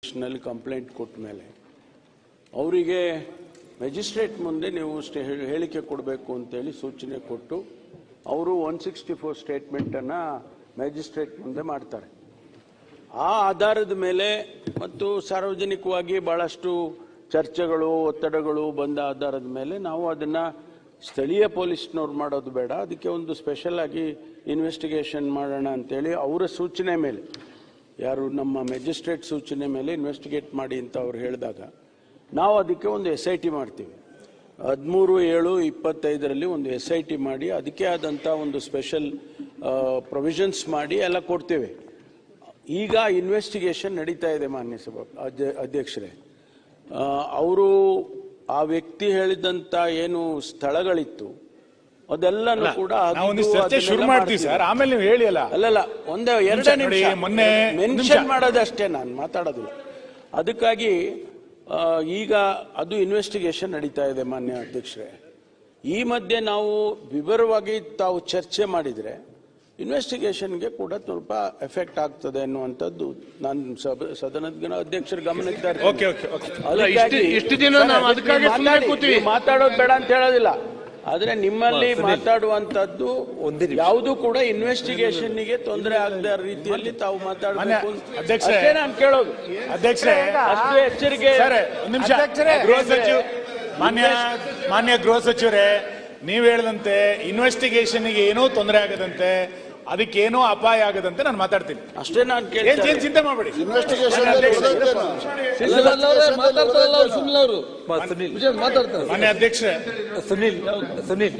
ನಲ್ಲಿ ಕಂಪ್ಲೇಂಟ್ ಕೊಟ್ಟ ಮೇಲೆ ಅವರಿಗೆ ಮ್ಯಾಜಿಸ್ಟ್ರೇಟ್ ಮುಂದೆ ನೀವು ಹೇಳಿಕೆ ಕೊಡಬೇಕು ಅಂತೇಳಿ ಸೂಚನೆ ಕೊಟ್ಟು ಅವರು 164 ಸ್ಟೇಟ್ಮೆಂಟನ್ನು ಮ್ಯಾಜಿಸ್ಟ್ರೇಟ್ ಮುಂದೆ ಮಾಡ್ತಾರೆ. ಆ ಆಧಾರದ ಮೇಲೆ ಮತ್ತು ಸಾರ್ವಜನಿಕವಾಗಿ ಬಹಳಷ್ಟು ಚರ್ಚೆಗಳು ಒತ್ತಡಗಳು ಬಂದ ಆಧಾರದ ಮೇಲೆ ನಾವು ಅದನ್ನು ಸ್ಥಳೀಯ ಪೊಲೀಸ್ನವ್ರು ಮಾಡೋದು ಬೇಡ, ಅದಕ್ಕೆ ಒಂದು ಸ್ಪೆಷಲ್ ಆಗಿ ಇನ್ವೆಸ್ಟಿಗೇಷನ್ ಮಾಡೋಣ ಅಂತೇಳಿ ಅವರ ಸೂಚನೆ ಮೇಲೆ, ಯಾರು ನಮ್ಮ ಮ್ಯಾಜಿಸ್ಟ್ರೇಟ್ ಸೂಚನೆ ಮೇಲೆ ಇನ್ವೆಸ್ಟಿಗೇಟ್ ಮಾಡಿ ಅಂತ ಅವ್ರು ಹೇಳಿದಾಗ ನಾವು ಅದಕ್ಕೆ ಒಂದು SIT ಮಾಡ್ತೀವಿ. 13/7/25 ಒಂದು SIT ಮಾಡಿ ಅದಕ್ಕೆ ಆದಂಥ ಒಂದು ಸ್ಪೆಷಲ್ ಪ್ರೊವಿಷನ್ಸ್ ಮಾಡಿ ಎಲ್ಲ ಕೊಡ್ತೇವೆ. ಈಗ ಇನ್ವೆಸ್ಟಿಗೇಷನ್ ನಡೀತಾ ಇದೆ ಮಾನ್ಯ ಅಧ್ಯಕ್ಷರೇ. ಅವರು ಆ ವ್ಯಕ್ತಿ ಹೇಳಿದಂಥ ಏನು ಸ್ಥಳಗಳಿತ್ತು ಅದೆಲ್ಲನೂ ಕೂಡ ಶುರು ಮಾಡ್ತೀವಿ ಸರ್, ಆಮೇಲೆ ನೀವು ಹೇಳಿ ಅಲ್ಲಲ್ಲ ಒಂದೇ 2 ನಿಮಿಷ ಮೆನ್ಷನ್ ಮಾಡೋದಷ್ಟೇ, ನಾನು ಮಾತಾಡೋದಿಲ್ಲ. ಅದಕ್ಕಾಗಿ ಈಗ ಅದು ಇನ್ವೆಸ್ಟಿಗೇಷನ್ ನಡೀತಾ ಇದೆ ಮಾನ್ಯ ಅಧ್ಯಕ್ಷರೇ. ಈ ಮಧ್ಯೆ ನಾವು ವಿವರವಾಗಿ ತಾವು ಚರ್ಚೆ ಮಾಡಿದರೆ ಇನ್ವೆಸ್ಟಿಗೇಷನ್ಗೆ ಕೂಡ ಸ್ವಲ್ಪ ಎಫೆಕ್ಟ್ ಆಗ್ತದೆ ಅನ್ನುವಂಥದ್ದು ನಾನು ಸದನದ ಅಧ್ಯಕ್ಷರ ಗಮನಕ್ಕೆ ಮಾತಾಡೋದು ಬೇಡ ಅಂತ ಹೇಳೋದಿಲ್ಲ, ಆದ್ರೆ ನಿಮ್ಮಲ್ಲಿ ಮಾತಾಡುವಂತದ್ದು ಯಾವುದು ಕೂಡ ಇನ್ವೆಸ್ಟಿಗೇಷನ್ಗೆ ತೊಂದರೆ ಆಗದ ರೀತಿಯಲ್ಲಿ ತಾವು ಮಾತಾಡಬೇಕು ಅಷ್ಟೇ ನಾನು ಕೇಳೋದು. ಅಧ್ಯಕ್ಷರೇ, ಅಷ್ಟು ಎಚ್ಚರಿಕೆ. ಮಾನ್ಯ ಗೃಹ ಸಚಿವರೇ, ನೀವು ಹೇಳಿದಂತೆ ಇನ್ವೆಸ್ಟಿಗೇಷನ್ಗೆ ಏನೋ ತೊಂದರೆ ಆಗದಂತೆ, ಅದಕ್ಕೇನೋ ಅಪಾಯ ಆಗದಂತೆ ನಾನು ಮಾತಾಡ್ತೀನಿ ಅಷ್ಟೇ. ನಾನು ಏನ್ ಚಿಂತೆ ಮಾಡಬೇಡಿ. ಮಾನ್ಯ ಅಧ್ಯಕ್ಷರೇ,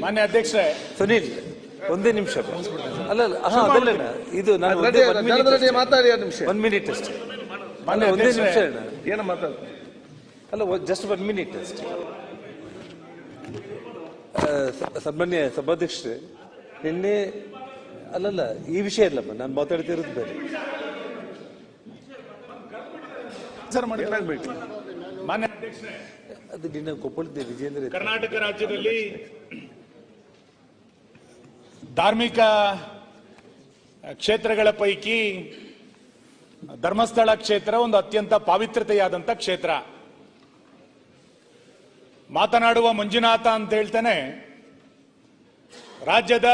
ಮಾನ್ಯ ಅಧ್ಯಕ್ಷರೇ, ಸುನೀಲ್ ಒಂದೇ ನಿಮಿಷ. ಅಲ್ಲ ಇದು ನಾನು ಮಾತಾಡಿ 1 ಮಿನಿಟ್ ಅಷ್ಟೇ. ಒಂದೇ ನಿಮಿಷ ಏನೋ ಮಾತಾಡ. ಅಲ್ಲ ಜಸ್ಟ್ 1 ಮಿನಿಟ್ ಅಷ್ಟೇ. ಸನ್ಮಾನ್ಯ ಸಭಾಧ್ಯಕ್ಷರೇ, ನಿನ್ನೆ ಅಲ್ಲಲ್ಲ ಈ ವಿಷಯ ಇಲ್ಲಮ್ಮ, ನಾನು ಮಾತಾಡ್ತಿರೋದು ಬೇರೆ. ಮಾನ್ಯ ಅಧ್ಯಕ್ಷರೇ, ಅದು ನಿನ್ನ ಕೊಪ್ಪಳದ ವಿಜೇಂದ್ರ, ಕರ್ನಾಟಕ ರಾಜ್ಯದಲ್ಲಿ ಧಾರ್ಮಿಕ ಕ್ಷೇತ್ರಗಳ ಪೈಕಿ ಧರ್ಮಸ್ಥಳ ಕ್ಷೇತ್ರ ಒಂದು ಅತ್ಯಂತ ಪಾವಿತ್ರತೆಯಾದಂಥ ಕ್ಷೇತ್ರ. ಮಾತನಾಡುವ ಮಂಜುನಾಥ ಅಂತ ಹೇಳ್ತಾನೆ ರಾಜ್ಯದ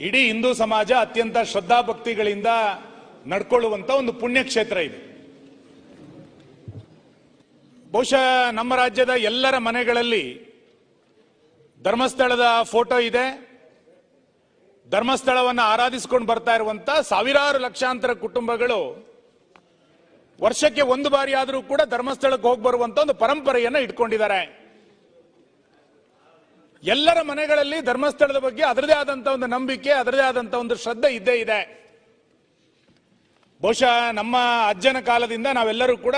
ಇಡೀ ಹಿಂದೂ ಸಮಾಜ ಅತ್ಯಂತ ಶ್ರದ್ಧಾಭಕ್ತಿಗಳಿಂದ ನಡ್ಕೊಳ್ಳುವಂತ ಒಂದು ಪುಣ್ಯಕ್ಷೇತ್ರ ಇದೆ. ಬಹುಶಃ ನಮ್ಮ ರಾಜ್ಯದ ಎಲ್ಲರ ಮನೆಗಳಲ್ಲಿ ಧರ್ಮಸ್ಥಳದ ಫೋಟೋ ಇದೆ. ಧರ್ಮಸ್ಥಳವನ್ನು ಆರಾಧಿಸಿಕೊಂಡು ಬರ್ತಾ ಇರುವಂತ ಸಾವಿರಾರು ಲಕ್ಷಾಂತರ ಕುಟುಂಬಗಳು ವರ್ಷಕ್ಕೆ 1 ಬಾರಿ ಆದರೂ ಕೂಡ ಧರ್ಮಸ್ಥಳಕ್ಕೆ ಹೋಗಿ ಬರುವಂತ ಒಂದು ಪರಂಪರೆಯನ್ನ ಇಟ್ಕೊಂಡಿದ್ದಾರೆ. ಎಲ್ಲರ ಮನೆಗಳಲ್ಲಿ ಧರ್ಮಸ್ಥಳದ ಬಗ್ಗೆ ಅದರದೇ ಆದಂತ ಒಂದು ನಂಬಿಕೆ, ಅದರದೇ ಆದಂತ ಒಂದು ಶ್ರದ್ಧೆ ಇದ್ದೇ ಇದೆ. ಬಹುಶಃ ನಮ್ಮ ಅಜ್ಜನ ಕಾಲದಿಂದ ನಾವೆಲ್ಲರೂ ಕೂಡ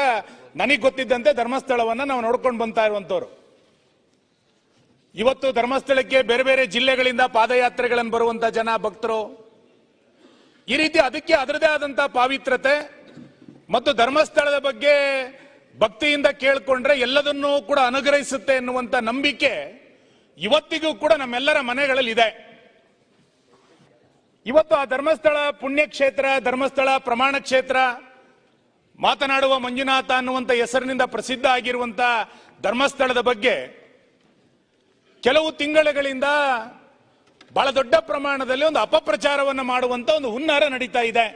ನನಗೆ ಗೊತ್ತಿದ್ದಂತೆ ಧರ್ಮಸ್ಥಳವನ್ನ ನಾವು ನೋಡ್ಕೊಂಡು ಬಂತಾ ಇರುವಂತವ್ರು. ಇವತ್ತು ಧರ್ಮಸ್ಥಳಕ್ಕೆ ಬೇರೆ ಬೇರೆ ಜಿಲ್ಲೆಗಳಿಂದ ಪಾದಯಾತ್ರೆಗಳನ್ನು ಬರುವಂತ ಜನ ಭಕ್ತರು, ಈ ರೀತಿ ಅದಕ್ಕೆ ಅದರದೇ ಆದಂತ ಪಾವಿತ್ರತೆ ಮತ್ತು ಧರ್ಮಸ್ಥಳದ ಬಗ್ಗೆ ಭಕ್ತಿಯಿಂದ ಕೇಳ್ಕೊಂಡ್ರೆ ಎಲ್ಲದನ್ನೂ ಕೂಡ ಅನುಗ್ರಹಿಸುತ್ತೆ ಎನ್ನುವಂತ ನಂಬಿಕೆ ಇವತ್ತಿಗೂ ಕೂಡ ನಮ್ಮೆಲ್ಲರ ಮನೆಗಳಲ್ಲಿ ಇದೆ. ಇವತ್ತು ಆ ಧರ್ಮಸ್ಥಳ ಪುಣ್ಯಕ್ಷೇತ್ರ, ಧರ್ಮಸ್ಥಳ ಪ್ರಮಾಣ ಕ್ಷೇತ್ರ, ಮಾತನಾಡುವ ಮಂಜುನಾಥ ಅನ್ನುವಂಥ ಹೆಸರಿನಿಂದ ಪ್ರಸಿದ್ಧ ಆಗಿರುವಂತ ಧರ್ಮಸ್ಥಳದ ಬಗ್ಗೆ ಕೆಲವು ತಿಂಗಳುಗಳಿಂದ ಬಹಳ ದೊಡ್ಡ ಪ್ರಮಾಣದಲ್ಲಿ ಒಂದು ಅಪಪ್ರಚಾರವನ್ನು ಮಾಡುವಂತ ಒಂದು ಹುನ್ನಾರ ನಡೀತಾ ಇದೆ.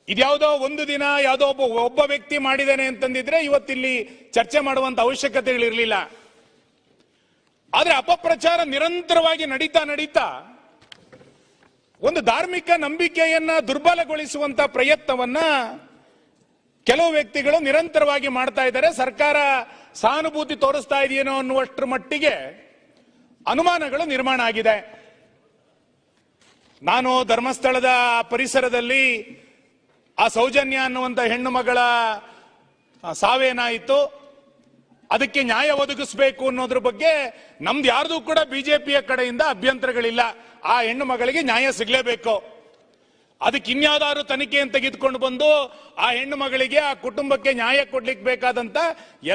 ಇದ್ಯಾವುದೋ ಒಂದು ದಿನ ಯಾವುದೋ ಒಬ್ಬ ವ್ಯಕ್ತಿ ಮಾಡಿದ್ದೇನೆ ಅಂತಂದಿದ್ರೆ ಇವತ್ತಿಲ್ಲಿ ಚರ್ಚೆ ಮಾಡುವಂತ ಅವಶ್ಯಕತೆಗಳಿರಲಿಲ್ಲ. ಆದ್ರೆ ಅಪಪ್ರಚಾರ ನಿರಂತರವಾಗಿ ನಡೀತಾ ಒಂದು ಧಾರ್ಮಿಕ ನಂಬಿಕೆಯನ್ನ ದುರ್ಬಲಗೊಳಿಸುವಂತ ಪ್ರಯತ್ನವನ್ನ ಕೆಲವು ವ್ಯಕ್ತಿಗಳು ನಿರಂತರವಾಗಿ ಮಾಡ್ತಾ ಇದ್ದಾರೆ. ಸರ್ಕಾರ ಸಹಾನುಭೂತಿ ತೋರಿಸ್ತಾ ಇದೆಯೇನೋ ಅನ್ನುವಷ್ಟರ ಮಟ್ಟಿಗೆ ಅನುಮಾನಗಳು ನಿರ್ಮಾಣ ಆಗಿದೆ. ನಾನು ಧರ್ಮಸ್ಥಳದ ಪರಿಸರದಲ್ಲಿ ಆ ಸೌಜನ್ಯ ಅನ್ನುವಂತ ಹೆಣ್ಣು ಮಗಳ ಸಾವೇನಾಯಿತು, ಅದಕ್ಕೆ ನ್ಯಾಯ ಒದಗಿಸಬೇಕು ಅನ್ನೋದ್ರ ಬಗ್ಗೆ ನಮ್ದು ಯಾರ್ದು ಕೂಡ ಬಿಜೆಪಿಯ ಕಡೆಯಿಂದ ಅಭ್ಯಂತರಗಳಿಲ್ಲ. ಆ ಹೆಣ್ಣು ಮಗಳಿಗೆ ನ್ಯಾಯ ಸಿಗಲೇಬೇಕು. ಅದಕ್ಕೆ ಇನ್ಯಾವುದಾದ್ರು ತನಿಖೆಯನ್ನು ತೆಗೆದುಕೊಂಡು ಬಂದು ಆ ಹೆಣ್ಣು ಮಗಳಿಗೆ, ಆ ಕುಟುಂಬಕ್ಕೆ ನ್ಯಾಯ ಕೊಡ್ಲಿಕ್ಕೆ ಬೇಕಾದಂತ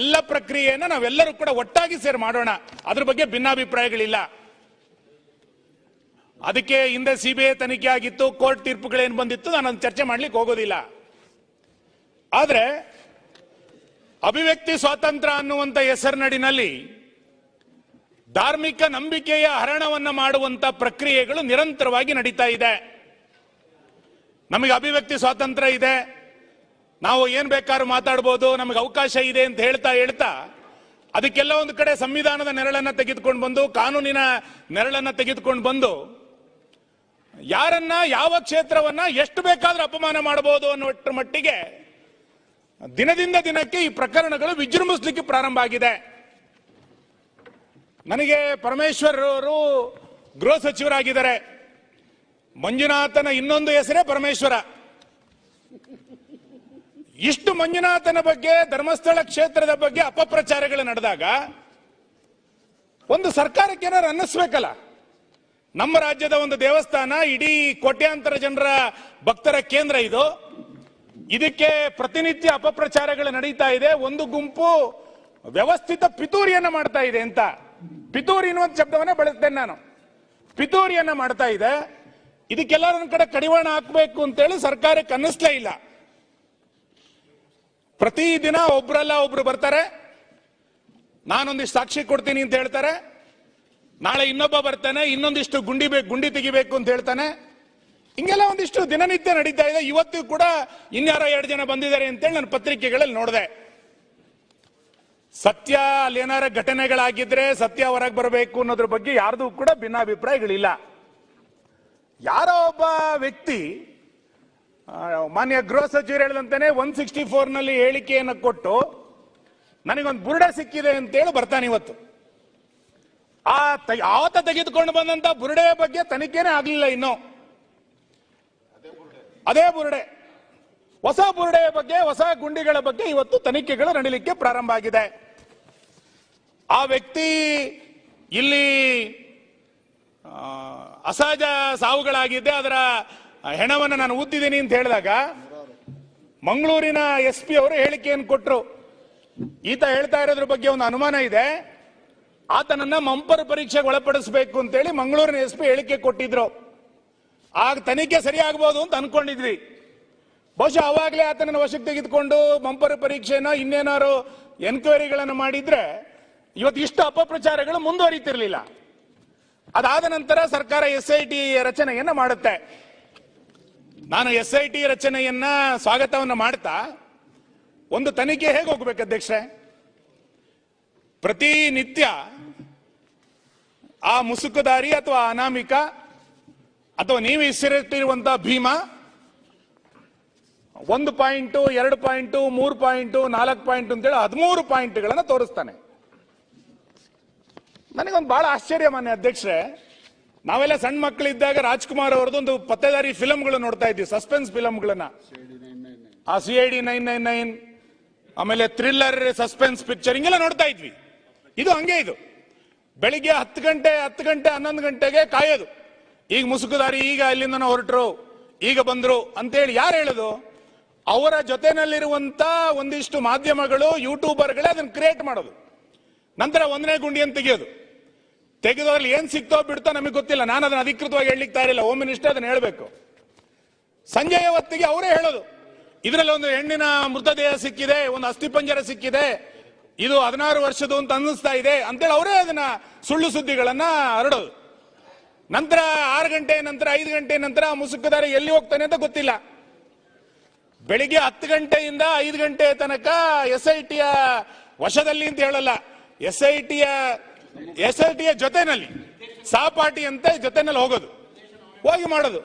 ಎಲ್ಲ ಪ್ರಕ್ರಿಯೆಯನ್ನ ನಾವೆಲ್ಲರೂ ಕೂಡ ಒಟ್ಟಾಗಿ ಸೇರಿ ಮಾಡೋಣ. ಅದ್ರ ಬಗ್ಗೆ ಭಿನ್ನಾಭಿಪ್ರಾಯಗಳಿಲ್ಲ. ಅದಕ್ಕೆ ಹಿಂದೆ CBI ತನಿಖೆ ಆಗಿತ್ತು, ಕೋರ್ಟ್ ತೀರ್ಪುಗಳೇನು ಬಂದಿತ್ತು, ನಾನು ಚರ್ಚೆ ಮಾಡ್ಲಿಕ್ಕೆ ಹೋಗೋದಿಲ್ಲ. ಆದ್ರೆ ಅಭಿವ್ಯಕ್ತಿ ಸ್ವಾತಂತ್ರ್ಯ ಅನ್ನುವಂತ ಹೆಸರಿನಡಿನಲ್ಲಿ ಧಾರ್ಮಿಕ ನಂಬಿಕೆಯ ಹರಣವನ್ನ ಮಾಡುವಂತ ಪ್ರಕ್ರಿಯೆಗಳು ನಿರಂತರವಾಗಿ ನಡೀತಾ ಇದೆ. ನಮಗೆ ಅಭಿವ್ಯಕ್ತಿ ಸ್ವಾತಂತ್ರ್ಯ ಇದೆ, ನಾವು ಏನ್ ಬೇಕಾದ್ರೂ ಮಾತಾಡಬಹುದು, ನಮಗೆ ಅವಕಾಶ ಇದೆ ಅಂತ ಹೇಳ್ತಾ ಅದಕ್ಕೆಲ್ಲ ಒಂದು ಕಡೆ ಸಂವಿಧಾನದ ನೆರಳನ್ನ ತೆಗೆದುಕೊಂಡು ಬಂದು, ಕಾನೂನಿನ ನೆರಳನ್ನ ತೆಗೆದುಕೊಂಡು ಬಂದು ಯಾರನ್ನ ಯಾವ ಕ್ಷೇತ್ರವನ್ನ ಎಷ್ಟು ಬೇಕಾದ್ರೂ ಅಪಮಾನ ಮಾಡಬಹುದು ಅನ್ನುವಷ್ಟರ ಮಟ್ಟಿಗೆ ದಿನದಿಂದ ದಿನಕ್ಕೆ ಈ ಪ್ರಕರಣಗಳು ವಿಜೃಂಭಿಸಲಿಕ್ಕೆ ಪ್ರಾರಂಭ ಆಗಿದೆ. ನನಗೆ ಪರಮೇಶ್ವರ್ ಅವರು ಗೃಹ ಸಚಿವರಾಗಿದ್ದಾರೆ. ಮಂಜುನಾಥನ ಇನ್ನೊಂದು ಹೆಸರೇ ಪರಮೇಶ್ವರ. ಇಷ್ಟು ಮಂಜುನಾಥನ ಬಗ್ಗೆ, ಧರ್ಮಸ್ಥಳ ಕ್ಷೇತ್ರದ ಬಗ್ಗೆ ಅಪಪ್ರಚಾರಗಳು ನಡೆದಾಗ ಒಂದು ಸರ್ಕಾರಕ್ಕೆ ಏನಾದ್ರು ಅನ್ನಿಸ್ಬೇಕಲ್ಲ. ನಮ್ಮ ರಾಜ್ಯದ ಒಂದು ದೇವಸ್ಥಾನ, ಇಡೀ ಕೋಟ್ಯಾಂತರ ಜನರ ಭಕ್ತರ ಕೇಂದ್ರ ಇದು. ಇದಕ್ಕೆ ಪ್ರತಿನಿತ್ಯ ಅಪಪ್ರಚಾರಗಳು ನಡೀತಾ ಇದೆ. ಒಂದು ಗುಂಪು ವ್ಯವಸ್ಥಿತ ಪಿತೂರಿಯನ್ನ ಮಾಡ್ತಾ ಇದೆ ಅಂತ, ಪಿತೂರಿ ಅನ್ನುವಂಥ ಶಬ್ದವನ್ನೇ ಬಳಸ್ತೇನೆ ನಾನು. ಪಿತೂರಿಯನ್ನ ಮಾಡ್ತಾ ಇದೆ. ಇದಕ್ಕೆಲ್ಲರ ಕಡೆ ಕಡಿವಾಣ ಹಾಕಬೇಕು ಅಂತೇಳಿ ಸರ್ಕಾರಕ್ಕೆ ಅನ್ನಿಸ್ಲೇ ಇಲ್ಲ. ಪ್ರತಿದಿನ ಒಬ್ರಲ್ಲ ಒಬ್ರು ಬರ್ತಾರೆ, ನಾನೊಂದಿಷ್ಟು ಸಾಕ್ಷಿ ಕೊಡ್ತೀನಿ ಅಂತ ಹೇಳ್ತಾರೆ. ನಾಳೆ ಇನ್ನೊಬ್ಬ ಬರ್ತಾನೆ, ಇನ್ನೊಂದಿಷ್ಟು ಗುಂಡಿ ತೆಗಿಬೇಕು ಅಂತ ಹೇಳ್ತಾನೆ. ಹಿಂಗೆಲ್ಲ ಒಂದಿಷ್ಟು ದಿನನಿತ್ಯ ನಡೀತಾ ಇದೆ. ಇವತ್ತು ಕೂಡ ಇನ್ಯಾರೋ 2 ಜನ ಬಂದಿದ್ದಾರೆ ಅಂತೇಳಿ ನಾನು ಪತ್ರಿಕೆಗಳಲ್ಲಿ ನೋಡಿದೆ. ಸತ್ಯ ಅಲ್ಲಿ ಏನಾರ ಘಟನೆಗಳಾಗಿದ್ರೆ ಸತ್ಯ ಹೊರಗೆ ಬರಬೇಕು ಅನ್ನೋದ್ರ ಬಗ್ಗೆ ಯಾರ್ದು ಕೂಡ ಭಿನ್ನಾಭಿಪ್ರಾಯಗಳಿಲ್ಲ. ಯಾರೋ ಒಬ್ಬ ವ್ಯಕ್ತಿ ಮಾನ್ಯ ಗೃಹ ಸಚಿವರು ಹೇಳಿದಂತಾನೆ 164 ನಲ್ಲಿ ಹೇಳಿಕೆಯನ್ನು ಕೊಟ್ಟು ನನಗೊಂದು ಬುರುಡೆ ಸಿಕ್ಕಿದೆ ಅಂತೇಳಿ ಬರ್ತಾನೆ. ಇವತ್ತು ಆತ ತೆಗೆದುಕೊಂಡು ಬಂದಂತ ಬುರುಡೆ ಬಗ್ಗೆ ತನಿಖೆನೇ ಆಗ್ಲಿಲ್ಲ ಇನ್ನು. ಅದೇ ಬುರುಡೆ, ಹೊಸ ಬುರುಡೆಯ ಬಗ್ಗೆ, ಹೊಸ ಗುಂಡಿಗಳ ಬಗ್ಗೆ ಇವತ್ತು ತನಿಖೆಗಳು ನಡೀಲಿಕ್ಕೆ ಪ್ರಾರಂಭ ಆಗಿದೆ. ಆ ವ್ಯಕ್ತಿ ಇಲ್ಲಿ ಅಸಹಜ ಸಾವುಗಳಾಗಿದ್ದೆ, ಅದರ ಹೆಣವನ್ನು ನಾನು ಊದಿದ್ದೀನಿ ಅಂತ ಹೇಳಿದಾಗ ಮಂಗಳೂರಿನ SP ಅವರು ಹೇಳಿಕೆಯನ್ನು ಕೊಟ್ಟರು. ಈತ ಹೇಳ್ತಾ ಇರೋದ್ರ ಬಗ್ಗೆ ಒಂದು ಅನುಮಾನ ಇದೆ, ಆತನನ್ನ ಮಂಪರ್ ಪರೀಕ್ಷೆಗೆ ಒಳಪಡಿಸಬೇಕು ಅಂತೇಳಿ ಮಂಗಳೂರಿನ SP ಹೇಳಿಕೆ ಕೊಟ್ಟಿದ್ರು. ಆಗ ತನಿಖೆ ಸರಿಯಾಗಬಹುದು ಅಂತ ಅನ್ಕೊಂಡಿದ್ವಿ. ಬಹುಶಃ ಅವಾಗಲೇ ಆತನನ್ನು ವಶಕ್ಕೆ ತೆಗೆದುಕೊಂಡು ಮಂಪರ್ ಪರೀಕ್ಷೆನ ಇನ್ನೇನಾರು ಎನ್ಕ್ವೈರಿಗಳನ್ನು ಮಾಡಿದ್ರೆ ಇವತ್ತು ಇಷ್ಟು ಅಪಪ್ರಚಾರಗಳು ಮುಂದುವರಿತಿರ್ಲಿಲ್ಲ. ಅದಾದ ನಂತರ ಸರ್ಕಾರ SIT ರಚನೆಯನ್ನ ಮಾಡುತ್ತೆ. ನಾನು SIT ರಚನೆಯನ್ನ ಸ್ವಾಗತವನ್ನ ಮಾಡ್ತಾ, ಒಂದು ತನಿಖೆ ಹೇಗೆ ಹೋಗ್ಬೇಕು ಅಧ್ಯಕ್ಷರೇ? ಪ್ರತಿನಿತ್ಯ ಆ ಮುಸುಕುದಾರಿ ಅಥವಾ ಅನಾಮಿಕ ಅಥವಾ ನೀವು ಹೆಸರಿಟ್ಟಿರುವಂತಹ Bheema 1 point, 2 point, 3 point, 4 point ಅಂತೇಳಿ 13 ಪಾಯಿಂಟ್ಗಳನ್ನು ತೋರಿಸ್ತಾನೆ. ನನಗೊಂದು ಬಹಳ ಆಶ್ಚರ್ಯ ಮಾನ್ಯ ಅಧ್ಯಕ್ಷರೇ, ನಾವೆಲ್ಲ ಸಣ್ಣ ಮಕ್ಕಳಿದ್ದಾಗ ರಾಜ್ಕುಮಾರ್ ಅವರದ್ದು ಒಂದು ಪತ್ತೆದಾರಿ ಫಿಲಂಗಳು ನೋಡ್ತಾ ಇದ್ವಿ, ಸಸ್ಪೆನ್ಸ್ ಫಿಲಂಗಳನ್ನ. ಆ CID 999, ಆಮೇಲೆ ಥ್ರಿಲ್ಲರ್ ಸಸ್ಪೆನ್ಸ್ ಪಿಕ್ಚರ್, ಹಿಂಗೆಲ್ಲ ನೋಡ್ತಾ ಇದ್ವಿ. ಇದು ಹಂಗೆ, ಇದು ಬೆಳಿಗ್ಗೆ 10 ಗಂಟೆ 11 ಗಂಟೆಗೆ ಕಾಯೋದು. ಈಗ ಮುಸುಕುದಾರಿ, ಈಗ ಅಲ್ಲಿಂದ ಹೊರಟರು, ಈಗ ಬಂದ್ರು ಅಂತೇಳಿ ಯಾರು ಹೇಳುದು? ಅವರ ಜೊತೆನಲ್ಲಿರುವಂತ ಒಂದಿಷ್ಟು ಮಾಧ್ಯಮಗಳು, ಯೂಟ್ಯೂಬರ್ಗಳೇ ಅದನ್ನ ಕ್ರಿಯೇಟ್ ಮಾಡೋದು. ನಂತರ 1ನೇ ಗುಂಡಿಯನ್ನು ತೆಗೆದೋದ್ರಲ್ಲಿ ಏನ್ ಸಿಕ್ತೋ ಬಿಡ್ತೋ ನಮಗೆ ಗೊತ್ತಿಲ್ಲ. ನಾನು ಅದನ್ನ ಅಧಿಕೃತವಾಗಿ ಹೇಳಲಿಕ್ಕೆ ತಯಾರಿಲ್ಲ, ಹೋಮ್ ಮಿನಿಸ್ಟರ್ ಅದನ್ನ ಹೇಳಬೇಕು. ಸಂಜೆಯ ಹೊತ್ತಿಗೆ ಅವರೇ ಹೇಳೋದು, ಇದರಲ್ಲಿ ಒಂದು ಹೆಣ್ಣಿನ ಮೃತದೇಹ ಸಿಕ್ಕಿದೆ, ಒಂದು ಅಸ್ಥಿಪಂಜರ ಸಿಕ್ಕಿದೆ, ಇದು 16 ವರ್ಷದ್ದು ಅಂತ ಅನ್ನಿಸ್ತಾ ಇದೆ ಅಂತೇಳಿ ಅವರೇ ಅದನ್ನ ಸುಳ್ಳು ಸುದ್ದಿಗಳನ್ನ ಹರಡೋದು. ನಂತರ 6 ಗಂಟೆ ನಂತರ 5 ಗಂಟೆ ನಂತರ ಮುಸುಕುದಾರಿ ಎಲ್ಲಿ ಹೋಗ್ತಾನೆ ಅಂತ ಗೊತ್ತಿಲ್ಲ. ಬೆಳಿಗ್ಗೆ 10 ಗಂಟೆಯಿಂದ 5 ಗಂಟೆ ತನಕ SITಯ ವಶದಲ್ಲಿ ಅಂತ ಹೇಳಲ್ಲ, SITಯ ಜೊತೆನಲ್ಲಿ ಸಹಪಾಠಿ ಅಂತ ಜೊತೆನಲ್ಲಿ ಹೋಗಿ ಮಾಡೋದು.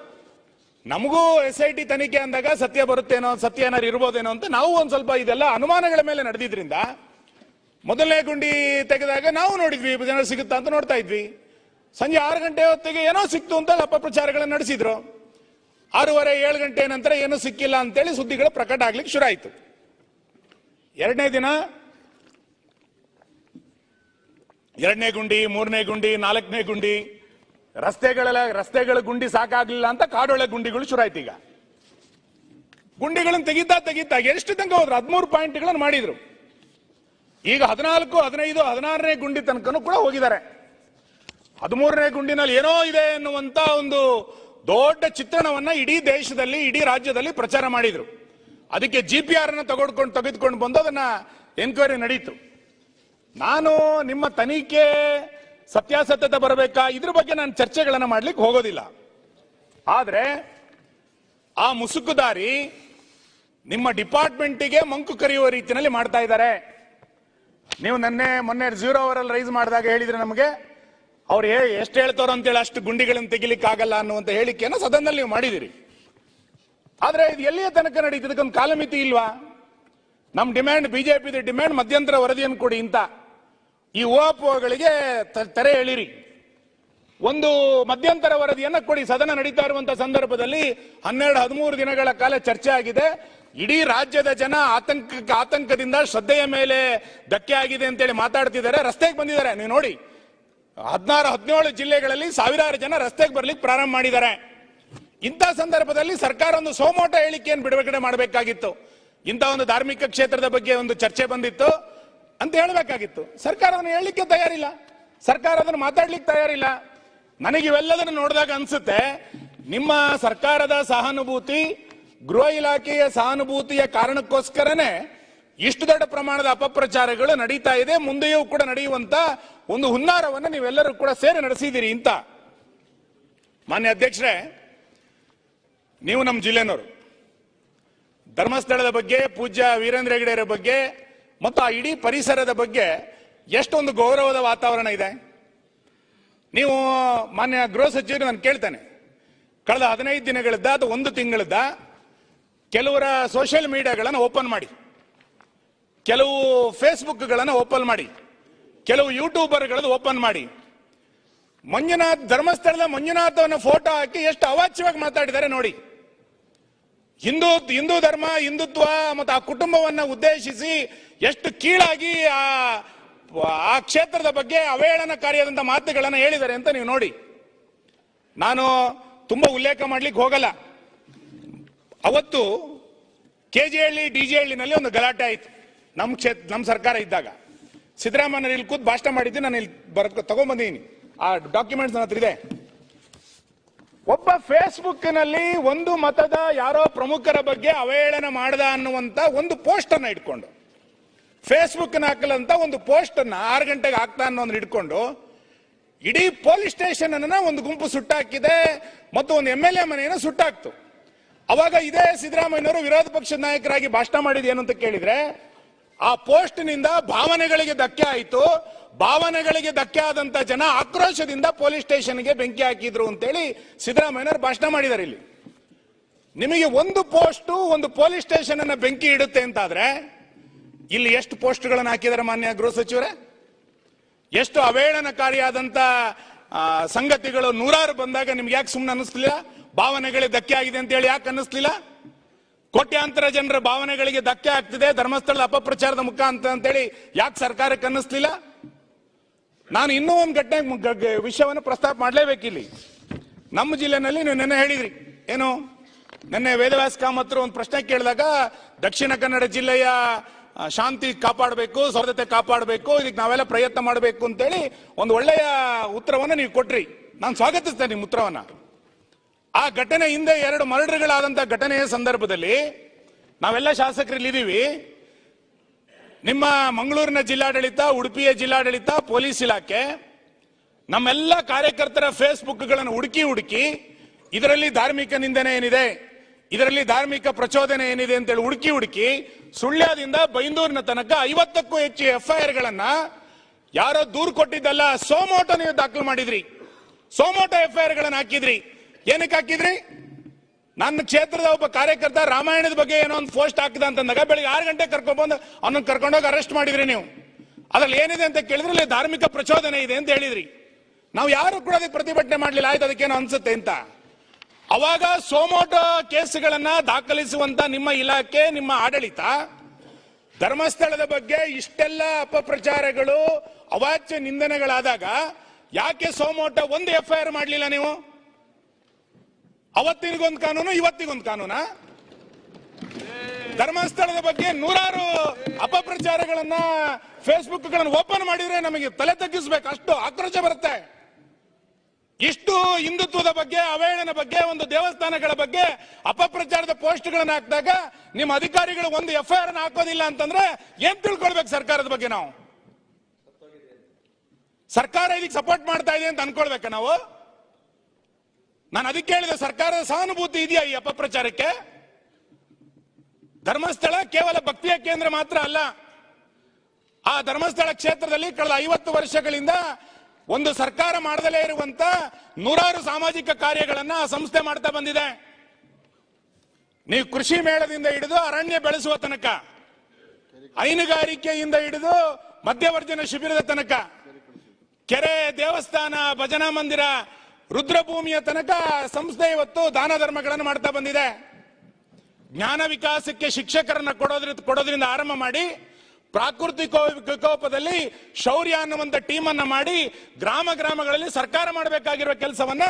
ನಮಗೂ SIT ತನಿಖೆ ಅಂದಾಗ ಸತ್ಯ ಬರುತ್ತೇನೋ, ಸತ್ಯ ಏನಾರು ಇರ್ಬೋದೇನೋ ಅಂತ ನಾವು ಒಂದ್ ಸ್ವಲ್ಪ ಇದೆಲ್ಲ ಅನುಮಾನಗಳ ಮೇಲೆ ನಡೆದಿದ್ರಿಂದ ಮೊದಲನೇ ಗುಂಡಿ ತೆಗೆದಾಗ ನಾವು ನೋಡಿದ್ವಿ ಜನರು ಸಿಗುತ್ತಾ ಅಂತ ನೋಡ್ತಾ ಇದ್ವಿ. ಸಂಜೆ 6 ಗಂಟೆ ಹೊತ್ತಿಗೆ ಏನೋ ಸಿಕ್ತು ಅಂತ ಅಪಪ್ರಚಾರಗಳನ್ನು ನಡೆಸಿದ್ರು. 6:30 7 ಗಂಟೆ ನಂತರ ಏನೂ ಸಿಕ್ಕಿಲ್ಲ ಅಂತೇಳಿ ಸುದ್ದಿಗಳು ಪ್ರಕಟ ಆಗ್ಲಿಕ್ಕೆ ಶುರು ಆಯ್ತು. 2ನೇ ದಿನ 2ನೇ ಗುಂಡಿ, 3ನೇ ಗುಂಡಿ, 4ನೇ ಗುಂಡಿ, ರಸ್ತೆಗಳ ಗುಂಡಿ ಸಾಕಾಗ್ಲಿಲ್ಲ ಅಂತ ಕಾಡೊಳ ಗುಂಡಿಗಳು ಶುರು ಆಯ್ತು. ಈಗ ಗುಂಡಿಗಳನ್ನು ತೆಗಿತಾ ಎಷ್ಟು ತನಕ ಹೋದ್ರು? 13 ಪಾಯಿಂಟ್ಗಳನ್ನು ಮಾಡಿದ್ರು. ಈಗ 14, 15, 16ನೇ ಗುಂಡಿ ತನಕನೂ ಕೂಡ ಹೋಗಿದ್ದಾರೆ. 13ನೇ ಗುಂಡಿನಲ್ಲಿ ಏನೋ ಇದೆ ಎನ್ನುವಂತ ಒಂದು ದೊಡ್ಡ ಚಿತ್ರಣವನ್ನ ಇಡೀ ದೇಶದಲ್ಲಿ, ಇಡೀ ರಾಜ್ಯದಲ್ಲಿ ಪ್ರಚಾರ ಮಾಡಿದ್ರು. ಅದಕ್ಕೆ GPR ತೆಗೆದುಕೊಂಡು ಬಂದು ಅದನ್ನ ಎನ್ಕ್ವೈರಿ ನಡೀತು. ನಾನು ನಿಮ್ಮ ತನಿಖೆ ಸತ್ಯಾಸತ್ಯತೆ ಬರಬೇಕಾ ಇದ್ರ ಬಗ್ಗೆ ನಾನು ಚರ್ಚೆಗಳನ್ನ ಮಾಡ್ಲಿಕ್ಕೆ ಹೋಗೋದಿಲ್ಲ. ಆದ್ರೆ ಆ ಮುಸುಕುದಾರಿ ನಿಮ್ಮ ಡಿಪಾರ್ಟ್ಮೆಂಟಿಗೆ ಮಂಕು ಕರೆಯುವ ರೀತಿಯಲ್ಲಿ ಮಾಡ್ತಾ ಇದ್ದಾರೆ. ನೀವು ಮೊನ್ನೆ 0 ಅವರಲ್ಲಿ ರೈಸ್ ಮಾಡಿದಾಗ ಹೇಳಿದ್ರೆ ನಮಗೆ ಅವ್ರು ಎಷ್ಟು ಹೇಳ್ತಾರೋ ಅಂತೇಳಿ ಅಷ್ಟು ಗುಂಡಿಗಳನ್ನು ತೆಗಿಲಿಕ್ಕೆ ಆಗಲ್ಲ ಅನ್ನುವಂತ ಹೇಳಿಕೆಯನ್ನು ಸದನದಲ್ಲಿ ನೀವು ಮಾಡಿದಿರಿ. ಆದ್ರೆ ಇದು ಎಲ್ಲಿಯ ತನಕ ನಡೀತದೆ? ಇದಕ್ಕೊಂದು ಕಾಲಮಿತಿ ಇಲ್ವಾ? ನಮ್ ಡಿಮ್ಯಾಂಡ್, ಬಿಜೆಪಿ ಡಿಮ್ಯಾಂಡ್ ಮಧ್ಯಂತರ ವರದಿಯನ್ನು ಕೊಡಿ ಅಂತ. ಈ ಊಹಾಪೋಹಗಳಿಗೆ ತೆರೆ ಎಳಿರಿ. ಒಂದು ಮಧ್ಯಂತರ ವರದಿಯನ್ನ ಕೊಡಿ. ಸದನ ನಡೀತಾ ಇರುವಂತಹ ಸಂದರ್ಭದಲ್ಲಿ 12-13 ದಿನಗಳ ಕಾಲ ಚರ್ಚೆ ಆಗಿದೆ. ಇಡೀ ರಾಜ್ಯದ ಜನ ಆತಂಕದಿಂದ ಶ್ರದ್ಧೆಯ ಮೇಲೆ ಧಕ್ಕೆ ಆಗಿದೆ ಅಂತೇಳಿ ಮಾತಾಡ್ತಿದ್ದಾರೆ, ರಸ್ತೆಗೆ ಬಂದಿದ್ದಾರೆ. ನೀವು ನೋಡಿ, 16-17 ಜಿಲ್ಲೆಗಳಲ್ಲಿ ಸಾವಿರಾರು ಜನ ರಸ್ತೆಗೆ ಬರ್ಲಿಕ್ಕೆ ಪ್ರಾರಂಭ ಮಾಡಿದ್ದಾರೆ. ಇಂಥ ಸಂದರ್ಭದಲ್ಲಿ ಸರ್ಕಾರ ಒಂದು ಸೋಮೋಟ ಹೇಳಿಕೆಯನ್ನು ಬಿಡುಗಡೆ ಮಾಡಬೇಕಾಗಿತ್ತು. ಇಂಥ ಒಂದು ಧಾರ್ಮಿಕ ಕ್ಷೇತ್ರದ ಬಗ್ಗೆ ಒಂದು ಚರ್ಚೆ ಬಂದಿತ್ತು ಅಂತ ಹೇಳಬೇಕಾಗಿತ್ತು. ಸರ್ಕಾರ ಅದನ್ನು ಹೇಳಲಿಕ್ಕೆ ತಯಾರಿಲ್ಲ, ಸರ್ಕಾರ ಅದನ್ನು ಮಾತಾಡ್ಲಿಕ್ಕೆ ತಯಾರಿಲ್ಲ. ನನಗೆ ಇವೆಲ್ಲದನ್ನು ನೋಡಿದಾಗ ಅನ್ಸುತ್ತೆ, ನಿಮ್ಮ ಸರ್ಕಾರದ ಸಹಾನುಭೂತಿ, ಗೃಹ ಇಲಾಖೆಯ ಸಹಾನುಭೂತಿಯ ಕಾರಣಕ್ಕೋಸ್ಕರನೇ ಇಷ್ಟು ದೊಡ್ಡ ಪ್ರಮಾಣದ ಅಪಪ್ರಚಾರಗಳು ನಡೀತಾ ಇದೆ, ಮುಂದೆಯೂ ಕೂಡ ನಡೆಯುವಂತ ಒಂದು ಹುನ್ನಾರವನ್ನು ನೀವೆಲ್ಲರೂ ಕೂಡ ಸೇರಿ ನಡೆಸಿದ್ದೀರಿ ಅಂತ. ಮಾನ್ಯ ಅಧ್ಯಕ್ಷರೇ, ನೀವು ನಮ್ಮ ಜಿಲ್ಲೆನವರು, ಧರ್ಮಸ್ಥಳದ ಬಗ್ಗೆ, ಪೂಜ್ಯ ವೀರೇಂದ್ರ ಹೆಗಡೆಯವರ ಬಗ್ಗೆ ಮತ್ತು ಆ ಇಡೀ ಪರಿಸರದ ಬಗ್ಗೆ ಎಷ್ಟೊಂದು ಗೌರವದ ವಾತಾವರಣ ಇದೆ. ನೀವು ಮಾನ್ಯ ಗೃಹ ಸಚಿವರು ನಾನು ಕೇಳ್ತೇನೆ, ಕಳೆದ 15 ದಿನಗಳಿಂದ ಅಥವಾ 1 ತಿಂಗಳಿಂದ ಕೆಲವರ ಸೋಷಿಯಲ್ ಮೀಡಿಯಾಗಳನ್ನು ಓಪನ್ ಮಾಡಿ, ಕೆಲವು ಫೇಸ್ಬುಕ್ಗಳನ್ನು ಓಪನ್ ಮಾಡಿ, ಕೆಲವು ಯೂಟ್ಯೂಬರ್ಗಳನ್ನು ಓಪನ್ ಮಾಡಿ, ಮಂಜುನಾಥ್, ಧರ್ಮಸ್ಥಳದ ಮಂಜುನಾಥವನ್ನ ಫೋಟೋ ಹಾಕಿ ಎಷ್ಟು ಅವಾಚ್ಯವಾಗಿ ಮಾತಾಡಿದ್ದಾರೆ ನೋಡಿ. ಹಿಂದೂ ಧರ್ಮ, ಹಿಂದುತ್ವ ಮತ್ತು ಆ ಕುಟುಂಬವನ್ನ ಉದ್ದೇಶಿಸಿ ಎಷ್ಟು ಕೀಳಾಗಿ ಆ ಕ್ಷೇತ್ರದ ಬಗ್ಗೆ ಅವಹೇಳನಕಾರಿಯಾದಂಥ ಮಾತುಗಳನ್ನು ಹೇಳಿದ್ದಾರೆ ಅಂತ ನೀವು ನೋಡಿ. ನಾನು ತುಂಬಾ ಉಲ್ಲೇಖ ಮಾಡ್ಲಿಕ್ಕೆ ಹೋಗಲ್ಲ. ಅವತ್ತು ಕೆಜೆಹಳ್ಳಿ, ಡಿಜೆಹಳ್ಳಿನಲ್ಲಿ ಒಂದು ಗಲಾಟೆ ಆಯ್ತು ನಮ್ಮ ಸರ್ಕಾರ ಇದ್ದಾಗ. ಸಿದ್ದರಾಮಯ್ಯ ಇಲ್ಲಿ ಕೂತ್ ಭಾಷಣ ಮಾಡಿದ್ದು ನಾನು ಇಲ್ಲಿ ತಗೊಂಡ್ಬಂದಿದ್ದೀನಿ, ಆ ಡಾಕ್ಯುಮೆಂಟ್ಸ್ ನನ್ನ ಹತ್ರ ಇದೆ. ಒಬ್ಬ ಫೇಸ್ಬುಕ್ ನಲ್ಲಿ ಒಂದು ಮತದ ಯಾರೋ ಪ್ರಮುಖರ ಬಗ್ಗೆ ಅವಹೇಳನ ಮಾಡದ ಅನ್ನುವಂತ ಒಂದು ಪೋಸ್ಟ್ ಅನ್ನ ಇಟ್ಕೊಂಡು, ಫೇಸ್ಬುಕ್ ಹಾಕಲಂತ ಒಂದು ಪೋಸ್ಟ್ ಅನ್ನ 6 ಗಂಟೆಗೆ ಹಾಕ್ತಾ ಅನ್ನೋದನ್ನ ಇಟ್ಕೊಂಡು ಇಡೀ ಪೊಲೀಸ್ ಸ್ಟೇಷನ್ ಅನ್ನ ಒಂದು ಗುಂಪು ಸುಟ್ಟಾಕಿದೆ ಮತ್ತು ಒಂದು MLA ಮನೆಯನ್ನು ಸುಟ್ಟಾಕ್ತು. ಅವಾಗ ಇದೇ ಸಿದ್ದರಾಮಯ್ಯನವರು ವಿರೋಧ ಪಕ್ಷದ ನಾಯಕರಾಗಿ ಭಾಷಣ ಮಾಡಿದ ಏನು ಅಂತ ಕೇಳಿದ್ರೆ, ಆ ಪೋಸ್ಟ್ ನಿಂದ ಭಾವನೆಗಳಿಗೆ ಧಕ್ಕೆ ಆಯಿತು, ಭಾವನೆಗಳಿಗೆ ಧಕ್ಕೆ ಆದಂತ ಜನ ಆಕ್ರೋಶದಿಂದ ಪೊಲೀಸ್ ಸ್ಟೇಷನ್ಗೆ ಬೆಂಕಿ ಹಾಕಿದ್ರು ಅಂತೇಳಿ ಸಿದ್ದರಾಮಯ್ಯನವರು ಭಾಷಣ ಮಾಡಿದ್ದಾರೆ. ಇಲ್ಲಿ ನಿಮಗೆ ಒಂದು ಪೋಸ್ಟ್ ಒಂದು ಪೊಲೀಸ್ ಸ್ಟೇಷನ್ ಅನ್ನ ಬೆಂಕಿ ಇಡುತ್ತೆ ಅಂತಾದ್ರೆ ಇಲ್ಲಿ ಎಷ್ಟು ಪೋಸ್ಟ್ಗಳನ್ನು ಹಾಕಿದ್ದಾರೆ ಮಾನ್ಯ ಗೃಹ ಸಚಿವರೇ? ಎಷ್ಟು ಅವಹೇಳನಕಾರಿಯಾದಂತ ಸಂಗತಿಗಳು ನೂರಾರು ಬಂದಾಗ ನಿಮ್ಗೆ ಯಾಕೆ ಸುಮ್ಮನೆ ಅನ್ನಿಸ್ಲಿಲ್ಲ? ಭಾವನೆಗಳಿಗೆ ಧಕ್ಕೆ ಆಗಿದೆ ಅಂತ ಹೇಳಿ ಯಾಕೆ ಅನ್ನಿಸ್ಲಿಲ್ಲ? ಕೋಟ್ಯಾಂತರ ಜನರ ಭಾವನೆಗಳಿಗೆ ಧಕ್ಕೆ ಆಗ್ತಿದೆ ಧರ್ಮಸ್ಥಳದ ಅಪಪ್ರಚಾರದ ಮುಖಾಂತರ ಅಂತೇಳಿ ಯಾಕೆ ಸರ್ಕಾರಕ್ಕೆ ಅನ್ನಿಸ್ಲಿಲ್ಲ? ನಾನು ಇನ್ನೂ ಒಂದು ವಿಷಯವನ್ನು ಪ್ರಸ್ತಾಪ ಮಾಡಲೇಬೇಕಿಲ್ಲಿ. ನಮ್ಮ ಜಿಲ್ಲೆನಲ್ಲಿ ನೀವು ನೆನ್ನೆ ಹೇಳಿದ್ರಿ ಏನು, ನೆನ್ನೆ ವೇದವ್ಯಾಸ ಕಾಮತ್ರು ಒಂದು ಪ್ರಶ್ನೆ ಕೇಳಿದಾಗ ದಕ್ಷಿಣ ಕನ್ನಡ ಜಿಲ್ಲೆಯ ಶಾಂತಿ ಕಾಪಾಡಬೇಕು, ಸೌಹಾರ್ದತೆ ಕಾಪಾಡಬೇಕು, ಇದಕ್ಕೆ ನಾವೆಲ್ಲ ಪ್ರಯತ್ನ ಮಾಡಬೇಕು ಅಂತೇಳಿ ಒಂದು ಒಳ್ಳೆಯ ಉತ್ತರವನ್ನು ನೀವು ಕೊಟ್ರಿ. ನಾನು ಸ್ವಾಗತಿಸ್ತೇನೆ ನಿಮ್ಮ ಉತ್ತರವನ್ನ. ಆ ಘಟನೆ ಹಿಂದೆ 2 ಮರ್ಡರ್ಗಳಾದಂತ ಘಟನೆಯ ಸಂದರ್ಭದಲ್ಲಿ ನಾವೆಲ್ಲ ಶಾಸಕರಲ್ಲಿ ಇದ್ದೀವಿ. ನಿಮ್ಮ ಮಂಗಳೂರಿನ ಜಿಲ್ಲಾಡಳಿತ, ಉಡುಪಿಯ ಜಿಲ್ಲಾಡಳಿತ, ಪೊಲೀಸ್ ಇಲಾಖೆ ನಮ್ಮೆಲ್ಲ ಕಾರ್ಯಕರ್ತರ ಫೇಸ್ಬುಕ್ಗಳನ್ನು ಹುಡುಕಿ ಇದರಲ್ಲಿ ಧಾರ್ಮಿಕ ನಿಂದನೆ ಏನಿದೆ, ಇದರಲ್ಲಿ ಧಾರ್ಮಿಕ ಪ್ರಚೋದನೆ ಏನಿದೆ ಅಂತೇಳಿ ಹುಡುಕಿ ಸುಳ್ಯದಿಂದ ಬೈಂದೂರಿನ ತನಕ 50ಕ್ಕೂ ಹೆಚ್ಚು FIRಗಳನ್ನ ಯಾರೋ ದೂರು ಕೊಟ್ಟಿದ್ದಲ್ಲ, ಸೋಮೋಟೋ ನೀವು ದಾಖಲು ಮಾಡಿದ್ರಿ. ಸೋಮೋಟೋ FIRಗಳನ್ನ ಹಾಕಿದ್ರಿ. ಏನಕ್ಕೆ ಹಾಕಿದ್ರಿ? ನನ್ನ ಕ್ಷೇತ್ರದ ಒಬ್ಬ ಕಾರ್ಯಕರ್ತ ರಾಮಾಯಣದ ಬಗ್ಗೆ ಏನೋ ಒಂದು ಪೋಸ್ಟ್ ಹಾಕಿದ ಅಂತಂದಾಗ ಬೆಳಿಗ್ಗೆ 6 ಗಂಟೆ ಕರ್ಕೊಂಡ್ಬಂದು ಅವನನ್ನು ಕರ್ಕೊಂಡೋಗಿ ಅರೆಸ್ಟ್ ಮಾಡಿದ್ರಿ ನೀವು. ಅದ್ರಲ್ಲಿ ಏನಿದೆ ಅಂತ ಕೇಳಿದ್ರೆ ಧಾರ್ಮಿಕ ಪ್ರಚೋದನೆ ಇದೆ ಅಂತ ಹೇಳಿದ್ರಿ. ನಾವು ಯಾರು ಕೂಡ ಅದಕ್ಕೆ ಪ್ರತಿಭಟನೆ ಮಾಡಲಿಲ್ಲ. ಆಯ್ತು, ಅದಕ್ಕೇನೋ ಅನ್ಸುತ್ತೆ ಅಂತ. ಅವಾಗ ಸೋಮೋಟೋ ಕೇಸುಗಳನ್ನ ದಾಖಲಿಸುವಂತ ನಿಮ್ಮ ಇಲಾಖೆ, ನಿಮ್ಮ ಆಡಳಿತ ಧರ್ಮಸ್ಥಳದ ಬಗ್ಗೆ ಇಷ್ಟೆಲ್ಲ ಅಪಪ್ರಚಾರಗಳು, ಅವಾಚ್ಯ ನಿಂದನೆಗಳಾದಾಗ ಯಾಕೆ ಸೋಮೋಟೋ ಒಂದು FIR ಮಾಡಲಿಲ್ಲ ನೀವು? ಅವತ್ತಿಗೊಂದು ಕಾನೂನು, ಇವತ್ತಿಗೊಂದು ಕಾನೂನಾ? ಧರ್ಮಸ್ಥಳದ ಬಗ್ಗೆ ನೂರಾರು ಅಪಪ್ರಚಾರಗಳನ್ನ ಫೇಸ್ಬುಕ್ಗಳನ್ನು ಓಪನ್ ಮಾಡಿದ್ರೆ ನಮಗೆ ತಲೆ ತಗ್ಗಿಸ್ಬೇಕು, ಅಷ್ಟು ಆಕ್ರೋಶ ಬರುತ್ತೆ. ಇಷ್ಟು ಹಿಂದುತ್ವದ ಬಗ್ಗೆ, ಅವಹೇಳನ ಬಗ್ಗೆ, ಒಂದು ದೇವಸ್ಥಾನಗಳ ಬಗ್ಗೆ ಅಪಪ್ರಚಾರದ ಪೋಸ್ಟ್ಗಳನ್ನು ಹಾಕಿದಾಗ ನಿಮ್ಮ ಅಧಿಕಾರಿಗಳು ಒಂದು FIR ಹಾಕೋದಿಲ್ಲ ಅಂತಂದ್ರೆ ಏನ್ ತಿಳ್ಕೊಳ್ಬೇಕು ಸರ್ಕಾರದ ಬಗ್ಗೆ? ನಾವು ಸರ್ಕಾರ ಇದಕ್ಕೆ ಸಪೋರ್ಟ್ ಮಾಡ್ತಾ ಇದೆ ಅಂತ ಅನ್ಕೊಳ್ಬೇಕ ನಾವು? ನಾನು ಅದಕ್ಕೆ ಹೇಳಿದೆ, ಸರ್ಕಾರದ ಸಹಾನುಭೂತಿ ಇದೆಯಾ ಈ ಅಪಪ್ರಚಾರಕ್ಕೆ? ಧರ್ಮಸ್ಥಳ ಕೇವಲ ಭಕ್ತಿಯ ಕೇಂದ್ರ ಮಾತ್ರ ಅಲ್ಲ. ಆ ಧರ್ಮಸ್ಥಳ ಕ್ಷೇತ್ರದಲ್ಲಿ ಕಳೆದ 50 ವರ್ಷಗಳಿಂದ ಒಂದು ಸರ್ಕಾರ ಮಾಡದಲೇ ಇರುವಂತ ನೂರಾರು ಸಾಮಾಜಿಕ ಕಾರ್ಯಗಳನ್ನ ಆ ಸಂಸ್ಥೆ ಮಾಡ್ತಾ ಬಂದಿದೆ. ನೀವು ಕೃಷಿ ಮೇಳದಿಂದ ಹಿಡಿದು ಅರಣ್ಯ ಬೆಳೆಸುವ ತನಕ, ಹೈನುಗಾರಿಕೆಯಿಂದ ಹಿಡಿದು ಮಧ್ಯವರ್ಜನ ಶಿಬಿರದ ತನಕ, ಕೆರೆ, ದೇವಸ್ಥಾನ, ಭಜನಾ ಮಂದಿರ, ರುದ್ರಭೂಮಿಯ ತನಕ ಸಂಸ್ಥೆ ಇವತ್ತು ದಾನ ಧರ್ಮಗಳನ್ನು ಮಾಡ್ತಾ ಬಂದಿದೆ. ಜ್ಞಾನ ವಿಕಾಸಕ್ಕೆ ಶಿಕ್ಷಕರನ್ನ ಕೊಡೋದ್ರಿಂದ ಆರಂಭ ಮಾಡಿ, ಪ್ರಾಕೃತಿಕ ವಿಕೋಪದಲ್ಲಿ ಶೌರ್ಯ ಅನ್ನುವಂತ ಟೀಮ್ ಅನ್ನ ಮಾಡಿ ಗ್ರಾಮಗಳಲ್ಲಿ ಸರ್ಕಾರ ಮಾಡಬೇಕಾಗಿರುವ ಕೆಲಸವನ್ನ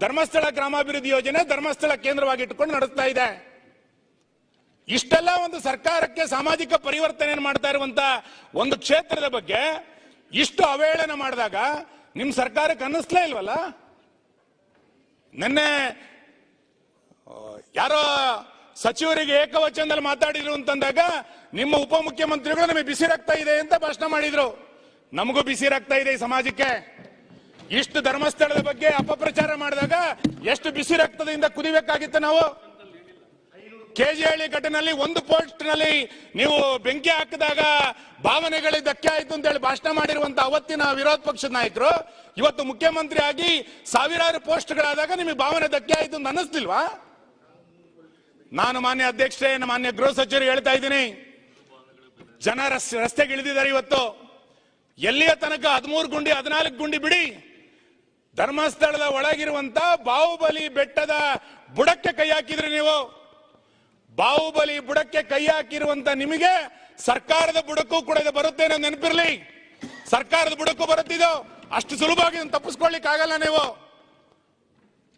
ಧರ್ಮಸ್ಥಳ ಗ್ರಾಮಾಭಿವೃದ್ಧಿ ಯೋಜನೆ ಧರ್ಮಸ್ಥಳ ಕೇಂದ್ರವಾಗಿ ಇಟ್ಟುಕೊಂಡು ನಡೆಸ್ತಾ ಇದೆ. ಇಷ್ಟೆಲ್ಲ ಒಂದು ಸರ್ಕಾರಕ್ಕೆ ಸಾಮಾಜಿಕ ಪರಿವರ್ತನೆ ಮಾಡ್ತಾ ಇರುವಂತ ಒಂದು ಕ್ಷೇತ್ರದ ಬಗ್ಗೆ ಇಷ್ಟು ಅವಹೇಳನ ಮಾಡಿದಾಗ ನಿಮ್ ಸರ್ಕಾರಕ್ಕೆ ಅನ್ನಿಸ್ಲೇ ಇಲ್ವಲ್ಲ? ನಿನ್ನೆ ಯಾರೋ ಸಚಿವರಿಗೆ ಏಕವಚನದಲ್ಲಿ ಮಾತಾಡಿದ್ರು ಅಂತಂದಾಗ ನಿಮ್ಮ ಉಪಮುಖ್ಯಮಂತ್ರಿಗಳು ನಮಗೆ ಬಿಸಿ ರಕ್ತ ಇದೆ ಅಂತ ಭಾಷಣ ಮಾಡಿದ್ರು. ನಮಗೂ ಬಿಸಿ ರಕ್ತ ಇದೆ ಈ ಸಮಾಜಕ್ಕೆ. ಇಷ್ಟು ಧರ್ಮಸ್ಥಳದ ಬಗ್ಗೆ ಅಪಪ್ರಚಾರ ಮಾಡಿದಾಗ ಎಷ್ಟು ಬಿಸಿ ರಕ್ತದಿಂದ ಕುದಿಬೇಕಾಗಿತ್ತು ನಾವು? ಕೆಜಿಹಳ್ಳಿ ಘಟನೆಯಲ್ಲಿ ಒಂದು ಪೋಸ್ಟ್ ನಲ್ಲಿ ನೀವು ಬೆಂಕಿ ಹಾಕಿದಾಗ ಭಾವನೆಗಳಿಗೆ ಧಕ್ಕೆ ಆಯ್ತು ಅಂತ ಹೇಳಿ ಭಾಷಣ ಮಾಡಿರುವಂತ ಅವತ್ತಿನ ವಿರೋಧ ಪಕ್ಷದ ನಾಯಕರು ಇವತ್ತು ಮುಖ್ಯಮಂತ್ರಿ ಆಗಿ ಸಾವಿರಾರು ಪೋಸ್ಟ್ಗಳಾದಾಗ ನಿಮಗೆ ಭಾವನೆ ಧಕ್ಕೆ ಆಯ್ತು ಅಂತ ಅನ್ನಿಸ್ತಿಲ್ವಾ? ನಾನು ಮಾನ್ಯ ಅಧ್ಯಕ್ಷರೇ, ಮಾನ್ಯ ಗೃಹ ಸಚಿವರು ಹೇಳ್ತಾ ಇದ್ದೀನಿ, ಜನ ರಸ್ತೆಗೆ ಇಳಿದಿದ್ದಾರೆ ಇವತ್ತು. ಎಲ್ಲಿಯ ತನಕ 13 ಗುಂಡಿ 14 ಗುಂಡಿ ಬಿಡಿ, ಧರ್ಮಸ್ಥಳದ ಒಳಗಿರುವಂತ ಬಾಹುಬಲಿ ಬೆಟ್ಟದ ಬುಡಕ್ಕೆ ಕೈ ಹಾಕಿದ್ರಿ ನೀವು. ಬಾಹುಬಲಿ ಬುಡಕ್ಕೆ ಕೈ ಹಾಕಿರುವಂತ ನಿಮಗೆ ಸರ್ಕಾರದ ಬುಡಕ್ಕೂ ಕೂಡ ಇದು ಬರುತ್ತೆ ಅನ್ನೋ ನೆನಪಿರ್ಲಿ. ಸರ್ಕಾರದ ಬುಡಕ್ಕೂ ಬರುತ್ತಿದ್ದು ಅಷ್ಟು ಸುಲಭವಾಗಿ ತಪ್ಪಿಸ್ಕೊಳ್ಳಿಕ್ ಆಗಲ್ಲ ನೀವು.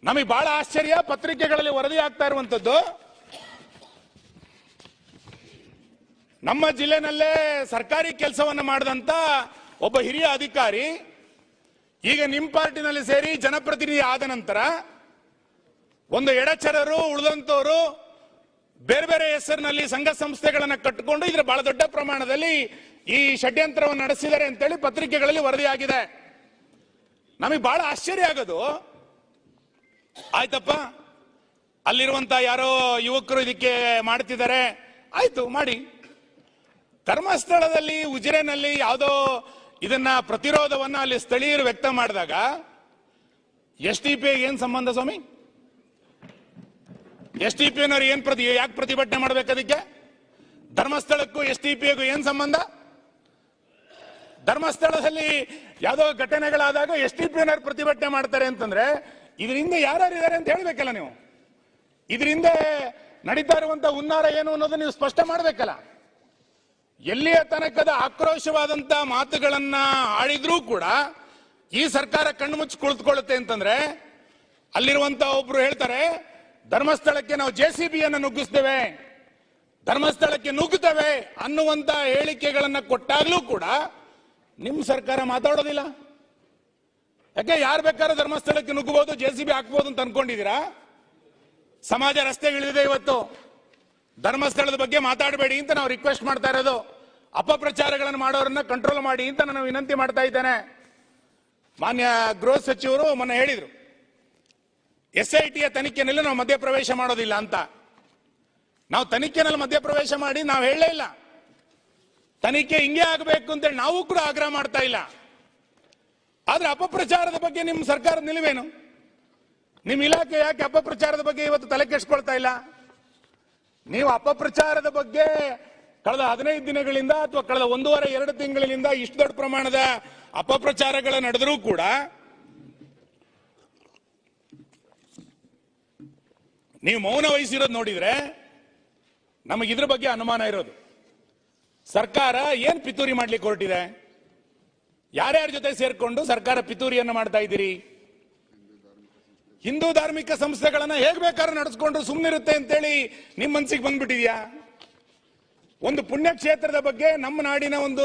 ನಮಗೆ ಬಹಳ ಆಶ್ಚರ್ಯ, ಪತ್ರಿಕೆಗಳಲ್ಲಿ ವರದಿ ಆಗ್ತಾ ಇರುವಂತದ್ದು, ನಮ್ಮ ಜಿಲ್ಲೆನಲ್ಲೇ ಸರ್ಕಾರಿ ಕೆಲಸವನ್ನ ಮಾಡಿದಂತ ಒಬ್ಬ ಹಿರಿಯ ಅಧಿಕಾರಿ ಈಗ ನಿಮ್ಮ ಪಾರ್ಟಿನಲ್ಲಿ ಸೇರಿ ಜನಪ್ರತಿನಿಧಿ ಆದ ನಂತರ ಒಂದು ಎಡಚರರು ಉಳಿದಂತವರು ಬೇರೆ ಬೇರೆ ಹೆಸರಿನಲ್ಲಿ ಸಂಘ ಸಂಸ್ಥೆಗಳನ್ನ ಕಟ್ಟಿಕೊಂಡು ಇದರ ಬಹಳ ದೊಡ್ಡ ಪ್ರಮಾಣದಲ್ಲಿ ಈ ಷಡ್ಯಂತ್ರವನ್ನು ನಡೆಸಿದ್ದಾರೆ ಅಂತೇಳಿ ಪತ್ರಿಕೆಗಳಲ್ಲಿ ವರದಿ ಆಗಿದೆ. ನಮಗೆ ಬಹಳ ಆಶ್ಚರ್ಯ ಆಗೋದು, ಆಯ್ತಪ್ಪ ಅಲ್ಲಿರುವಂತ ಯಾರೋ ಯುವಕರು ಇದಕ್ಕೆ ಮಾಡ್ತಿದ್ದಾರೆ, ಆಯ್ತು ಮಾಡಿ. ಧರ್ಮಸ್ಥಳದಲ್ಲಿ ಉಜಿರೆನಲ್ಲಿ ಯಾವುದೋ ಇದನ್ನ ಪ್ರತಿರೋಧವನ್ನ ಅಲ್ಲಿ ಸ್ಥಳೀಯರು ವ್ಯಕ್ತ ಮಾಡಿದಾಗ SDPI ಏನ್ ಸಂಬಂಧ ಸ್ವಾಮಿ? SDPನವರು ಯಾಕೆ ಪ್ರತಿಭಟನೆ ಮಾಡ್ಬೇಕು? ಅದಕ್ಕೆ ಧರ್ಮಸ್ಥಳಕ್ಕೂ SDPಗೂ ಏನ್ ಸಂಬಂಧ? ಧರ್ಮಸ್ಥಳದಲ್ಲಿ ಯಾವುದೋ ಘಟನೆಗಳಾದಾಗ SDPನವರು ಪ್ರತಿಭಟನೆ ಮಾಡ್ತಾರೆ ಅಂತಂದ್ರೆ ಇದರಿಂದ ಯಾರ್ಯಾರು ಇದ್ದಾರೆ ಅಂತ ಹೇಳ್ಬೇಕಲ್ಲ ನೀವು. ಇದರಿಂದ ನಡೀತಾ ಇರುವಂತ ಹುನ್ನಾರ ಏನು ಅನ್ನೋದು ನೀವು ಸ್ಪಷ್ಟ ಮಾಡ್ಬೇಕಲ್ಲ. ಎಲ್ಲಿಯ ತನಕದ ಆಕ್ರೋಶವಾದಂತ ಮಾತುಗಳನ್ನ ಆಡಿದ್ರೂ ಕೂಡ ಈ ಸರ್ಕಾರ ಕಣ್ಣು ಮುಚ್ಚಿ ಕುಳಿತುಕೊಳ್ಳುತ್ತೆ ಅಂತಂದ್ರೆ, ಅಲ್ಲಿರುವಂತ ಒಬ್ರು ಹೇಳ್ತಾರೆ ಧರ್ಮಸ್ಥಳಕ್ಕೆ ನಾವು JCBಯನ್ನು ನುಗ್ಗಿಸ್ತೇವೆ, ಧರ್ಮಸ್ಥಳಕ್ಕೆ ನುಗ್ಗುತ್ತೇವೆ ಅನ್ನುವಂತ ಹೇಳಿಕೆಗಳನ್ನ ಕೊಟ್ಟಾಗ್ಲೂ ಕೂಡ ನಿಮ್ ಸರ್ಕಾರ ಮಾತಾಡೋದಿಲ್ಲ. ಯಾಕೆ? ಯಾರು ಬೇಕಾದ್ರೂ ಧರ್ಮಸ್ಥಳಕ್ಕೆ ನುಗ್ಗಬಹುದು, JCB ಹಾಕ್ಬಹುದು ಅಂತ ಅನ್ಕೊಂಡಿದ್ದೀರಾ? ಸಮಾಜ ರಸ್ತೆಗಳಿದೆ ಇವತ್ತು. ಧರ್ಮಸ್ಥಳದ ಬಗ್ಗೆ ಮಾತಾಡಬೇಡಿ ಅಂತ ನಾವು ರಿಕ್ವೆಸ್ಟ್ ಮಾಡ್ತಾ ಇರೋದು. ಅಪಪ್ರಚಾರಗಳನ್ನು ಮಾಡೋರನ್ನ ಕಂಟ್ರೋಲ್ ಮಾಡಿ ಅಂತ ನಾನು ವಿನಂತಿ ಮಾಡ್ತಾ ಇದ್ದೇನೆ. ಮಾನ್ಯ ಗೃಹ ಸಚಿವರು ಮೊನ್ನೆ ಹೇಳಿದ್ರು, SITಯ ತನಿಖೆನಲ್ಲಿ ನಾವು ಮಧ್ಯಪ್ರವೇಶ ಮಾಡೋದಿಲ್ಲ ಅಂತ. ನಾವು ತನಿಖೆನಲ್ಲಿ ಮಧ್ಯಪ್ರವೇಶ ಮಾಡಿ ನಾವು ಹೇಳಲೇ ಇಲ್ಲ. ತನಿಖೆ ಹಿಂಗೆ ಆಗಬೇಕು ಅಂತೇಳಿ ನಾವು ಕೂಡ ಆಗ್ರಹ ಮಾಡ್ತಾ ಇಲ್ಲ. ಆದ್ರೆ ಅಪಪ್ರಚಾರದ ಬಗ್ಗೆ ನಿಮ್ಮ ಸರ್ಕಾರದ ನಿಲುವೇನು? ನಿಮ್ಮ ಇಲಾಖೆ ಯಾಕೆ ಅಪಪ್ರಚಾರದ ಬಗ್ಗೆ ಇವತ್ತು ತಲೆ ಕೆಡಿಸ್ಕೊಳ್ತಾ ಇಲ್ಲ? ನೀವು ಅಪಪ್ರಚಾರದ ಬಗ್ಗೆ ಕಳೆದ 15 ದಿನಗಳಿಂದ ಅಥವಾ ಕಳೆದ 1.5-2 ತಿಂಗಳಿಂದ ಇಷ್ಟು ದೊಡ್ಡ ಪ್ರಮಾಣದ ಅಪಪ್ರಚಾರಗಳು ನಡೆದರೂ ಕೂಡ ನೀವು ಮೌನ ವಹಿಸಿರೋದು ನೋಡಿದ್ರೆ ನಮಗೆ ಇದ್ರ ಬಗ್ಗೆ ಅನುಮಾನ ಇರೋದು. ಸರ್ಕಾರ ಏನ್ ಪಿತೂರಿ ಮಾಡ್ಲಿಕ್ಕೆ ಹೊರಟಿದೆ? ಯಾರ್ಯಾರ ಜೊತೆ ಸೇರ್ಕೊಂಡು ಸರ್ಕಾರ ಪಿತೂರಿಯನ್ನು ಮಾಡ್ತಾ ಇದ್ದೀರಿ? ಹಿಂದೂ ಧಾರ್ಮಿಕ ಸಂಸ್ಥೆಗಳನ್ನ ಹೇಗ್ ಬೇಕಾದ್ರೂ ನಡೆಸ್ಕೊಂಡ್ರು ಸುಮ್ಮನಿರುತ್ತೆ ಅಂತೇಳಿ ನಿಮ್ ಮನ್ಸಿಗೆ ಬಂದ್ಬಿಟ್ಟಿದ್ಯಾ? ಒಂದು ಪುಣ್ಯಕ್ಷೇತ್ರದ ಬಗ್ಗೆ, ನಮ್ಮ ನಾಡಿನ ಒಂದು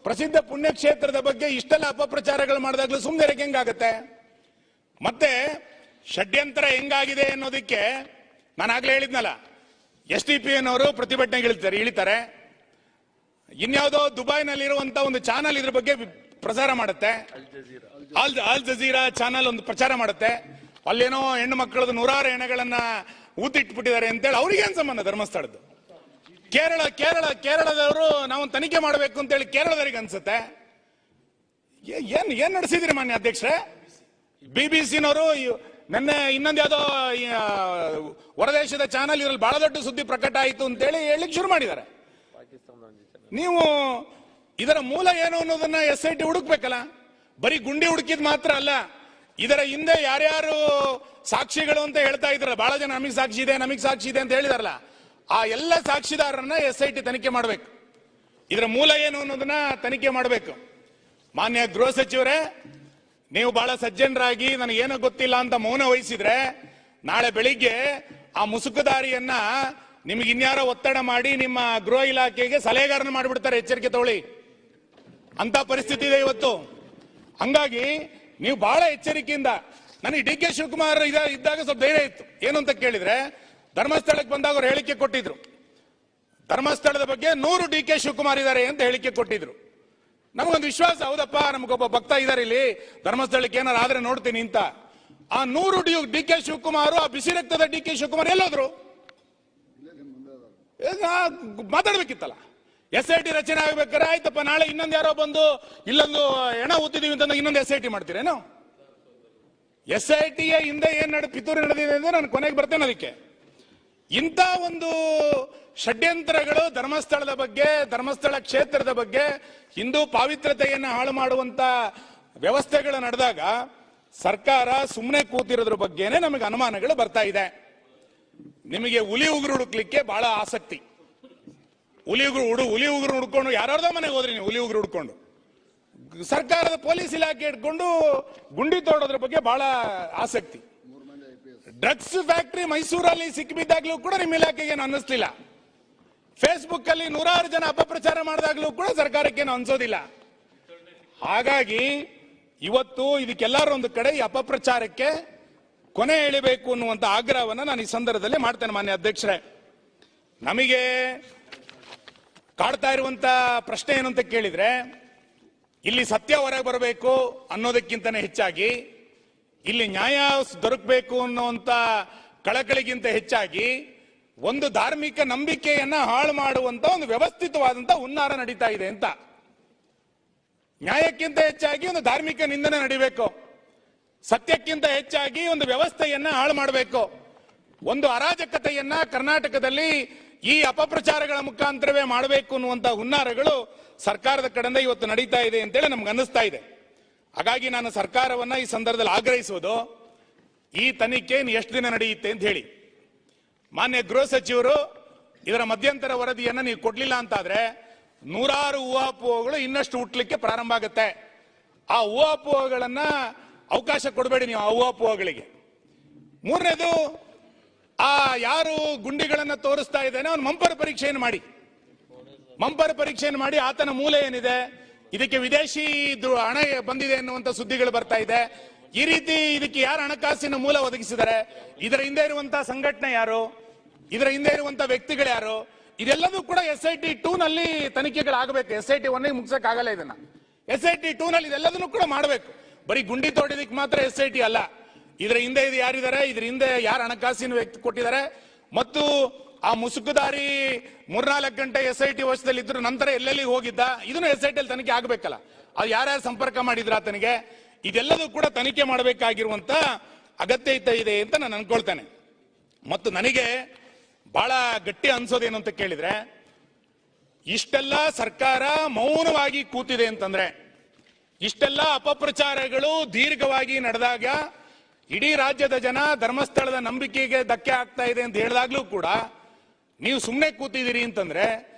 ಪ್ರಸಿದ್ಧ ಪುಣ್ಯಕ್ಷೇತ್ರದ ಬಗ್ಗೆ ಇಷ್ಟೆಲ್ಲ ಅಪಪ್ರಚಾರಗಳು ಮಾಡಿದಾಗ್ಲೂ ಸುಮ್ಮನೆ ಹೆಂಗಾಗತ್ತೆ? ಮತ್ತೆ ಷಡ್ಯಂತ್ರ ಹೆಂಗಾಗಿದೆ ಅನ್ನೋದಕ್ಕೆ ನಾನು ಆಗ್ಲೇ ಹೇಳಿದ್ನಲ್ಲ, SDPI ಅವರು ಪ್ರತಿಭಟನೆಗೆ ಇಳಿತಾರೆ. ಇನ್ಯಾವುದೋ ದುಬೈನಲ್ಲಿರುವಂತ ಒಂದು ಚಾನಲ್ ಇದ್ರ ಬಗ್ಗೆ ಪ್ರಚಾರ ಮಾಡುತ್ತೆ, ಅಲ್ ಜಜೀರಾ ಚಾನಲ್ ಒಂದು ಪ್ರಚಾರ ಮಾಡುತ್ತೆ. ಅಲ್ಲೇನೋ ಹೆಣ್ಣು ಮಕ್ಕಳದು 100 ಹೆಣಗಳನ್ನ ಊತಿಟ್ಬಿಟ್ಟಿದ್ದಾರೆ ಅಂತೇಳಿ ಅವ್ರಿಗೇನ್ ಸಂಬಂಧ ಧರ್ಮಸ್ಥಳದ್ದು? ಕೇರಳದವರು ನಾವು ತನಿಖೆ ಮಾಡಬೇಕು ಅಂತೇಳಿ ಕೇರಳದವರಿಗೆ ಅನ್ಸುತ್ತೆ. ಏನ್ ನಡೆಸಿದ್ರಿ ಮಾನ್ಯ ಅಧ್ಯಕ್ಷರೇ? BBC-ನವರು ನಿನ್ನೆ ಇನ್ನೊಂದು ಯಾವ್ದೋ ಹೊರದೇಶದ ಚಾನಲ್ ಇದ್ರಲ್ಲಿ ಬಹಳ ದೊಡ್ಡ ಸುದ್ದಿ ಪ್ರಕಟ ಆಯಿತು ಅಂತೇಳಿ ಹೇಳಲಿಕ್ಕೆ ಶುರು ಮಾಡಿದ್ದಾರೆ. ನೀವು ಇದರ ಮೂಲ ಏನು ಅನ್ನೋದನ್ನ SIT ಹುಡುಕ್ಬೇಕಲ್ಲ. ಬರೀ ಗುಂಡಿ ಹುಡುಕಿದ್ ಮಾತ್ರ ಅಲ್ಲ, ಇದರ ಹಿಂದೆ ಯಾರ್ಯಾರು ಸಾಕ್ಷಿಗಳು ಅಂತ ಹೇಳ್ತಾ ಇದ್ರಲ್ಲ, ಬಹಳ ಜನ ನಮಗೆ ಸಾಕ್ಷಿ ಇದೆ ಅಂತ ಹೇಳಿದಾರಲ್ಲ, ಆ ಎಲ್ಲ ಸಾಕ್ಷಿದಾರರನ್ನ SIT ತನಿಖೆ ಮಾಡಬೇಕು. ಇದರ ಮೂಲ ಏನು ಅನ್ನೋದನ್ನ ತನಿಖೆ ಮಾಡಬೇಕು. ಮಾನ್ಯ ಗೃಹ ಸಚಿವರೇ, ನೀವು ಬಹಳ ಸಜ್ಜನರಾಗಿ ನನಗೇನೋ ಗೊತ್ತಿಲ್ಲ ಅಂತ ಮೌನ ವಹಿಸಿದ್ರೆ, ನಾಳೆ ಬೆಳಿಗ್ಗೆ ಆ ಮುಸುಕುದಾರಿಯನ್ನ ನಿಮ್ಗೆ ಇನ್ಯಾರೋ ಒತ್ತಡ ಮಾಡಿ ನಿಮ್ಮ ಗೃಹ ಇಲಾಖೆಗೆ ಸಲಹೆಗಾರನ ಮಾಡಿಬಿಡ್ತಾರೆ. ಎಚ್ಚರಿಕೆ ತಗೊಳ್ಳಿ, ಅಂತ ಪರಿಸ್ಥಿತಿ ಇದೆ ಇವತ್ತು. ಹಂಗಾಗಿ ನೀವು ಬಹಳ ಎಚ್ಚರಿಕೆಯಿಂದ, ನನಗೆ DK ಶಿವಕುಮಾರ್ ಇದ್ದಾಗ ಸ್ವಲ್ಪ ಧೈರ್ಯ ಇತ್ತು. ಏನು ಅಂತ ಕೇಳಿದ್ರೆ, ಧರ್ಮಸ್ಥಳಕ್ಕೆ ಬಂದಾಗ ಅವ್ರು ಹೇಳಿಕೆ ಕೊಟ್ಟಿದ್ರು, ಧರ್ಮಸ್ಥಳದ ಬಗ್ಗೆ 100 DK ಶಿವಕುಮಾರ್ ಇದ್ದಾರೆ ಅಂತ ಹೇಳಿಕೆ ಕೊಟ್ಟಿದ್ರು. ನಮಗೊಂದು ವಿಶ್ವಾಸ, ಹೌದಪ್ಪ ನಮಗೊಬ್ಬ ಭಕ್ತ ಇದ್ದಾರೆ ಇಲ್ಲಿ, ಧರ್ಮಸ್ಥಳಕ್ಕೆ ಏನಾರು ಆದ್ರೆ ನೋಡ್ತೀನಿ ಅಂತ. ಆ 100 DK ಶಿವಕುಮಾರ್, ಆ ಬಿಸಿ ರಕ್ತದ DK ಶಿವಕುಮಾರ್ ಎಲ್ಲೋದ್ರು? ಮಾತಾಡ್ಬೇಕಿತ್ತಲ್ಲ. SIT ರಚನೆ ಆಗ್ಬೇಕಾರೆ ಆಯ್ತಪ್ಪ, ನಾಳೆ ಇನ್ನೊಂದು ಯಾರೋ ಬಂದು ಇಲ್ಲೊಂದು ಹೆಣ ಊತಿದೀವಿ ಅಂತ ಇನ್ನೊಂದು SIT ಮಾಡ್ತೀರೇನು? SIT ಹಿಂದೆ ಏನ್ ಪಿತೂರಿ ನಡೆದಿದೆ ಅಂದ್ರೆ ನಾನು ಕೊನೆಗೆ ಬರ್ತೇನೆ. ಅದಕ್ಕೆ ಇಂಥ ಒಂದು ಷಡ್ಯಂತ್ರಗಳು ಧರ್ಮಸ್ಥಳದ ಬಗ್ಗೆ, ಧರ್ಮಸ್ಥಳ ಕ್ಷೇತ್ರದ ಬಗ್ಗೆ, ಹಿಂದೂ ಪಾವಿತ್ರತೆಯನ್ನು ಹಾಳು ಮಾಡುವಂತ ವ್ಯವಸ್ಥೆಗಳು ನಡೆದಾಗ ಸರ್ಕಾರ ಸುಮ್ಮನೆ ಕೂತಿರೋದ್ರ ಬಗ್ಗೆನೆ ನಮಗೆ ಅನುಮಾನಗಳು ಬರ್ತಾ ಇದೆ. ನಿಮಗೆ ಹುಲಿ ಉಗುರು ಹುಡುಕ್ಲಿಕ್ಕೆ ಬಹಳ ಆಸಕ್ತಿ. ಹುಲಿ ಉಗುರು ಹುಡ್ಕೊಂಡು ಯಾರ್ಯಾರ್ದೋ ಮನೆಗೆ ಹೋದ್ರಿ ನೀವು, ಹುಲಿ ಉಗುರು ಹುಡ್ಕೊಂಡು ಸರ್ಕಾರದ ಪೊಲೀಸ್ ಇಲಾಖೆ ಇಟ್ಕೊಂಡು ಗುಂಡಿ ತೋಡೋದ್ರ ಬಗ್ಗೆ ಬಹಳ ಆಸಕ್ತಿ. ಡ್ರಗ್ಸ್ ಫ್ಯಾಕ್ಟರಿ ಮೈಸೂರಲ್ಲಿ ಸಿಕ್ಕಿಬಿದ್ದಾಗ್ಲೂ ಕೂಡ ನಿಮ್ಮ ಇಲಾಖೆಗೆ ಏನು ಅನ್ನಿಸ್ಲಿಲ್ಲ. ಫೇಸ್ಬುಕ್ ಅಲ್ಲಿ 100 ಜನ ಅಪಪ್ರಚಾರ ಮಾಡಿದಾಗ್ಲೂ ಕೂಡ ಸರ್ಕಾರಕ್ಕೇನು ಅನ್ಸೋದಿಲ್ಲ. ಹಾಗಾಗಿ ಇವತ್ತು ಇದಕ್ಕೆಲ್ಲರೂ ಒಂದು ಕಡೆ ಈ ಅಪಪ್ರಚಾರಕ್ಕೆ ಕೊನೆ ಎಳಿಬೇಕು ಅನ್ನುವಂತ ಆಗ್ರಹವನ್ನು ನಾನು ಈ ಸಂದರ್ಭದಲ್ಲಿ ಮಾಡ್ತೇನೆ. ಮಾನ್ಯ ಅಧ್ಯಕ್ಷರೇ, ನಮಗೆ ಕಾಡ್ತಾ ಇರುವಂತ ಪ್ರಶ್ನೆ ಏನು ಅಂತ ಕೇಳಿದ್ರೆ, ಇಲ್ಲಿ ಸತ್ಯ ಹೊರಗೆ ಬರಬೇಕು ಅನ್ನೋದಕ್ಕಿಂತನೇ ಹೆಚ್ಚಾಗಿ, ಇಲ್ಲಿ ನ್ಯಾಯ ದೊರಕಬೇಕು ಅನ್ನುವಂತ ಕಳಕಳಿಗಿಂತ ಹೆಚ್ಚಾಗಿ, ಒಂದು ಧಾರ್ಮಿಕ ನಂಬಿಕೆಯನ್ನ ಹಾಳು ಮಾಡುವಂತ ಒಂದು ವ್ಯವಸ್ಥಿತವಾದಂತ ಹುನ್ನಾರ ನಡೀತಾ ಇದೆ ಅಂತ. ನ್ಯಾಯಕ್ಕಿಂತ ಹೆಚ್ಚಾಗಿ ಒಂದು ಧಾರ್ಮಿಕ ನಿಂದನೆ ನಡಿಬೇಕು, ಸತ್ಯಕ್ಕಿಂತ ಹೆಚ್ಚಾಗಿ ಒಂದು ವ್ಯವಸ್ಥೆಯನ್ನ ಹಾಳು ಮಾಡಬೇಕು. ಒಂದು ಅರಾಜಕತೆಯನ್ನ ಕರ್ನಾಟಕದಲ್ಲಿ ಈ ಅಪಪ್ರಚಾರಗಳ ಮುಖಾಂತರವೇ ಮಾಡಬೇಕು ಅನ್ನುವಂತ ಹುನ್ನಾರಗಳು ಸರ್ಕಾರದ ಕಡೆಯಿಂದ ಇವತ್ತು ನಡೀತಾ ಇದೆ ಅಂತೇಳಿ ನಮ್ಗೆ ಅನ್ನಿಸ್ತಾ ಇದೆ. ಹಾಗಾಗಿ ನಾನು ಸರ್ಕಾರವನ್ನ ಈ ಸಂದರ್ಭದಲ್ಲಿ ಆಗ್ರಹಿಸುವುದು, ಈ ತನಿಖೆ ಎಷ್ಟು ದಿನ ನಡೆಯುತ್ತೆ ಅಂತ ಹೇಳಿ. ಮಾನ್ಯ ಗೃಹ ಸಚಿವರು ಇದರ ಮಧ್ಯಂತರ ವರದಿಯನ್ನ ನೀವು ಕೊಡ್ಲಿಲ್ಲ ಅಂತಾದ್ರೆ 100 ಊಹಾಪೋಹಗಳು ಇನ್ನಷ್ಟು ಹುಟ್ಟಲಿಕ್ಕೆ ಪ್ರಾರಂಭ ಆಗುತ್ತೆ. ಆ ಊಹಾಪೋಹಗಳನ್ನ ಅವಕಾಶ ಕೊಡಬೇಡಿ ನೀವು, ಆ ಊಹಾಪೋಹಗಳಿಗೆ. ಮೂರನೇದು, ಆ ಯಾರು ಗುಂಡಿಗಳನ್ನ ತೋರಿಸ್ತಾ ಇದ್ದಾನೆ ಅವನು ಮಂಪರ್ ಪರೀಕ್ಷೆಯನ್ನು ಮಾಡಿ ಆತನ ಮೂಲ ಏನಿದೆ, ಇದಕ್ಕೆ ವಿದೇಶಿ ಹಣ ಬಂದಿದೆ ಎನ್ನುವಂತ ಸುದ್ದಿಗಳು ಬರ್ತಾ ಇದೆ. ಈ ರೀತಿ ಇದಕ್ಕೆ ಯಾರು ಹಣಕಾಸಿನ ಮೂಲ ಒದಗಿಸಿದ್ದಾರೆ, ಇದರ ಹಿಂದೆ ಇರುವಂತಹ ಸಂಘಟನೆ ಯಾರು, ಇದರ ಹಿಂದೆ ಇರುವಂತಹ ವ್ಯಕ್ತಿಗಳು ಯಾರು, ಇದೆಲ್ಲದೂ ಕೂಡ SIT 2 ನಲ್ಲಿ ತನಿಖೆಗಳಾಗಬೇಕು. SIT 1 ಮುಗಿಸಕ್ ಆಗಲ್ಲ ಇದನ್ನ. SIT 2 ನಲ್ಲಿ ಇದೆಲ್ಲದನ್ನು ಕೂಡ ಮಾಡಬೇಕು. ಬರೀ ಗುಂಡಿ ತೋಡಿದಕ್ಕೆ ಮಾತ್ರ SIT ಅಲ್ಲ, ಇದರ ಹಿಂದೆ ಇದು ಯಾರಿದ್ದಾರೆ, ಇದರ ಹಿಂದೆ ಯಾರು ಹಣಕಾಸಿನ ವ್ಯಕ್ತಿ ಕೊಟ್ಟಿದ್ದಾರೆ, ಮತ್ತು ಆ ಮುಸುಕುದಾರಿ 3-4 ಗಂಟೆ SIT ವಶದಲ್ಲಿ ಇದ್ರು ನಂತರ ಎಲ್ಲೆಲ್ಲಿ ಹೋಗಿದ್ದ, ಇದನ್ನು SIT ಅಲ್ಲಿ ತನಿಖೆ ಆಗಬೇಕಲ್ಲ. ಅದು ಯಾರ್ಯಾರು ಸಂಪರ್ಕ ಮಾಡಿದ್ರ ಆತನಿಗೆ, ಇದೆಲ್ಲದೂ ಕೂಡ ತನಿಖೆ ಮಾಡಬೇಕಾಗಿರುವಂತ ಅಗತ್ಯತೆ ಇದೆ ಅಂತ ನಾನು ಅನ್ಕೊಳ್ತೇನೆ. ಮತ್ತು ನನಗೆ ಬಹಳ ಗಟ್ಟಿ ಅನ್ಸೋದೇನು ಅಂತ ಕೇಳಿದ್ರೆ, ಇಷ್ಟೆಲ್ಲ ಸರ್ಕಾರ ಮೌನವಾಗಿ ಕೂತಿದೆ ಅಂತಂದ್ರೆ, ಇಷ್ಟೆಲ್ಲ ಅಪಪ್ರಚಾರಗಳು ದೀರ್ಘವಾಗಿ ನಡೆದಾಗ, ಇಡೀ ರಾಜ್ಯದ ಜನ ಧರ್ಮಸ್ಥಳದ ನಂಬಿಕೆಗೆ ಧಕ್ಕೆ ಆಗ್ತಾ ಇದೆ ಅಂತ ಹೇಳಿದಾಗ್ಲೂ ಕೂಡ ನೀವು ಸುಮ್ಮನೆ ಕೂತಿದ್ದೀರಿ ಅಂತಂದ್ರೆ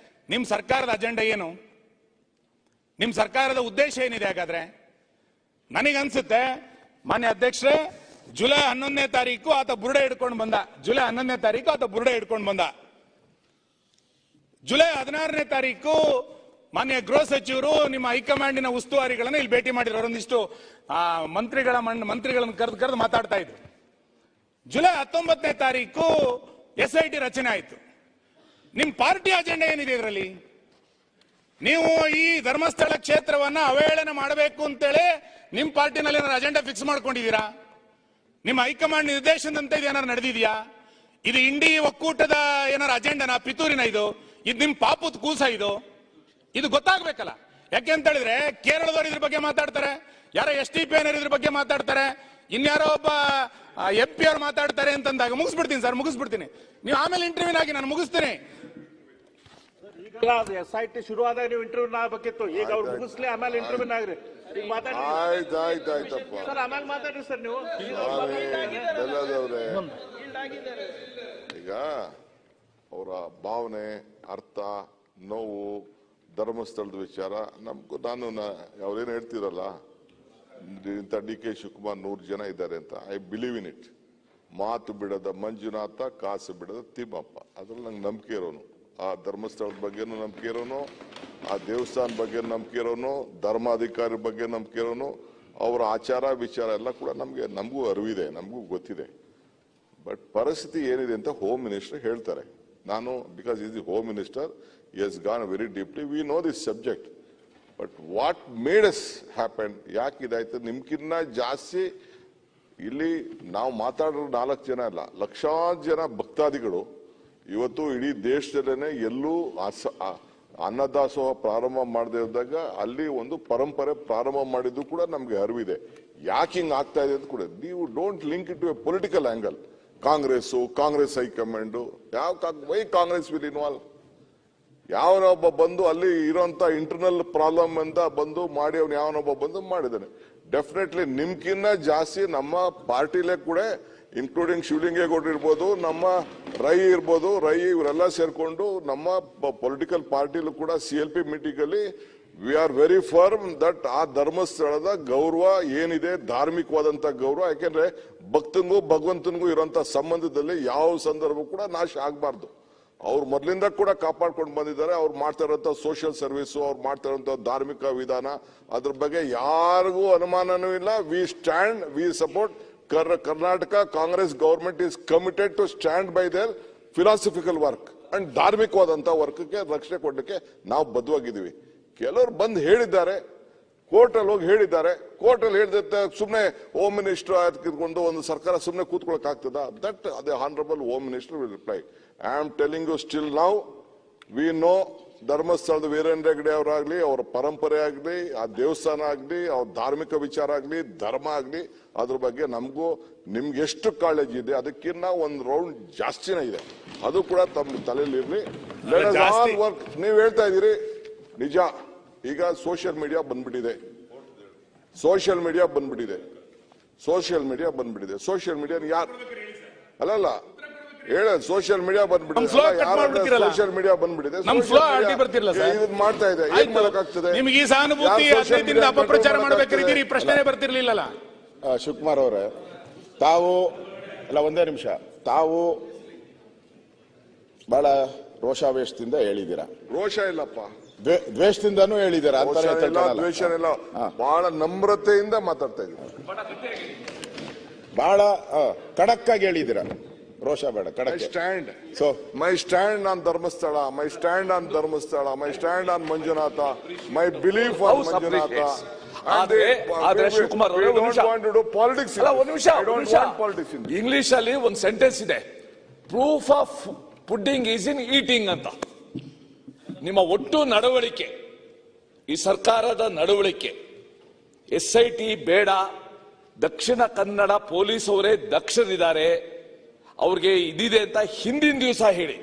ನಿಮ್ ಸರ್ಕಾರದ ಅಜೆಂಡಾ ಏನು, ನಿಮ್ ಸರ್ಕಾರದ ಉದ್ದೇಶ ಏನಿದೆ? ಹಾಗಾದ್ರೆ ನನಗನ್ಸುತ್ತೆ ಮಾನ್ಯ ಅಧ್ಯಕ್ಷರೇ, ಜುಲೈ 11ನೇ ತಾರೀಕು ಆತ ಬುರುಡೆ ಹಿಡ್ಕೊಂಡು ಬಂದ. ಜುಲೈ 16ನೇ ತಾರೀಕು ಮಾನ್ಯ ಗೃಹ ಸಚಿವರು ನಿಮ್ಮ ಹೈಕಮಾಂಡಿನ ಉಸ್ತುವಾರಿಗಳನ್ನ ಇಲ್ಲಿ ಭೇಟಿ ಮಾಡಿದ್ರು. ಒಂದಿಷ್ಟು ಮಂತ್ರಿಗಳನ್ನು ಕರೆದು ಮಾತಾಡ್ತಾ ಇದ್ರು. ಜುಲೈ 19ನೇ ತಾರೀಕು SIT ರಚನೆ ಆಯಿತು. ನಿಮ್ ಪಾರ್ಟಿ ಅಜೆಂಡಾ ಏನಿದೆ ಇದರಲ್ಲಿ? ನೀವು ಈ ಧರ್ಮಸ್ಥಳ ಕ್ಷೇತ್ರವನ್ನ ಅವಹೇಳನ ಮಾಡಬೇಕು ಅಂತೇಳಿ ನಿಮ್ ಪಾರ್ಟಿನಲ್ಲಿ ಏನಾದ್ರು ಅಜೆಂಡಾ ಫಿಕ್ಸ್ ಮಾಡ್ಕೊಂಡಿದ್ದೀರಾ? ನಿಮ್ಮ ಹೈಕಮಾಂಡ್ ನಿರ್ದೇಶನದಂತೆ ಇದು ಏನಾರು ನಡೆದಿದ್ಯಾ? ಇದು ಇಂಡಿ ಒಕ್ಕೂಟದ ಏನಾರು ಅಜೆಂಡಾನ, ಪಿತೂರಿನ ಇದು ನಿಮ್ ಪಾಪದ ಕೂಸ ಇದು ಗೊತ್ತಾಗ್ಬೇಕಲ್ಲ. ಯಾಕೆ ಅಂತ ಹೇಳಿದ್ರೆ ಕೇರಳದವರು ಇದ್ರ ಬಗ್ಗೆ ಮಾತಾಡ್ತಾರೆ, ಯಾರೋ STP ಇದ್ರ ಬಗ್ಗೆ ಮಾತಾಡ್ತಾರೆ, ಇನ್ಯಾರೋ ಒಬ್ಬ MP ಅವ್ರು ಮಾತಾಡ್ತಾರೆ ಅಂತಂದಾಗ ಮುಗಿಸ್ಬಿಡ್ತೀನಿ ಸರ್, ಮುಗಿಸ್ಬಿಡ್ತೀನಿ. ನೀವು ಆಮೇಲೆ ಇಂಟರ್ವ್ಯೂನ್ ಆಗಿ ನಾನು ಮುಗಿಸ್ತೀನಿ. SIT ಶುರುವಾದಾಗ ನೀವು ಇಂಟರ್ವ್ಯೂನ್ ಆಗ್ಬೇಕಿತ್ತು. ಈಗ ಅವ್ರು ಮುಗಿಸ್ಲಿ, ಆಮೇಲೆ ಇಂಟರ್ವ್ಯೂನ್ ಆಗ್ರಿ. ಈಗ ಮಾತಾಡಿ ಸರ್, ಆಮೇಲೆ ಮಾತಾಡ್ರಿ ಸರ್. ನೀವು ಈಗ ಅವರ ಭಾವನೆ, ಅರ್ಥ, ನೋವು, ಧರ್ಮಸ್ಥಳದ ವಿಚಾರ ನಾನು ಅವ್ರೇನು ಹೇಳ್ತಿರಲ್ಲ, ಇಂಥ DK ಶಿವಕುಮಾರ್ 100 ಜನ ಇದ್ದಾರೆ ಅಂತ. I believe in it. ಮಾತು ಬಿಡದ ಮಂಜುನಾಥ, ಕಾಸು ಬಿಡದ ತಿಮ್ಮಪ್ಪ, ಅದ್ರಲ್ಲಿ ನಂಗೆ ನಂಬಿಕೆ ಇರೋನು. ಆ ಧರ್ಮಸ್ಥಳದ ಬಗ್ಗೆನೂ ನಂಬಿಕೆ ಇರೋನು, ಆ ದೇವಸ್ಥಾನ ಬಗ್ಗೆ ನಂಬಿಕೆ ಇರೋನು, ಧರ್ಮಾಧಿಕಾರಿ ಬಗ್ಗೆ ನಂಬಿಕೆ ಇರೋನು. ಅವರ ಆಚಾರ ವಿಚಾರ ಎಲ್ಲ ಕೂಡ ನಮಗೂ ಅರಿವಿದೆ, ನಮಗೂ ಗೊತ್ತಿದೆ. ಬಟ್ ಪರಿಸ್ಥಿತಿ ಏನಿದೆ ಅಂತ ಹೋಮ್ ಮಿನಿಸ್ಟರ್ ಹೇಳ್ತಾರೆ. ನಾನು because is the home minister, he has gone very deeply. We know this subject. But what made us happen? ಯಾಕೆ ಇದಾಯ್ತು? ನಿಮ್ಗಿನ್ನ ಜಾಸ್ತಿ ಇಲ್ಲಿ ನಾವು ಮಾತಾಡೋ 4 ಜನ ಅಲ್ಲ, ಲಕ್ಷಾಂತರ ಜನ ಭಕ್ತಾದಿಗಳು ಇವತ್ತು ಇಡೀ ದೇಶದಲ್ಲೇನೆ ಎಲ್ಲೂ ಅನ್ನದಾಸೋಹ ಪ್ರಾರಂಭ ಮಾಡದೇ ಇದ್ದಾಗ ಅಲ್ಲಿ ಒಂದು ಪರಂಪರೆ ಪ್ರಾರಂಭ ಮಾಡಿದ್ದು ಕೂಡ ನಮ್ಗೆ ಅರಿವಿದೆ. ಯಾಕೆ ಹಿಂಗ್ ಆಗ್ತಾ ಇದೆ ಅಂತ ಕೂಡ ನೀವು don't link it to a political angle. Congress high command why Congress will involve? ಯಾವನೊಬ್ಬ ಬಂದು ಅಲ್ಲಿ ಇರೋಂತ ಇಂಟರ್ನಲ್ ಪ್ರಾಬ್ಲಮ್ ಅಂತ ಬಂದು ಮಾಡಿ ಅವ್ನು ಯಾವನೊಬ್ಬ ಬಂದು ಮಾಡಿದ್ದಾನೆ. ಡೆಫಿನೆಟ್ಲಿ ನಿಮ್ಗಿನ್ನ ಜಾಸ್ತಿ ನಮ್ಮ ಪಾರ್ಟಿಲೇ ಕೂಡ, ಇನ್ಕ್ಲೂಡಿಂಗ್ ಶಿವಲಿಂಗೇಗೌಡರು ಇರ್ಬೋದು, ನಮ್ಮ ರೈ ಇರ್ಬೋದು, ಇವರೆಲ್ಲ ಸೇರ್ಕೊಂಡು ನಮ್ಮ ಪೊಲಿಟಿಕಲ್ ಪಾರ್ಟಿಲೂ ಕೂಡ CLP ಮೀಟಿಂಗ್ ಅಲ್ಲಿ we are very firm that ಆ ಧರ್ಮಸ್ಥಳದ ಗೌರವ ಏನಿದೆ, ಧಾರ್ಮಿಕವಾದಂತ ಗೌರವ, ಯಾಕೆಂದ್ರೆ ಭಕ್ತನಿಗೂ ಭಗವಂತನಿಗೂ ಇರುವಂತ ಸಂಬಂಧದಲ್ಲಿ ಯಾವ ಸಂದರ್ಭ ಕೂಡ ನಾಶ ಆಗಬಾರ್ದು. ಅವ್ರು ಮೊದಲಿಂದ ಕೂಡ ಕಾಪಾಡ್ಕೊಂಡು ಬಂದಿದ್ದಾರೆ. ಅವ್ರು ಮಾಡ್ತಾ ಇರೋಂಥ ಸೋಷಿಯಲ್ ಸರ್ವಿಸ್, ಅವ್ರು ಮಾಡ್ತಾ ಇರೋಂಥ ಧಾರ್ಮಿಕ ವಿಧಾನ, ಅದ್ರ ಬಗ್ಗೆ ಯಾರಿಗೂ ಅನುಮಾನನೂ ಇಲ್ಲ. We support Karnataka Congress government is committed to stand by their philosophical work and ಧಾರ್ಮಿಕವಾದಂತ ವರ್ಕ್ಗೆ ರಕ್ಷಣೆ ಕೊಡಲಿಕ್ಕೆ ನಾವು ಬದ್ಧವಾಗಿದ್ದೀವಿ. ಕೆಲವರು ಬಂದು ಹೇಳಿದ್ದಾರೆ, ಕೋರ್ಟಲ್ಲಿ ಹೋಗಿ ಹೇಳಿದ್ದಾರೆ. ಕೋರ್ಟಲ್ಲಿ ಹೇಳಿದ ಸುಮ್ಮನೆ ಹೋಮ್ ಮಿನಿಸ್ಟರ್ ಕಿತ್ಕೊಂಡು ಒಂದು ಸರ್ಕಾರ ಸುಮ್ಮನೆ ಕೂತ್ಕೊಳಕ್ ಆಗ್ತದ? That the honourable home minister will reply. I am telling you still now we know ಧರ್ಮಸ್ಥಳದ ವೀರೇಂದ್ರ ಹೆಗ್ಗಡೆ ಅವರಾಗ್ಲಿ, ಅವರ ಪರಂಪರೆ ಆಗ್ಲಿ, ಆ ದೇವಸ್ಥಾನ ಆಗ್ಲಿ, ಅವ್ರ ಧಾರ್ಮಿಕ ವಿಚಾರ ಆಗ್ಲಿ, ಧರ್ಮ ಆಗ್ಲಿ, ಅದ್ರ ಬಗ್ಗೆ ನಮಗೂ ನಿಮ್ಗೆ ಎಷ್ಟು ಕಾಳಜಿ ಇದೆ ಅದಕ್ಕಿಂತ ಒಂದು ರೌಂಡ್ ಜಾಸ್ತಿನೇ ಇದೆ. ಅದು ಕೂಡ ತಮ್ಮ ತಲೆಯಲ್ಲಿ ಇರ್ಲಿ. ವರ್ಕ್ ನೀವು ಹೇಳ್ತಾ ಇದೀರಿ ನಿಜ. ಈಗ ಸೋಷಿಯಲ್ ಮೀಡಿಯಾ ಬಂದ್ಬಿಟ್ಟಿದೆ. ಸೋಷಿಯಲ್ ಮೀಡಿಯಾ ಬಂದ್ಬಿಟ್ಟಿದೆ. ಯಾರು ಅಲ್ಲಲ್ಲ ಹೇಳ, ಸೋಷಿಯಲ್ ಮೀಡಿಯಾ ಬಂದ್ಬಿಟ್ಟಿದೆ. ಸೋಷಿಯಲ್ ಮೀಡಿಯಾ ಬಂದ್ಬಿಟ್ಟಿದೆ. ಇದನ್ನ ಮಾಡ್ತಾ ಇದೆ. ಏನ್ ಮಾಡಕ್ಕಾಗ್ತದೆ? ನಿಮಗೆ ಈ ಸಹಾನುಭೂತಿ ಅಪಪ್ರಚಾರ ಮಾಡಬೇಕಾದ್ರೆ ಪ್ರಶ್ನೆ ಬರ್ತಿರ್ಲಿಲ್ಲ. ಶಿವಕುಮಾರ್ ಅವರೇ, ತಾವು ಅಲ್ಲ, ಒಂದೇ ನಿಮಿಷ, ತಾವು ಬಹಳ ರೋಷಾವೇಶದಿಂದ ಹೇಳಿದ್ದೀರಾ. ರೋಷ ಇಲ್ಲಪ್ಪ, ದ್ವೇಷದಿಂದನೂ ಹೇಳಿದ್ದೀರಾ. ದ್ವೇಷ ಇಲ್ಲ, ಬಹಳ ನಮ್ರತೆಯಿಂದ ಮಾತಾಡ್ತಾ ಇದ್ದೀರಾ. ಬಹಳ ಖಡಕ್ ಆಗಿ ಹೇಳಿದ್ದೀರಾ. ರೋಷ ಬೇಡ, ಖಡಕ್. Stand so my stand on Dharmasthala, my stand on Manjunatha, my belief on Manjunatha. ಆದ್ರೆ ಶಿವಕುಮಾರ್ ಇಂಗ್ಲಿಷ್ ಅಲ್ಲಿ ಒಂದು ಸೆಂಟೆನ್ಸ್ ಇದೆ, proof of pudding is in eating ಅಂತ. ನಿಮ್ಮ ಒಟ್ಟು ನಡವಳಿಕೆ, ಈ ಸರ್ಕಾರದ ನಡವಳಿಕೆ, SIT ಬೇಡ, ದಕ್ಷಿಣ ಕನ್ನಡ ಪೊಲೀಸ್ ಅವರೇ ದಕ್ಷರಿದ್ದಾರೆ, ಅವ್ರಿಗೆ ಇದಿದೆ ಅಂತ ಹಿಂದಿನ ದಿವಸ ಹೇಳಿ,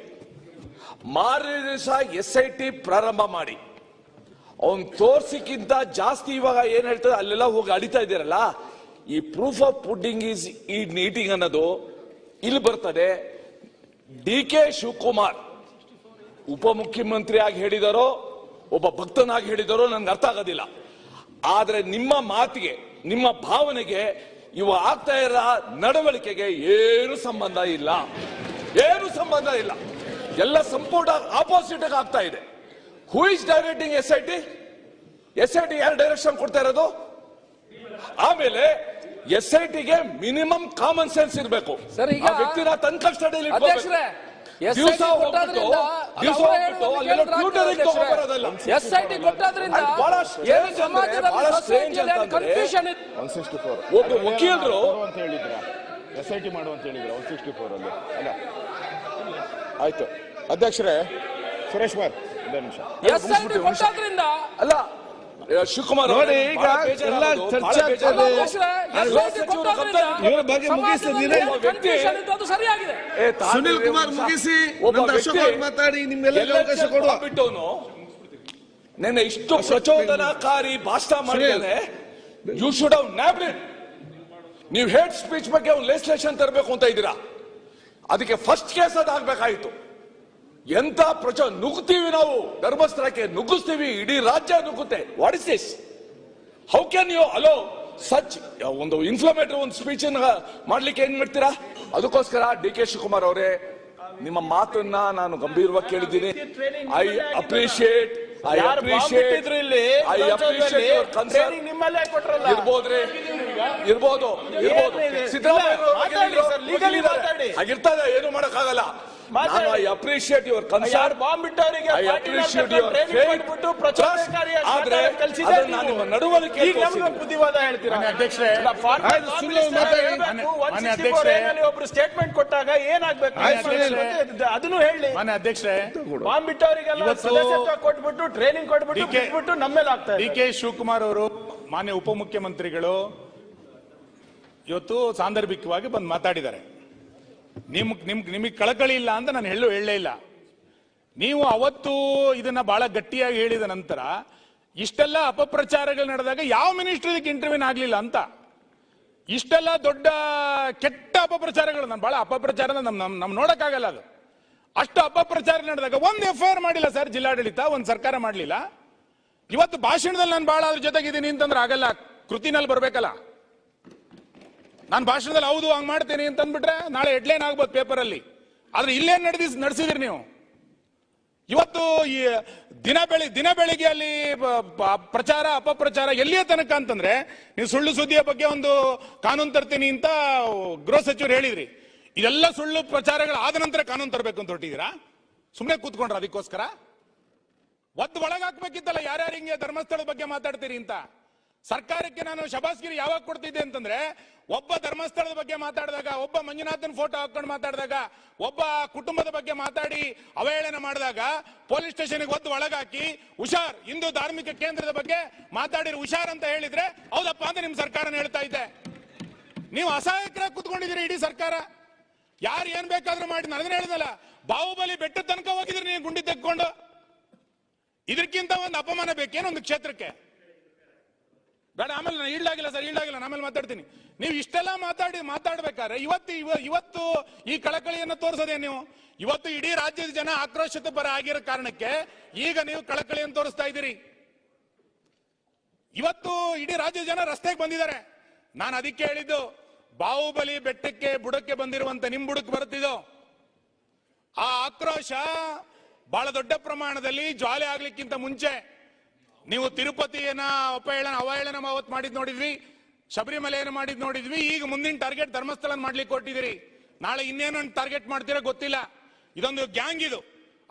ಮಾರನೇ ದಿವಸ SIT ಪ್ರಾರಂಭ ಮಾಡಿ ಅವನ್ ತೋರ್ಸಿಕ್ಕಿಂತ ಜಾಸ್ತಿ ಇವಾಗ ಏನ್ ಹೇಳ್ತಾರೆ ಅಲ್ಲೆಲ್ಲ ಹೋಗಿ ಅಡಿತಾ ಇದ್ದೀರಲ್ಲ. ಈ proof of pudding is eating ಅನ್ನೋದು ಇಲ್ಲಿ ಬರ್ತದೆ. DK ಶಿವಕುಮಾರ್ ಉಪಮುಖ್ಯಮಂತ್ರಿ ಆಗಿ ಹೇಳಿದಾರೋ, ಒಬ್ಬ ಭಕ್ತನಾಗಿ ಹೇಳಿದಾರೋ ನನ್ಗೆ ಅರ್ಥ ಆಗೋದಿಲ್ಲ. ಆದ್ರೆ ನಿಮ್ಮ ಮಾತಿಗೆ, ನಿಮ್ಮ ಭಾವನೆಗೆ, ಇವ ಆಗ್ತಾ ಇರೋ ನಡವಳಿಕೆಗೆ ಏನು ಸಂಬಂಧ ಇಲ್ಲ. ಎಲ್ಲ ಸಂಪೂರ್ಣ ಆಪೋಸಿಟ್ ಆಗ್ತಾ ಇದೆ. Who is directing SIT? SIT ಯಾರು ಡೈರೆಕ್ಷನ್ ಕೊಡ್ತಾ ಇರೋದು? ಆಮೇಲೆ SITಗೆ ಮಿನಿಮಮ್ ಕಾಮನ್ ಸೆನ್ಸ್ ಇರಬೇಕು. ಆ ವ್ಯಕ್ತಿನ ತನ್ನ ಕಸ್ಟಡಿಯಲ್ಲಿ ದಿವಸ ಹೋಗ್ಬಿಟ್ಟು ಅಲ್ಲೆಲ್ಲ ಟ್ಯೂಟರಿಂಗ್ ತಗೊಂಡ್ಬರೋದಲ್ಲ. SIT ಕೊಟ್ಟದ್ರಿಂದ ಬಹಳ ಸ್ಟ್ರೇಂಜ್ ಅಂತಂದ್ರೆ ಒಬ್ಬ ವಕೀಲರು ಅಂತ ಹೇಳಿದ್ರ, SIT ಮಾಡು ಅಂತ ಹೇಳಿದ್ರ 164 ಅಲ್ಲಿ ಅಲ್ಲ. ಆಯ್ತು ಅಧ್ಯಕ್ಷರೇ, ಸುರೇಶ್ ಕುಮಾರ್ ಒಂದು ನಿಮಿಷ. SIT ಕೊಟ್ಟದ್ರಿಂದ ಅಲ್ಲ ಶಿವಕುಮಾರ್ ನೋಡಿ, ಈಗ ಎಲ್ಲ ಚರ್ಚೆ ಆಗ್ತದೆ. ಇವರ ಬಗ್ಗೆ ಮುಗಿಸಿದ್ರೆ ಸರಿಯಾಗಿದೆ. ಸುನಿಲ್ ಕುಮಾರ್ ಮುಗಿಸಿ, ಅಶೋಕ್ ಅವ್ರು ಮಾತಾಡಿ, ನಿಮ್ಮೆಲ್ಲ ಅವಕಾಶ ಕೊಡುವ. ಬಿಟ್ಟವನು ನೆನ್ನೆ ಇಷ್ಟು ಪ್ರಚೋದನಾಕಾರಿ ಭಾಷಣ ಮಾಡಿದ್ದಾನೆ. You should have nabbed it. ನೀವು ಹೇಟ್ ಸ್ಪೀಚ್ ಬಗ್ಗೆ ಒಂದು ಲೆಜಿಸ್ಲೇಷನ್ ತರಬೇಕು ಅಂತ ಇದ್ದೀರಾ. ಅದಕ್ಕೆ ಫಸ್ಟ್ ಕೇಸ್ ಅದಾಗಬೇಕಾಯಿತು. ಎಂತ ನುಗ್ಗುತ್ತೀವಿ ನಾವು, ಧರ್ಮಸ್ಥಳಕ್ಕೆ ನುಗ್ಗಿಸ್ತೀವಿ, ಇಡೀ ರಾಜ್ಯ ನುಗ್ಗುತ್ತೆ. What is this? How can you allow such ಒಂದು ಇನ್ಫ್ಲಮೇಟರಿ ಒಂದು ಸ್ಪೀಚ್ ಮಾಡ್ಲಿಕ್ಕೆ ಏನ್ ಮಾಡ್ತೀರಾ? ಅದಕ್ಕೋಸ್ಕರ DK ಶಿವಕುಮಾರ್ ಅವರೇ, ನಿಮ್ಮ ಮಾತನ್ನ ನಾನು ಗಂಭೀರವಾಗಿ ಕೇಳಿದ್ದೀನಿ. ಐ ಅಪ್ರಿಶಿಯೇಟ್ ಇರ್ಬೋದು. ಸಿದ್ದರಾಮಯ್ಯ ಹಾಗಿರ್ತದೆ, ಏನು ಮಾಡಕ್ಕಾಗಲ್ಲ. I appreciate your concern. I appreciate your faith. ಆದ್ರೆ ನಾನು ನಡವಳಿಕೆ ಬುದ್ಧಿವಾದ ಹೇಳ್ತೀರಾ ಒಬ್ರು ಸ್ಟೇಟ್ಮೆಂಟ್ ಕೊಟ್ಟಾಗ ಏನಾಗ್ಬೇಕು ಅದನ್ನು ಹೇಳಿ. ಅಧ್ಯಕ್ಷರೇ, ಬಾಂಬ್ ಬಿಟ್ಟವರಿಗೆಲ್ಲ ಸದಸ್ಯತ್ವ ಕೊಟ್ಬಿಟ್ಟು ಟ್ರೈನಿಂಗ್ ಕೊಟ್ಬಿಟ್ಟು ಬಿಟ್ಬಿಟ್ಟು ನಮ್ಮೇಲೆ ಆಗ್ತಾ ಇದೆ. DK ಶಿವಕುಮಾರ್ ಅವರು ಮಾನ್ಯ ಉಪಮುಖ್ಯಮಂತ್ರಿಗಳು ಇವತ್ತು ಸಾಂದರ್ಭಿಕವಾಗಿ ಬಂದು ಮಾತಾಡಿದ್ದಾರೆ. ನಿಮಗೆ ಕಳಕಳಿ ಇಲ್ಲ ಅಂತ ನಾನು ಹೇಳಲೇ ಇಲ್ಲ. ನೀವು ಅವತ್ತು ಇದನ್ನ ಬಹಳ ಗಟ್ಟಿಯಾಗಿ ಹೇಳಿದ ನಂತರ ಇಷ್ಟೆಲ್ಲ ಅಪಪ್ರಚಾರಗಳು ನಡೆದಾಗ ಯಾವ ಮಿನಿಸ್ಟರ್ ಇದಕ್ಕೆ ಇಂಟರ್ವ್ಯೂನ್ ಆಗ್ಲಿಲ್ಲ ಅಂತ, ಇಷ್ಟೆಲ್ಲ ದೊಡ್ಡ ಕೆಟ್ಟ ಅಪಪ್ರಚಾರಗಳು, ನಾನು ಬಹಳ ಅಪಪ್ರಚಾರ ನಮ್ ನೋಡಕ್ಕಾಗಲ್ಲ. ಅದು ಅಷ್ಟು ಅಪಪ್ರಚಾರ ನಡೆದಾಗ ಒಂದು FIR ಮಾಡಿಲ್ಲ ಸರ್ ಜಿಲ್ಲಾಡಳಿತ, ಒಂದು ಸರ್ಕಾರ ಮಾಡಲಿಲ್ಲ. ಇವತ್ತು ಭಾಷಣದಲ್ಲಿ ನಾನು ಬಹಳ ಅದ್ರ ಜೊತೆಗಿದ್ದೀನಿ ಅಂತಂದ್ರೆ ಆಗಲ್ಲ, ಕೃತಿನಲ್ಲಿ ಬರ್ಬೇಕಲ್ಲ. ನಾನು ಭಾಷಣದಲ್ಲಿ ಹೌದು ಹಂಗ್ ಮಾಡ್ತೇನೆ ಅಂತಂದ್ಬಿಟ್ರೆ ನಾಳೆ ಹೆಡ್ಲೈನ್ ಆಗ್ಬೋದು ಪೇಪರ್ ಅಲ್ಲಿ. ಆದ್ರೆ ಇಲ್ಲೇನ್ ನಡೆಸಿದ್ರಿ ನೀವು? ಇವತ್ತು ಈ ದಿನ ಬೆಳಿಗ್ಗೆ ಅಲ್ಲಿ ಪ್ರಚಾರ ಅಪಪ್ರಚಾರ ಎಲ್ಲಿಯ ತನಕ ಅಂತಂದ್ರೆ, ನೀವು ಸುಳ್ಳು ಸುದ್ದಿಯ ಬಗ್ಗೆ ಒಂದು ಕಾನೂನು ತರ್ತೀನಿ ಅಂತ ಗೃಹ ಸಚಿವರು ಹೇಳಿದ್ರಿ. ಇದೆಲ್ಲ ಸುಳ್ಳು ಪ್ರಚಾರಗಳು ಆದ ನಂತರ ಕಾನೂನು ತರಬೇಕು ಅಂತ ಹೊರಟಿದ್ದೀರಾ? ಸುಮ್ಮನೆ ಕೂತ್ಕೊಂಡ್ರ ಅದಕ್ಕೋಸ್ಕರ? ಒಳಗಾಕ್ಬೇಕಿತ್ತಲ್ಲ ಯಾರ್ಯಾರು ಹಿಂಗೆ ಧರ್ಮಸ್ಥಳದ ಬಗ್ಗೆ ಮಾತಾಡ್ತೀರಿ ಅಂತ. ಸರ್ಕಾರಕ್ಕೆ ನಾನು ಶಬಾಸ್ಗಿರಿ ಯಾವಾಗ ಕೊಡ್ತಿದ್ದೆ ಅಂತಂದ್ರೆ, ಒಬ್ಬ ಧರ್ಮಸ್ಥಳದ ಬಗ್ಗೆ ಮಾತಾಡಿದಾಗ, ಒಬ್ಬ ಮಂಜುನಾಥನ್ ಫೋಟೋ ಹಾಕೊಂಡು ಮಾತಾಡಿದಾಗ, ಒಬ್ಬ ಕುಟುಂಬದ ಬಗ್ಗೆ ಮಾತಾಡಿ ಅವಹೇಳನ ಮಾಡಿದಾಗ ಪೊಲೀಸ್ ಸ್ಟೇಷನ್ಗೆ ಒಳಗಾಕಿ ಹುಷಾರ್, ಹಿಂದೂ ಧಾರ್ಮಿಕ ಕೇಂದ್ರದ ಬಗ್ಗೆ ಮಾತಾಡಿರಿ ಹುಷಾರ್ ಅಂತ ಹೇಳಿದ್ರೆ ಹೌದಪ್ಪ ಅಂತ ನಿಮ್ ಸರ್ಕಾರನ ಹೇಳ್ತಾ ಇದ್ದೆ. ನೀವು ಅಸಹಾಯಕರಾಗಿ ಕುತ್ಕೊಂಡಿದ್ದೀರಿ ಇಡೀ ಸರ್ಕಾರ. ಯಾರು ಏನ್ ಬೇಕಾದ್ರೂ ಮಾಡಿ. ನಾನು ಅದನ್ನ ಹೇಳಿದಲ್ಲ, ಬಾಹುಬಲಿ ಬೆಟ್ಟದ ತನಕ ಹೋಗಿದ್ರಿ ನೀವು ಗುಂಡಿ ತೆಕ್ಕೊಂಡು. ಇದಕ್ಕಿಂತ ಒಂದು ಅಪಮಾನ ಬೇಕೇನೊಂದು ಕ್ಷೇತ್ರಕ್ಕೆ? ಬೇಡ, ಆಮೇಲೆ ನಾನು ಈಡಾಗಿಲ್ಲ ಸರ್, ಈಡಾಗಿಲ್ಲ, ಆಮೇಲೆ ಮಾತಾಡ್ತೀನಿ. ನೀವು ಇಷ್ಟೆಲ್ಲ ಮಾತಾಡ್ಬೇಕಾದ್ರೆ ಇವತ್ತು ಈ ಕಳಕಳಿಯನ್ನು ತೋರಿಸೋದೇ ನೀವು? ಇವತ್ತು ಇಡೀ ರಾಜ್ಯದ ಜನ ಆಕ್ರೋಶದ ಪರ ಆಗಿರೋ ಕಾರಣಕ್ಕೆ ಈಗ ನೀವು ಕಳಕಳಿಯನ್ನು ತೋರಿಸ್ತಾ ಇದ್ದೀರಿ. ಇವತ್ತು ಇಡೀ ರಾಜ್ಯದ ಜನ ರಸ್ತೆಗೆ ಬಂದಿದ್ದಾರೆ. ನಾನು ಅದಕ್ಕೆ ಹೇಳಿದ್ದು, ಬಾಹುಬಲಿ ಬೆಟ್ಟಕ್ಕೆ ಬುಡಕ್ಕೆ ಬಂದಿರುವಂತ ನಿಮ್ ಬುಡಕ್ಕೆ ಬರುತ್ತಿದ್ದು ಆ ಆಕ್ರೋಶ ಬಹಳ ದೊಡ್ಡ ಪ್ರಮಾಣದಲ್ಲಿ ಜ್ವಾಲೆ ಆಗ್ಲಿಕ್ಕಿಂತ ಮುಂಚೆ ನೀವು ತಿರುಪತಿಯನ್ನ ಅವಹೇಳನ ಅವತ್ತು ಮಾಡಿದ್ ನೋಡಿದ್ವಿ, ಶಬರಿಮಲೆಯನ್ನು ಮಾಡಿದ್ ನೋಡಿದ್ವಿ. ಈಗ ಮುಂದಿನ ಟಾರ್ಗೆಟ್ ಧರ್ಮಸ್ಥಳ ಮಾಡ್ಲಿಕ್ಕೆ ಹೊರಟಿದ್ದೀರಿ. ನಾಳೆ ಇನ್ನೇನೊಂದು ಟಾರ್ಗೆಟ್ ಮಾಡ್ತೀರಾ ಗೊತ್ತಿಲ್ಲ. ಇದೊಂದು ಗ್ಯಾಂಗ್, ಇದು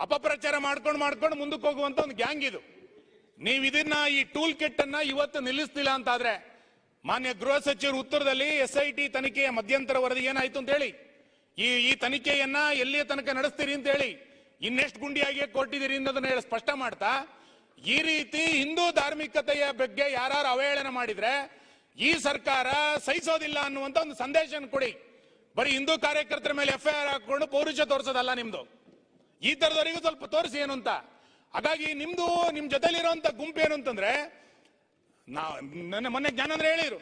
ಅಪಪ್ರಚಾರ ಮಾಡ್ಕೊಂಡು ಮುಂದಕ್ಕೆ ಹೋಗುವಂತ ಒಂದು ಗ್ಯಾಂಗ್ ಇದು. ನೀವು ಇದನ್ನ ಈ ಟೂಲ್ ಕಿಟ್ ಅನ್ನ ಇವತ್ತು ನಿಲ್ಲಿಸ್ತಿಲ್ಲ ಅಂತಾದ್ರೆ, ಮಾನ್ಯ ಗೃಹ ಸಚಿವರು ಉತ್ತರದಲ್ಲಿ SIT ತನಿಖೆಯ ಮಧ್ಯಂತರ ವರದಿ ಏನಾಯ್ತು ಅಂತ ಹೇಳಿ, ಈ ತನಿಖೆಯನ್ನ ಎಲ್ಲಿಯ ತನಕ ನಡೆಸ್ತೀರಿ ಅಂತ ಹೇಳಿ, ಇನ್ನೆಷ್ಟು ಗುಂಡಿಯಾಗಿ ಕೊಟ್ಟಿದ್ದೀರಿ ಅನ್ನೋದನ್ನ ಹೇಳಿ ಸ್ಪಷ್ಟ ಮಾಡ್ತಾ, ಈ ರೀತಿ ಹಿಂದೂ ಧಾರ್ಮಿಕತೆಯ ಬಗ್ಗೆ ಯಾರು ಅವಹೇಳನ ಮಾಡಿದ್ರೆ ಈ ಸರ್ಕಾರ ಸಹಿಸೋದಿಲ್ಲ ಅನ್ನುವಂತ ಒಂದು ಸಂದೇಶ ಕೊಡಿ. ಬರೀ ಹಿಂದೂ ಕಾರ್ಯಕರ್ತರ ಮೇಲೆ FIR ಹಾಕೊಂಡು ಪೌರುಷ ತೋರಿಸೋದಲ್ಲ ನಿಮ್ದು. ಈ ತರದವರಿಗೂ ಸ್ವಲ್ಪ ತೋರಿಸಿ ಏನು ಅಂತ. ಹಾಗಾಗಿ ನಿಮ್ ಜೊತೆಲಿರುವಂತ ಗುಂಪು ಏನು ಅಂತಂದ್ರೆ, ಮೊನ್ನೆ ಜ್ಞಾನೇಂದ್ರ ಹೇಳಿದ್ರು,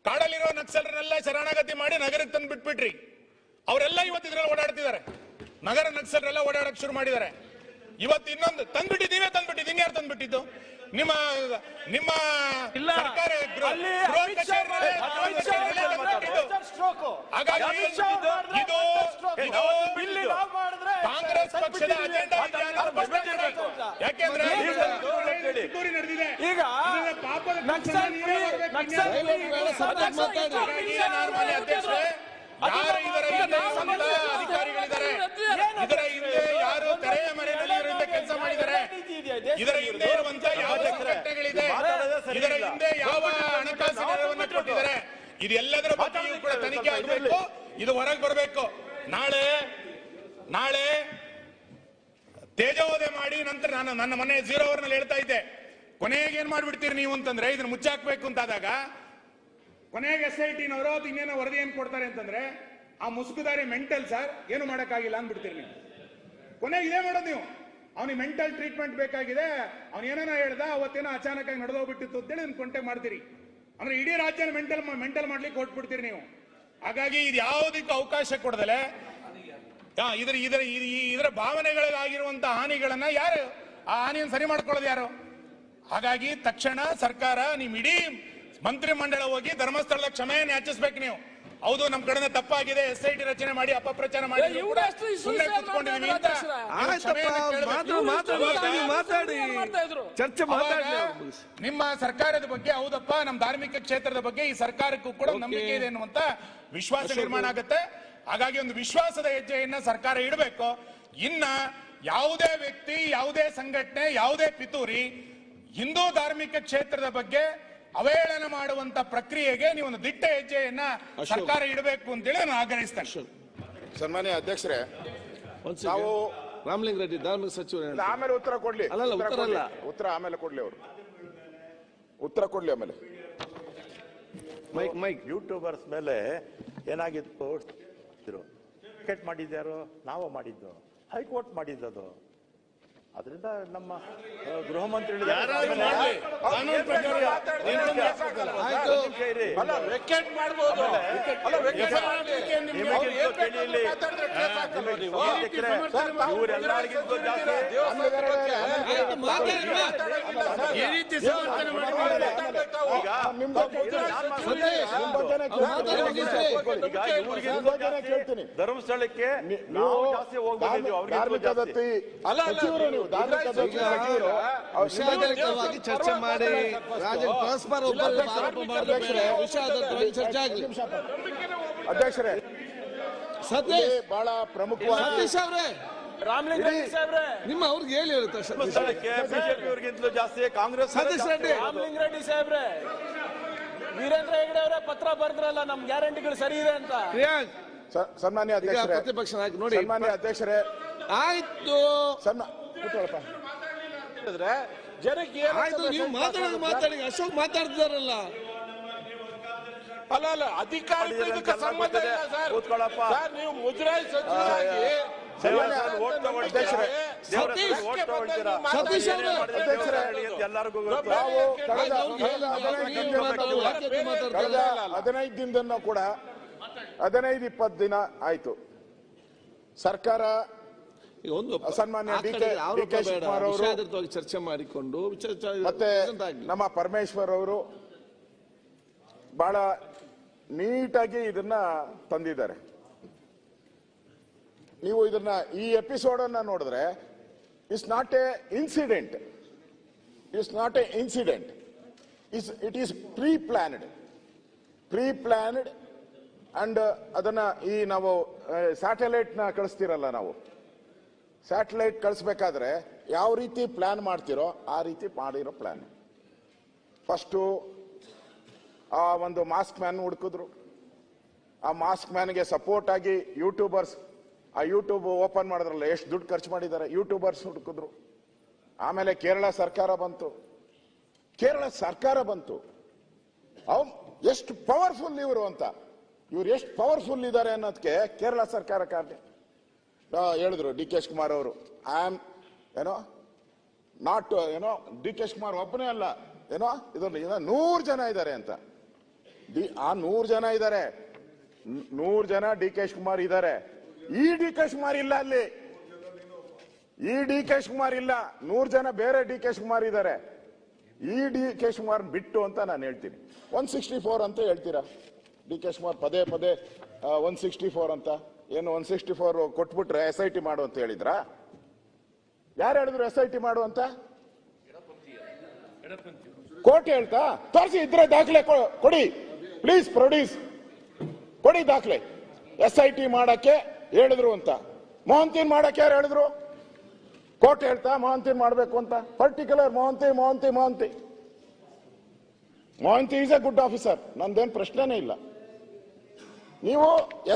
ಕಾಡಲ್ಲಿರೋ ನಕ್ಸಲರನ್ನೆಲ್ಲ ಶರಣಾಗತಿ ಮಾಡಿ ನಗರಕ್ಕೆ ತಂದು ಬಿಟ್ಬಿಟ್ರಿ. ಅವರೆಲ್ಲ ಇವತ್ತು ಇದ್ರಲ್ಲಿ ಓಡಾಡ್ತಿದ್ದಾರೆ. ನಗರ ನಕ್ಸಲರೆಲ್ಲ ಓಡಾಡಕ್ ಶುರು ಮಾಡಿದ್ದಾರೆ. ಇವತ್ತು ಇನ್ನೊಂದು ತಂದ್ಬಿಟ್ಟಿದ್ದು, ನೀವೇ ತಂದ್ಬಿಟ್ಟಿದ್ದು, ಇನ್ಯಾರು ತಂದ್ಬಿಟ್ಟಿದ್ದು? ನಿಮ್ಮ ನಿಮ್ಮ ಸರ್ಕಾರ ಹಾಗಾಗಿ ಇದು ಕಾಂಗ್ರೆಸ್ ಪಕ್ಷದ ಅಜೆಂಡಾ ಯಾಕೆಂದ್ರೆ ಈಗ ಅಧ್ಯಕ್ಷರೇ ಯಾರು ಇದರ ಹಿಂದೆ ಸಂತ ಅಧಿಕಾರಿಗಳಿದ್ದಾರೆ, ಇದರ ಹಿಂದೆ ಯಾರು ತೆರೆಯ ಮರೆಯಲ್ಲಿ ಇದರಿಂದ ಕೆಲಸ ಮಾಡಿದ್ದಾರೆ, ಇದರ ಹಿಂದೆ ಇರುವಂತ ಯಾವ ಸಂಘಟನೆಗಳಿದೆ, ಇದರ ಹಿಂದೆ ಯಾವ ಹಣಕಾಸಿನ ನೆರವನ್ನು ಕೊಟ್ಟಿದ್ದಾರೆ, ಇದೆಲ್ಲದರ ಬಗ್ಗೆಯೂ ಕೂಡ ತನಿಖೆ ಆಗಬೇಕು. ಇದು ಹೊರಗೆ ಬರಬೇಕು. ನಾಳೆ ತೇಜೋವಧೆ ಮಾಡಿ ನಂತರ ನಾನು ನನ್ನ ಮನೆ 0 ಅವರ್ನಲ್ಲಿ ಹೇಳ್ತಾ ಇದ್ದೆ, ಕೊನೆಗೆ ಏನ್ ಮಾಡ್ಬಿಡ್ತೀರಿ ನೀವು ಅಂತಂದ್ರೆ ಇದನ್ನ ಮುಚ್ಚಾಕ್ಬೇಕು ಅಂತಾದಾಗ ಕೊನೆಗೆ SIT-ನವರು ಅದು ಇನ್ನೇನೋ ವರದಿ ಏನ್ ಕೊಡ್ತಾರೆ ಅಂತಂದ್ರೆ ಆ ಮುಸುಕುದಾರಿ ಮೆಂಟಲ್ ಸರ್ ಏನು ಮಾಡಕ್ಕಾಗಿಲ್ಲ ಅಂದ್ಬಿಡ್ತೀರಿ ನೀವು. ಕೊನೆಗೆ ಇದೇ ಮಾಡೋದು ನೀವು. ಅವನಿಗೆ ಮೆಂಟಲ್ ಟ್ರೀಟ್ಮೆಂಟ್ ಬೇಕಾಗಿದೆ, ಅವನ ಏನೇನೋ ಹೇಳ್ದ, ಅವತ್ತೇನೋ ಅಚಾನಕ್ ಆಗಿ ನಡೆದೋಗ್ಬಿಟ್ಟಿತ್ತು ಅಂತೇಳಿ ಅದನ್ನ ಕೊಂಟೆ ಮಾಡ್ತೀರಿ. ಅಂದ್ರೆ ಇಡೀ ರಾಜ್ಯನ ಮೆಂಟಲ್ ಮಾಡ್ಲಿಕ್ಕೆ ಹೊಟ್ಬಿಡ್ತೀರಿ ನೀವು. ಹಾಗಾಗಿ ಇದು ಯಾವುದಕ್ಕೂ ಅವಕಾಶ ಕೊಡದಲೆ ಇದರ ಭಾವನೆಗಳಿಗಾಗಿರುವಂತಹ ಹಾನಿಗಳನ್ನ ಯಾರು ಆ ಹಾನಿಯನ್ನು ಸರಿ ಮಾಡ್ಕೊಳ್ಳೋದು ಯಾರು? ಹಾಗಾಗಿ ತಕ್ಷಣ ಸರ್ಕಾರ ನಿಮ್ ಇಡೀ ಮಂತ್ರಿ ಮಂಡಳ ಹೋಗಿ ಧರ್ಮಸ್ಥಳದ ಕ್ಷಮೆಯನ್ನು ಯಾಚಿಸ್ಬೇಕು ನೀವು. ಹೌದು, ನಮ್ ಕಡೆ ತಪ್ಪಾಗಿದೆ, SIT ರಚನೆ ಮಾಡಿ ಅಪಪ್ರಚಾರ ಮಾಡಿ ನಿಮ್ಮ ಸರ್ಕಾರದ ಬಗ್ಗೆ ಹೌದಪ್ಪ, ನಮ್ಮ ಧಾರ್ಮಿಕ ಕ್ಷೇತ್ರದ ಬಗ್ಗೆ ಈ ಸರ್ಕಾರಕ್ಕೂ ಕೂಡ ನಂಬಿಕೆ ಇದೆ ಎನ್ನುವಂತ ವಿಶ್ವಾಸ ನಿರ್ಮಾಣ ಆಗುತ್ತೆ. ಹಾಗಾಗಿ ಒಂದು ವಿಶ್ವಾಸದ ಹೆಜ್ಜೆಯನ್ನ ಸರ್ಕಾರ ಇಡಬೇಕು. ಇನ್ನ ಯಾವುದೇ ವ್ಯಕ್ತಿ, ಯಾವುದೇ ಸಂಘಟನೆ, ಯಾವುದೇ ಪಿತೂರಿ ಹಿಂದೂ ಧಾರ್ಮಿಕ ಕ್ಷೇತ್ರದ ಬಗ್ಗೆ ಅವಹೇಳನ ಮಾಡುವಂತ ಪ್ರಕ್ರಿಯೆಗೆ ನೀವು ಒಂದು ದಿಟ್ಟ ಹೆಜ್ಜೆಯನ್ನ ಸರ್ಕಾರ ಇಡಬೇಕು ಅಂತೇಳಿ ನಾನು ಆಗ್ರಹಿಸ್ತೇನೆ. ಸನ್ಮಾನ್ಯ ಅಧ್ಯಕ್ಷರೇ, ನಾವು ರಾಮಲಿಂಗ ರೆಡ್ಡಿ ಧಾರ್ಮಿಕ ಸಚಿವರು ಆಮೇಲೆ ಉತ್ತರ ಕೊಡ್ಲಿ. ಉತ್ತರ ಆಮೇಲೆ ಕೊಡ್ಲಿ, ಅವರು ಉತ್ತರ ಕೊಡ್ಲಿ ಆಮೇಲೆ. ಮೈಕ್ ಯೂಟ್ಯೂಬರ್ಸ್ ಮೇಲೆ ಏನಾಗಿತ್ತು, ಟಿಕೆಟ್ ಮಾಡಿದ್ಯಾರು? ನಾವು ಮಾಡಿದ್ದು, ಹೈಕೋರ್ಟ್ ಮಾಡಿದ್ದದು. ಅದರಿಂದ ನಮ್ಮ ಗೃಹ ಮಂತ್ರಿ ಧರ್ಮಸ್ಥಳಕ್ಕೆ ನಾವು ಜಾಸ್ತಿ ಹೋಗ್ಬೇಕು. ವಿಷಯಾಧಾರಿತವಾಗಿ ಚರ್ಚೆ ಮಾಡಿ ಪರಸ್ಪರ ಆರೋಪ ಮಾಡಿದ್ರೆ ವಿಷಯಾಧಾರಿತವಾಗಿ ಚರ್ಚೆ ಆಗಲಿ. ಅಧ್ಯಕ್ಷರೇ, ಸತೀಶ್ ಬಹಳ ಪ್ರಮುಖವಾಗಿ ಸತೀಶ್ ಅವರೇ, ರಾಮಲಿಂಗ ರೆಡ್ಡಿ ಸಾಹೇಬ್ರೆ, ನಿಮ್ಮ ಅವ್ರಿಗೆ ಹೇಳಿ ಹೇಳುತ್ತೆ ಬಿಜೆಪಿಯವರಿಗಿಂತಲೂ ಜಾಸ್ತಿ ಕಾಂಗ್ರೆಸ್. ಸತೀಶ್ ರೆಡ್ಡಿ, ರಾಮಲಿಂಗ ರೆಡ್ಡಿ ಸಾಹೇಬ್ರೆ, ವೀರೇಂದ್ರ ಹೆಗಡೆ ಅವರೇ ಪತ್ರ ಬರೆದ್ರಲ್ಲ ನಮ್ ಗ್ಯಾರಂಟಿಗಳು ಸರಿ ಇದೆ ಅಂತ. ಸನ್ಮಾನ್ಯ ಅಧ್ಯಕ್ಷರೇ, ಪ್ರತಿಪಕ್ಷ ನಾಯಕ ನೋಡಿ. ಸನ್ಮಾನ್ಯ ಅಧ್ಯಕ್ಷರೇ, ಆಯ್ತು ಜನಕ್ಕೆ ಆಯ್ತು, ನೀವು ಮಾತಾಡಿ. ಅಶೋಕ್ ಮಾತಾಡ್ತಿದಾರಲ್ಲ. ಅಲ್ಲ ಅಧಿಕಾರಿಗಳಿಗೆ ಸಂಬಂಧ ಇಲ್ಲ ಸರ್. ನೀವು ಮುಜರಾಯಿ ಸಚಿವರಾಗಿ ಸತೀಶ್ ಎಲ್ಲರಿಗೂ 15 ದಿನದಿಂದ ಕೂಡ 15-20 ದಿನ ಆಯ್ತು. ಸರ್ಕಾರ ಒಂದು ಸನ್ಮಾನ್ಯ ಡಿ.ಕೆ. ಶಿವಕುಮಾರ್ ಅವರು ಚರ್ಚೆ ಮಾಡಿಕೊಂಡು ಮತ್ತೆ ನಮ್ಮ ಪರಮೇಶ್ವರ್ ಅವರು ಬಹಳ ನೀಟಾಗಿ ಇದನ್ನ ತಂದಿದ್ದಾರೆ. ನೀವು ಇದನ್ನ ಈ ಎಪಿಸೋಡ್ ಅನ್ನ ನೋಡಿದ್ರೆ it's not a incident, it is preplanned and ಅದನ್ನ ಈ ನಾವು ಸ್ಯಾಟಲೈಟ್ ನ ಕಳಿಸ್ತಿರಲ್ಲ, ನಾವು ಸ್ಯಾಟಲೈಟ್ ಕಳಿಸ್ಬೇಕಾದ್ರೆ ಯಾವ ರೀತಿ ಪ್ಲಾನ್ ಮಾಡ್ತಿರೋ ಆ ರೀತಿ ಮಾಡಿರೋ ಪ್ಲಾನ್. ಫಸ್ಟು ಆ ಒಂದು ಮಾಸ್ಕ್ ಮ್ಯಾನ್ ಹುಡುಕಿದ್ರು. ಆ ಮಾಸ್ಕ್ ಮ್ಯಾನ್ಗೆ ಸಪೋರ್ಟ್ ಆಗಿ ಯೂಟ್ಯೂಬರ್ಸ್, ಆ ಯೂಟ್ಯೂಬ್ ಓಪನ್ ಮಾಡಿದ್ರಲ್ಲ, ಎಷ್ಟು ದುಡ್ಡು ಖರ್ಚು ಮಾಡಿದ್ದಾರೆ, ಯೂಟ್ಯೂಬರ್ಸ್ ಹುಡುಕಿದ್ರು. ಆಮೇಲೆ ಕೇರಳ ಸರ್ಕಾರ ಬಂತು. ಎಷ್ಟು ಪವರ್ಫುಲ್ ಇವರು ಅಂತ, ಇವ್ರು ಎಷ್ಟು ಪವರ್ಫುಲ್ ಇದ್ದಾರೆ ಅನ್ನೋದಕ್ಕೆ ಕೇರಳ ಸರ್ಕಾರ ಕಾರಣ ಹೇಳಿದ್ರು. ಡಿ.ಕೆ. ಶಿವಕುಮಾರ್ ಅವರು ಡಿ.ಕೆ. ಶಿವಕುಮಾರ್ ಒಬ್ಬನೇ ಅಲ್ಲ, ಇದರಲ್ಲಿ 100 ಜನ ಇದ್ದಾರೆ ಅಂತ. ಆ 100 ಜನ ಇದ್ದಾರೆ, 100 ಜನ ಡಿ.ಕೆ. ಶಿವಕುಮಾರ್ ಇದ್ದಾರೆ. ಈ ಡಿ.ಕೆ. ಶಿವಕುಮಾರ್ ಇಲ್ಲ ಅಲ್ಲಿ, ಈ ಡಿ.ಕೆ. ಶಿವಕುಮಾರ್ ಇಲ್ಲ, 100 ಜನ ಬೇರೆ ಡಿ.ಕೆ. ಶಿವಕುಮಾರ್ ಇದ್ದಾರೆ. ಈ ಡಿ ಕೆ ಶಿವಕುಮಾರ್ ಬಿಟ್ಟು ಅಂತ ನಾನು ಹೇಳ್ತೀನಿ. 164 ಅಂತ ಹೇಳ್ತೀರಾ ಡಿ ಕೆ ಶಿವಕುಮಾರ್ ಪದೇ ಪದೇ 164 ಅಂತ. ಏನು 164 ಕೊಟ್ಬಿಟ್ರೆ SIT ಮಾಡು ಅಂತ ಹೇಳಿದ್ರ? ಯಾರು ಹೇಳಿದ್ರು SIT ಮಾಡು ಅಂತ? ಕೋರ್ಟ್ ಹೇಳ್ತಾ? ತೋರಿಸಿ, ಇದ್ರೆ ದಾಖಲೆ ಕೊಡಿ ಪ್ಲೀಸ್, ಪ್ರೊಡ್ಯೂಸ್ ಕೊಡಿ ದಾಖಲೆ. SIT ಮಾಡಕ್ಕೆ ಹೇಳಿದ್ರು ಅಂತ. ಮೊಹಂತಿನ್ ಮಾಡಕ್ಕೆ ಯಾರು ಹೇಳಿದ್ರು? ಕೋರ್ಟ್ ಹೇಳ್ತಾ ಮೊಹಂತಿನ್ ಮಾಡಬೇಕು ಅಂತ? Particular Mohanty is a good officer, ನಂದೇನು ಪ್ರಶ್ನೆನೇ ಇಲ್ಲ. ನೀವು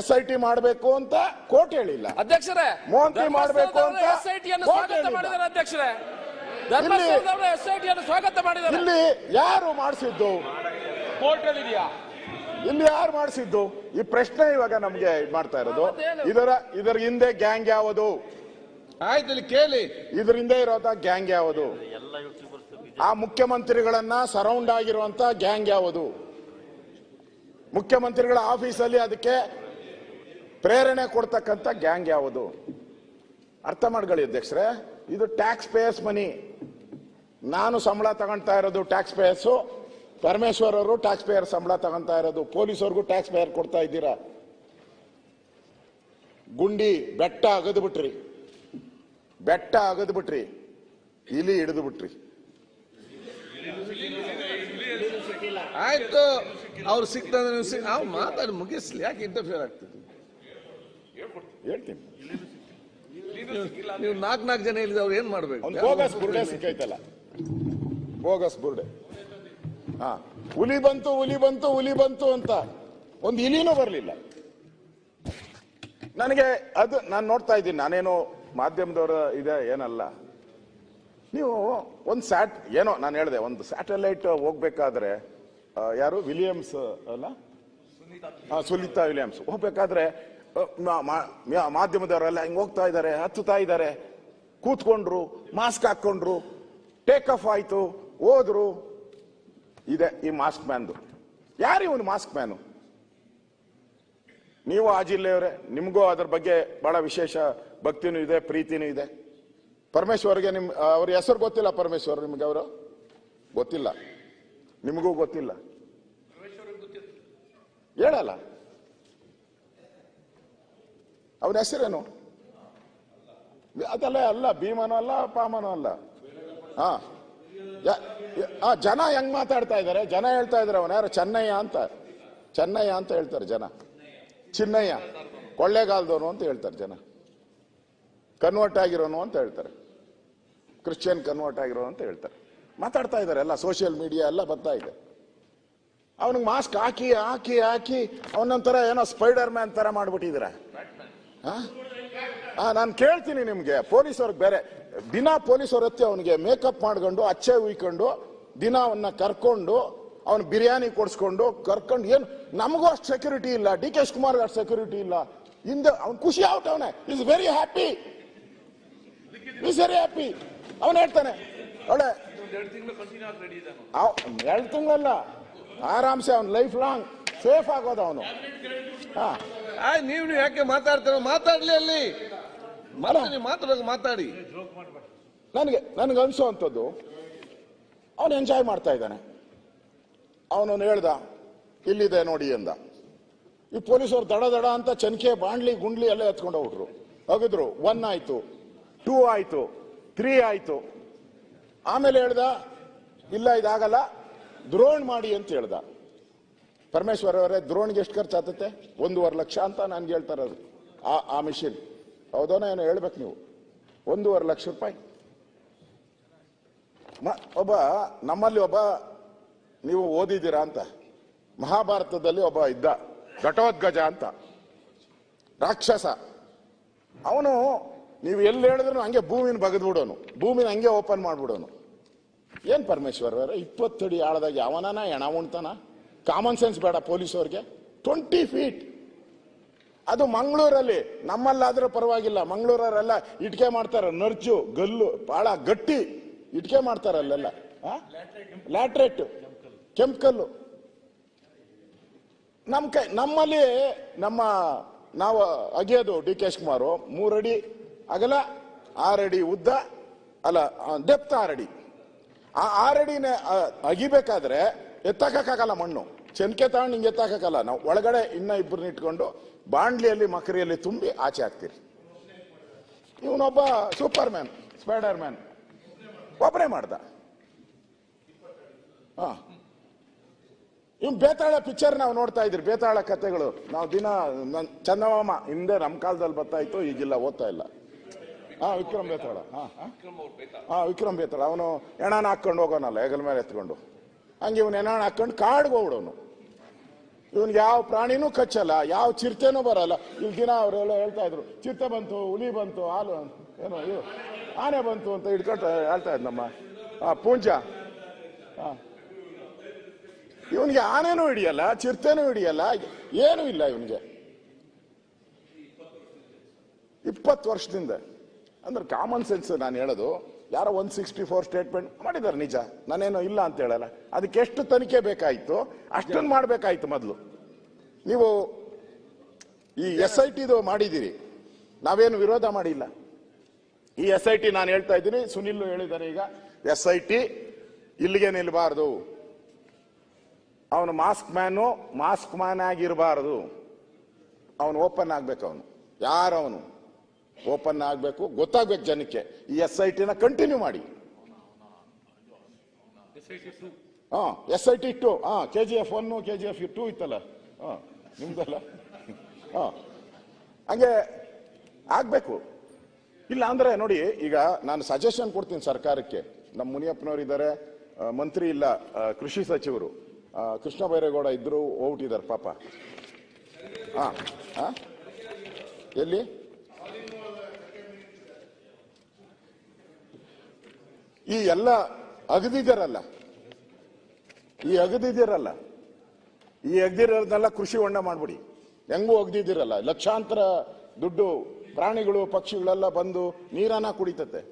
SIT ಮಾಡಬೇಕು ಅಂತ ಕೋರ್ಟ್ ಹೇಳಿಲ್ಲ. ಅಧ್ಯಕ್ಷರೇ, ಮೊಹಂತಿ ಮಾಡಬೇಕು ಅಂತ ಸ್ವಾಗತ ಮಾಡಿದ್ದಾರೆ ಅಧ್ಯಕ್ಷರೇ. ಧರ್ಮಸ್ಥಳದವರು SIT ಸ್ವಾಗತ ಮಾಡಿದ್ದಾರೆ. ಇಲ್ಲಿ ಯಾರು ಮಾಡಿಸಿದ್ದು? ಕೋರ್ಟ್ ಹೇಳಿದ್ಯಾ? ಇಲ್ಲಿ ಯಾರು ಮಾಡಿಸಿದ್ದು? ಈ ಪ್ರಶ್ನೆ ಇವಾಗ ನಮ್ಗೆ ಮಾಡ್ತಾ ಇರೋದು. ಇದರ ಹಿಂದೆ ಗ್ಯಾಂಗ್ ಯಾವುದು? ಆಯ್ತು, ಇಲ್ಲಿ ಕೇಳಿ. ಇದ್ರ ಹಿಂದೆ ಇರೋದ ಗ್ಯಾಂಗ್ ಯಾವುದು? ಆ ಮುಖ್ಯಮಂತ್ರಿಗಳನ್ನ ಸರೌಂಡ್ ಆಗಿರುವಂತ ಗ್ಯಾಂಗ್ ಯಾವುದು? ಮುಖ್ಯಮಂತ್ರಿಗಳ ಆಫೀಸಲ್ಲಿ ಅದಕ್ಕೆ ಪ್ರೇರಣೆ ಕೊಡ್ತಕ್ಕಂಥ ಗ್ಯಾಂಗ್ ಯಾವುದು? ಅರ್ಥ ಮಾಡ್ಕೊಳ್ಳಿ ಅಧ್ಯಕ್ಷರೇ, ಇದು ಟ್ಯಾಕ್ಸ್ ಪೇಯರ್ಸ್ ಮನಿ. ನಾನು ಸಂಬಳ ತಗೊಳ್ತಾ ಇರೋದು ಟ್ಯಾಕ್ಸ್ ಪೇಯರ್ಸು, ಪರಮೇಶ್ವರ್ ಅವರು ಟ್ಯಾಕ್ಸ್ ಪೇಯರ್ ಸಂಬಳ ತಗೊಂತಾ ಇರೋದು, ಪೊಲೀಸವ್ರಿಗೂ ಟ್ಯಾಕ್ಸ್ ಪೇಯರ್ ಕೊಡ್ತಾ ಇದ್ದೀರಾ. ಗುಂಡಿ ಬೆಟ್ಟ ಅಗದು ಬಿಟ್ರಿ, ಇಲಿ ಹಿಡಿದು ಬಿಟ್ರಿ. ಆಯ್ತು, ಅವ್ರು ಸಿಕ್ತಂದ್ರೆ ಅವ್ರು ಮಾತಾಡಿ ಮುಗಿಸ್ಲಿ, ಯಾಕೆ ಇಂಟರ್ಫಿಯರ್ ಆಗ್ತದೆ? ಹೇಳ್ತೀನಿ. ನೀವು 4 ಜನ ಹೇಳಿದ್ರೆ ಅವ್ರು ಏನ್ ಮಾಡ್ಬೇಕು? ಒಂದು ಬೋಗಸ್ ಬುರ್ಡೆ ಸಿಕ್ಕೈತಲ್ಲ, ಬೋಗಸ್ ಬುರ್ಡೆ. ಹುಲಿ ಬಂತು ಅಂತ ಒಂದು ಇಲಿನೂ ಬರಲಿಲ್ಲ. ನನಗೆ ಅದು ನಾನು ನೋಡ್ತಾ ಇದ್ದೀನಿ, ನಾನೇನು ಮಾಧ್ಯಮದವರ ಇದೆ ಏನಲ್ಲ. ನೀವು ಏನೋ ನಾನು ಹೇಳಿದೆ, ಒಂದು ಸ್ಯಾಟಲೈಟ್ ಹೋಗ್ಬೇಕಾದ್ರೆ ಯಾರು ವಿಲಿಯಮ್ಸ್ ಅಲ್ಲ, ಸುನೀತಾ ವಿಲಿಯಮ್ಸ್ ಹೋಗ್ಬೇಕಾದ್ರೆ ಮಾಧ್ಯಮದವರೆಲ್ಲ ಹಿಂಗ್ ಹೋಗ್ತಾ ಇದ್ದಾರೆ, ಹತ್ತುತ್ತಾ ಇದ್ದಾರೆ, ಕೂತ್ಕೊಂಡ್ರು, ಮಾಸ್ಕ್ ಹಾಕೊಂಡ್ರು, ಟೇಕ್ ಆಫ್ ಆಯ್ತು, ಹೋದ್ರು. ಇದೆ ಈ ಮಾಸ್ಕ್ ಮ್ಯಾನ್ದು. ಯಾರು ಇವನು ಮಾಸ್ಕ್ ಮ್ಯಾನು? ನೀವು ಆ ಜಿಲ್ಲೆಯವರೇ, ನಿಮಗೂ ಅದ್ರ ಬಗ್ಗೆ ಬಹಳ ವಿಶೇಷ ಭಕ್ತಿನೂ ಇದೆ, ಪ್ರೀತಿನೂ ಇದೆ. ಪರಮೇಶ್ವರ್ಗೆ ಅವ್ರ ಹೆಸರು ಗೊತ್ತಿಲ್ಲ? ಪರಮೇಶ್ವರ್ ನಿಮ್ಗೆ ಅವರು ಗೊತ್ತಿಲ್ಲ, ನಿಮಗೂ ಗೊತ್ತಿಲ್ಲ, ಹೇಳಲ್ಲ. ಅವನ ಹೆಸರೇನು? ಅದೆಲ್ಲ ಅಲ್ಲ, ಭೀಮನೂ ಅಲ್ಲ, ಪಾಮನೂ ಅಲ್ಲ. ಜನ ಹೆಂಗ್ ಮಾತಾಡ್ತಾ ಇದ್ದಾರೆ? ಜನ ಹೇಳ್ತಾ ಇದಾರೆ ಅವನ ಯಾರು ಚೆನ್ನಯ್ಯ ಅಂತ ಹೇಳ್ತಾರೆ ಜನ. ಚಿನ್ನಯ್ಯ ಕೊಳ್ಳೇಗಾಲದವನು ಅಂತ ಹೇಳ್ತಾರೆ ಜನ. ಕನ್ವರ್ಟ್ ಆಗಿರೋನು ಅಂತ ಹೇಳ್ತಾರೆ, ಕ್ರಿಶ್ಚಿಯನ್ ಕನ್ವರ್ಟ್ ಆಗಿರೋನು ಅಂತ ಹೇಳ್ತಾರೆ. ಮಾತಾಡ್ತಾ ಇದ್ದಾರೆ, ಎಲ್ಲ ಸೋಷಿಯಲ್ ಮೀಡಿಯಾ ಎಲ್ಲ ಬರ್ತಾ ಇದೆ. ಅವನಿಗೆ ಮಾಸ್ಕ್ ಹಾಕಿ ಅವನೊಂಥರ ಏನೋ ಸ್ಪೈಡರ್ ಮ್ಯಾನ್ ತರ ಮಾಡ್ಬಿಟ್ಟಿದ್ದೀರ. ನಾನು ಕೇಳ್ತೀನಿ ನಿಮ್ಗೆ, ಪೊಲೀಸವ್ರಿಗೆ ಬೇರೆ ದಿನ ಪೊಲೀಸವ್ರ ಹತ್ತಿ ಅವನಿಗೆ ಮೇಕಪ್ ಮಾಡ್ಕೊಂಡು, ಅಚ್ಚೆ ಉಯ್ಕೊಂಡು, ದಿನ ಅವನ್ನ ಕರ್ಕೊಂಡು, ಅವನು ಬಿರಿಯಾನಿ ಕೊಡ್ಸ್ಕೊಂಡು ಕರ್ಕೊಂಡು, ಏನು ನಮಗೂ ಅಷ್ಟು ಸೆಕ್ಯೂರಿಟಿ ಇಲ್ಲ, ಡಿ ಕೆ ಶಿವಕುಮಾರ್ಗೆ ಅಷ್ಟು ಸೆಕ್ಯೂರಿಟಿ ಇಲ್ಲ. ಹಿಂದೆ ಅವ್ನು ಖುಷಿ ಅವನೇ, ಇಸ್ ವೆರಿ ಹ್ಯಾಪಿ. ಅವನು ಹೇಳ್ತಾನೆ, ಒಳ್ಳೆ 2 ತಿಂಗಳಲ್ಲ, ಆರಾಮ್ಸೆ ಅವ್ನು ಲೈಫ್ ಲಾಂಗ್ ಸೇಫ್ ಆಗೋದು ಅವನು. ನೀವು ಯಾಕೆ ಮಾತಾಡ್ತೀರ? ಮಾತಾಡ್ಲಿ, ಅಲ್ಲಿ ಮಾತಾಡಿ. ನನಗೆ ಅನ್ಸೋವಂಥದ್ದು, ಅವನು ಎಂಜಾಯ್ ಮಾಡ್ತಾ ಇದ್ದಾನೆ. ಅವನು ಹೇಳ್ದ, ಇಲ್ಲಿದೆ ನೋಡಿ ಅಂದ. ಈ ಪೊಲೀಸರು ದಡ ಅಂತ ಚನ್ಕೆ ಬಾಂಡ್ಲಿ ಗುಂಡ್ಲಿ ಎಲ್ಲ ಎತ್ಕೊಂಡು ಹೋಗ್ಬಿಟ್ರು, ಹೋಗಿದ್ರು. 1 ಆಯ್ತು, 2 ಆಯ್ತು, 3 ಆಯ್ತು. ಆಮೇಲೆ ಹೇಳ್ದ, ಇಲ್ಲ ಇದಾಗಲ್ಲ, ದ್ರೋಣ್ ಮಾಡಿ ಅಂತ ಹೇಳ್ದ. ಪರಮೇಶ್ವರ್ ಅವರೇ, ದ್ರೋಣ್ಗೆ ಎಷ್ಟು ಖರ್ಚು ಆಗ್ತತೆ? 1.5 ಲಕ್ಷ ಅಂತ ನನ್ಗೆ ಹೇಳ್ತಾರೆ. ಅದು ಆ ಮಿಷಿನ್ ಹೌದೋನೋ ಏನೋ ಹೇಳ್ಬೇಕು ನೀವು. 1.5 ಲಕ್ಷ ರೂಪಾಯಿ. ನಮ್ಮಲ್ಲಿ ಒಬ್ಬ, ನೀವು ಓದಿದ್ದೀರಾ ಅಂತ, ಮಹಾಭಾರತದಲ್ಲಿ ಒಬ್ಬ ಇದ್ದ, ಘಟೋದ್ಗಜ ಅಂತ, ರಾಕ್ಷಸ. ಅವನು ನೀವು ಎಲ್ಲಿ ಹೇಳಿದ್ರು ಹಂಗೆ ಭೂಮಿನ ಬಗದ್ ಬಿಡೋನು, ಭೂಮಿನ ಹಂಗೆ ಓಪನ್ ಮಾಡ್ಬಿಡೋನು. ಏನ್ ಪರಮೇಶ್ವರ್ ಅವರೇ, 20 ಅಡಿ ಆಳದಾಗ ಯಾವನಾನ ಎಣ ಉಣ್ತಾನ? ಕಾಮನ್ ಸೆನ್ಸ್ ಬೇಡ ಪೊಲೀಸವ್ರಿಗೆ? 20 ಫೀಟ್. ಅದು ಮಂಗಳೂರಲ್ಲಿ, ನಮ್ಮಲ್ಲಾದ್ರೂ ಪರವಾಗಿಲ್ಲ. ಮಂಗಳೂರವರೆಲ್ಲ ಇಟ್ಕೆ ಮಾಡ್ತಾರೆ, ನರ್ಜು ಗಲ್ಲು ಬಹಳ ಗಟ್ಟಿ ಇಟ್ಕೆ ಮಾಡ್ತಾರೆ ಅಲ್ಲೆಲ್ಲ. ಲ್ಯಾಟ್ರೇಟ್, ಕೆಂಪಕಲ್ಲು. ನಮ್ಮಲ್ಲಿ ನಾವು ಅಗಿಯೋದು ಡಿ ಕೆ ಶಿವಕುಮಾರ್ 3 ಅಡಿ ಅಗಲ, 6 ಅಡಿ ಉದ್ದ, ಅಲ್ಲ ಡೆಪ್ತ್ 6 ಅಡಿ. ಆರಡಿನೇ ಅಗಿಬೇಕಾದ್ರೆ ಎತ್ತಾಕಕ್ಕಾಗಲ್ಲ ಮಣ್ಣು, ಚೆನ್ಕೆ ತಗೊಂಡು ಹಿಂಗೆ ಎತ್ತಾಕಲ್ಲ. ನಾವು ಒಳಗಡೆ ಇನ್ನ ಇಬ್ಬರನ್ನ ಇಟ್ಕೊಂಡು ಬಾಂಡ್ಲಿಯಲ್ಲಿ ಮಕರಿಯಲ್ಲಿ ತುಂಬಿ ಆಚೆ ಹಾಕ್ತೀರಿ. ಇವನೊಬ್ಬ ಸೂಪರ್ ಮ್ಯಾನ್, ಸ್ಪೈಡರ್ ಮ್ಯಾನ್ ಒಬ್ಬರೇ ಮಾಡ್ದ. ಇವ್ ಬೇತಾಳ ಪಿಕ್ಚರ್ ನಾವು ನೋಡ್ತಾ ಇದ್ರಿ, ಬೇತಾಳ ಕಥೆಗಳು ನಾವು ದಿನ ಚಂದಮಾಮ ಹಿಂದೆ ನಮ್ಮ ಕಾಲದಲ್ಲಿ ಬರ್ತಾ ಇತ್ತು, ಈಗಿಲ್ಲ, ಓದ್ತಾ ಇಲ್ಲ. ವಿಕ್ರಮ್ ಬೇತಾಳ. ವಿಕ್ರಮ್ ಬೇತಾಳ ಅವನು ಎಣಾನ ಹಾಕೊಂಡು ಹೋಗೋನಲ್ಲ ಹೆಗಲ ಮೇಲೆ ಎತ್ಕೊಂಡು, ಹಂಗೆ ಇವನು ಎಣಾಣ ಹಾಕೊಂಡು ಕಾಡ್ಗೆ ಹೋಗ್ಬಿಡೋನು. ಇವನ್ಗೆ ಯಾವ ಪ್ರಾಣಿನೂ ಕಚ್ಚಲ್ಲ, ಯಾವ ಚಿರತೆನೂ ಬರಲ್ಲ. ಇಲ್ಲಿ ದಿನ ಅವರೆಲ್ಲ ಹೇಳ್ತಾ ಇದ್ರು, ಚಿರತೆ ಬಂತು, ಹುಲಿ ಬಂತು, ಹಾಲು ಏನೋ ಇವು ಆನೆ ಬಂತು ಅಂತ ಹಿಡ್ಕೊಂಡು ಹೇಳ್ತಾ ಇದ್ ನಮ್ಮ ಪೂಂಜ. ಇವನ್ಗೆ ಆನೆನೂ ಹಿಡಿಯಲ್ಲ, ಚಿರತೆನೂ ಹಿಡಿಯಲ್ಲ, ಏನೂ ಇಲ್ಲ ಇವನ್ಗೆ. 20 ವರ್ಷದಿಂದ ಅಂದ್ರೆ ಕಾಮನ್ ಸೆನ್ಸ್ ನಾನು ಹೇಳೋದು. ಯಾರೋ 164 ಸ್ಟೇಟ್ಮೆಂಟ್ ಮಾಡಿದ್ದಾರೆ ನಿಜ, ನಾನೇನೋ ಇಲ್ಲ ಅಂತ ಹೇಳಲ್ಲ. ಅದಕ್ಕೆ ಎಷ್ಟು ತನಿಖೆ ಬೇಕಾಯ್ತು ಅಷ್ಟನ್ನು ಮಾಡಬೇಕಾಯ್ತು ಮೊದಲು. ನೀವು ಈ SIT ಮಾಡಿದ್ದೀರಿ, ನಾವೇನು ವಿರೋಧ ಮಾಡಿಲ್ಲ. ಈ SIT ನಾನು ಹೇಳ್ತಾ ಇದ್ದೀನಿ, ಸುನಿಲ್ ಹೇಳಿದ್ದಾರೆ ಈಗ, SIT ಇಲ್ಲಿಗೆ ನಿಲ್ಬಾರ್ದು. ಅವನು ಮಾಸ್ಕ್ ಮ್ಯಾನ್ ಆಗಿರಬಾರದು. ಅವನು ಓಪನ್ ಆಗ್ಬೇಕು. ಅವನು ಯಾರವನು ಓಪನ್ ಆಗ್ಬೇಕು, ಗೊತ್ತಾಗ್ಬೇಕು ಜನಕ್ಕೆ. ಈ SIT ಕಂಟಿನ್ಯೂ ಮಾಡಿ. SIT 2 KGF 1 KGF 2 ಇತ್ತಲ್ಲ, ನಿಮ್ದಲ್ಲ, ಹಂಗೆ ಆಗ್ಬೇಕು. ಇಲ್ಲ ಅಂದ್ರೆ ನೋಡಿ, ಈಗ ನಾನು ಸಜೆಷನ್ ಕೊಡ್ತೀನಿ ಸರ್ಕಾರಕ್ಕೆ. ನಮ್ಮ ಮುನಿಯಪ್ಪನವರು ಇದ್ದಾರೆ, ಮಂತ್ರಿ ಇಲ್ಲ, ಕೃಷಿ ಸಚಿವರು ಕೃಷ್ಣ ಬೈರೇಗೌಡ ಇದ್ರು, ಹೋಗ್ಬಿಟ್ಟಿದ್ದಾರೆ ಪಾಪ. ಎಲ್ಲಿ ಈ ಎಲ್ಲ ಅಗದಿದ್ದೀರಲ್ಲ, ಈ ಅಗದಿರೋದನ್ನೆಲ್ಲ ಕೃಷಿ ಹೊಂಡ ಮಾಡ್ಬಿಡಿ. ಹೆಂಗೂ ಅಗದಿದ್ದೀರಲ್ಲ, ಲಕ್ಷಾಂತರ ದುಡ್ಡು, ಪ್ರಾಣಿಗಳು ಪಕ್ಷಿಗಳೆಲ್ಲ ಬಂದು ನೀರನ್ನ ಕುಡಿತತೆ.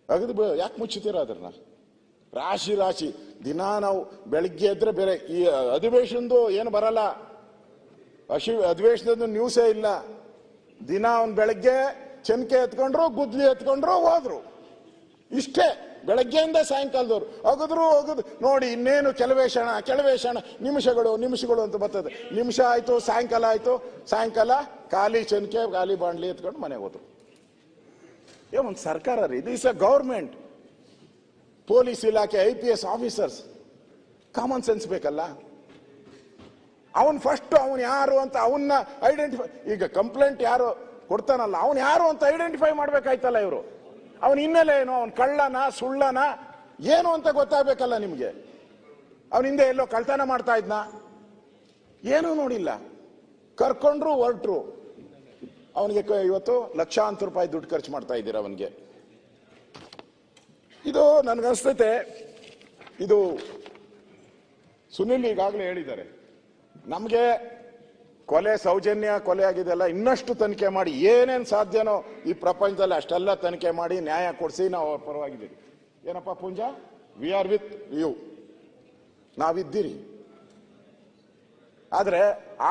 ಅಗದು ಯಾಕೆ ಮುಚ್ಚುತ್ತೀರ ಅದನ್ನ? ರಾಶಿ ದಿನ ನಾವು ಬೆಳಿಗ್ಗೆ ಎದ್ರೆ ಬೇರೆ ಈ ಅಧಿವೇಶನದ್ದು ಏನು ಬರಲ್ಲ, ಅಧಿವೇಶನದ ನ್ಯೂಸೇ ಇಲ್ಲ. ದಿನ ಅವ್ನು ಬೆಳಗ್ಗೆ ಚೆನ್ಕೆ ಎತ್ಕೊಂಡ್ರು, ಗುದ್ಲಿ ಎತ್ಕೊಂಡ್ರು, ಹೋದ್ರು. ಇಷ್ಟೇ ಬೆಳಗ್ಗೆಯಿಂದ ಸಾಯಂಕಾಲದವ್ರು ಅಗದ್ರು ನೋಡಿ. ಇನ್ನೇನು ಕೆಲವೇ ಕ್ಷಣ ನಿಮಿಷಗಳು ಅಂತ ಬರ್ತದೆ. ನಿಮಿಷ ಆಯ್ತು, ಸಾಯಂಕಾಲ ಆಯ್ತು, ಸಾಯಂಕಾಲ ಖಾಲಿ ಚೆನ್ಕೆ ಖಾಲಿ ಬಾಂಡ್ಲಿ ಎತ್ಕೊಂಡು ಮನೆಗೆ ಹೋದ್ರು. ಒಂದು ಸರ್ಕಾರ ರೀ, ಇದು ಇಸ್ ಅ ಗೌರ್ಮೆಂಟ್. ಪೊಲೀಸ್ ಇಲಾಖೆ IPS ಆಫೀಸರ್ಸ್ ಕಾಮನ್ ಸೆನ್ಸ್ ಬೇಕಲ್ಲ. ಅವನ್ ಫಸ್ಟ್ ಅವನ್ ಯಾರು ಅಂತ ಅವನ್ನ ಐಡೆಂಟಿಫೈ, ಈಗ ಕಂಪ್ಲೇಂಟ್ ಯಾರು ಕೊಡ್ತಾನಲ್ಲ ಅವನ್ ಯಾರು ಅಂತ ಐಡೆಂಟಿಫೈ ಮಾಡ್ಬೇಕಾಯ್ತಲ್ಲ ಇವರು. ಅವನ ಹಿನ್ನೆಲೆ ಏನು, ಅವನ್ ಕಳ್ಳನ ಸುಳ್ಳನ ಏನು ಅಂತ ಗೊತ್ತಾಗ್ಬೇಕಲ್ಲ ನಿಮ್ಗೆ. ಅವನ ಹಿಂದೆ ಎಲ್ಲೋ ಕಳ್ತನ ಮಾಡ್ತಾ ಇದ್ನ, ಏನೂ ನೋಡಿಲ್ಲ, ಕರ್ಕೊಂಡ್ರು ಹೊರಟ್ರು. ಅವನಿಗೆ ಇವತ್ತು ಲಕ್ಷಾಂತರ ರೂಪಾಯಿ ದುಡ್ಡು ಖರ್ಚು ಮಾಡ್ತಾ ಇದ್ದೀರ ಅವನಿಗೆ. ಇದು ನನ್ಗನ್ಸ್ತೈತೆ, ಇದು ಸುನಿಲ್ ಈಗಾಗಲೇ ಹೇಳಿದ್ದಾರೆ, ನಮ್ಗೆ ಕೊಲೆ ಸೌಜನ್ಯ ಕೊಲೆ ಆಗಿದೆಲ್ಲ ಇನ್ನಷ್ಟು ತನಿಖೆ ಮಾಡಿ ಏನೇನ್ ಸಾಧ್ಯನೋ ಈ ಪ್ರಪಂಚದಲ್ಲಿ ಅಷ್ಟೆಲ್ಲ ತನಿಖೆ ಮಾಡಿ ನ್ಯಾಯ ಕೊಡಿಸಿ ನಾವು ಅವ್ರ ಪರವಾಗಿದ್ದೀವಿ. ಏನಪ್ಪಾ Poonja, we are with you, ನಾವಿದ್ದೀರಿ. ಆದ್ರೆ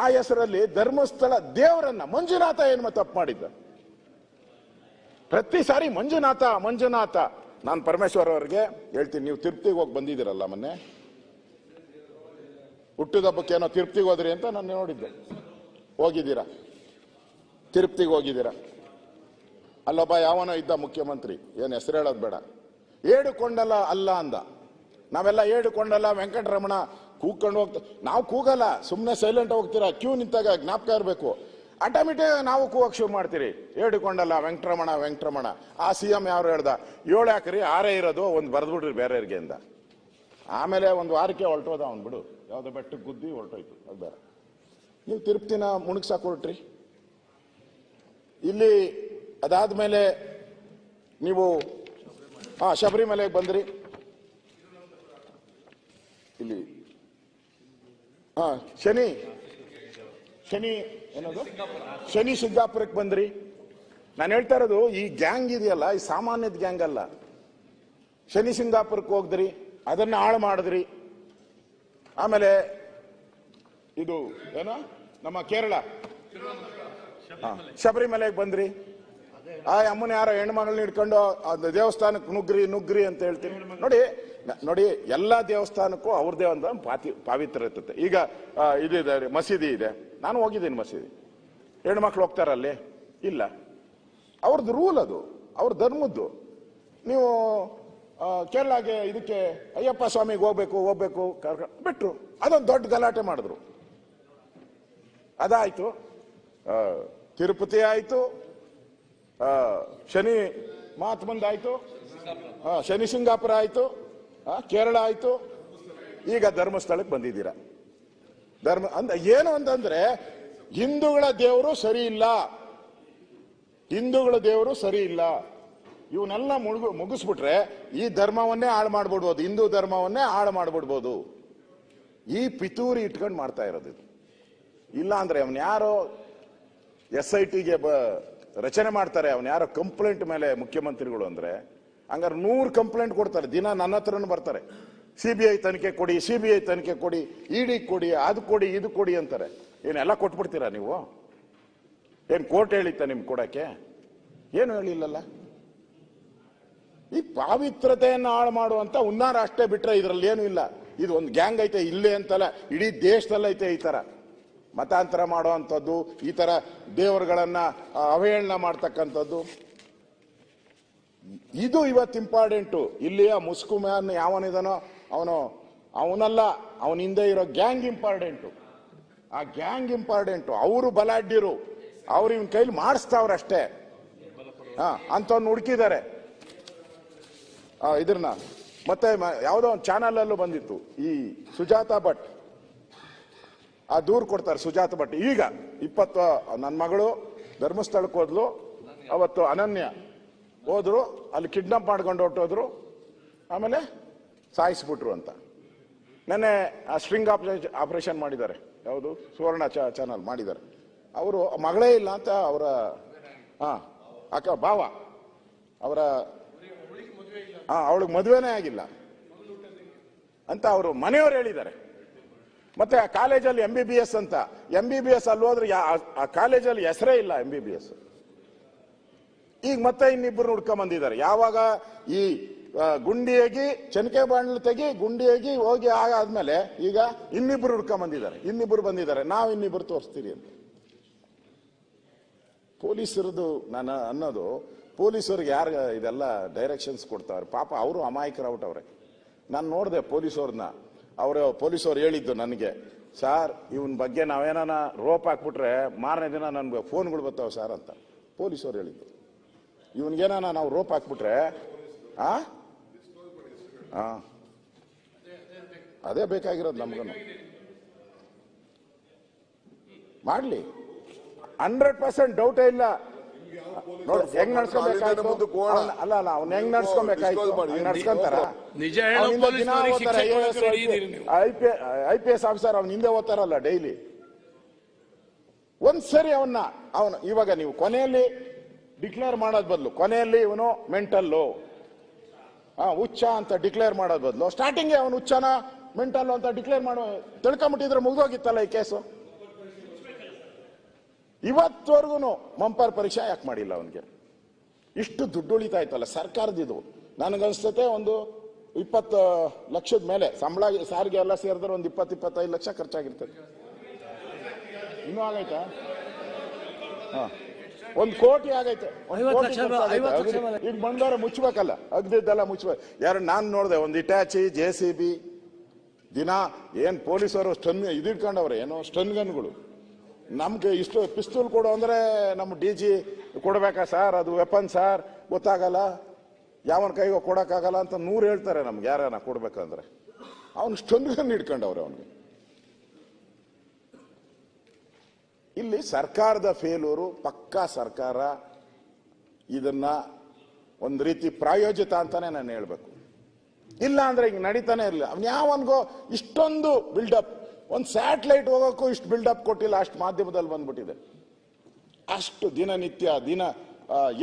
ಆ ಹೆಸರಲ್ಲಿ ಧರ್ಮಸ್ಥಳ ದೇವರನ್ನ ಮಂಜುನಾಥ ಏನು ತಪ್ಪು ಮಾಡಿದ್ದ? ಪ್ರತಿ ಸಾರಿ ಮಂಜುನಾಥ. ನಾನು ಪರಮೇಶ್ವರ್ ಅವರಿಗೆ ಹೇಳ್ತೀನಿ, ನೀವು ತಿರುಪತಿಗೆ ಹೋಗಿ ಬಂದಿದ್ದೀರಲ್ಲ ಮೊನ್ನೆ, ಹುಟ್ಟಿದಬ್ಬಕ್ಕೆ ಏನೋ ತಿರುಪತಿಗೆ ಹೋದ್ರಿ ಅಂತ ನಾನು ನೋಡಿದ್ದೆ. ಹೋಗಿದ್ದೀರಾ? ತಿರುಪತಿಗೆ ಹೋಗಿದ್ದೀರಾ? ಅಲ್ಲೊಬ್ಬ ಯಾವನೋ ಇದ್ದ ಮುಖ್ಯಮಂತ್ರಿ, ಏನು ಹೆಸರು ಹೇಳೋದು ಬೇಡ, ಏಡುಕೊಂಡಲ್ಲ ಅಲ್ಲ ಅಂದ. ನಾವೆಲ್ಲ ಏಡುಕೊಂಡಲ್ಲ ವೆಂಕಟರಮಣ ಕೂಗ್ಕೊಂಡು ಹೋಗ್ತಾ, ನಾವು ಕೂಗಲ್ಲ, ಸುಮ್ಮನೆ ಸೈಲೆಂಟ್ ಹೋಗ್ತೀರಾ. ಕ್ಯೂ ನಿಂತಾಗ ಜ್ಞಾಪಕ ಇರಬೇಕು, ಆಟೋಮೆಟಿಕ್ ನಾವು ಕೂಗಕ್ಕೆ ಶುರು ಮಾಡ್ತೀರಿ. ಏಡುಕೊಂಡಲ್ಲ ವೆಂಕಟರಮಣ. ಆ CM ಯಾರು ಹೇಳ್ದ, 7 ಹಾಕ್ರಿ 6 ಇರೋದು, ಒಂದು ಬರೆದ್ಬಿಡ್ರಿ ಬೇರೆಯವ್ರಿಗೆ ಅಂದ. ಆಮೇಲೆ ಒಂದು ವಾರಕ್ಕೆ ಹೊರಟೋದ ಅವ್ನು, ಬಿಡು, ಯಾವ್ದೋ ಬೆಟ್ಟಕ್ಕೆ ಗುದ್ದಿ ಹೊರಟೋಯ್ತು, ಅದು ಬೇರೆ. ನೀವು ತಿರುಪ್ತಿನ ಮುಣಗ್ಸಾಕ್ ಹೊರಟ್ರಿ. ಇಲ್ಲಿ ಅದಾದ್ಮೇಲೆ ನೀವು ಶಬರಿಮಲೆಗೆ ಬಂದ್ರಿ. ಇಲ್ಲಿ ಶನಿ ಏನದು ಶನಿ ಸಿದ್ದಾಪುರಕ್ಕೆ ಬಂದ್ರಿ. ನಾನು ಹೇಳ್ತಾ ಇರೋದು ಈ ಗ್ಯಾಂಗ್ ಇದೆಯಲ್ಲ, ಈ ಸಾಮಾನ್ಯದ ಗ್ಯಾಂಗ್ ಅಲ್ಲ. ಶನಿ ಸಿಂಗಾಪುರಕ್ಕೆ ಹೋಗಿದ್ರಿ, ಅದನ್ನ ಹಾಳು ಮಾಡಿದ್ರಿ. ಆಮೇಲೆ ಇದು ಏನೋ ನಮ್ಮ ಕೇರಳ ಶಬರಿಮಲೆಗೆ ಬಂದ್ರಿ. ಆ ಅಮ್ಮನ ಯಾರೋ ಹೆಣ್ಮಗಳನ್ನ ಹಿಡ್ಕೊಂಡು ದೇವಸ್ಥಾನಕ್ಕೆ ನುಗ್ರಿ ಅಂತ ಹೇಳ್ತೀನಿ. ನೋಡಿ ಎಲ್ಲಾ ದೇವಸ್ಥಾನಕ್ಕೂ ಅವ್ರದೇ ಒಂದು ಪಾವಿತ್ರ ಇರ್ತದೆ. ಈಗ ಇದಿದೆ, ಮಸೀದಿ ಇದೆ, ನಾನು ಹೋಗಿದ್ದೀನಿ ಮಸೀದಿ. ಹೆಣ್ಮಕ್ಳು ಹೋಗ್ತಾರಲ್ಲಿ? ಇಲ್ಲ, ಅವ್ರದ್ದು ರೂಲ್, ಅದು ಅವ್ರ ಧರ್ಮದ್ದು. ನೀವು ಕೇರಳಗೆ ಇದಕ್ಕೆ ಅಯ್ಯಪ್ಪ ಸ್ವಾಮಿಗೆ ಹೋಗ್ಬೇಕು ಬಿಟ್ರು, ಅದೊಂದು ದೊಡ್ಡ ಗಲಾಟೆ ಮಾಡಿದ್ರು. ಅದಾಯ್ತು, ತಿರುಪತಿ ಆಯ್ತು, ಶನಿ ಮಹಾತ್ಮಂದ ಆಯ್ತು, ಶನಿ ಸಿಂಗಾಪುರ ಆಯ್ತು, ಕೇರಳ ಆಯ್ತು, ಈಗ ಧರ್ಮಸ್ಥಳಕ್ಕೆ ಬಂದಿದ್ದೀರಾ. ಏನು ಅಂತಂದ್ರೆ ಹಿಂದೂಗಳ ದೇವರು ಸರಿ ಇಲ್ಲ, ಹಿಂದೂಗಳ ದೇವರು ಸರಿ ಇಲ್ಲ. ಇವನ್ನೆಲ್ಲ ಮುಗಿಸ್ಬಿಟ್ರೆ ಈ ಧರ್ಮವನ್ನೇ ಹಾಳು ಮಾಡ್ಬಿಡ್ಬೋದು, ಹಿಂದೂ ಧರ್ಮವನ್ನೇ ಹಾಳು ಮಾಡ್ಬಿಡ್ಬೋದು. ಈ ಪಿತೂರಿ ಇಟ್ಕೊಂಡು ಮಾಡ್ತಾ ಇರೋದು ಇದು. ಇಲ್ಲ ಅಂದ್ರೆ ಅವನ್ ಯಾರೋ SITಗೆ ರಚನೆ ಮಾಡ್ತಾರೆ, ಅವನ್ ಯಾರೋ ಕಂಪ್ಲೇಂಟ್ ಮೇಲೆ ಮುಖ್ಯಮಂತ್ರಿಗಳು ಅಂದ್ರೆ ಹಂಗಾರೆ 100 ಕಂಪ್ಲೇಂಟ್ ಕೊಡ್ತಾರೆ ದಿನ. ನನ್ನ ಹತ್ರನೂ ಬರ್ತಾರೆ, CBI ತನಿಖೆ ಕೊಡಿ, CBI ತನಿಖೆ ಕೊಡಿ, ED ಕೊಡಿ, ಅದು ಕೊಡಿ, ಇದು ಕೊಡಿ ಅಂತಾರೆ. ಏನೆಲ್ಲ ಕೊಟ್ಬಿಡ್ತೀರಾ ನೀವು? ಏನ್ ಕೋರ್ಟ್ ಹೇಳಿತ್ತ ನಿಮ್ಗೆ ಕೊಡಕ್ಕೆ? ಏನು ಹೇಳಿಲ್ಲಲ್ಲ. ಈ ಪಾವಿತ್ರತೆಯನ್ನು ಹಾಳು ಮಾಡುವಂತ ಹುನ್ನಾರ ಅಷ್ಟೇ ಬಿಟ್ರೆ ಇದ್ರಲ್ಲಿ ಏನು ಇಲ್ಲ. ಇದು ಒಂದು ಗ್ಯಾಂಗ್ ಐತೆ, ಇಲ್ಲೇ ಅಂತಲ್ಲ, ಇಡೀ ದೇಶದಲ್ಲೈತೆ ಈ ತರ ಮತಾಂತರ ಮಾಡುವಂಥದ್ದು, ಈ ತರ ದೇವರುಗಳನ್ನ ಅವಹೇಳನ ಮಾಡ್ತಕ್ಕಂಥದ್ದು. ಇದು ಇವತ್ತು ಇಂಪಾರ್ಟೆಂಟು. ಇಲ್ಲಿಯ ಮುಸ್ಕು ಮ್ಯಾನ್ ಯಾವನಿದಾನೋ ಅವನಲ್ಲ, ಅವನ ಹಿಂದೆ ಇರೋ ಗ್ಯಾಂಗ್ ಇಂಪಾರ್ಟೆಂಟು. ಆ ಗ್ಯಾಂಗ್ ಇಂಪಾರ್ಟೆಂಟು. ಅವರು ಬಲಾಢ್ಯರು, ಅವ್ರು ಇವನ್ ಕೈಲಿ ಮಾಡಿಸ್ತಾವ್ರಷ್ಟೇ. ಅಂತವ್ನು ಹುಡುಕಿದ್ದಾರೆ ಇದ್ರನ್ನ. ಮತ್ತೆ ಯಾವುದೋ ಒಂದು ಚಾನಲ್ ಅಲ್ಲೂ ಬಂದಿತ್ತು, ಈ ಸುಜಾತಾ ಭಟ್ ಆ ದೂರು ಕೊಡ್ತಾರೆ. ಸುಜಾತ ಭಟ್ ಈಗ ನನ್ನ ಮಗಳು ಧರ್ಮಸ್ಥಳಕ್ಕೆ ಹೋದ್ಲು, ಅವತ್ತು ಅನನ್ಯ ಹೋದ್ರು, ಅಲ್ಲಿ ಕಿಡ್ನಾಪ್ ಮಾಡ್ಕೊಂಡು ಹೊರಟೋದ್ರು, ಆಮೇಲೆ ಸಾಯಿಸ್ಬಿಟ್ರು ಅಂತ. ನೆನ್ನೆ ಸ್ಟ್ರಿಂಗ್ ಆಪರೇಷನ್ ಮಾಡಿದ್ದಾರೆ, ಯಾವುದು ಸುವರ್ಣ ಚಾನಲ್ ಮಾಡಿದ್ದಾರೆ. ಅವರು ಮಗಳೇ ಇಲ್ಲ ಅಂತ ಅವರ ಅಕ್ಕ ಭಾವ, ಅವರ ಅವಳಿಗೆ ಮದುವೆನೇ ಆಗಿಲ್ಲ ಅಂತ ಅವರು ಮನೆಯವರು ಹೇಳಿದ್ದಾರೆ. ಮತ್ತೆ ಆ ಕಾಲೇಜಲ್ಲಿ MBBS ಅಂತ, MBBS ಅಲ್ಲಿ ಹೋದ್ರೆ ಆ ಕಾಲೇಜಲ್ಲಿ ಹೆಸರೇ ಇಲ್ಲ MBBS. ಈಗ ಮತ್ತೆ ಇನ್ನಿಬ್ಬರು ಹುಡ್ಕೊಂಡ್ ಬಂದಿದ್ದಾರೆ. ಯಾವಾಗ ಈ ಗುಂಡಿಯಾಗಿ ಚನಕೆ ಬಾಂಡ್ಲು ತೆಗಿ ಗುಂಡಿಯಾಗಿ ಹೋಗಿ ಆದ್ಮೇಲೆ ಈಗ ಇನ್ನಿಬ್ಬರು ಹುಡ್ಕೊಂಡ್ ಬಂದಿದ್ದಾರೆ. ನಾವು ಇನ್ನಿಬ್ಬರು ತೋರಿಸ್ತೀರಿ ಅಂತ. ಪೊಲೀಸರದು ನಾನು ಅನ್ನೋದು, ಪೊಲೀಸರಿಗೆ ಯಾರು ಇದೆಲ್ಲ ಡೈರೆಕ್ಷನ್ಸ್ ಕೊಡ್ತಾವ್ರೆ? ಪಾಪ ಅವರು ಅಮಾಯಕರಾಗ್ಬಿಟ್ಟವ್ರೆ. ನಾನು ನೋಡಿದೆ ಪೊಲೀಸವ್ರನ್ನ, ಪೊಲೀಸವ್ರು ಹೇಳಿದ್ದು ನನಗೆ, ಸಾರ್ ಇವನ್ ಬಗ್ಗೆ ನಾವೇನಾನ ರೋಪ್ ಹಾಕ್ಬಿಟ್ರೆ ಮಾರನೇ ದಿನ ನನ್ಗೆ ಫೋನ್ಗಳು ಬರ್ತಾವೆ ಸರ್ ಅಂತ ಪೊಲೀಸವ್ರು ಹೇಳಿದ್ದು. ಇವನ್ಗೇನಾನ ನಾವು ರೋಪ್ ಹಾಕ್ಬಿಟ್ರೆ ಅದೇ ಬೇಕಾಗಿರೋದು ನಮ್ಗೂ. ಮಾಡ್ಲಿ, 100% ಡೌಟೇ ಇಲ್ಲ. ನೋಡಿ ಹೆಂಗ್ ನಡ್ಸ್ಕೊಬೇಕಾಯ್ತು, ಅಲ್ಲ ಅವ್ನ ಹೆಂಗ್ ನಡ್ಸ್ಕೊಬೇಕಾಯ್ತು ನಡ್ಸ್ಕೊಂತಾರ. IPS ಆಫೀಸರ್ ಅವನ ಹಿಂದೆ ಓದ್ತಾರಲ್ಲ ಡೈಲಿ. ಒಂದ್ಸರಿ ಅವನು ಇವಾಗ ನೀವು ಕೊನೆಯಲ್ಲಿ ಡಿಕ್ಲೇರ್ ಮಾಡೋದ್ ಬದಲು, ಕೊನೆಯಲ್ಲಿ ಇವನು ಮೆಂಟಲ್ಲು ಹುಚ್ಚ ಅಂತ ಡಿಕ್ಲೇರ್ ಮಾಡೋದ್ ಬದಲು ಸ್ಟಾರ್ಟಿಂಗ್ ಅವನು ಹುಚ್ಚನ ಮೆಂಟಲ್ಲು ಅಂತ ಡಿಕ್ಲೇರ್ ಮಾಡೋ ತಿಳ್ಕೊಂಬಿಟ್ಟಿದ್ರೆ ಮುಗ್ದೋಗಿತ್ತಲ್ಲ ಈ ಕೇಸು. ಇವತ್ತವರೆಗೂ ಮಂಪರ್ ಪರೀಕ್ಷೆ ಯಾಕೆ ಮಾಡಿಲ್ಲ ಅವನಿಗೆ? ಇಷ್ಟು ದುಡ್ಡು ಉಳಿತಾ ಇತ್ತಲ್ಲ ಸರ್ಕಾರದಿದು. ನನಗನ್ಸ್ತತೆ ಒಂದು 20 ಲಕ್ಷದ ಮೇಲೆ ಸಂಬಳ, ಸಾರಿಗೆ ಎಲ್ಲ ಸೇರಿದ್ರೆ ಒಂದು 20-25 ಲಕ್ಷ ಖರ್ಚಾಗಿರ್ತದೆ. ಇನ್ನೂ ಆಗೈತಾ? 1 ಕೋಟಿ ಆಗೈತೆ. ಈಗ ಬಂದವರೆ ಮುಚ್ಚಬೇಕಲ್ಲ, ಅಗ್ದಿದ್ದೆಲ್ಲ ಮುಚ್ಚಬೇಕು. ಯಾರು ನಾನು ನೋಡಿದೆ, ಒಂದು ಇಟ್ಯಾಚಿ JCB ದಿನ ಏನ್ ಪೊಲೀಸರು ಸ್ಟನ್ ಇದಿಟ್ಕೊಂಡವ್ರೆ, ಏನೋ ಸ್ಟನ್ ಗನ್ಗಳು. ನಮ್ಗೆ ಇಷ್ಟು ಪಿಸ್ತೂಲ್ ಕೊಡು ಅಂದ್ರೆ ನಮ್ಮ DG ಕೊಡ್ಬೇಕಾ ಸರ್, ಅದು ವೆಪನ್ ಸರ್, ಗೊತ್ತಾಗಲ್ಲ, ಯಾವನ ಕೈಗೋ ಕೊಡಕ್ಕಾಗಲ್ಲ ಅಂತ 100 ಹೇಳ್ತಾರೆ ನಮ್ಗೆ ಯಾರನ್ನ ಕೊಡ್ಬೇಕಂದ್ರೆ. ಅವನು ಸ್ಟನ್ ಗನ್ ಇಟ್ಕೊಂಡವ್ರೆ ಅವನಿಗೆ. ಇಲ್ಲಿ ಸರ್ಕಾರದ ಫೇಲೂರು ಪಕ್ಕಾ. ಸರ್ಕಾರ ಇದನ್ನ ಒಂದು ರೀತಿ ಪ್ರಾಯೋಜಿತ ಅಂತಾನೆ ನಾನು ಹೇಳ್ಬೇಕು. ಇಲ್ಲ ಅಂದ್ರೆ ಹಿಂಗ್ ನಡೀತಾನೆ ಇರಲಿಲ್ಲ. ಅವ್ನು ಯಾವನ್ಗೋ ಇಷ್ಟೊಂದು ಬಿಲ್ಡಪ್, ಒಂದು ಸ್ಯಾಟಲೈಟ್ ಹೋಗೋಕ್ಕೂ ಇಷ್ಟು ಬಿಲ್ಡಪ್ ಕೊಟ್ಟಿಲ್ಲ, ಅಷ್ಟು ಮಾಧ್ಯಮದಲ್ಲಿ ಬಂದ್ಬಿಟ್ಟಿದೆ. ಅಷ್ಟು ದಿನನಿತ್ಯ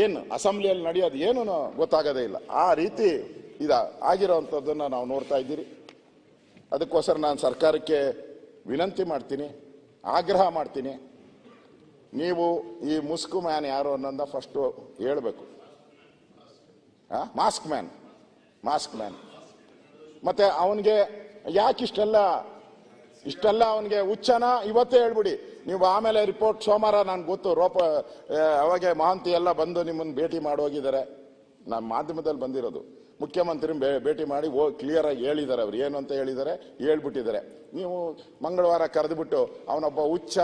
ಏನು ಅಸೆಂಬ್ಲಿಯಲ್ಲಿ ನಡೆಯೋದು ಏನು ಗೊತ್ತಾಗೋದೇ ಇಲ್ಲ. ಆ ರೀತಿ ಆಗಿರೋವಂಥದ್ದನ್ನು ನಾವು ನೋಡ್ತಾ ಇದ್ದೀರಿ. ಅದಕ್ಕೋಸ್ಕರ ನಾನು ಸರ್ಕಾರಕ್ಕೆ ವಿನಂತಿ ಮಾಡ್ತೀನಿ, ಆಗ್ರಹ ಮಾಡ್ತೀನಿ, ನೀವು ಈ ಮುಸ್ಕು ಮ್ಯಾನ್ ಯಾರು ಅನ್ನೋದ ಫಸ್ಟ್ ಹೇಳ್ಬೇಕು. ಮಾಸ್ಕ್ ಮ್ಯಾನ್ ಮತ್ತೆ ಅವನಿಗೆ ಯಾಕೆ ಇಷ್ಟೆಲ್ಲ ಅವನಿಗೆ ಹುಚ್ಚನ ಇವತ್ತೇ ಹೇಳ್ಬಿಡಿ. ನೀವು ಆಮೇಲೆ ರಿಪೋರ್ಟ್ ಸೋಮವಾರ ನನ್ಗೆ ಗೊತ್ತು ಅವಾಗೆ ಮಹಾಂತಿ ಎಲ್ಲ ಬಂದು ನಿಮ್ಮನ್ನು ಭೇಟಿ ಮಾಡೋಗಿದ್ದಾರೆ. ನಮ್ಮ ಮಾಧ್ಯಮದಲ್ಲಿ ಬಂದಿರೋದು ಮುಖ್ಯಮಂತ್ರಿ ಭೇಟಿ ಮಾಡಿ ಕ್ಲಿಯರ್ ಆಗಿ ಹೇಳಿದ್ದಾರೆ. ಅವ್ರು ಏನು ಅಂತ ಹೇಳಿದ್ದಾರೆ ಹೇಳ್ಬಿಟ್ಟಿದ್ದಾರೆ. ನೀವು ಮಂಗಳವಾರ ಕರೆದುಬಿಟ್ಟು ಅವನೊಬ್ಬ ಹುಚ್ಚ,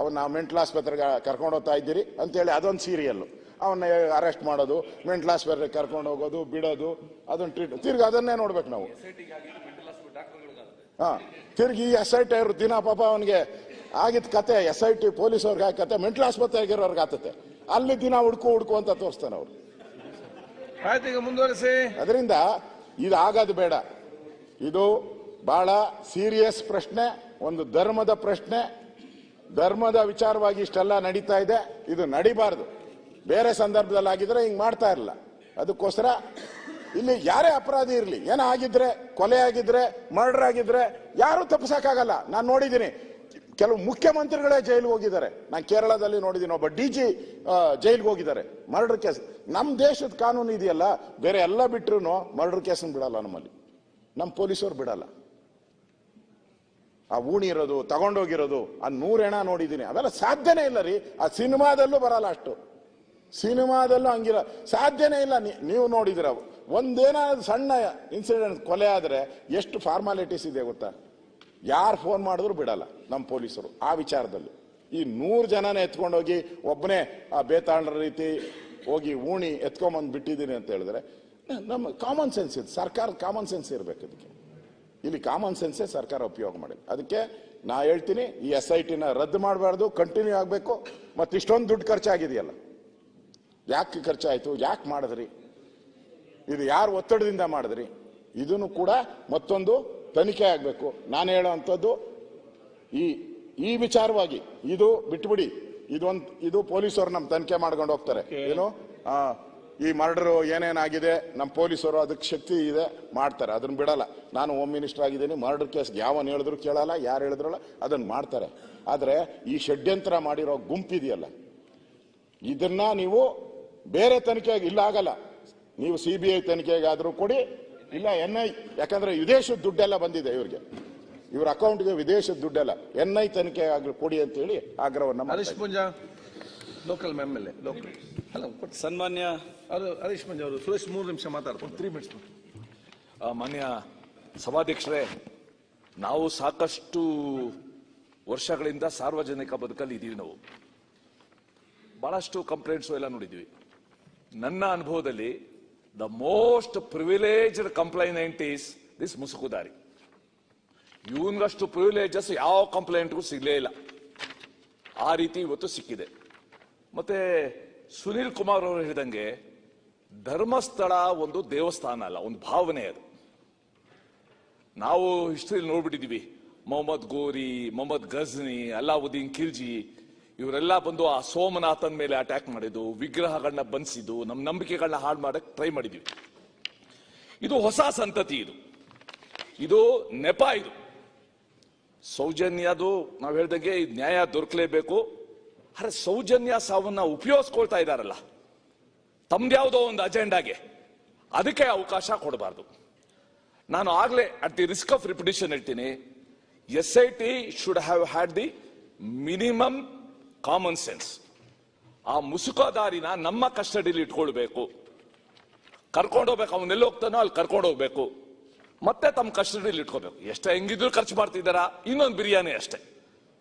ಅವನ್ನ ಮೆಂಟಲ್ ಆಸ್ಪತ್ರೆಗೆ ಕರ್ಕೊಂಡು ಹೋಗ್ತಾ ಇದ್ದೀರಿ ಅಂತೇಳಿ ಅದೊಂದು ಸೀರಿಯಲ್ಲು. ಅವನ್ನ ಅರೆಸ್ಟ್ ಮಾಡೋದು, ಮೆಂಟಲ್ ಆಸ್ಪತ್ರೆಗೆ ಕರ್ಕೊಂಡು ಹೋಗೋದು, ಬಿಡೋದು, ಅದೊಂದು ಟ್ರೀಟ್. ತಿರ್ಗಿ ಅದನ್ನೇ ನೋಡ್ಬೇಕು ನಾವು. ತಿರ್ಗಿ SIT ಅವರು ದಿನ ಪಾಪ ಅವನಿಗೆ ಆಗಿದ್ದ ಕತೆ, SIT ಪೊಲೀಸವ್ರಿಗೆ ಆಗ ಕತೆ, ಮೆಂಟಲ್ ಆಸ್ಪತ್ರೆ ಆಗಿರೋರ್ಗೆ ಆತತೆ. ಅಲ್ಲಿ ದಿನ ಹುಡ್ಕು ಅಂತ ತೋರಿಸ್ತಾನೆ ಅವ್ರು. ಈಗ ಮುಂದುವರಿಸಿ. ಅದರಿಂದ ಇದು ಆಗೋದು ಬೇಡ. ಇದು ಬಹಳ ಸೀರಿಯಸ್ ಪ್ರಶ್ನೆ, ಒಂದು ಧರ್ಮದ ಪ್ರಶ್ನೆ. ಧರ್ಮದ ವಿಚಾರವಾಗಿ ಇಷ್ಟೆಲ್ಲ ನಡೀತಾ ಇದೆ. ಇದು ನಡಿಬಾರ್ದು. ಬೇರೆ ಸಂದರ್ಭದಲ್ಲಿ ಆಗಿದ್ರೆ ಹಿಂಗ್ ಮಾಡ್ತಾ ಇರಲಿಲ್ಲ. ಅದಕ್ಕೋಸ್ಕರ ಇಲ್ಲಿ ಯಾರೇ ಅಪರಾಧಿ ಇರಲಿ, ಏನೋ ಆಗಿದ್ರೆ, ಕೊಲೆ ಆಗಿದ್ರೆ, ಮರ್ಡರ್ ಆಗಿದ್ರೆ ಯಾರು ತಪ್ಪಿಸಕ್ಕಾಗಲ್ಲ. ನಾನು ನೋಡಿದ್ದೀನಿ ಕೆಲವು ಮುಖ್ಯಮಂತ್ರಿಗಳೇ ಜೈಲಿಗೆ ಹೋಗಿದ್ದಾರೆ. ನಾನು ಕೇರಳದಲ್ಲಿ ನೋಡಿದ್ದೀನಿ, ಒಬ್ಬ DG ಜೈಲಿಗೆ ಹೋಗಿದ್ದಾರೆ ಮರ್ಡರ್ ಕೇಸ್. ನಮ್ಮ ದೇಶದ ಕಾನೂನು ಇದೆಯಲ್ಲ, ಬೇರೆ ಎಲ್ಲ ಬಿಟ್ರು ಮರ್ಡರ್ ಕೇಸ್ ಬಿಡಲ್ಲ ನಮ್ಮಲ್ಲಿ, ನಮ್ಮ ಪೊಲೀಸರು ಬಿಡಲ್ಲ. ಆ ಊಣಿ ಇರೋದು, ತಗೊಂಡೋಗಿರೋದು, ಆ 100 ಹೆಣ ನೋಡಿದ್ದೀನಿ. ಅವೆಲ್ಲ ಸಾಧ್ಯನೇ ಇಲ್ಲ ರೀ. ಆ ಸಿನಿಮಾದಲ್ಲೂ ಬರಲ್ಲ, ಅಷ್ಟು ಸಿನಿಮಾದಲ್ಲೂ ಹಂಗಿರ ಸಾಧ್ಯನೇ ಇಲ್ಲ. ನೀವು ನೋಡಿದಿರ ಒಂದೇನಾದ್ರು ಸಣ್ಣ ಇನ್ಸಿಡೆಂಟ್ ಕೊಲೆ ಆದ್ರೆ ಎಷ್ಟು ಫಾರ್ಮಾಲಿಟೀಸ್ ಇದೆ ಗೊತ್ತಾ? ಯಾರು ಫೋನ್ ಮಾಡಿದ್ರು ಬಿಡಲ್ಲ ನಮ್ಮ ಪೊಲೀಸರು ಆ ವಿಚಾರದಲ್ಲಿ. ಈ 100 ಜನನೇ ಎತ್ಕೊಂಡೋಗಿ ಒಬ್ಬನೇ ಆ ಬೇತಾಳರ ರೀತಿ ಹೋಗಿ ಊಣಿ ಎತ್ಕೊಂಬಂದು ಬಿಟ್ಟಿದ್ದೀನಿ ಅಂತ ಹೇಳಿದ್ರೆ ನಮ್ಮ ಕಾಮನ್ ಸೆನ್ಸ್ ಇದೆ. ಸರ್ಕಾರದ ಕಾಮನ್ ಸೆನ್ಸ್ ಇರಬೇಕು. ಅದಕ್ಕೆ ಇಲ್ಲಿ ಕಾಮನ್ ಸೆನ್ಸೇ ಸರ್ಕಾರ ಉಪಯೋಗ ಮಾಡಿ. ಅದಕ್ಕೆ ನಾ ಹೇಳ್ತೀನಿ, ಈ SITನ ರದ್ದು ಮಾಡಬಾರ್ದು, ಕಂಟಿನ್ಯೂ ಆಗಬೇಕು. ಮತ್ತು ಇಷ್ಟೊಂದು ದುಡ್ಡು ಖರ್ಚಾಗಿದೆಯಲ್ಲ, ಯಾಕೆ ಖರ್ಚಾಯಿತು, ಯಾಕೆ ಮಾಡಿದ್ರಿ, ಇದು ಯಾರು ಒತ್ತಡದಿಂದ ಮಾಡಿದ್ರಿ, ಇದನ್ನು ಕೂಡ ಮತ್ತೊಂದು ತನಿಖೆ ಆಗಬೇಕು. ನಾನು ಹೇಳೋವಂಥದ್ದು ಈ ವಿಚಾರವಾಗಿ ಇದು ಬಿಟ್ಬಿಡಿ. ಇದು ಪೊಲೀಸರು ನಮ್ಮ ತನಿಖೆ ಮಾಡ್ಕೊಂಡು ಹೋಗ್ತಾರೆ. ಏನು ಈ ಮರ್ಡರು ಏನೇನಾಗಿದೆ ನಮ್ಮ ಪೊಲೀಸರು ಅದಕ್ಕೆ ಶಕ್ತಿ ಇದೆ, ಮಾಡ್ತಾರೆ. ಅದನ್ನ ಬಿಡಲ್ಲ. ನಾನು ಹೋಮ್ ಮಿನಿಸ್ಟರ್ ಆಗಿದ್ದೀನಿ, ಮರ್ಡರ್ ಕೇಸ್ ಯಾವನ್ ಹೇಳಿದ್ರು ಕೇಳಲ್ಲ, ಯಾರು ಹೇಳಿದ್ರಲ್ಲ ಅದನ್ನ ಮಾಡ್ತಾರೆ. ಆದರೆ ಈ ಷಡ್ಯಂತ್ರ ಮಾಡಿರೋ ಗುಂಪಿದೆಯಲ್ಲ, ಇದನ್ನ ನೀವು ಬೇರೆ ತನಿಖೆಗೆ ಇಲ್ಲ ಆಗಲ್ಲ. ನೀವು CBI ತನಿಖೆಗಾದ್ರೂ ಕೊಡಿ, ಇಲ್ಲ NI, ಯಾಕಂದ್ರೆ ವಿದೇಶದ ದುಡ್ಡೆಲ್ಲ ಬಂದಿದೆ ಇವ್ರಿಗೆ, ಇವ್ರ ಅಕೌಂಟ್ಗೆ ವಿದೇಶದ ದುಡ್ಡೆಲ್ಲ. NI ತನಿಖೆ ಆಗಲಿ ಕೊಡಿ ಅಂತ ಹೇಳಿ ಆಗ್ರಹವನ್ನ. Harish Poonja local MLA local ಅಲ್ಲ ಸನ್ಮಾನ್ಯ ಹರೀಶ್ ಪೂಂಜಾ ಅವರು ಸುರೇಶ್ 3 ನಿಮಿಷ ಮಾತಾಡ್ತಾರೆ. 3 ಮಿನಿಟ್ಸ್. ಮಾನ್ಯ ಸಭಾಧ್ಯಕ್ಷರೇ, ನಾವು ಸಾಕಷ್ಟು ವರ್ಷಗಳಿಂದ ಸಾರ್ವಜನಿಕ ಬದುಕಲ್ಲಿ ಇದ್ದೀವಿ. ನಾವು ಬಹಳಷ್ಟು ಕಂಪ್ಲೇಂಟ್ಸ್ ಎಲ್ಲ ನೋಡಿದ್ವಿ. ನನ್ನ ಅನುಭವದಲ್ಲಿ the most privileged complainant is this ಮುಸುಕುದಾರಿ. ಇವನ್ಗಷ್ಟು ಪ್ರಿವಿಲೇಜಸ್ ಯಾವ ಕಂಪ್ಲೇಂಟ್ಗೂ ಸಿಗ್ಲೇ ಇಲ್ಲ. ಆ ರೀತಿ ಇವತ್ತು ಸಿಕ್ಕಿದೆ. ಮತ್ತೆ ಸುನೀಲ್ ಕುಮಾರ್ ಅವರು ಹೇಳಿದಂಗೆ ಧರ್ಮಸ್ಥಳ ಒಂದು ದೇವಸ್ಥಾನ ಅಲ್ಲ, ಒಂದು ಭಾವನೆ ಅದು. ನಾವು ಹಿಸ್ಟ್ರಿಯಲ್ಲಿ ನೋಡ್ಬಿಟ್ಟಿದೀವಿ. ಮೊಹಮ್ಮದ್ ಗೋರಿ, ಮೊಹಮ್ಮದ್ ಗಜ್ನಿ, ಅಲಾವುದ್ದೀನ್ ಖಿಲ್ಜಿ ಇವರೆಲ್ಲ ಬಂದು ಆ ಸೋಮನಾಥನ್ ಮೇಲೆ ಅಟ್ಯಾಕ್ ಮಾಡಿದ್ದು, ವಿಗ್ರಹಗಳನ್ನ ಬಂಧಿಸಿದ್ದು, ನಮ್ಮ ನಂಬಿಕೆಗಳನ್ನ ಹಾಳು ಮಾಡಕ್ ಟ್ರೈ ಮಾಡಿದ್ವಿ. ಇದು ಹೊಸ ಸಂತತಿ, ಇದು ನೆಪ. ಇದು ಸೌಜನ್ಯದು ನಾವು ಹೇಳ್ದಂಗೆ ನ್ಯಾಯ ದೊರಕಲೇಬೇಕು. ಅರೆ ಸೌಜನ್ಯ ಸಾವನ್ನ ಉಪಯೋಗಿಸ್ಕೊಳ್ತಾ ಇದ್ದಾರಲ್ಲ ತಮ್ದ್ಯಾವುದೋ ಒಂದು ಅಜೆಂಡಾಗೆ, ಅದಕ್ಕೆ ಅವಕಾಶ ಕೊಡಬಾರ್ದು. ನಾನು ಆಗ್ಲೇ at the risk of repetition ಹೇಳ್ತೀನಿ, SIT should have had the minimum common sense. ಆ ಮುಸುಕುದಾರಿನ ನಮ್ಮ ಕಸ್ಟಡಿಲಿ ಇಟ್ಕೊಳ್ಬೇಕು, ಕರ್ಕೊಂಡೋಗ್ಬೇಕು. ಅವನ್ನೆಲ್ಲ ಹೋಗ್ತಾನೋ ಅಲ್ಲಿ ಕರ್ಕೊಂಡೋಗ್ಬೇಕು, ಮತ್ತೆ ತಮ್ಮ ಕಸ್ಟಡಿಲಿ ಇಟ್ಕೋಬೇಕು. ಎಷ್ಟೇ ಹೆಂಗಿದ್ರು ಖರ್ಚು ಮಾಡ್ತಿದ್ದಾರ, ಇನ್ನೊಂದು ಬಿರಿಯಾನಿ ಅಷ್ಟೇ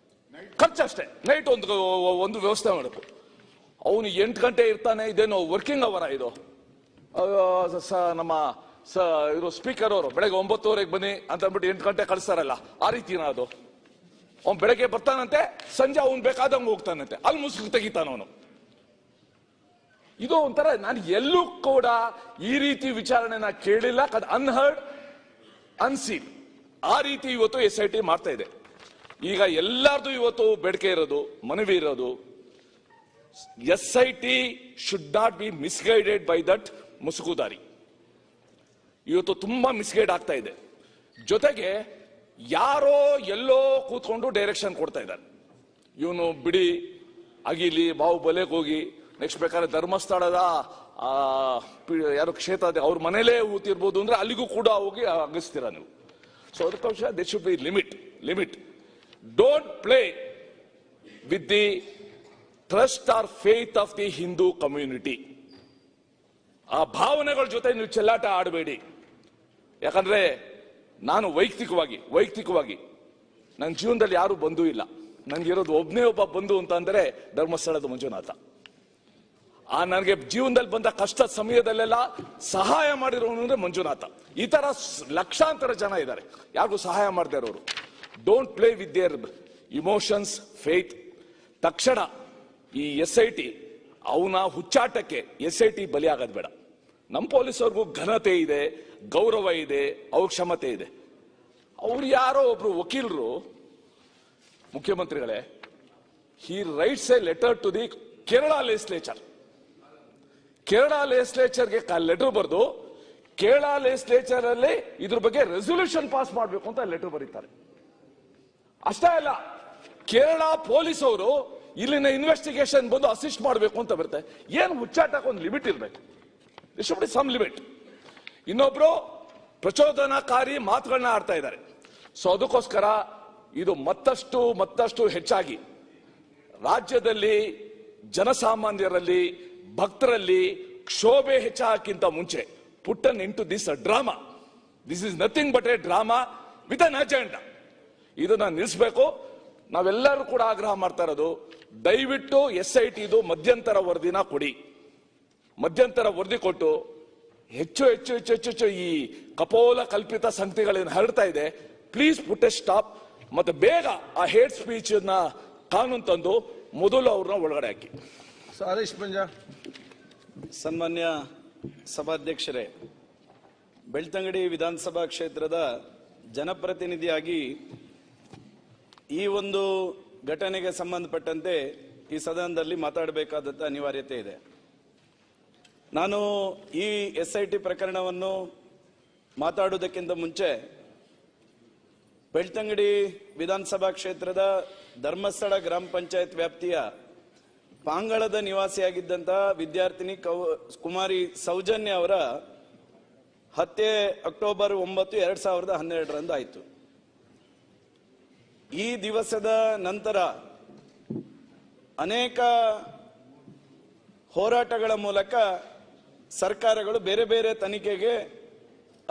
ಖರ್ಚಷ್ಟೇ. ನೈಟ್ ಒಂದು ವ್ಯವಸ್ಥೆ ಮಾಡಬೇಕು. ಅವನು 8 ಗಂಟೆ ಇರ್ತಾನೆ, ಇದೇನೋ ವರ್ಕಿಂಗ್ ಅವರ ಇದು. ನಮ್ಮ ಇವರು ಸ್ಪೀಕರ್ ಅವರು ಬೆಳಗ್ಗೆ 9:00 ಬನ್ನಿ ಅಂತ ಅಂದ್ಬಿಟ್ಟು 8 ಗಂಟೆ ಕಳಿಸ್ತಾರಲ್ಲ, ಆ ರೀತಿನ ಅದು. ಅವ್ನು ಬೆಳಗ್ಗೆ ಬರ್ತಾನಂತೆ, ಸಂಜೆ ಅವ್ನು ಬೇಕಾದಂಗೆ ಹೋಗ್ತಾನಂತೆ, ಅಲ್ಲಿ ಮುಸುಕು ತೆಗಿತಾನವನು. ಇದು ಒಂಥರ, ನಾನು ಎಲ್ಲೂ ಕೂಡ ಈ ರೀತಿ ವಿಚಾರಣೆನ ಕೇಳಿಲ್ಲ. Unheard, unseen. ಆ ರೀತಿ ಇವತ್ತು SIT ಮಾಡ್ತಾ ಇದೆ. ಈಗ ಎಲ್ಲಾರ್ದು ಇವತ್ತು ಬೇಡಿಕೆ ಇರೋದು, ಮನವಿ ಇರೋದು, SIT should not be misguided by that ಮುಸುಕುದಾರಿ. ಇವತ್ತು ತುಂಬಾ ಮಿಸ್ಗೈಡ್ ಆಗ್ತಾ ಇದೆ. ಜೊತೆಗೆ ಯಾರೋ ಎಲ್ಲೋ ಕೂತ್ಕೊಂಡು ಡೈರೆಕ್ಷನ್ ಕೊಡ್ತಾ ಇದ್ದಾರೆ. ಇವನು ಬಿಡಿ, ಅಗಿಲಿ ಬಾಹುಬಲೆಗೆ ಹೋಗಿ ನೆಕ್ಸ್ಟ್ ಬೇಕಾದ್ರೆ ಧರ್ಮಸ್ಥಳದ ಯಾರು ಕ್ಷೇತ್ರ ಅವ್ರ ಮನೇಲೇ ಊತಿರ್ಬೋದು ಅಂದ್ರೆ ಅಲ್ಲಿಗೂ ಕೂಡ ಹೋಗಿ ಅಗಿಸ್ತೀರಾ ನೀವು. ಸೊ ಅದಕ್ಕೋಸ್ಕರ they should be limit. Don't play with the trust or faith of the Hindu community. ಆ ಭಾವನೆಗಳ ಜೊತೆ ನೀವು ಚೆಲ್ಲಾಟ ಆಡಬೇಡಿ. ಯಾಕಂದ್ರೆ ನಾನು ವೈಯಕ್ತಿಕವಾಗಿ ನನ್ನ ಜೀವನದಲ್ಲಿ ಯಾರು ಬಂಧು ಇಲ್ಲ. ನನ್ಗಿರೋದು ಒಬ್ಬನೇ ಒಬ್ಬ ಬಂಧು ಅಂತ ಅಂದ್ರೆ ಧರ್ಮಸ್ಥಳದ ಮಂಜುನಾಥ. ನನಗೆ ಜೀವನದಲ್ಲಿ ಬಂದ ಕಷ್ಟ ಸಮಯದಲ್ಲೆಲ್ಲ ಸಹಾಯ ಮಾಡಿರೋನು ಅಂದ್ರೆ ಮಂಜುನಾಥ. ಈ ತರ ಲಕ್ಷಾಂತರ ಜನ ಇದ್ದಾರೆ ಯಾರಿಗೂ ಸಹಾಯ ಮಾಡದೇ ಇರೋರು. Don't play with their emotions, faith. ತಕ್ಷಣ ಈ SIT ಅವನ ಹುಚ್ಚಾಟಕ್ಕೆ SIT ಬಲಿ ಆಗೋದು ಬೇಡ. ನಮ್ಮ ಪೊಲೀಸವ್ರಿಗೂ ಘನತೆ ಇದೆ, ಗೌರವ ಇದೆ, ಅವ್ರ ಕ್ಷಮತೆ ಇದೆ. ಅವ್ರು ಯಾರೋ ಒಬ್ರು ವಕೀಲರು, ಮುಖ್ಯಮಂತ್ರಿಗಳೇ, he writes a letter to the Kerala legislature. Kerala ಲೆಜಿಸ್ಲೇಚರ್ಗೆ ಲೆಟರ್ ಬರೆದು ಕೇರಳ ಲೆಜಿಸ್ಲೇಚರ್ ಅಲ್ಲಿ ಇದ್ರ ಬಗ್ಗೆ ರೆಸೊಲ್ಯೂಷನ್ ಪಾಸ್ ಮಾಡಬೇಕು ಅಂತ ಲೆಟರ್ ಬರೀತಾರೆ. ಅಷ್ಟೇ ಅಲ್ಲ, ಕೇರಳ ಪೊಲೀಸ್ ಅವರು ಇಲ್ಲಿನ ಇನ್ವೆಸ್ಟಿಗೇಷನ್ ಬಂದು ಅಸಿಸ್ಟ್ ಮಾಡಬೇಕು ಅಂತ ಬರುತ್ತೆ. ಏನು ಹುಚ್ಚಾಟಕ್ಕೆ ಒಂದು ಲಿಮಿಟ್ ಇರಬೇಕು. Some limit. ಇನ್ನೊಬ್ರು ಪ್ರಚೋದನಾಕಾರಿ ಮಾತುಗಳನ್ನ ಆಡ್ತಾ ಇದ್ದಾರೆ. ಸೊ ಅದಕ್ಕೋಸ್ಕರ ಇದು ಮತ್ತಷ್ಟು ಹೆಚ್ಚಾಗಿ ರಾಜ್ಯದಲ್ಲಿ ಜನಸಾಮಾನ್ಯರಲ್ಲಿ, ಭಕ್ತರಲ್ಲಿ ಕ್ಷೋಭೆ ಹೆಚ್ಚಾಗಿಂತ ಮುಂಚೆ put on into this drama. This is nothing but a drama with an agenda. ಇದನ್ನ ನಿಲ್ಲಿಸಬೇಕು. ನಾವೆಲ್ಲರೂ ಕೂಡ ಆಗ್ರಹ ಮಾಡ್ತಾ ಇರೋದು, ದಯವಿಟ್ಟು SIT ಮಧ್ಯಂತರ ವರದಿನ ಕೊಡಿ. ಮಧ್ಯಂತರ ವರದಿ ಕೊಟ್ಟು ಹೆಚ್ಚು ಈ ಕಪೋಲ ಕಲ್ಪಿತ ಸಂಗತಿಗಳೇನು ಹರಡ್ತಾ ಇದೆ, ಪ್ಲೀಸ್ ಪುಟ್ ಎ ಸ್ಟಾಪ್. ಮತ್ತೆ ಬೇಗ ಆ ಹೇಟ್ ಸ್ಪೀಚ್ ಕಾನೂನು ತಂದು ಮೊದಲು ಅವ್ರನ್ನ ಒಳಗಡೆ ಹಾಕಿ. ಹರೀಶ್ ಪಂಜಾ. ಸನ್ಮಾನ್ಯ ಸಭಾಧ್ಯಕ್ಷರೇ, ಬೆಳ್ತಂಗಡಿ ವಿಧಾನಸಭಾ ಕ್ಷೇತ್ರದ ಜನಪ್ರತಿನಿಧಿಯಾಗಿ ಈ ಒಂದು ಘಟನೆಗೆ ಸಂಬಂಧಪಟ್ಟಂತೆ ಈ ಸದನದಲ್ಲಿ ಮಾತಾಡಬೇಕಾದಂತ ಅನಿವಾರ್ಯತೆ ಇದೆ. ನಾನು ಈ SIT ಪ್ರಕರಣವನ್ನು ಮಾತಾಡುವುದಕ್ಕಿಂತ ಮುಂಚೆ ಬೆಳ್ತಂಗಡಿ ವಿಧಾನಸಭಾ ಕ್ಷೇತ್ರದ ಧರ್ಮಸ್ಥಳ ಗ್ರಾಮ ಪಂಚಾಯತ್ ವ್ಯಾಪ್ತಿಯ ಪಾಂಗಳದ ನಿವಾಸಿಯಾಗಿದ್ದಂತ ವಿದ್ಯಾರ್ಥಿನಿ ಕುಮಾರಿ ಸೌಜನ್ಯ ಅವರ ಹತ್ಯೆ ಅಕ್ಟೋಬರ್ 9, 2012 ಆಯಿತು. ಈ ದಿವಸದ ನಂತರ ಅನೇಕ ಹೋರಾಟಗಳ ಮೂಲಕ ಸರ್ಕಾರಗಳು ಬೇರೆ ಬೇರೆ ತನಿಖೆಗೆ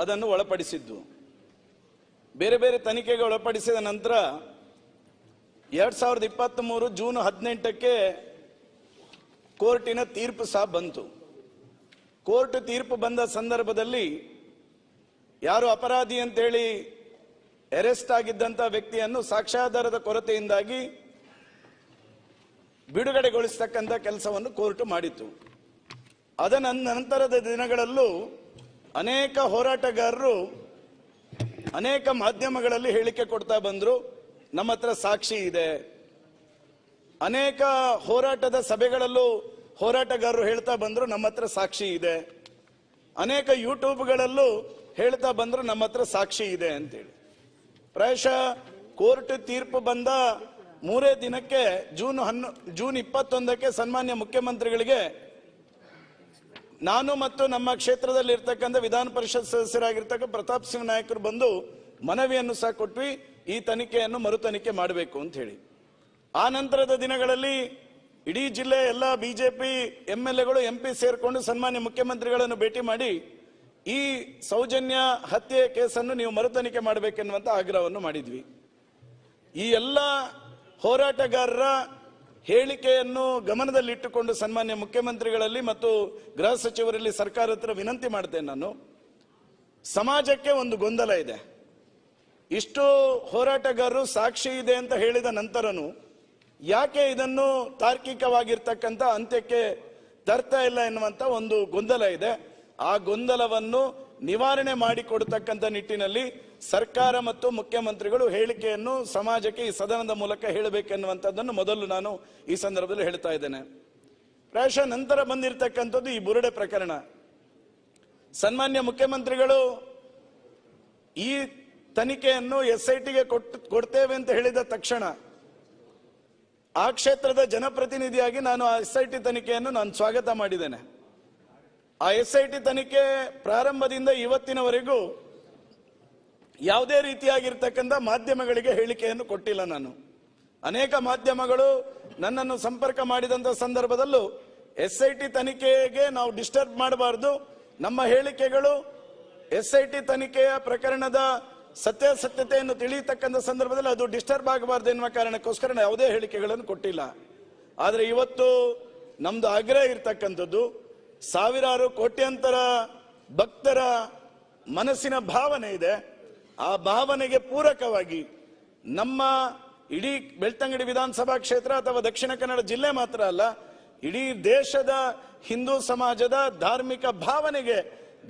ಅದನ್ನು ಒಳಪಡಿಸಿದ್ದು. ಬೇರೆ ಬೇರೆ ತನಿಖೆಗೆ ಒಳಪಡಿಸಿದ ನಂತರ 2023 ಜೂನ್ 18ಕ್ಕೆ ಕೋರ್ಟಿನ ತೀರ್ಪು ಸಹ ಬಂತು. ಕೋರ್ಟ್ ತೀರ್ಪು ಬಂದ ಸಂದರ್ಭದಲ್ಲಿ ಯಾರು ಅಪರಾಧಿ ಅಂತೇಳಿ ಅರೆಸ್ಟ್ ಆಗಿದ್ದಂತ ವ್ಯಕ್ತಿಯನ್ನು ಸಾಕ್ಷ್ಯಾಧಾರದ ಕೊರತೆಯಿಂದಾಗಿ ಬಿಡುಗಡೆಗೊಳಿಸತಕ್ಕಂಥ ಕೆಲಸವನ್ನು ಕೋರ್ಟ್ ಮಾಡಿತು. ಅದರ ನಂತರದ ದಿನಗಳಲ್ಲೂ ಅನೇಕ ಹೋರಾಟಗಾರರು ಅನೇಕ ಮಾಧ್ಯಮಗಳಲ್ಲಿ ಹೇಳಿಕೆ ಕೊಡ್ತಾ ಬಂದ್ರು, ನಮ್ಮ ಹತ್ರ ಸಾಕ್ಷಿ ಇದೆ. ಅನೇಕ ಹೋರಾಟದ ಸಭೆಗಳಲ್ಲೂ ಹೋರಾಟಗಾರರು ಹೇಳ್ತಾ ಬಂದ್ರು, ನಮ್ಮ ಹತ್ರ ಸಾಕ್ಷಿ ಇದೆ. ಅನೇಕ ಯೂಟ್ಯೂಬ್ಗಳಲ್ಲೂ ಹೇಳ್ತಾ ಬಂದ್ರು, ನಮ್ಮ ಹತ್ರ ಸಾಕ್ಷಿ ಇದೆ ಅಂತೇಳಿ. ಪ್ರಾಯಶಃ ಕೋರ್ಟ್ ತೀರ್ಪು ಬಂದ 3 ದಿನಕ್ಕೆ ಜೂನ್ 21ಕ್ಕೆ ಸನ್ಮಾನ್ಯ ಮುಖ್ಯಮಂತ್ರಿಗಳಿಗೆ ನಾನು ಮತ್ತು ನಮ್ಮ ಕ್ಷೇತ್ರದಲ್ಲಿ ಇರ್ತಕ್ಕಂಥ ವಿಧಾನ ಪರಿಷತ್ ಸದಸ್ಯರಾಗಿರ್ತಕ್ಕ ಪ್ರತಾಪ್ ಸಿಂಗ್ ನಾಯಕರು ಬಂದು ಮನವಿಯನ್ನು ಸಹ ಕೊಟ್ವಿ, ಈ ತನಿಖೆಯನ್ನು ಮರು ತನಿಖೆ ಮಾಡಬೇಕು ಅಂತ ಹೇಳಿ. ಆ ನಂತರದ ದಿನಗಳಲ್ಲಿ ಇಡೀ ಜಿಲ್ಲೆ ಎಲ್ಲ BJP MLAಗಳು MP ಸೇರ್ಕೊಂಡು ಸನ್ಮಾನ್ಯ ಮುಖ್ಯಮಂತ್ರಿಗಳನ್ನು ಭೇಟಿ ಮಾಡಿ ಈ ಸೌಜನ್ಯ ಹತ್ಯೆ ಕೇಸನ್ನು ನೀವು ಮರು ತನಿಖೆ ಮಾಡಬೇಕೆನ್ನುವಂತ ಆಗ್ರಹವನ್ನು ಮಾಡಿದ್ವಿ. ಈ ಎಲ್ಲ ಹೋರಾಟಗಾರರ ಹೇಳಿಕೆಯನ್ನು ಗಮನದಲ್ಲಿಟ್ಟುಕೊಂಡು ಸನ್ಮಾನ್ಯ ಮುಖ್ಯಮಂತ್ರಿಗಳಲ್ಲಿ ಮತ್ತು ಗೃಹ ಸಚಿವರಲ್ಲಿ ಸರ್ಕಾರ ಹತ್ರ ವಿನಂತಿ ಮಾಡ್ತೇನೆ. ನಾನು ಸಮಾಜಕ್ಕೆ ಒಂದು ಗೊಂದಲ ಇದೆ. ಇಷ್ಟು ಹೋರಾಟಗಾರರು ಸಾಕ್ಷಿ ಇದೆ ಅಂತ ಹೇಳಿದ ನಂತರನು ಯಾಕೆ ಇದನ್ನು ತಾರ್ಕಿಕವಾಗಿರ್ತಕ್ಕಂಥ ಅಂತ್ಯಕ್ಕೆ ತರ್ತಾ ಇಲ್ಲ ಎನ್ನುವಂತ ಒಂದು ಗೊಂದಲ ಇದೆ. ಆ ಗೊಂದಲವನ್ನು ನಿವಾರಣೆ ಮಾಡಿಕೊಡತಕ್ಕಂಥ ನಿಟ್ಟಿನಲ್ಲಿ ಸರ್ಕಾರ ಮತ್ತು ಮುಖ್ಯಮಂತ್ರಿಗಳು ಹೇಳಿಕೆಯನ್ನು ಸಮಾಜಕ್ಕೆ ಈ ಸದನದ ಮೂಲಕ ಹೇಳಬೇಕೆನ್ನುವಂಥದ್ದನ್ನು ಮೊದಲು ನಾನು ಈ ಸಂದರ್ಭದಲ್ಲಿ ಹೇಳ್ತಾ ಇದ್ದೇನೆ. ಪ್ರಾಯಶಃ ನಂತರ ಬಂದಿರತಕ್ಕಂಥದ್ದು ಈ ಬುರುಡೆ ಪ್ರಕರಣ. ಸನ್ಮಾನ್ಯ ಮುಖ್ಯಮಂತ್ರಿಗಳು ಈ ತನಿಖೆಯನ್ನು SITಗೆ ಕೊಡ್ತೇವೆ ಅಂತ ಹೇಳಿದ ತಕ್ಷಣ ಆ ಕ್ಷೇತ್ರದ ಜನಪ್ರತಿನಿಧಿಯಾಗಿ ನಾನು ಆ SIT ತನಿಖೆಯನ್ನು ನಾನು ಸ್ವಾಗತ ಮಾಡಿದ್ದೇನೆ. ಆ SIT ತನಿಖೆ ಪ್ರಾರಂಭದಿಂದ ಇವತ್ತಿನವರೆಗೂ ಯಾವುದೇ ರೀತಿಯಾಗಿರ್ತಕ್ಕಂಥ ಮಾಧ್ಯಮಗಳಿಗೆ ಹೇಳಿಕೆಯನ್ನು ಕೊಟ್ಟಿಲ್ಲ. ನಾನು ಅನೇಕ ಮಾಧ್ಯಮಗಳು ನನ್ನನ್ನು ಸಂಪರ್ಕ ಮಾಡಿದಂತ ಸಂದರ್ಭದಲ್ಲೂ SIT ತನಿಖೆಗೆ ನಾವು ಡಿಸ್ಟರ್ಬ್ ಮಾಡಬಾರದು, ನಮ್ಮ ಹೇಳಿಕೆಗಳು SIT ತನಿಖೆಯ ಪ್ರಕರಣದ ಸತ್ಯಾಸತ್ಯತೆಯನ್ನು ತಿಳಿಯತಕ್ಕಂಥ ಸಂದರ್ಭದಲ್ಲಿ ಅದು ಡಿಸ್ಟರ್ಬ್ ಆಗಬಾರದು ಎನ್ನುವ ಕಾರಣಕ್ಕೋಸ್ಕರ ಯಾವುದೇ ಹೇಳಿಕೆಗಳನ್ನು ಕೊಟ್ಟಿಲ್ಲ. ಆದರೆ ಇವತ್ತು ನಮ್ದು ಆಗ್ರಹ ಇರ್ತಕ್ಕಂಥದ್ದು, ಸಾವಿರಾರು ಕೋಟ್ಯಾಂತರ ಭಕ್ತರ ಮನಸ್ಸಿನ ಭಾವನೆ ಇದೆ. ಆ ಭಾವನೆಗೆ ಪೂರಕವಾಗಿ ನಮ್ಮ ಇಡೀ ಬೆಳ್ತಂಗಡಿ ವಿಧಾನಸಭಾ ಕ್ಷೇತ್ರ ಅಥವಾ ದಕ್ಷಿಣ ಕನ್ನಡ ಜಿಲ್ಲೆ ಮಾತ್ರ ಅಲ್ಲ, ಇಡೀ ದೇಶದ ಹಿಂದೂ ಸಮಾಜದ ಧಾರ್ಮಿಕ ಭಾವನೆಗೆ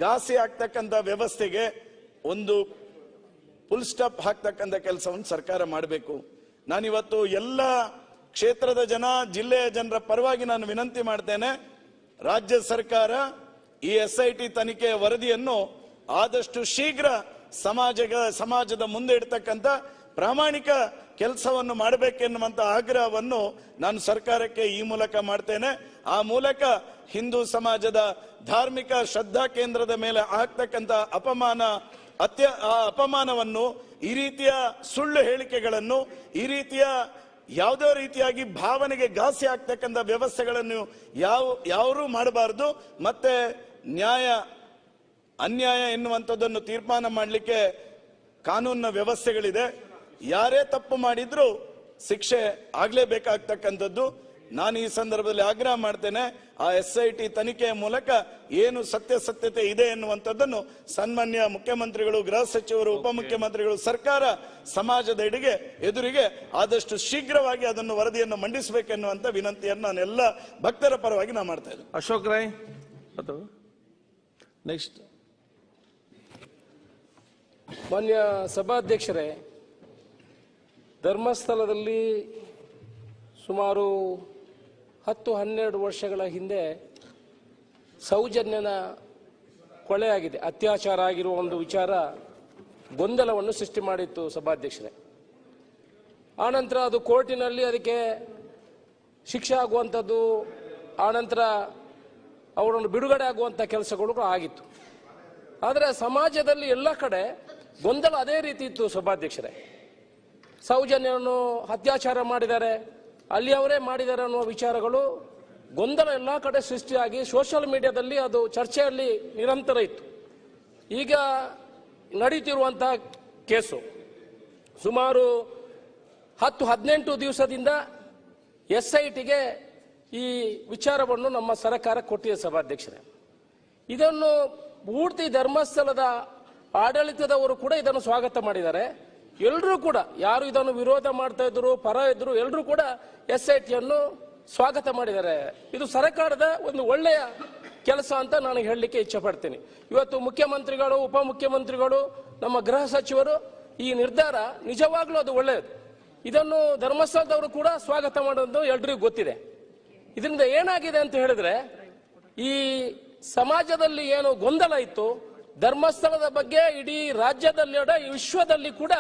ಘಾಸಿ ಆಗ್ತಕ್ಕಂಥ ವ್ಯವಸ್ಥೆಗೆ ಒಂದು ಫುಲ್ ಸ್ಟಾಪ್ ಹಾಕ್ತಕ್ಕಂಥ ಕೆಲಸವನ್ನು ಸರ್ಕಾರ ಮಾಡಬೇಕು. ನಾನಿವತ್ತು ಎಲ್ಲ ಕ್ಷೇತ್ರದ ಜನ, ಜಿಲ್ಲೆಯ ಜನರ ಪರವಾಗಿ ನಾನು ವಿನಂತಿ ಮಾಡ್ತೇನೆ, ರಾಜ್ಯ ಸರ್ಕಾರ ಈ SIT ತನಿಖೆಯ ವರದಿಯನ್ನು ಆದಷ್ಟು ಶೀಘ್ರ ಸಮಾಜದ ಮುಂದೆ ಇಡ್ತಕ್ಕಂಥ ಪ್ರಾಮಾಣಿಕ ಕೆಲಸವನ್ನು ಮಾಡಬೇಕೆನ್ನುವಂತ ಆಗ್ರಹವನ್ನು ನಾನು ಸರ್ಕಾರಕ್ಕೆ ಈ ಮೂಲಕ ಮಾಡ್ತೇನೆ. ಆ ಮೂಲಕ ಹಿಂದೂ ಸಮಾಜದ ಧಾರ್ಮಿಕ ಶ್ರದ್ಧಾ ಕೇಂದ್ರದ ಮೇಲೆ ಆಗ್ತಕ್ಕಂಥ ಅಪಮಾನವನ್ನು, ಈ ರೀತಿಯ ಸುಳ್ಳು ಹೇಳಿಕೆಗಳನ್ನು, ಈ ರೀತಿಯ ಯಾವುದೋ ರೀತಿಯಾಗಿ ಭಾವನೆಗೆ ಘಾಸಿ ಆಗ್ತಕ್ಕಂಥ ವ್ಯವಸ್ಥೆಗಳನ್ನು ಯಾರೂ ಮಾಡಬಾರದು. ಮತ್ತೆ ನ್ಯಾಯ ಅನ್ಯಾಯ ಎನ್ನುವಂಥದ್ದನ್ನು ತೀರ್ಮಾನ ಮಾಡಲಿಕ್ಕೆ ಕಾನೂನಿನ ವ್ಯವಸ್ಥೆಗಳಿದೆ. ಯಾರೇ ತಪ್ಪು ಮಾಡಿದ್ರೂ ಶಿಕ್ಷೆ ಆಗ್ಲೇಬೇಕಾಗ್ತಕ್ಕಂಥದ್ದು. ನಾನು ಈ ಸಂದರ್ಭದಲ್ಲಿ ಆಗ್ರಹ ಮಾಡ್ತೇನೆ, ಆ SIT ತನಿಖೆಯ ಮೂಲಕ ಏನು ಸತ್ಯಾಸತ್ಯತೆ ಇದೆ ಎನ್ನುವಂಥದ್ದನ್ನು ಸನ್ಮಾನ್ಯ ಮುಖ್ಯಮಂತ್ರಿಗಳು, ಗೃಹ ಸಚಿವರು, ಉಪಮುಖ್ಯಮಂತ್ರಿಗಳು, ಸರ್ಕಾರ ಸಮಾಜದ ಎದುರಿಗೆ ಆದಷ್ಟು ಶೀಘ್ರವಾಗಿ ಅದನ್ನು ವರದಿಯನ್ನು ಮಂಡಿಸಬೇಕೆನ್ನುವಂತ ವಿನಂತಿಯನ್ನು ನಾನು ಎಲ್ಲ ಭಕ್ತರ ಪರವಾಗಿ ನಾನು ಮಾಡ್ತಾ ಇದ್ದೇನೆ. ಅಶೋಕ್ ರೈ ನೆಕ್ಸ್ಟ್. ಮಾನ್ಯ ಸಭಾಧ್ಯಕ್ಷರೇ, ಧರ್ಮಸ್ಥಳದಲ್ಲಿ ಸುಮಾರು 10-12 ವರ್ಷಗಳ ಹಿಂದೆ ಸೌಜನ್ಯನ ಕೊಲೆಯಾಗಿದೆ, ಅತ್ಯಾಚಾರ ಆಗಿರುವ ಒಂದು ವಿಚಾರ ಗೊಂದಲವನ್ನು ಸೃಷ್ಟಿ ಮಾಡಿತ್ತು ಸಭಾಧ್ಯಕ್ಷರೇ. ಆನಂತರ ಅದು ಕೋರ್ಟಿನಲ್ಲಿ ಅದಕ್ಕೆ ಶಿಕ್ಷೆ ಆಗುವಂಥದ್ದು, ಆನಂತರ ಅವರನ್ನು ಬಿಡುಗಡೆ ಆಗುವಂಥ ಕೆಲಸಗಳು ಆಗಿತ್ತು. ಆದರೆ ಸಮಾಜದಲ್ಲಿ ಎಲ್ಲ ಕಡೆ ಗೊಂದಲ ಅದೇ ರೀತಿ ಇತ್ತು ಸಭಾಧ್ಯಕ್ಷರೇ. ಸೌಜನ್ಯವನ್ನು ಅತ್ಯಾಚಾರ ಮಾಡಿದ್ದಾರೆ, ಅಲ್ಲಿ ಅವರೇ ಮಾಡಿದ್ದಾರೆ ಅನ್ನುವ ವಿಚಾರಗಳು ಗೊಂದಲ ಎಲ್ಲ ಕಡೆ ಸೃಷ್ಟಿಯಾಗಿ ಸೋಷಿಯಲ್ ಮೀಡಿಯಾದಲ್ಲಿ ಅದು ಚರ್ಚೆಯಲ್ಲಿ ನಿರಂತರ ಇತ್ತು. ಈಗ ನಡೀತಿರುವಂತಹ ಕೇಸು ಸುಮಾರು 10-18 ದಿವಸದಿಂದ SITಗೆ ಈ ವಿಚಾರವನ್ನು ನಮ್ಮ ಸರ್ಕಾರ ಕೊಟ್ಟಿದೆ ಸಭಾಧ್ಯಕ್ಷರೇ. ಇದನ್ನು ಪೂರ್ತಿ ಧರ್ಮಸ್ಥಳದ ಆಡಳಿತದವರು ಕೂಡ ಇದನ್ನು ಸ್ವಾಗತ ಮಾಡಿದ್ದಾರೆ. ಎಲ್ಲರೂ ಕೂಡ ಯಾರು ಇದನ್ನು ವಿರೋಧ ಮಾಡ್ತಾ ಇದ್ರು, ಪರ ಇದ್ರು, ಎಲ್ಲರೂ ಕೂಡ SITಯನ್ನು ಸ್ವಾಗತ ಮಾಡಿದ್ದಾರೆ. ಇದು ಸರ್ಕಾರದ ಒಂದು ಒಳ್ಳೆಯ ಕೆಲಸ ಅಂತ ನಾನು ಹೇಳಲಿಕ್ಕೆ ಇಚ್ಛೆ ಪಡ್ತೀನಿ. ಇವತ್ತು ಮುಖ್ಯಮಂತ್ರಿಗಳು, ಉಪಮುಖ್ಯಮಂತ್ರಿಗಳು, ನಮ್ಮ ಗೃಹ ಸಚಿವರು ಈ ನಿರ್ಧಾರ ನಿಜವಾಗ್ಲೂ ಅದು ಒಳ್ಳೆಯದು. ಇದನ್ನು ಧರ್ಮಸ್ಥಳದವರು ಕೂಡ ಸ್ವಾಗತ ಮಾಡೋದು ಎಲ್ರಿಗೂ ಗೊತ್ತಿದೆ. ಇದರಿಂದ ಏನಾಗಿದೆ ಅಂತ ಹೇಳಿದ್ರೆ, ಈ ಸಮಾಜದಲ್ಲಿ ಏನು ಗೊಂದಲ ಇತ್ತು ಧರ್ಮಸ್ಥಳದ ಬಗ್ಗೆ, ಇಡೀ ರಾಜ್ಯದಲ್ಲಿ ವಿಶ್ವದಲ್ಲಿ ಕೂಡ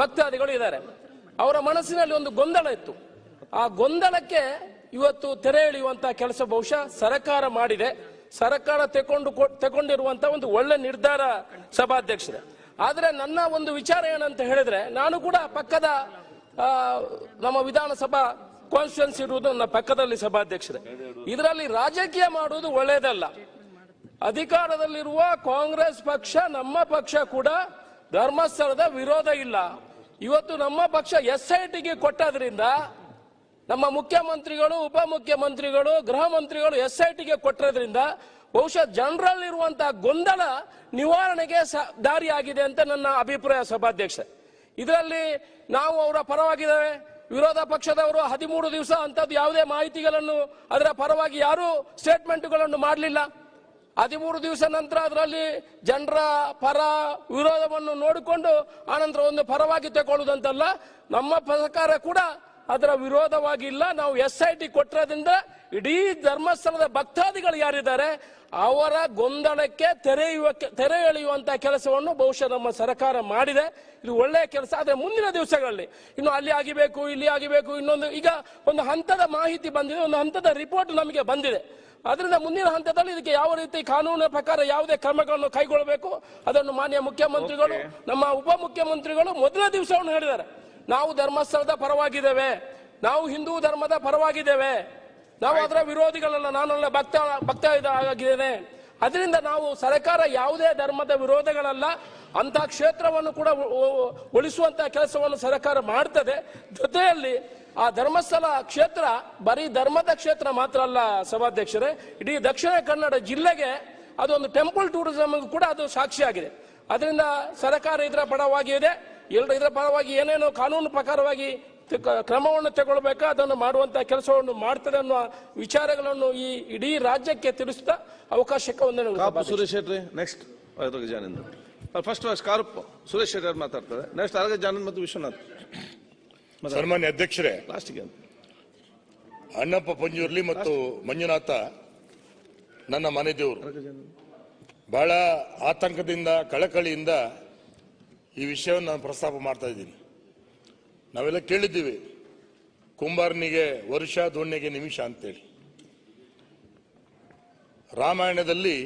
ಭಕ್ತಾದಿಗಳು ಇದ್ದಾರೆ, ಅವರ ಮನಸ್ಸಿನಲ್ಲಿ ಒಂದು ಗೊಂದಲ ಇತ್ತು. ಆ ಗೊಂದಲಕ್ಕೆ ಇವತ್ತು ತೆರೆ ಎಳೆಯುವಂತಹ ಕೆಲಸ ಬಹುಶಃ ಸರ್ಕಾರ ಮಾಡಿದೆ. ಸರ್ಕಾರ ತಗೊಂಡಿರುವಂತಹ ಒಂದು ಒಳ್ಳೆ ನಿರ್ಧಾರ ಸಭಾಧ್ಯಕ್ಷರೇ. ಆದ್ರೆ ನನ್ನ ಒಂದು ವಿಚಾರ ಏನಂತ ಹೇಳಿದ್ರೆ, ನಾನು ಕೂಡ ಪಕ್ಕದ ನಮ್ಮ ವಿಧಾನಸಭಾ ಕಾನ್ಸ್ಟಿಟ್ಯೂನ್ಸಿ ಇರುವುದು ನನ್ನ ಪಕ್ಕದಲ್ಲಿ ಸಭಾಧ್ಯಕ್ಷರೇ. ಇದರಲ್ಲಿ ರಾಜಕೀಯ ಮಾಡುವುದು ಒಳ್ಳೆಯದಲ್ಲ. ಅಧಿಕಾರದಲ್ಲಿರುವ ಕಾಂಗ್ರೆಸ್ ಪಕ್ಷ, ನಮ್ಮ ಪಕ್ಷ ಕೂಡ ಧರ್ಮಸ್ಥಳದ ವಿರೋಧ ಇಲ್ಲ. ಇವತ್ತು ನಮ್ಮ ಪಕ್ಷ SITಗೆ ಕೊಟ್ಟದ್ರಿಂದ ನಮ್ಮ ಮುಖ್ಯಮಂತ್ರಿಗಳು, ಉಪಮುಖ್ಯಮಂತ್ರಿಗಳು, ಗೃಹ ಮಂತ್ರಿಗಳು SITಗೆ ಕೊಟ್ಟಿರೋದ್ರಿಂದ ಬಹುಶಃ ಜನರಲ್ಲಿರುವಂತಹ ಗೊಂದಲ ನಿವಾರಣೆಗೆ ದಾರಿಯಾಗಿದೆ ಅಂತ ನನ್ನ ಅಭಿಪ್ರಾಯ ಸಭಾಧ್ಯಕ್ಷ. ಇದರಲ್ಲಿ ನಾವು ಅವರ ಪರವಾಗಿದ್ದೇವೆ, ವಿರೋಧ ಪಕ್ಷದವರು 13 ದಿವಸ ಅಂತದ್ದು ಯಾವುದೇ ಮಾಹಿತಿಗಳನ್ನು ಅದರ ಪರವಾಗಿ ಯಾರು ಸ್ಟೇಟ್ಮೆಂಟ್ಗಳನ್ನು ಮಾಡಲಿಲ್ಲ. 13 ದಿವಸ ನಂತರ ಅದರಲ್ಲಿ ಜನರ ಪರ ವಿರೋಧವನ್ನು ನೋಡಿಕೊಂಡು ಆನಂತರ ಒಂದು ಪರವಾಗಿ ತಗೊಳ್ಳುವುದಂತಲ್ಲ, ನಮ್ಮ ಸರ್ಕಾರ ಕೂಡ ಅದರ ವಿರೋಧವಾಗಿ ಇಲ್ಲ. ನಾವು SIT ಕೊಟ್ಟಿರೋದ್ರಿಂದ ಇಡೀ ಧರ್ಮಸ್ಥಳದ ಭಕ್ತಾದಿಗಳು ಯಾರಿದ್ದಾರೆ ಅವರ ಗೊಂದಲಕ್ಕೆ ತೆರೆ ಎಳೆಯುವಂತಹ ಕೆಲಸವನ್ನು ಬಹುಶಃ ನಮ್ಮ ಸರ್ಕಾರ ಮಾಡಿದೆ. ಇದು ಒಳ್ಳೆಯ ಕೆಲಸ. ಆದರೆ ಮುಂದಿನ ದಿವಸಗಳಲ್ಲಿ ಇನ್ನು ಅಲ್ಲಿ ಆಗಿಬೇಕು, ಇಲ್ಲಿ ಆಗಿಬೇಕು, ಇನ್ನೊಂದು ಈಗ ಒಂದು ಹಂತದ ಮಾಹಿತಿ ಬಂದಿದೆ, ಒಂದು ಹಂತದ ರಿಪೋರ್ಟ್ ನಮಗೆ ಬಂದಿದೆ. ಅದರಿಂದ ಮುಂದಿನ ಹಂತದಲ್ಲಿ ಇದಕ್ಕೆ ಯಾವ ರೀತಿ ಕಾನೂನಿನ ಪ್ರಕಾರ ಯಾವುದೇ ಕ್ರಮಗಳನ್ನು ಕೈಗೊಳ್ಳಬೇಕು ಅದನ್ನು ಮಾನ್ಯ ಮುಖ್ಯಮಂತ್ರಿಗಳು, ನಮ್ಮ ಉಪಮುಖ್ಯಮಂತ್ರಿಗಳು ಮೊದಲ ದಿವಸವನ್ನು ಹೇಳಿದ್ದಾರೆ. ನಾವು ಧರ್ಮಸ್ಥಳದ ಪರವಾಗಿದ್ದೇವೆ, ನಾವು ಹಿಂದೂ ಧರ್ಮದ ಪರವಾಗಿದ್ದೇವೆ, ನಾವು ಅದರ ವಿರೋಧಿಗಳಲ್ಲ, ನಾನೆಲ್ಲ ಭಕ್ತ ಆಗಿದ್ದೇನೆ. ಅದರಿಂದ ನಾವು ಸರ್ಕಾರ ಯಾವುದೇ ಧರ್ಮದ ವಿರೋಧಗಳಲ್ಲ, ಅಂತ ಕ್ಷೇತ್ರವನ್ನು ಕೂಡ ಉಳಿಸುವಂತಹ ಕೆಲಸವನ್ನು ಸರ್ಕಾರ ಮಾಡ್ತದೆ. ಜೊತೆಯಲ್ಲಿ ಆ ಧರ್ಮಸ್ಥಳ ಕ್ಷೇತ್ರ ಬರೀ ಧರ್ಮದ ಕ್ಷೇತ್ರ ಮಾತ್ರ ಅಲ್ಲ ಸಭಾಧ್ಯಕ್ಷರೇ, ಇಡೀ ದಕ್ಷಿಣ ಕನ್ನಡ ಜಿಲ್ಲೆಗೆ ಅದೊಂದು ಟೆಂಪಲ್ ಟೂರಿಸಂ ಕೂಡ ಅದು ಸಾಕ್ಷಿಯಾಗಿದೆ. ಅದರಿಂದ ಸರ್ಕಾರ ಇದರ ಪರವಾಗಿದೆ. ಎಲ್ಲರೂ ಇದರ ಪರವಾಗಿ ಏನೇನೋ ಕಾನೂನು ಪ್ರಕಾರವಾಗಿ ಕ್ರಮವನ್ನು ತಗೊಳ್ಬೇಕು, ಅದನ್ನು ಮಾಡುವಂತಹ ಕೆಲಸವನ್ನು ಮಾಡ್ತದೆ ಅನ್ನುವ ವಿಚಾರಗಳನ್ನು ಈ ಇಡೀ ರಾಜ್ಯಕ್ಕೆ ತಿಳಿಸುತ್ತಾ ಅವಕಾಶಕ್ಕೆ ಒಂದೇ ಸುರೇಶ್ ಶೆಟ್ಟಿ ನೆಕ್ಸ್ಟ್ ಜಾನಂದ್ ಫಸ್ಟ್ ಕಾರಪ್ಪ ಸುರೇಶ್ ಶೆಟ್ಟಿ ಅವರು ಮಾತಾಡ್ತಾರೆ. ನೆಕ್ಸ್ಟ್ ಅರಗ ಜಾನಂದ್ ಮತ್ತು ವಿಶ್ವನಾಥ್. ಸನ್ಮಾನ್ಯ ಅಧ್ಯಕ್ಷರೇ, ಲಾಸ್ಟ್ಗೆ ಅಣ್ಣಪ್ಪ ಪಂಜುರ್ಲಿ ಮತ್ತು ಮಂಜುನಾಥ ನನ್ನ ಮನೆ ದೇವರು. ಬಹಳ ಆತಂಕದಿಂದ ಕಳಕಳಿಯಿಂದ ಈ ವಿಷಯವನ್ನು ನಾನು ಪ್ರಸ್ತಾಪ ಮಾಡ್ತಾ ಇದ್ದೀನಿ. ನಾವೆಲ್ಲ ಕೇಳಿದ್ದೀವಿ ಕುಂಬಾರನಿಗೆ ವರ್ಷ ದೋಣಿಗೆ ನಿಮಿಷ ಅಂತೇಳಿ. ರಾಮಾಯಣದಲ್ಲಿ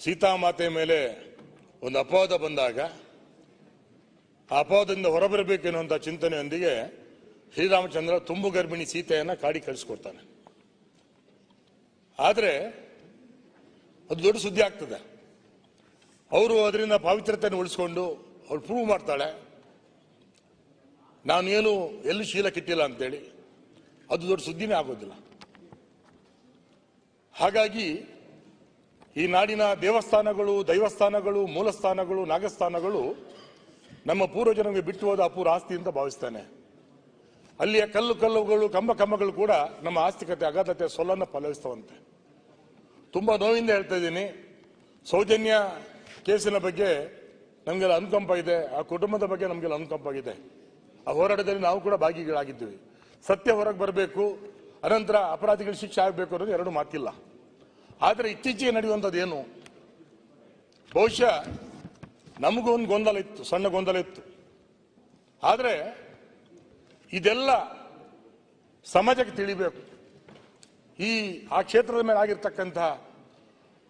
ಸೀತಾಮಾತೆಯ ಮೇಲೆ ಒಂದು ಅಪವಾದ ಬಂದಾಗ ಆ ಅಪವಾದದಿಂದ ಹೊರಬರಬೇಕೆನ್ನುವಂಥ ಚಿಂತನೆಯೊಂದಿಗೆ ಶ್ರೀರಾಮಚಂದ್ರ ತುಂಬು ಗರ್ಭಿಣಿ ಸೀತೆಯನ್ನ ಕಾಡಿ ಕಳಿಸ್ಕೊಡ್ತಾನೆ. ಆದರೆ ಅದು ದೊಡ್ಡ ಸುದ್ದಿ ಆಗ್ತದೆ. ಅವರು ಅದರಿಂದ ಪಾವಿತ್ರತೆಯನ್ನು ಉಳಿಸ್ಕೊಂಡು ಅವಳು ಪ್ರೂವ್ ಮಾಡ್ತಾಳೆ, ನಾನೇನು ಎಲ್ಲೂ ಶೀಲ ಕಿಟ್ಟಿಲ್ಲ ಅಂತೇಳಿ. ಅದು ದೊಡ್ಡ ಸುದ್ದಿನೇ ಆಗೋದಿಲ್ಲ. ಹಾಗಾಗಿ ಈ ನಾಡಿನ ದೇವಸ್ಥಾನಗಳು, ದೈವಸ್ಥಾನಗಳು, ಮೂಲಸ್ಥಾನಗಳು, ನಾಗಸ್ಥಾನಗಳು ನಮ್ಮ ಪೂರ್ವಜನಿಗೆ ಬಿಟ್ಟು ಹೋದ ಅಪೂರ್ವ ಆಸ್ತಿ ಅಂತ ಭಾವಿಸ್ತಾನೆ. ಅಲ್ಲಿಯ ಕಲ್ಲುಗಳು, ಕಂಬಗಳು ಕೂಡ ನಮ್ಮ ಆಸ್ತಿಕತೆ, ಅಗಾಧತೆ, ಸೊಲ್ಲನ್ನು ಫಲವಿಸ್ತವಂತೆ. ತುಂಬಾ ನೋವಿಂದ ಹೇಳ್ತಾ ಇದ್ದೀನಿ. ಸೌಜನ್ಯ ಕೇಸಿನ ಬಗ್ಗೆ ನಮಗೆಲ್ಲ ಅನುಕಂಪ ಇದೆ, ಆ ಕುಟುಂಬದ ಬಗ್ಗೆ ನಮಗೆಲ್ಲ ಅನುಕಂಪ ಇದೆ. ಆ ಹೋರಾಟದಲ್ಲಿ ನಾವು ಕೂಡ ಭಾಗಿಗಳಾಗಿದ್ದೀವಿ. ಸತ್ಯ ಹೊರಗೆ ಬರಬೇಕು, ಅನಂತರ ಅಪರಾಧಿಗಳ ಶಿಕ್ಷೆ ಆಗಬೇಕು ಅನ್ನೋದು ಎರಡು ಮಾತಿಲ್ಲ. ಆದರೆ ಇತ್ತೀಚೆಗೆ ನಡೆಯುವಂಥದ್ದು ಏನು, ಬಹುಶಃ ನಮಗೂ ಒಂದು ಗೊಂದಲ ಇತ್ತು, ಸಣ್ಣ ಗೊಂದಲ ಇತ್ತು. ಆದರೆ ಇದೆಲ್ಲ ಸಮಾಜಕ್ಕೆ ತಿಳಿಬೇಕು. ಆ ಕ್ಷೇತ್ರದ ಮೇಲೆ ಆಗಿರ್ತಕ್ಕಂತಹ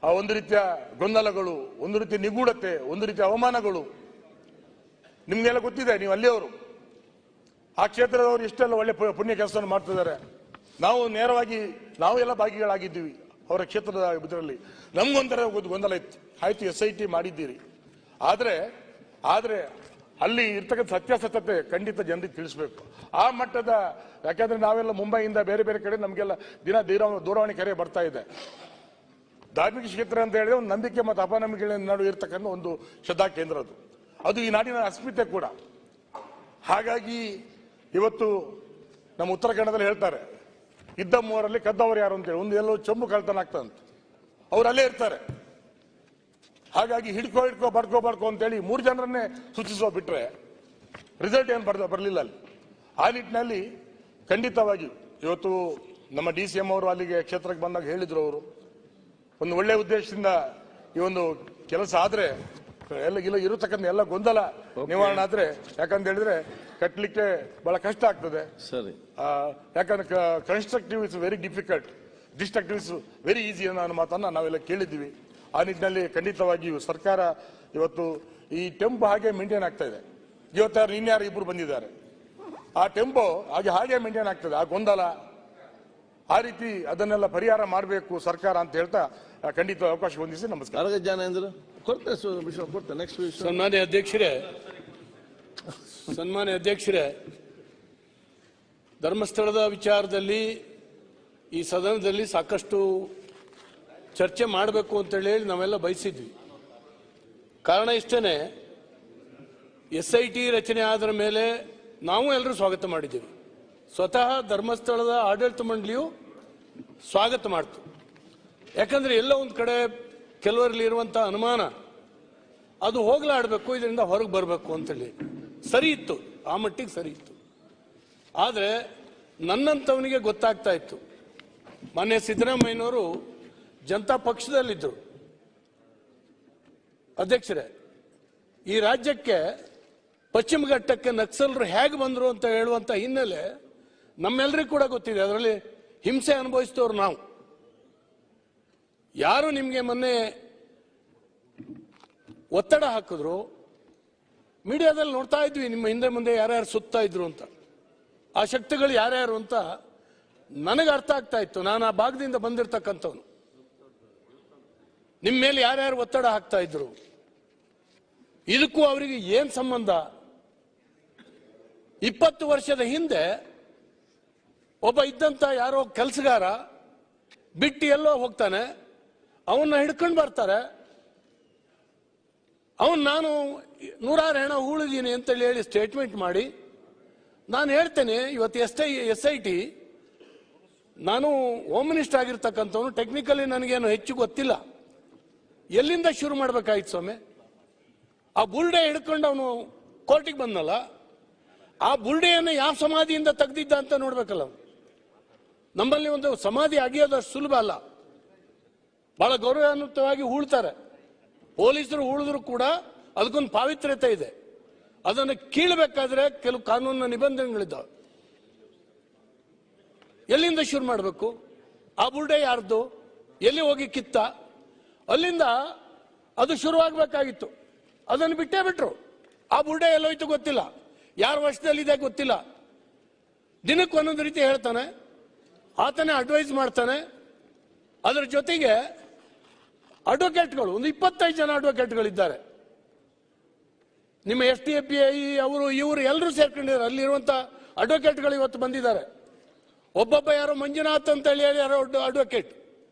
ಆ ಒಂದು ರೀತಿಯ ಗೊಂದಲಗಳು, ಒಂದು ರೀತಿಯ ನಿಗೂಢತೆ, ಒಂದು ರೀತಿಯ ಅವಮಾನಗಳು ನಿಮ್ಗೆಲ್ಲ ಗೊತ್ತಿದೆ. ನೀವು ಅಲ್ಲಿಯವರು, ಆ ಕ್ಷೇತ್ರದವರು ಇಷ್ಟೆಲ್ಲ ಒಳ್ಳೆ ಪುಣ್ಯ ಕೆಲಸವನ್ನು ಮಾಡ್ತಿದ್ದಾರೆ. ನಾವು ನೇರವಾಗಿ ನಾವೆಲ್ಲ ಭಾಗಿಗಳಾಗಿದ್ದೀವಿ ಅವರ ಕ್ಷೇತ್ರದ ಇದರಲ್ಲಿ. ನಮ್ಗೊಂಥರ ಗೊಂದಲ ಇತ್ತು. ಆಯ್ತು, SIT ಮಾಡಿದ್ದೀರಿ, ಆದರೆ ಅಲ್ಲಿ ಇರ್ತಕ್ಕಂಥ ಸತ್ಯಾಸತ್ಯತೆ ಖಂಡಿತ ಜನರಿಗೆ ತಿಳಿಸ್ಬೇಕು. ಆ ಮಟ್ಟದ, ಯಾಕಂದ್ರೆ ನಾವೆಲ್ಲ ಮುಂಬೈಯಿಂದ ಬೇರೆ ಬೇರೆ ಕಡೆ ನಮಗೆಲ್ಲ ದಿನ ದೂರವಾಣಿ ಕರೆ ಬರ್ತಾ ಇದೆ. ಧಾರ್ಮಿಕ ಕ್ಷೇತ್ರ ಅಂತ ಹೇಳಿದ್ರೆ ಒಂದು ನಂಬಿಕೆ ಮತ್ತು ಅಪನಂಬಿಕೆಗಳ ನಡುವೆ ಇರ್ತಕ್ಕಂಥ ಒಂದು ಶ್ರದ್ಧಾ ಕೇಂದ್ರ ಅದು ಈ ನಾಡಿನ ಅಸ್ಮಿತೆ ಕೂಡ. ಹಾಗಾಗಿ ಇವತ್ತು ನಮ್ಮ ಉತ್ತರ ಕನ್ನಡದಲ್ಲಿ ಹೇಳ್ತಾರೆ, ಇದ್ದ ಮೂವರಲ್ಲಿ ಕದ್ದವರು ಯಾರು ಅಂತೇಳಿ. ಒಂದು ಎಲ್ಲೋ ಚೊಂಬು ಕಳ್ತನ ಆಗ್ತದಂತ, ಅವ್ರು ಅಲ್ಲೇ ಇರ್ತಾರೆ. ಹಾಗಾಗಿ ಹಿಡ್ಕೋ ಬರ್ಕೋ ಅಂತೇಳಿ 3 ಜನರನ್ನೇ ಸೂಚಿಸುವ ಬಿಟ್ರೆ ರಿಸಲ್ಟ್ ಏನು ಬರಲಿಲ್ಲ ಅಲ್ಲಿ. ಆ ನಿಟ್ಟಿನಲ್ಲಿ ಖಂಡಿತವಾಗಿ ಇವತ್ತು ನಮ್ಮ DCM ಅವರು ಅಲ್ಲಿಗೆ ಕ್ಷೇತ್ರಕ್ಕೆ ಬಂದಾಗ ಹೇಳಿದ್ರು, ಅವರು ಒಂದು ಒಳ್ಳೆ ಉದ್ದೇಶದಿಂದ ಈ ಒಂದು ಕೆಲಸ ಆದ್ರೆ ಇರತಕ್ಕಂಥ ಎಲ್ಲ ಗೊಂದಲ ನಿವಾರಣೆ ಆದ್ರೆ, ಯಾಕಂತ ಹೇಳಿದ್ರೆ ಕಟ್ಟಲಿಕ್ಕೆ ಬಹಳ ಕಷ್ಟ ಆಗ್ತದೆ. ಸರಿ, ಯಾಕಂದ್ರೆ constructive is very difficult, destructive is very easy ಅನ್ನೋ ಮಾತನ್ನ ನಾವೆಲ್ಲ ಕೇಳಿದ್ದೀವಿ. ಆ ನಿಟ್ಟಿನಲ್ಲಿ ಖಂಡಿತವಾಗಿಯೂ ಸರ್ಕಾರ ಇವತ್ತು ಈ ಟೆಂಪೋ ಹಾಗೆ ಮೇಂಟೈನ್ ಆಗ್ತಾ ಇದೆ. ಇವತ್ತಾರು ಇನ್ಯಾರು ಇಬ್ಬರು ಬಂದಿದ್ದಾರೆ, ಆ ಟೆಂಪೋ ಹಾಗೆ ಮೇಂಟೈನ್ ಆಗ್ತದೆ. ಆ ಗೊಂದಲ, ಆ ರೀತಿ ಅದನ್ನೆಲ್ಲ ಪರಿಹಾರ ಮಾಡಬೇಕು ಸರ್ಕಾರ ಅಂತ ಹೇಳ್ತಾ ಖಂಡಿತ ಅವಕಾಶ ಹೊಂದಿಸಿ ನಮಸ್ಕಾರ. ಸನ್ಮಾನ್ಯ ಅಧ್ಯಕ್ಷರೇ, ಧರ್ಮಸ್ಥಳದ ವಿಚಾರದಲ್ಲಿ ಈ ಸದನದಲ್ಲಿ ಸಾಕಷ್ಟು ಚರ್ಚೆ ಮಾಡಬೇಕು ಅಂತೇಳಿ ನಾವೆಲ್ಲ ಬಯಸಿದ್ವಿ. ಕಾರಣ ಇಷ್ಟೇನೆ, SIT ರಚನೆ ಆದ ಮೇಲೆ ನಾವು ಎಲ್ಲರೂ ಸ್ವಾಗತ ಮಾಡಿದ್ದೀವಿ. ಸ್ವತಃ ಧರ್ಮಸ್ಥಳದ ಆಡಳಿತ ಮಂಡಳಿಯು ಸ್ವಾಗತ ಮಾಡ್ತು. ಯಾಕಂದ್ರೆ ಎಲ್ಲ ಒಂದು ಕಡೆ ಕೆಲವರಲ್ಲಿ ಇರುವಂತಹ ಅನುಮಾನ ಅದು ಹೋಗ್ಲಾಡಬೇಕು, ಇದರಿಂದ ಹೊರಗೆ ಬರಬೇಕು ಅಂತೇಳಿ ಸರಿ ಇತ್ತು, ಆ ಮಟ್ಟಿಗೆ ಸರಿ ಇತ್ತು. ಆದರೆ ನನ್ನಂಥವನಿಗೆ ಗೊತ್ತಾಗ್ತಾ ಇತ್ತು. ಮೊನ್ನೆ ಸಿದ್ದರಾಮಯ್ಯನವರು ಜನತಾ ಪಕ್ಷದಲ್ಲಿದ್ದರು. ಅಧ್ಯಕ್ಷರೇ, ಈ ರಾಜ್ಯಕ್ಕೆ ಪಶ್ಚಿಮ ಘಟ್ಟಕ್ಕೆ ನಕ್ಸಲರು ಹೇಗೆ ಬಂದರು ಅಂತ ಹೇಳುವಂತ ಹಿನ್ನೆಲೆ ನಮ್ಮೆಲ್ಲರಿಗೂ ಕೂಡ ಗೊತ್ತಿದೆ. ಅದರಲ್ಲಿ ಹಿಂಸೆ ಅನುಭವಿಸಿದವರು ನಾವು. ಯಾರು ನಿಮಗೆ ಮೊನ್ನೆ ಒತ್ತಡ ಹಾಕಿದ್ರು, ಮೀಡಿಯಾದಲ್ಲಿ ನೋಡ್ತಾ ಇದ್ವಿ ನಿಮ್ಮ ಹಿಂದೆ ಮುಂದೆ ಯಾರ್ಯಾರು ಸುತ್ತಾ ಇದ್ರು ಅಂತ. ಆ ಶಕ್ತಿಗಳು ಯಾರ್ಯಾರು ಅಂತ ನನಗೆ ಅರ್ಥ ಆಗ್ತಾ ಇತ್ತು. ನಾನು ಆ ಭಾಗದಿಂದ ಬಂದಿರತಕ್ಕಂಥವನು. ನಿಮ್ಮ ಮೇಲೆ ಯಾರ್ಯಾರು ಒತ್ತಡ ಹಾಕ್ತಾ ಇದ್ರು, ಇದಕ್ಕೂ ಅವರಿಗೆ ಏನ್ ಸಂಬಂಧ? 20 ವರ್ಷದ ಹಿಂದೆ ಒಬ್ಬ ಇದ್ದಂತ ಯಾರೋ ಕೆಲಸಗಾರ ಬಿಟ್ಟು ಎಲ್ಲೋ ಹೋಗ್ತಾನೆ, ಅವನ್ನ ಹಿಡ್ಕೊಂಡು ಬರ್ತಾರೆ. ನಾನು 100 ಹೆಣ ಹೂಳಿದೀನಿ ಅಂತೇಳಿ ಹೇಳಿ ಸ್ಟೇಟ್ಮೆಂಟ್ ಮಾಡಿ, ನಾನು ಹೇಳ್ತೇನೆ ಇವತ್ತು SIT, ನಾನು ಹೋಮ್ ಮಿನಿಸ್ಟರ್ ಆಗಿರ್ತಕ್ಕಂಥವನು, ಟೆಕ್ನಿಕಲಿ ನನಗೇನು ಹೆಚ್ಚು ಗೊತ್ತಿಲ್ಲ. ಎಲ್ಲಿಂದ ಶುರು ಮಾಡ್ಬೇಕಾಯ್ತು ಸ್ವಾಮಿ? ಆ ಬುಲ್ಡೆ ಹಿಡ್ಕೊಂಡು ಅವನು ಕೋರ್ಟಿಗೆ ಬಂದಲ್ಲ, ಆ ಬುಲ್ಡೆಯನ್ನು ಯಾವ ಸಮಾಧಿಯಿಂದ ತೆಗೆದಿದ್ದ ಅಂತ ನೋಡ್ಬೇಕಲ್ಲ. ನಮ್ಮಲ್ಲಿ ಒಂದು ಸಮಾಧಿ ಅಗಿಯೋದಷ್ಟು ಸುಲಭ ಅಲ್ಲ, ಬಹಳ ಗೌರವಾನ್ವಿತವಾಗಿ ಹೂಳ್ತಾರೆ. ಪೊಲೀಸರು ಹೂಳಿದ್ರು ಕೂಡ ಅದಕ್ಕೊಂದು ಪಾವಿತ್ರ್ಯತೆ ಇದೆ. ಅದನ್ನು ಕೀಳಬೇಕಾದ್ರೆ ಕೆಲವು ಕಾನೂನಿನ ನಿಬಂಧನೆಗಳಿದ್ದಾವೆ. ಎಲ್ಲಿಂದ ಶುರು ಮಾಡಬೇಕು? ಆ ಬುಲ್ಡೆ ಯಾರ್ದು? ಎಲ್ಲಿ ಹೋಗಿ ಕಿತ್ತ? ಅಲ್ಲಿಂದ ಅದು ಶುರುವಾಗಬೇಕಾಗಿತ್ತು. ಅದನ್ನು ಬಿಟ್ಟೇ ಬಿಟ್ರು. ಆ ಬುಲ್ಡೆ ಎಲ್ಲೋಯ್ತು ಗೊತ್ತಿಲ್ಲ, ಯಾರ ವಶದಲ್ಲಿದೆ ಗೊತ್ತಿಲ್ಲ. ದಿನಕ್ಕೆ ಒಂದೊಂದು ರೀತಿ ಹೇಳ್ತಾನೆ, ಆತನೇ ಅಡ್ವೈಸ್ ಮಾಡ್ತಾನೆ. ಅದರ ಜೊತೆಗೆ ಅಡ್ವೊಕೇಟ್ಗಳು, ಒಂದು 25 ಜನ ಅಡ್ವೊಕೇಟ್ಗಳಿದ್ದಾರೆ. ನಿಮ್ಮ SDPI ಅವರು ಇವರು ಎಲ್ಲರೂ ಸೇರ್ಕೊಂಡಿದ್ದಾರೆ. ಅಲ್ಲಿರುವಂತ ಅಡ್ವೊಕೇಟ್ಗಳು ಇವತ್ತು ಬಂದಿದ್ದಾರೆ. ಒಬ್ಬೊಬ್ಬ ಯಾರೋ ಮಂಜುನಾಥ್ ಅಂತ ಹೇಳಿ ಯಾರೋ ಅಡ್ವೊಕೇಟ್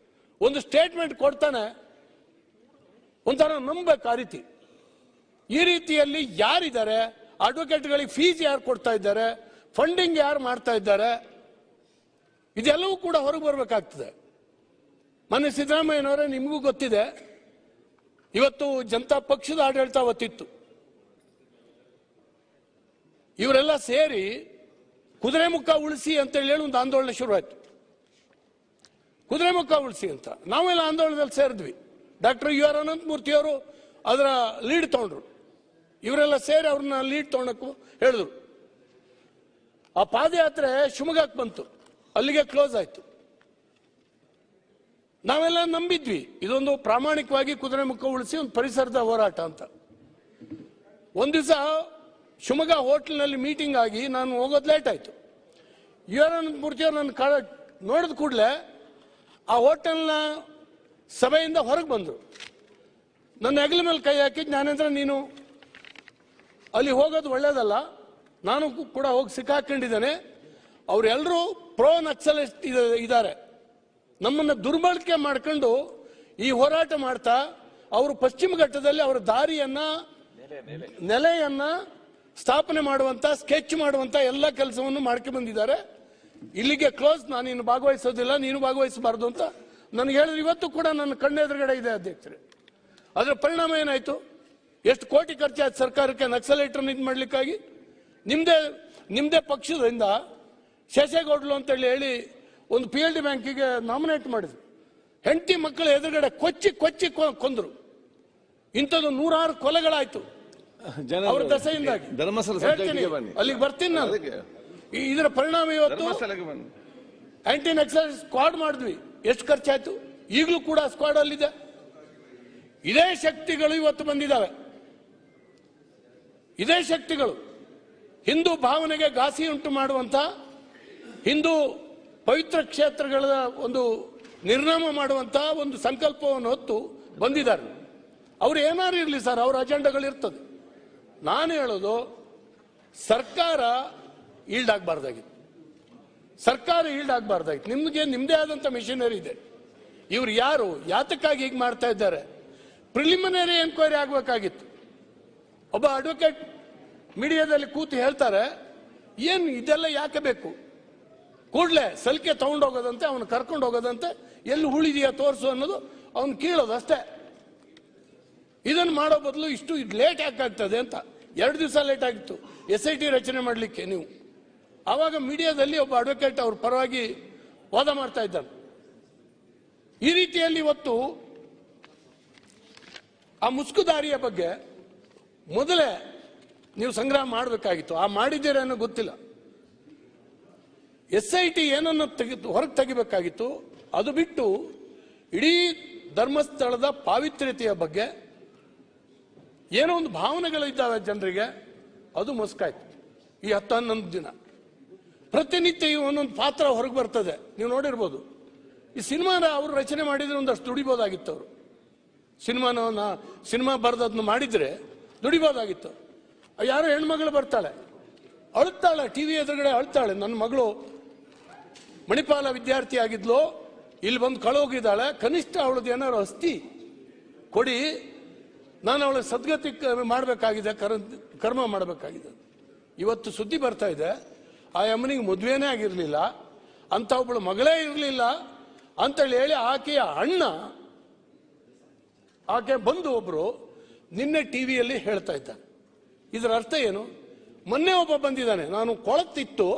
ಒಂದು ಸ್ಟೇಟ್ಮೆಂಟ್ ಕೊಡ್ತಾನೆ, ಒಂಥರ ನಂಬಬೇಕು ಆ ರೀತಿ. ಈ ರೀತಿಯಲ್ಲಿ ಯಾರಿದ್ದಾರೆ? ಅಡ್ವೊಕೇಟ್ಗಳಿಗೆ ಫೀಸ್ ಯಾರು ಕೊಡ್ತಾ ಇದ್ದಾರೆ? ಫಂಡಿಂಗ್ ಯಾರು ಮಾಡ್ತಾ ಇದ್ದಾರೆ? ಇದೆಲ್ಲವೂ ಕೂಡ ಹೊರಗೆ ಬರಬೇಕಾಗ್ತದೆ. ಮೊನ್ನೆ ಸಿದ್ದರಾಮಯ್ಯನವರೇ, ನಿಮಗೂ ಗೊತ್ತಿದೆ, ಇವತ್ತು ಜನತಾ ಪಕ್ಷದ ಆಡಳಿತ ಅವತ್ತಿತ್ತು. ಇವರೆಲ್ಲ ಸೇರಿ ಕುದುರೆಮುಖ ಉಳಿಸಿ ಅಂತೇಳಿ ಹೇಳಿ ಒಂದು ಆಂದೋಲನ ಶುರುವಾಯಿತು. ಕುದುರೆಮುಖ ಉಳಿಸಿ ಅಂತ ನಾವೆಲ್ಲ ಆಂದೋಲನದಲ್ಲಿ ಸೇರಿದ್ವಿ. ಡಾಕ್ಟರ್ UR ಅನಂತಮೂರ್ತಿ ಅವರು ಅದರ ಲೀಡ್ ತಗೊಂಡ್ರು. ಇವರೆಲ್ಲ ಸೇರಿ ಅವ್ರನ್ನ ಲೀಡ್ ತಗೊಳಕ್ಕೂ ಹೇಳಿದ್ರು. ಆ ಪಾದಯಾತ್ರೆ ಶಿವಮೊಗ್ಗಕ್ಕೆ ಬಂತು, ಅಲ್ಲಿಗೆ ಕ್ಲೋಸ್ ಆಯ್ತು. ನಾವೆಲ್ಲ ನಂಬಿದ್ವಿ ಇದೊಂದು ಪ್ರಾಮಾಣಿಕವಾಗಿ ಕುದುರೆಮುಖ ಉಳಿಸಿ ಒಂದು ಪರಿಸರದ ಹೋರಾಟ ಅಂತ. ಒಂದ್ ದಿವಸ ಶಿವಮೊಗ್ಗ ಹೋಟೆಲ್ನಲ್ಲಿ ಮೀಟಿಂಗ್ ಆಗಿ ನಾನು ಹೋಗೋದು ಲೇಟ್ ಆಯ್ತು. UR ಅನಂತಮೂರ್ತಿ ಅವರು ನನ್ನ ನೋಡಿದ ಕೂಡಲೇ ಆ ಹೋಟೆಲ್ನ ಸಭೆಯಿಂದ ಹೊರಗೆ ಬಂದರು. ನನ್ನ ಹೆಗಲ ಮೇಲೆ ಕೈ ಹಾಕಿ, ಜ್ಞಾನೇಂದ್ರ ನೀನು ಅಲ್ಲಿ ಹೋಗೋದು ಒಳ್ಳೇದಲ್ಲ, ನಾನು ಕೂಡ ಹೋಗಿ ಸಿಕ್ಕಾಕೊಂಡಿದ್ದೇನೆ. ಅವರೆಲ್ಲರೂ ಪ್ರೋ ನಕ್ಸಲಿಸ್ಟ್ ಇದ್ದಾರೆ. ನಮ್ಮನ್ನು ದುರ್ಬಳಕೆ ಮಾಡ್ಕೊಂಡು ಈ ಹೋರಾಟ ಮಾಡ್ತಾ ಅವರು ಪಶ್ಚಿಮ ಘಟ್ಟದಲ್ಲಿ ಅವರ ದಾರಿಯನ್ನ, ನೆಲೆಯನ್ನ ಸ್ಥಾಪನೆ ಮಾಡುವಂತ, ಸ್ಕೆಚ್ ಮಾಡುವಂತ ಎಲ್ಲ ಕೆಲಸವನ್ನು ಮಾಡ್ಕೊಂಡು ಬಂದಿದ್ದಾರೆ. ಇಲ್ಲಿಗೆ ಕ್ಲೋಸ್, ನಾನು ಇನ್ನು ಭಾಗವಹಿಸೋದಿಲ್ಲ, ನೀನು ಭಾಗವಹಿಸಬಾರ್ದು ಅಂತ ನನಗೆ ಹೇಳಿದ್ರು. ಇವತ್ತು ಕೂಡ ನನ್ನ ಕಣ್ಣೆದುರುಗಡೆ ಇದೆ ಅಧ್ಯಕ್ಷರೇ. ಅದರ ಪರಿಣಾಮ ಏನಾಯ್ತು? ಎಷ್ಟು ಕೋಟಿ ಖರ್ಚಾಯ್ತು ಸರ್ಕಾರಕ್ಕೆ ನಕ್ಸಲೈಟ್ರನ್ನ ಇದು ಮಾಡ್ಲಿಕ್ಕಾಗಿ. ನಿಮ್ದೇ ಪಕ್ಷದಿಂದ ಶೇಷೇಗೌಡಲು ಅಂತ ಹೇಳಿ ಒಂದು PLD ಬ್ಯಾಂಕಿಗೆ ನಾಮಿನೇಟ್ ಮಾಡಿದ್ರು. ಹೆಂಡತಿ ಮಕ್ಕಳ ಎದುರುಗಡೆ ಕೊಚ್ಚಿ ಕೊಂದ್ರು. ಇಂಥದ್ದು 106 ಕೊಲೆಗಳಾಯ್ತು ಅವರ ದಸೆಯಿಂದಾಗಿ. ಅಲ್ಲಿಗೆ ಬರ್ತೀನಿ ನಾನು. ಇದರ ಪರಿಣಾಮ ಇವತ್ತು ಆಂಟಿ ನಕ್ಸಲ್ ಸ್ಕ್ವಾಡ್ ಮಾಡಿದ್ವಿ. ಎಷ್ಟು ಖರ್ಚಾಯ್ತು? ಈಗಲೂ ಕೂಡ ಸ್ಕ್ವಾಡ್ ಅಲ್ಲಿದೆ. ಇದೇ ಶಕ್ತಿಗಳು ಇವತ್ತು ಬಂದಿದ್ದಾವೆ. ಇದೇ ಶಕ್ತಿಗಳು ಹಿಂದೂ ಭಾವನೆಗೆ ಘಾಸಿ ಉಂಟು ಮಾಡುವಂತ, ಹಿಂದೂ ಪವಿತ್ರ ಕ್ಷೇತ್ರಗಳ ಒಂದು ನಿರ್ನಾಮ ಮಾಡುವಂತ ಒಂದು ಸಂಕಲ್ಪವನ್ನು ಹೊತ್ತು ಬಂದಿದ್ದಾರೆ. ಅವ್ರು ಏನಾರು ಇರಲಿ ಸರ್, ಅವ್ರ ಅಜೆಂಡಾಗಳಿರ್ತದೆ. ನಾನು ಹೇಳೋದು, ಸರ್ಕಾರ ಈಲ್ಡ್ ಆಗಬಾರ್ದಾಗಿತ್ತು. ಸರ್ಕಾರ ಈಲ್ಡ್ ಆಗಬಾರ್ದಾಗಿತ್ತು. ನಿಮ್ದೇ ಆದಂತ ಮಿಷನರಿ ಇದೆ. ಇವ್ರು ಯಾರು, ಯಾತಕ್ಕಾಗಿ ಹೀಗೆ ಮಾಡ್ತಾ ಇದ್ದಾರೆ? ಪ್ರಿಲಿಮಿನರಿ ಎನ್ಕ್ವೈರಿ ಆಗಬೇಕಾಗಿತ್ತು. ಒಬ್ಬ ಅಡ್ವೊಕೇಟ್ ಮೀಡಿಯಾದಲ್ಲಿ ಕೂತು ಹೇಳ್ತಾರೆ, ಏನು ಇದೆಲ್ಲ ಯಾಕೆ ಬೇಕು? ಕೂಡಲೇ ಸಲಿಕೆ ತಗೊಂಡೋಗೋದಂತೆ, ಅವನು ಕರ್ಕೊಂಡು ಹೋಗೋದಂತೆ, ಎಲ್ಲಿ ಉಳಿದೆಯಾ ತೋರಿಸು ಅನ್ನೋದು ಅವನು ಕೀಳೋದು ಅಷ್ಟೇ. ಇದನ್ನು ಮಾಡೋ ಬದಲು ಇಷ್ಟು ಲೇಟ್ ಯಾಕಾಗ್ತದೆ ಅಂತ 2 ದಿವಸ ಲೇಟ್ ಆಗಿತ್ತು SIT ರಚನೆ ಮಾಡಲಿಕ್ಕೆ. ನೀವು ಆವಾಗ ಮೀಡಿಯಾದಲ್ಲಿ ಒಬ್ಬ ಅಡ್ವೊಕೇಟ್ ಅವ್ರ ಪರವಾಗಿ ವಾದ ಮಾಡ್ತಾ ಇದ್ದಾನೆ. ಈ ರೀತಿಯಲ್ಲಿ ಇವತ್ತು ಆ ಮುಸುಕುದಾರಿಯ ಬಗ್ಗೆ ಮೊದಲೇ ನೀವು ಸಂಗ್ರಹ ಮಾಡಬೇಕಾಗಿತ್ತು. ಆ ಮಾಡಿದ್ದೀರಾ ಅನ್ನೋ ಗೊತ್ತಿಲ್ಲ. SIT ಏನನ್ನು ಹೊರಗೆ ತೆಗಿಬೇಕಾಗಿತ್ತು. ಅದು ಬಿಟ್ಟು ಇಡೀ ಧರ್ಮಸ್ಥಳದ ಪಾವಿತ್ರ್ಯತೆಯ ಬಗ್ಗೆ ಏನೋ ಒಂದು ಭಾವನೆಗಳಿದ್ದಾವೆ ಜನರಿಗೆ, ಅದು ಮಸ್ಕಾಯ್ತು. ಈ 10-11 ದಿನ ಪ್ರತಿನಿತ್ಯ ಒಂದೊಂದು ಪಾತ್ರ ಹೊರಗೆ ಬರ್ತದೆ. ನೀವು ನೋಡಿರ್ಬೋದು. ಈ ಸಿನಿಮಾನ ಅವರು ರಚನೆ ಮಾಡಿದ್ರೆ ಒಂದಷ್ಟು ದುಡಿಬೋದಾಗಿತ್ತು. ಅವರು ಸಿನಿಮಾ ಬರೆದದನ್ನು ಮಾಡಿದ್ರೆ ದುಡಿಬೋದಾಗಿತ್ತು. ಯಾರೋ ಹೆಣ್ಮಗಳು ಬರ್ತಾಳೆ, ಅಳ್ತಾಳೆ, ಟಿವಿ ಎದುರುಗಡೆ ಅಳ್ತಾಳೆ. ನನ್ನ ಮಗಳು ಮಣಿಪಾಲ ವಿದ್ಯಾರ್ಥಿ ಆಗಿದ್ಲು, ಇಲ್ಲಿ ಬಂದು ಕಳೋಗಿದ್ದಾಳೆ, ಕನಿಷ್ಠ ಅವಳದ್ದು ಏನಾರು ಅಸ್ತಿ ಕೊಡಿ, ನಾನು ಅವಳ ಸದ್ಗತಿ ಮಾಡಬೇಕಾಗಿದೆ, ಕರ್ಮ ಮಾಡಬೇಕಾಗಿದೆ. ಇವತ್ತು ಸುದ್ದಿ ಬರ್ತಾ ಇದೆ, ಆ ಅಮ್ಮನಿಗೆ ಮದುವೆನೇ ಆಗಿರಲಿಲ್ಲ, ಅಂತ ಒಬ್ಬಳು ಮಗಳೇ ಇರಲಿಲ್ಲ ಅಂತೇಳಿ ಹೇಳಿ ಆಕೆಯ ಅಣ್ಣ, ಆಕೆ ಬಂದು ಒಬ್ರು ನಿನ್ನೆ ಟಿವಿಯಲ್ಲಿ ಹೇಳ್ತಾ ಇದ್ದಾನೆ. ಇದರ ಅರ್ಥ ಏನು? ಮೊನ್ನೆ ಒಬ್ಬ ಬಂದಿದ್ದಾನೆ, ನಾನು ಕೊಳತ್ತಿತ್ತು,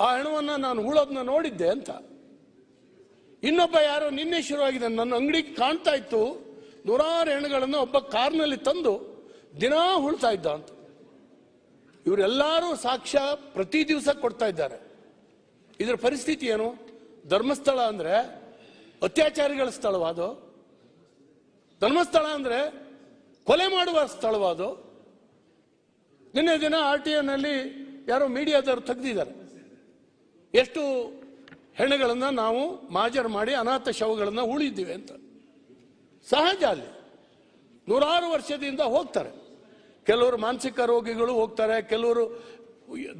ಆ ಹೆಣವನ್ನ ನಾನು ಹೂಳೋದನ್ನ ನೋಡಿದ್ದೆ ಅಂತ. ಇನ್ನೊಬ್ಬ ಯಾರೋ ನಿನ್ನೆ ಶುರುವಾಗಿದೆ, ನನ್ನ ಅಂಗಡಿಗೆ ಕಾಣ್ತಾ ಇತ್ತು, ನೂರಾರು ಹೆಣಗಳನ್ನು ಒಬ್ಬ ಕಾರ್ನಲ್ಲಿ ತಂದು ದಿನಾ ಹುಳ್ತಾ ಇದ್ದ ಅಂತ. ಇವರೆಲ್ಲರೂ ಸಾಕ್ಷ್ಯ ಪ್ರತಿ ದಿವಸ ಕೊಡ್ತಾ ಇದ್ದಾರೆ. ಇದರ ಪರಿಸ್ಥಿತಿ ಏನು? ಧರ್ಮಸ್ಥಳ ಅಂದ್ರೆ ಅತ್ಯಾಚಾರಿಗಳ ಸ್ಥಳವಾದು, ಧರ್ಮಸ್ಥಳ ಅಂದ್ರೆ ಕೊಲೆ ಮಾಡುವ ಸ್ಥಳವಾದು. ನಿನ್ನೆ ದಿನ RTOನಲ್ಲಿ ಯಾರೋ ಮೀಡಿಯಾದವರು ತೆಗೆದಿದ್ದಾರೆ, ಎಷ್ಟು ಹೆಣಗಳನ್ನ ನಾವು ಮಾಜರ್ ಮಾಡಿ ಅನಾಥ ಶವಗಳನ್ನ ಉಳಿದಿವೆ ಅಂತ. ಸಹಜ, ಅಲ್ಲಿ ನೂರಾರು ವರ್ಷದಿಂದ ಹೋಗ್ತಾರೆ. ಕೆಲವರು ಮಾನಸಿಕ ರೋಗಿಗಳು ಹೋಗ್ತಾರೆ, ಕೆಲವರು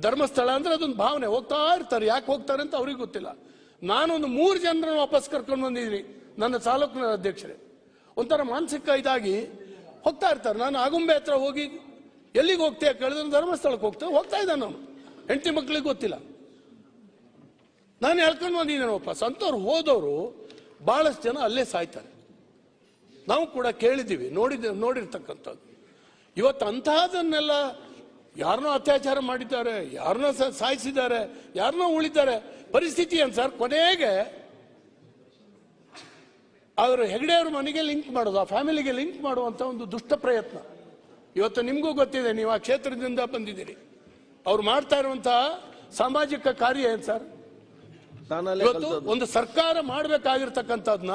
ಧರ್ಮಸ್ಥಳ ಅಂದ್ರೆ ಅದೊಂದು ಭಾವನೆ, ಹೋಗ್ತಾ ಇರ್ತಾರೆ. ಯಾಕೆ ಹೋಗ್ತಾರೆ ಅಂತ ಅವ್ರಿಗೆ ಗೊತ್ತಿಲ್ಲ. ನಾನೊಂದು 3 ಜನರನ್ನು ವಾಪಸ್ ಕರ್ಕೊಂಡು ಬಂದಿದ್ದೀನಿ, ನನ್ನ ತಾಲೂಕಿನ ಅಧ್ಯಕ್ಷರೇ. ಒಂಥರ ಮಾನಸಿಕ ಇದಾಗಿ ಹೋಗ್ತಾ ಇರ್ತಾರೆ. ನಾನು ಆಗುಂಬೆ ಹತ್ರ ಹೋಗಿ ಎಲ್ಲಿಗೆ ಹೋಗ್ತೇವೆ ಕೇಳಿದ್ರೆ ಧರ್ಮಸ್ಥಳಕ್ಕೆ ಹೋಗ್ತಾ ಇದ್ದಾನೆ. ನಾನು ಹೆಂಡತಿ ಮಕ್ಕಳಿಗೆ ಗೊತ್ತಿಲ್ಲ, ನಾನು ಹೇಳ್ಕೊಂಡು ಬಂದಿದ್ದೇನೆ ವಾಪಸ್. ಅಂಥವ್ರು ಹೋದವರು ಬಹಳಷ್ಟು ಜನ ಅಲ್ಲೇ ಸಾಯ್ತಾರೆ. ನಾವು ಕೂಡ ಕೇಳಿದ್ದೀವಿ, ನೋಡಿರ್ತಕ್ಕಂಥದ್ದು. ಇವತ್ತು ಅಂತಹದನ್ನೆಲ್ಲ ಯಾರನ್ನೋ ಅತ್ಯಾಚಾರ ಮಾಡಿದ್ದಾರೆ, ಯಾರನ್ನೋ ಸಾಯಿಸಿದ್ದಾರೆ, ಯಾರನ್ನೋ ಉಳಿದ್ದಾರೆ. ಪರಿಸ್ಥಿತಿ ಏನು ಸರ್? ಕೊನೆಗೆ ಅವರು ಹೆಗಡೆಯವ್ರ ಮನೆಗೆ ಲಿಂಕ್ ಮಾಡೋದು, ಆ ಫ್ಯಾಮಿಲಿಗೆ ಲಿಂಕ್ ಮಾಡುವಂತ ಒಂದು ದುಷ್ಟ ಪ್ರಯತ್ನ. ಇವತ್ತು ನಿಮಗೂ ಗೊತ್ತಿದೆ, ನೀವು ಆ ಕ್ಷೇತ್ರದಿಂದ ಬಂದಿದ್ದೀರಿ. ಅವ್ರು ಮಾಡ್ತಾ ಇರುವಂತಹ ಸಾಮಾಜಿಕ ಕಾರ್ಯ ಏನು ಸರ್? ಇವತ್ತು ಒಂದು ಸರ್ಕಾರ ಮಾಡಬೇಕಾಗಿರ್ತಕ್ಕಂಥದ್ನ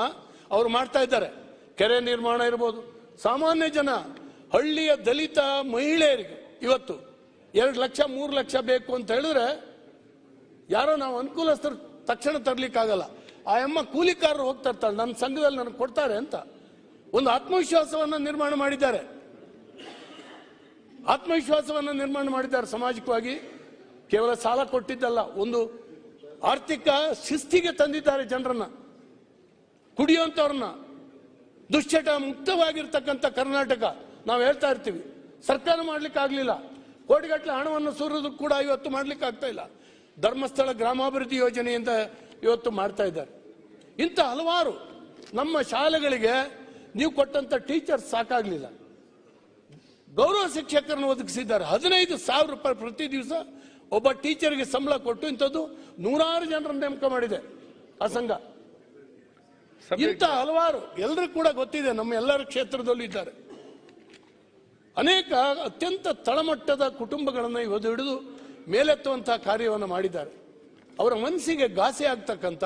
ಅವ್ರು ಮಾಡ್ತಾ ಇದ್ದಾರೆ. ಕೆರೆ ನಿರ್ಮಾಣ ಇರ್ಬೋದು, ಸಾಮಾನ್ಯ ಜನ, ಹಳ್ಳಿಯ ದಲಿತ ಮಹಿಳೆಯರಿಗೆ ಇವತ್ತು 2 ಲಕ್ಷ 3 ಲಕ್ಷ ಬೇಕು ಅಂತ ಹೇಳಿದ್ರೆ ಯಾರೋ ನಾವು ಅನುಕೂಲಸ್ಥರು ತಕ್ಷಣ ತರ್ಲಿಕ್ಕಾಗಲ್ಲ. ಆ ಅಮ್ಮ ಕೂಲಿಕಾರರು ಹೋಗ್ತಾ ಇರ್ತಾಳೆ, ನನ್ನ ಸಂಘದಲ್ಲಿ ನನಗೆ ಕೊಡ್ತಾರೆ ಅಂತ ಒಂದು ಆತ್ಮವಿಶ್ವಾಸವನ್ನ ನಿರ್ಮಾಣ ಮಾಡಿದ್ದಾರೆ. ಸಾಮಾಜಿಕವಾಗಿ. ಕೇವಲ ಸಾಲ ಕೊಟ್ಟಿದ್ದಲ್ಲ, ಒಂದು ಆರ್ಥಿಕ ಶಿಸ್ತಿಗೆ ತಂದಿದ್ದಾರೆ ಜನರನ್ನ, ಕುಡಿಯುವಂತವ್ರನ್ನ. ದುಶ್ಚಟ ಮುಕ್ತವಾಗಿರ್ತಕ್ಕಂಥ ಕರ್ನಾಟಕ ನಾವು ಹೇಳ್ತಾ ಇರ್ತೀವಿ. ಸರ್ಕಾರ ಮಾಡ್ಲಿಕ್ಕೆ ಆಗ್ಲಿಲ್ಲ, ಕೋಟಿಗಟ್ಟಲೆ ಹಣವನ್ನು ಸುರಿದು ಕೂಡ ಇವತ್ತು ಮಾಡ್ಲಿಕ್ಕೆ ಆಗ್ತಾ ಇಲ್ಲ. ಧರ್ಮಸ್ಥಳ ಗ್ರಾಮಾಭಿವೃದ್ಧಿ ಯೋಜನೆಯಿಂದ ಇವತ್ತು ಮಾಡ್ತಾ ಇದ್ದಾರೆ. ಇಂಥ ಹಲವಾರು ನಮ್ಮ ಶಾಲೆಗಳಿಗೆ ನೀವು ಕೊಟ್ಟಂತ ಟೀಚರ್ಸ್ ಸಾಕಾಗ್ಲಿಲ್ಲ, ಗೌರವ ಶಿಕ್ಷಕರನ್ನು ಒದಗಿಸಿದ್ದಾರೆ. 15,000 ರೂಪಾಯಿ ಪ್ರತಿ ದಿವಸ ಒಬ್ಬ ಟೀಚರ್ಗೆ ಸಂಬಳ ಕೊಟ್ಟು ಇಂಥದ್ದು ನೂರಾರು ಜನರನ್ನು ನೇಮಕ ಮಾಡಿದೆ ಆ ಸಂಘ. ಇಂಥ ಹಲವಾರು ಎಲ್ಲರೂ ಕೂಡ ಗೊತ್ತಿದೆ, ನಮ್ಮ ಎಲ್ಲರ ಕ್ಷೇತ್ರದಲ್ಲೂ ಇದ್ದಾರೆ. ಅನೇಕ ಅತ್ಯಂತ ತಳಮಟ್ಟದ ಕುಟುಂಬಗಳನ್ನು ಇವತ್ತು ಹಿಡಿದು ಮೇಲೆತ್ತುವಂತಹ ಕಾರ್ಯವನ್ನು ಮಾಡಿದ್ದಾರೆ. ಅವರ ಮನಸ್ಸಿಗೆ ಘಾಸಿ ಆಗ್ತಕ್ಕಂಥ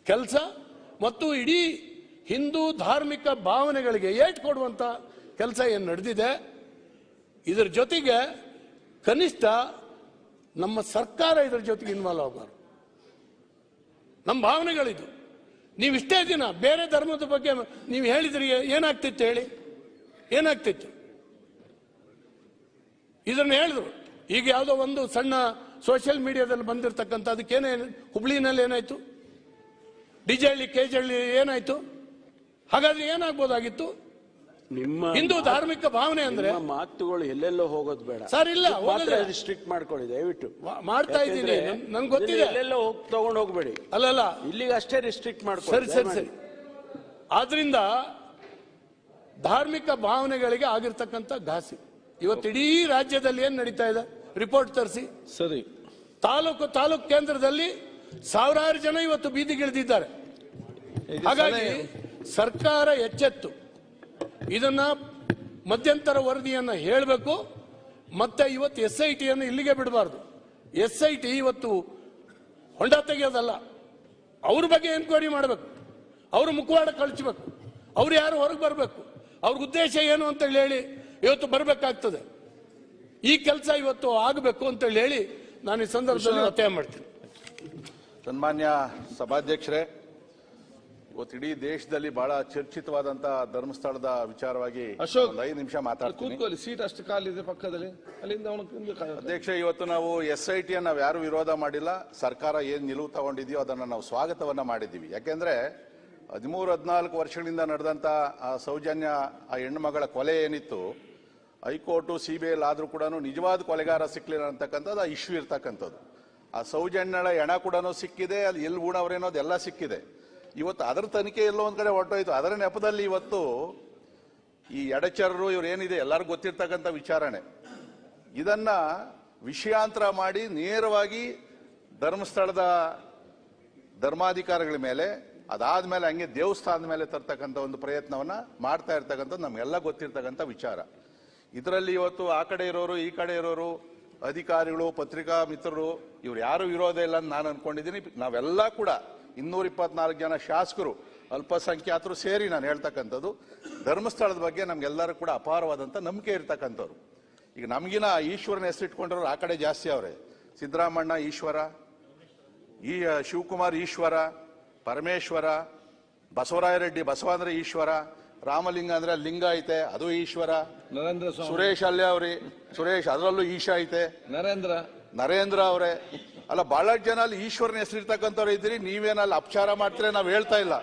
ಕೆಲಸ ಮತ್ತು ಇಡೀ ಹಿಂದೂ ಧಾರ್ಮಿಕ ಭಾವನೆಗಳಿಗೆ ಏಟು ಕೊಡುವಂತ ಕೆಲಸ ಏನು ನಡೆದಿದೆ. ಇದರ ಜೊತೆಗೆ ಕನಿಷ್ಠ ನಮ್ಮ ಸರ್ಕಾರ ಇದರ ಜೊತೆಗೆ ಇನ್ವಾಲ್ವ್ ಆಗಬಾರ್ದು. ನಮ್ಮ ಭಾವನೆಗಳಿದು. ನೀವು ಇಷ್ಟೇ ದಿನ ಬೇರೆ ಧರ್ಮದ ಬಗ್ಗೆ ನೀವು ಹೇಳಿದ್ರಿ, ಏನಾಗ್ತಿತ್ತು ಹೇಳಿ? ಏನಾಗ್ತಿತ್ತು? ಇದನ್ನ ಹೇಳಿದ್ರು. ಈಗ ಯಾವುದೋ ಒಂದು ಸಣ್ಣ ಸೋಷಿಯಲ್ ಮೀಡಿಯಾದಲ್ಲಿ ಬಂದಿರತಕ್ಕಂಥ ಅದಕ್ಕೇನೇನು, ಹುಬ್ಳಿನಲ್ಲಿ ಏನಾಯ್ತು, ಡಿಜಹಳ್ಳಿ ಕೆಜಹಳ್ಳಿ ಏನಾಯ್ತು? ಹಾಗಾದ್ರೆ ಏನಾಗ್ಬೋದಾಗಿತ್ತು? ನಿಮ್ಮ ಹಿಂದೂ ಧಾರ್ಮಿಕ ಭಾವನೆ ಅಂದ್ರೆ ಮಾತುಗಳು ಎಲ್ಲೆಲ್ಲೋ ಹೋಗೋದು ಬೇಡ ಸರ್. ಇಲ್ಲ, ರಿಸ್ಟ್ರಿಕ್ಟ್ ಮಾಡ್ಕೊಳ್ಳಿ ದಯವಿಟ್ಟು. ಮಾಡ್ತಾ ಇದ್ದೀನಿ, ನನ್ಗೆ ಗೊತ್ತಿದೆ. ಎಲ್ಲೆಲ್ಲೋ ತಗೊಂಡು ಹೋಗ್ಬೇಡಿ. ಅಲ್ಲಲ್ಲ, ಇಲ್ಲಿಗೆ ಅಷ್ಟೇ ರಿಸ್ಟ್ರಿಕ್ಟ್ ಮಾಡ್ಕೊಳ್ಳಿ. ಸರಿ ಸರಿ ಸರಿ. ಆದ್ರಿಂದ ಧಾರ್ಮಿಕ ಭಾವನೆಗಳಿಗೆ ಆಗಿರ್ತಕ್ಕಂಥ ಘಾಸಿ ಇವತ್ತು ಇಡೀ ರಾಜ್ಯದಲ್ಲಿ ಏನ್ ನಡೀತಾ ಇದೆ ರಿಪೋರ್ಟ್ ತರಿಸಿ. ಸರಿ, ತಾಲೂಕು ಕೇಂದ್ರದಲ್ಲಿ ಸಾವಿರಾರು ಜನ ಇವತ್ತು ಬೀದಿಗಿಳಿದಿದ್ದಾರೆ. ಹಾಗಾಗಿ ಸರ್ಕಾರ ಎಚ್ಚೆತ್ತು ಇದನ್ನ ಮಧ್ಯಂತರ ವರದಿಯನ್ನ ಹೇಳಬೇಕು. ಮತ್ತೆ ಇವತ್ತು SIT ಅನ್ನು ಇಲ್ಲಿಗೆ ಬಿಡಬಾರ್ದು. SIT ಇವತ್ತು ಹೊಂಡ ತೆಗೆಯೋದಲ್ಲ, ಅವ್ರ ಬಗ್ಗೆ ಎನ್ಕ್ವೈರಿ ಮಾಡಬೇಕು, ಅವ್ರ ಮುಖವಾಡ ಕಳಿಸಬೇಕು, ಅವ್ರು ಯಾರು ಹೊರಗೆ ಬರಬೇಕು, ಅವ್ರ ಉದ್ದೇಶ ಏನು ಅಂತೇಳಿ ಹೇಳಿ ಇವತ್ತು ಬರಬೇಕಾಗ್ತದೆ. ಈ ಕೆಲಸ ಇವತ್ತು ಆಗಬೇಕು ಅಂತೇಳಿ ಹೇಳಿ ನಾನು ಈ ಸಂದರ್ಭದಲ್ಲಿ ಒತ್ತಾಯ ಮಾಡ್ತೀನಿ. ಸನ್ಮಾನ್ಯ ಸಭಾಧ್ಯಕ್ಷರೇ, ಇವತ್ತು ಇಡೀ ದೇಶದಲ್ಲಿ ಬಹಳ ಚರ್ಚಿತವಾದಂತ ಧರ್ಮಸ್ಥಳದ ವಿಚಾರವಾಗಿ ಅಶೋಕ್, 5 ನಿಮಿಷ ಮಾತಾಡ್ತೀನಿ. ಸೀಟ್ ಅಷ್ಟು ಕಾಲಿದೆ ಪಕ್ಕದಲ್ಲಿ, ಅಲ್ಲಿಂದ ಅಧ್ಯಕ್ಷ, ಇವತ್ತು ನಾವು SIT ನಾವು ಯಾರು ವಿರೋಧ ಮಾಡಿಲ್ಲ. ಸರ್ಕಾರ ಏನ್ ನಿಲುವು ತಗೊಂಡಿದೆಯೋ ಅದನ್ನ ನಾವು ಸ್ವಾಗತವನ್ನ ಮಾಡಿದ್ದೀವಿ. ಯಾಕೆಂದ್ರೆ 13-14 ವರ್ಷಗಳಿಂದ ನಡೆದಂತ ಆ ಸೌಜನ್ಯ, ಆ ಹೆಣ್ಣು ಮಗಳ ಕೊಲೆ ಏನಿತ್ತು, ಹೈಕೋರ್ಟು CBI ಆದ್ರೂ ಕೂಡ ನಿಜವಾದ ಕೊಲೆಗಾರ ಸಿಕ್ಲಿಲ್ಲ ಅಂತಕ್ಕಂಥದ್ದು ಆ ಇಶ್ಯೂ ಇರ್ತಕ್ಕಂಥದ್ದು. ಆ ಸೌಜನ್ಯಳ ಹೆಣ ಕೂಡ ಸಿಕ್ಕಿದೆ, ಅಲ್ಲಿ ಎಲ್ಲಿ ಊಣವ್ರೇನೋದೆಲ್ಲ ಸಿಕ್ಕಿದೆ. ಇವತ್ತು ಅದರ ತನಿಖೆ ಎಲ್ಲೋ ಒಂದ್ ಕಡೆ ಹೊರಟೋಯ್ತು. ಅದರ ನೆಪದಲ್ಲಿ ಇವತ್ತು ಈ ಎಡಚರರು ಇವ್ರೇನಿದೆ ಎಲ್ಲರಿಗೂ ಗೊತ್ತಿರ್ತಕ್ಕಂಥ ವಿಚಾರಣೆ, ಇದನ್ನ ವಿಷಯಾಂತರ ಮಾಡಿ ನೇರವಾಗಿ ಧರ್ಮಸ್ಥಳದ ಧರ್ಮಾಧಿಕಾರಿಗಳ ಮೇಲೆ, ಅದಾದ್ಮೇಲೆ ಹಂಗೆ ದೇವಸ್ಥಾನದ ಮೇಲೆ ತರ್ತಕ್ಕಂಥ ಒಂದು ಪ್ರಯತ್ನವನ್ನ ಮಾಡ್ತಾ ಇರ್ತಕ್ಕಂಥದ್ದು ನಮ್ಗೆಲ್ಲ ಗೊತ್ತಿರ್ತಕ್ಕಂಥ ವಿಚಾರ. ಇದರಲ್ಲಿ ಇವತ್ತು ಆ ಕಡೆ ಇರೋರು, ಈ ಕಡೆ ಇರೋರು, ಅಧಿಕಾರಿಗಳು, ಪತ್ರಿಕಾ ಮಿತ್ರರು, ಇವ್ರು ಯಾರು ವಿರೋಧ ಇಲ್ಲ ಅಂತ ನಾನು ಅನ್ಕೊಂಡಿದ್ದೀನಿ. ನಾವೆಲ್ಲ ಕೂಡ 224 ಜನ ಶಾಸಕರು, ಅಲ್ಪಸಂಖ್ಯಾತರು ಸೇರಿ ನಾನು ಹೇಳ್ತಕ್ಕಂಥದ್ದು ಧರ್ಮಸ್ಥಳದ ಬಗ್ಗೆ ನಮ್ಗೆಲ್ಲರೂ ಕೂಡ ಅಪಾರವಾದಂಥ ನಂಬಿಕೆ ಇರ್ತಕ್ಕಂಥವ್ರು. ಈಗ ನಮಗಿನ ಈಶ್ವರನ ಹೆಸರಿಟ್ಕೊಂಡ್ರು ಆ ಕಡೆ ಜಾಸ್ತಿ ಅವ್ರೆ. ಸಿದ್ದರಾಮಣ್ಣ ಈಶ್ವರ, ಈ ಶಿವಕುಮಾರ್ ಈಶ್ವರ, ಪರಮೇಶ್ವರ, ಬಸವರಾಯ ರೆಡ್ಡಿ ಬಸವಾಂದ್ರ ಈಶ್ವರ, ರಾಮಲಿಂಗ ಅಂದ್ರೆ ಲಿಂಗ ಐತೆ ಅದು ಈಶ್ವರ, ಸುರೇಶ್ ಅಲ್ಲೇ ಅವ್ರಿ, ಸುರೇಶ್ ಅದರಲ್ಲೂ ಈಶಾ ಐತೆ, ನರೇಂದ್ರ ಅವರೇ, ಅಲ್ಲ ಬಹಳಷ್ಟು ಜನ ಅಲ್ಲಿ ಈಶ್ವರನ ಹೆಸರಿರ್ತಕ್ಕಂಥವ್ರು ಇದ್ದೀರಿ. ನೀವೇನಲ್ಲಿ ಅಪಚಾರ ಮಾಡ್ತೀರಿ, ನಾವು ಹೇಳ್ತಾ ಇಲ್ಲ.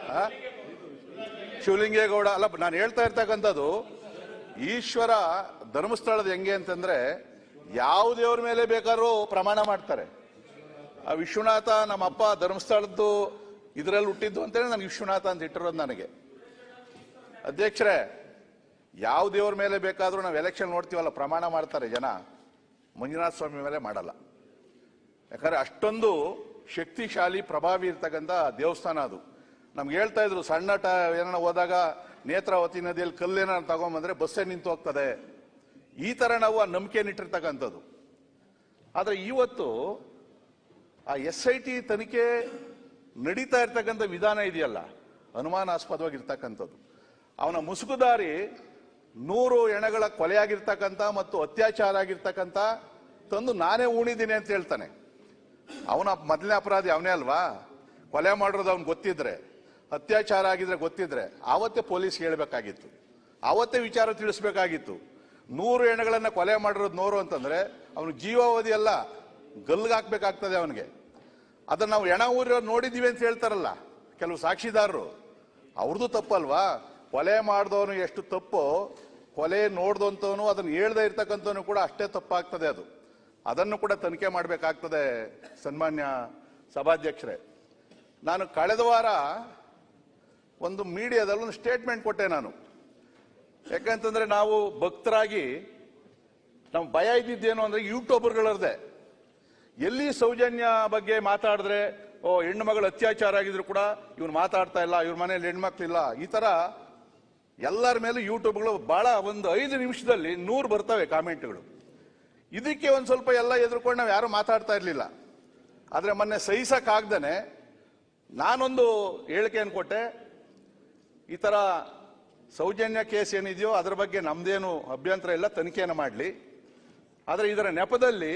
ಶಿವಲಿಂಗೇಗೌಡ ಅಲ್ಲ, ನಾನು ಹೇಳ್ತಾ ಇರ್ತಕ್ಕಂಥದ್ದು ಈಶ್ವರ ಧರ್ಮಸ್ಥಳದ ಹೆಂಗೆ ಅಂತಂದ್ರೆ ಯಾವ ದೇವ್ರ ಮೇಲೆ ಬೇಕಾದ್ರೂ ಪ್ರಮಾಣ ಮಾಡ್ತಾರೆ. ಆ ವಿಶ್ವನಾಥ ನಮ್ಮ ಅಪ್ಪ ಧರ್ಮಸ್ಥಳದ್ದು ಇದರಲ್ಲಿ ಹುಟ್ಟಿದ್ದು ಅಂತೇಳಿ ನನಗೆ ವಿಶ್ವನಾಥ ಅಂತ ಇಟ್ಟಿರೋದು ನನಗೆ. ಅಧ್ಯಕ್ಷರೇ, ಯಾವ ದೇವ್ರ ಮೇಲೆ ಬೇಕಾದ್ರೂ ನಾವು ಎಲೆಕ್ಷನ್ ನೋಡ್ತೀವಲ್ಲ ಪ್ರಮಾಣ ಮಾಡ್ತಾರೆ ಜನ, ಮಂಜುನಾಥ ಸ್ವಾಮಿ ಮೇಲೆ ಮಾಡಲ್ಲ. ಯಾಕಂದ್ರೆ ಅಷ್ಟೊಂದು ಶಕ್ತಿಶಾಲಿ ಪ್ರಭಾವಿ ಇರ್ತಕ್ಕಂಥ ದೇವಸ್ಥಾನ ಅದು. ನಮ್ಗೆ ಹೇಳ್ತಾ ಇದ್ರು ಸಣ್ಣ ಏನಾರ ಹೋದಾಗ ನೇತ್ರಾವತಿ ನದಿಯಲ್ಲಿ ಕಲ್ಲೇನ ತಗೊಂಬಂದ್ರೆ ಬಸ್ಸೇ ನಿಂತು ಹೋಗ್ತದೆ. ಈ ತರ ನಾವು ಆ ನಂಬಿಕೆನಿಟ್ಟಿರ್ತಕ್ಕಂಥದ್ದು. ಆದ್ರೆ ಇವತ್ತು ಆ SIT ತನಿಖೆ ನಡೀತಾ ಇರ್ತಕ್ಕಂಥ ವಿಧಾನ ಇದೆಯಲ್ಲ, ಅನುಮಾನಾಸ್ಪದವಾಗಿರ್ತಕ್ಕಂಥದ್ದು. ಅವನ ಮುಸುಕುದಾರಿ 100 ಹೆಣಗಳ ಕೊಲೆಯಾಗಿರ್ತಕ್ಕಂಥ ಮತ್ತು ಅತ್ಯಾಚಾರ ಆಗಿರ್ತಕ್ಕಂಥ ತಂದು ನಾನೇ ಉಣಿದ್ದೀನಿ ಅಂತ ಹೇಳ್ತಾನೆ. ಅವನ ಮೊದಲನೇ ಅಪರಾಧಿ ಅವನೇ ಅಲ್ವಾ? ಕೊಲೆ ಮಾಡಿರೋದು ಅವ್ನು ಗೊತ್ತಿದ್ರೆ, ಅತ್ಯಾಚಾರ ಆಗಿದ್ರೆ ಗೊತ್ತಿದ್ರೆ ಆವತ್ತೇ ಪೊಲೀಸ್ ಹೇಳ್ಬೇಕಾಗಿತ್ತು, ಆವತ್ತೇ ವಿಚಾರ ತಿಳಿಸ್ಬೇಕಾಗಿತ್ತು. 100 ಹೆಣಗಳನ್ನ ಕೊಲೆ ಮಾಡಿರೋದು 100 ಅಂತಂದ್ರೆ ಅವನು ಜೀವಾವಧಿ ಅಲ್ಲ, ಗಲ್ಗಾಕ್ಬೇಕಾಗ್ತದೆ ಅವನಿಗೆ. ಅದನ್ನ ನಾವು ಹೆಣ ಊರಿರೋ ನೋಡಿದೀವಿ ಅಂತ ಹೇಳ್ತಾರಲ್ಲ ಕೆಲವು ಸಾಕ್ಷಿದಾರರು, ಅವ್ರದ್ದು ತಪ್ಪಲ್ವಾ? ಕೊಲೆ ಮಾಡಿದವನು ಎಷ್ಟು ತಪ್ಪೋ, ಕೊಲೆ ನೋಡ್ದಂತವನು ಅದನ್ನು ಹೇಳ್ದೆ ಇರ್ತಕ್ಕಂಥವನು ಕೂಡ ಅಷ್ಟೇ ತಪ್ಪಾಗ್ತದೆ. ಅದನ್ನು ಕೂಡ ತನಿಖೆ ಮಾಡಬೇಕಾಗ್ತದೆ. ಸನ್ಮಾನ್ಯ ಸಭಾಧ್ಯಕ್ಷರೇ, ನಾನು ಕಳೆದ ವಾರ ಒಂದು ಮೀಡಿಯಾದಲ್ಲಿ ಒಂದು ಸ್ಟೇಟ್ಮೆಂಟ್ ಕೊಟ್ಟೆ ನಾನು. ಯಾಕಂತಂದ್ರೆ ನಾವು ಭಕ್ತರಾಗಿ ನಮ್ಗೆ ಭಯ ಇದ್ದಿದ್ದೇನು ಅಂದ್ರೆ ಯೂಟ್ಯೂಬರ್ಗಳದ್ದೆ. ಎಲ್ಲಿ ಸೌಜನ್ಯ ಬಗ್ಗೆ ಮಾತಾಡಿದ್ರೆ ಹೆಣ್ಣು ಮಗಳು ಅತ್ಯಾಚಾರ ಆಗಿದ್ರು ಕೂಡ ಇವ್ನು ಮಾತಾಡ್ತಾ ಇಲ್ಲ, ಇವ್ರ ಮನೇಲಿ ಹೆಣ್ಮಕ್ಳಿಲ್ಲ, ಈ ತರ ಎಲ್ಲರ ಮೇಲೂ ಯೂಟ್ಯೂಬ್ಗಳು ಬಹಳ ಒಂದು 5 ನಿಮಿಷದಲ್ಲಿ 100 ಬರ್ತವೆ ಕಾಮೆಂಟ್ಗಳು. ಇದಕ್ಕೆ ಒಂದ್ ಸ್ವಲ್ಪ ಎಲ್ಲ ಎದುರ್ಕೊಂಡು ನಾವು ಯಾರು ಮಾತಾಡ್ತಾ ಇರ್ಲಿಲ್ಲ. ಆದ್ರೆ ಮೊನ್ನೆ ಸಹಿಸಕ್ಕಾಗ್ದೇನೆ ನಾನೊಂದು ಹೇಳಿಕೆಯನ್ನು ಕೊಟ್ಟೆ, ಈ ತರ ಸೌಜನ್ಯ ಕೇಸ್ ಏನಿದೆಯೋ ಅದರ ಬಗ್ಗೆ ನಮ್ದೇನು ಅಭ್ಯಂತರ ಇಲ್ಲ, ತನಿಖೆಯನ್ನು ಮಾಡಲಿ. ಆದ್ರೆ ಇದರ ನೆಪದಲ್ಲಿ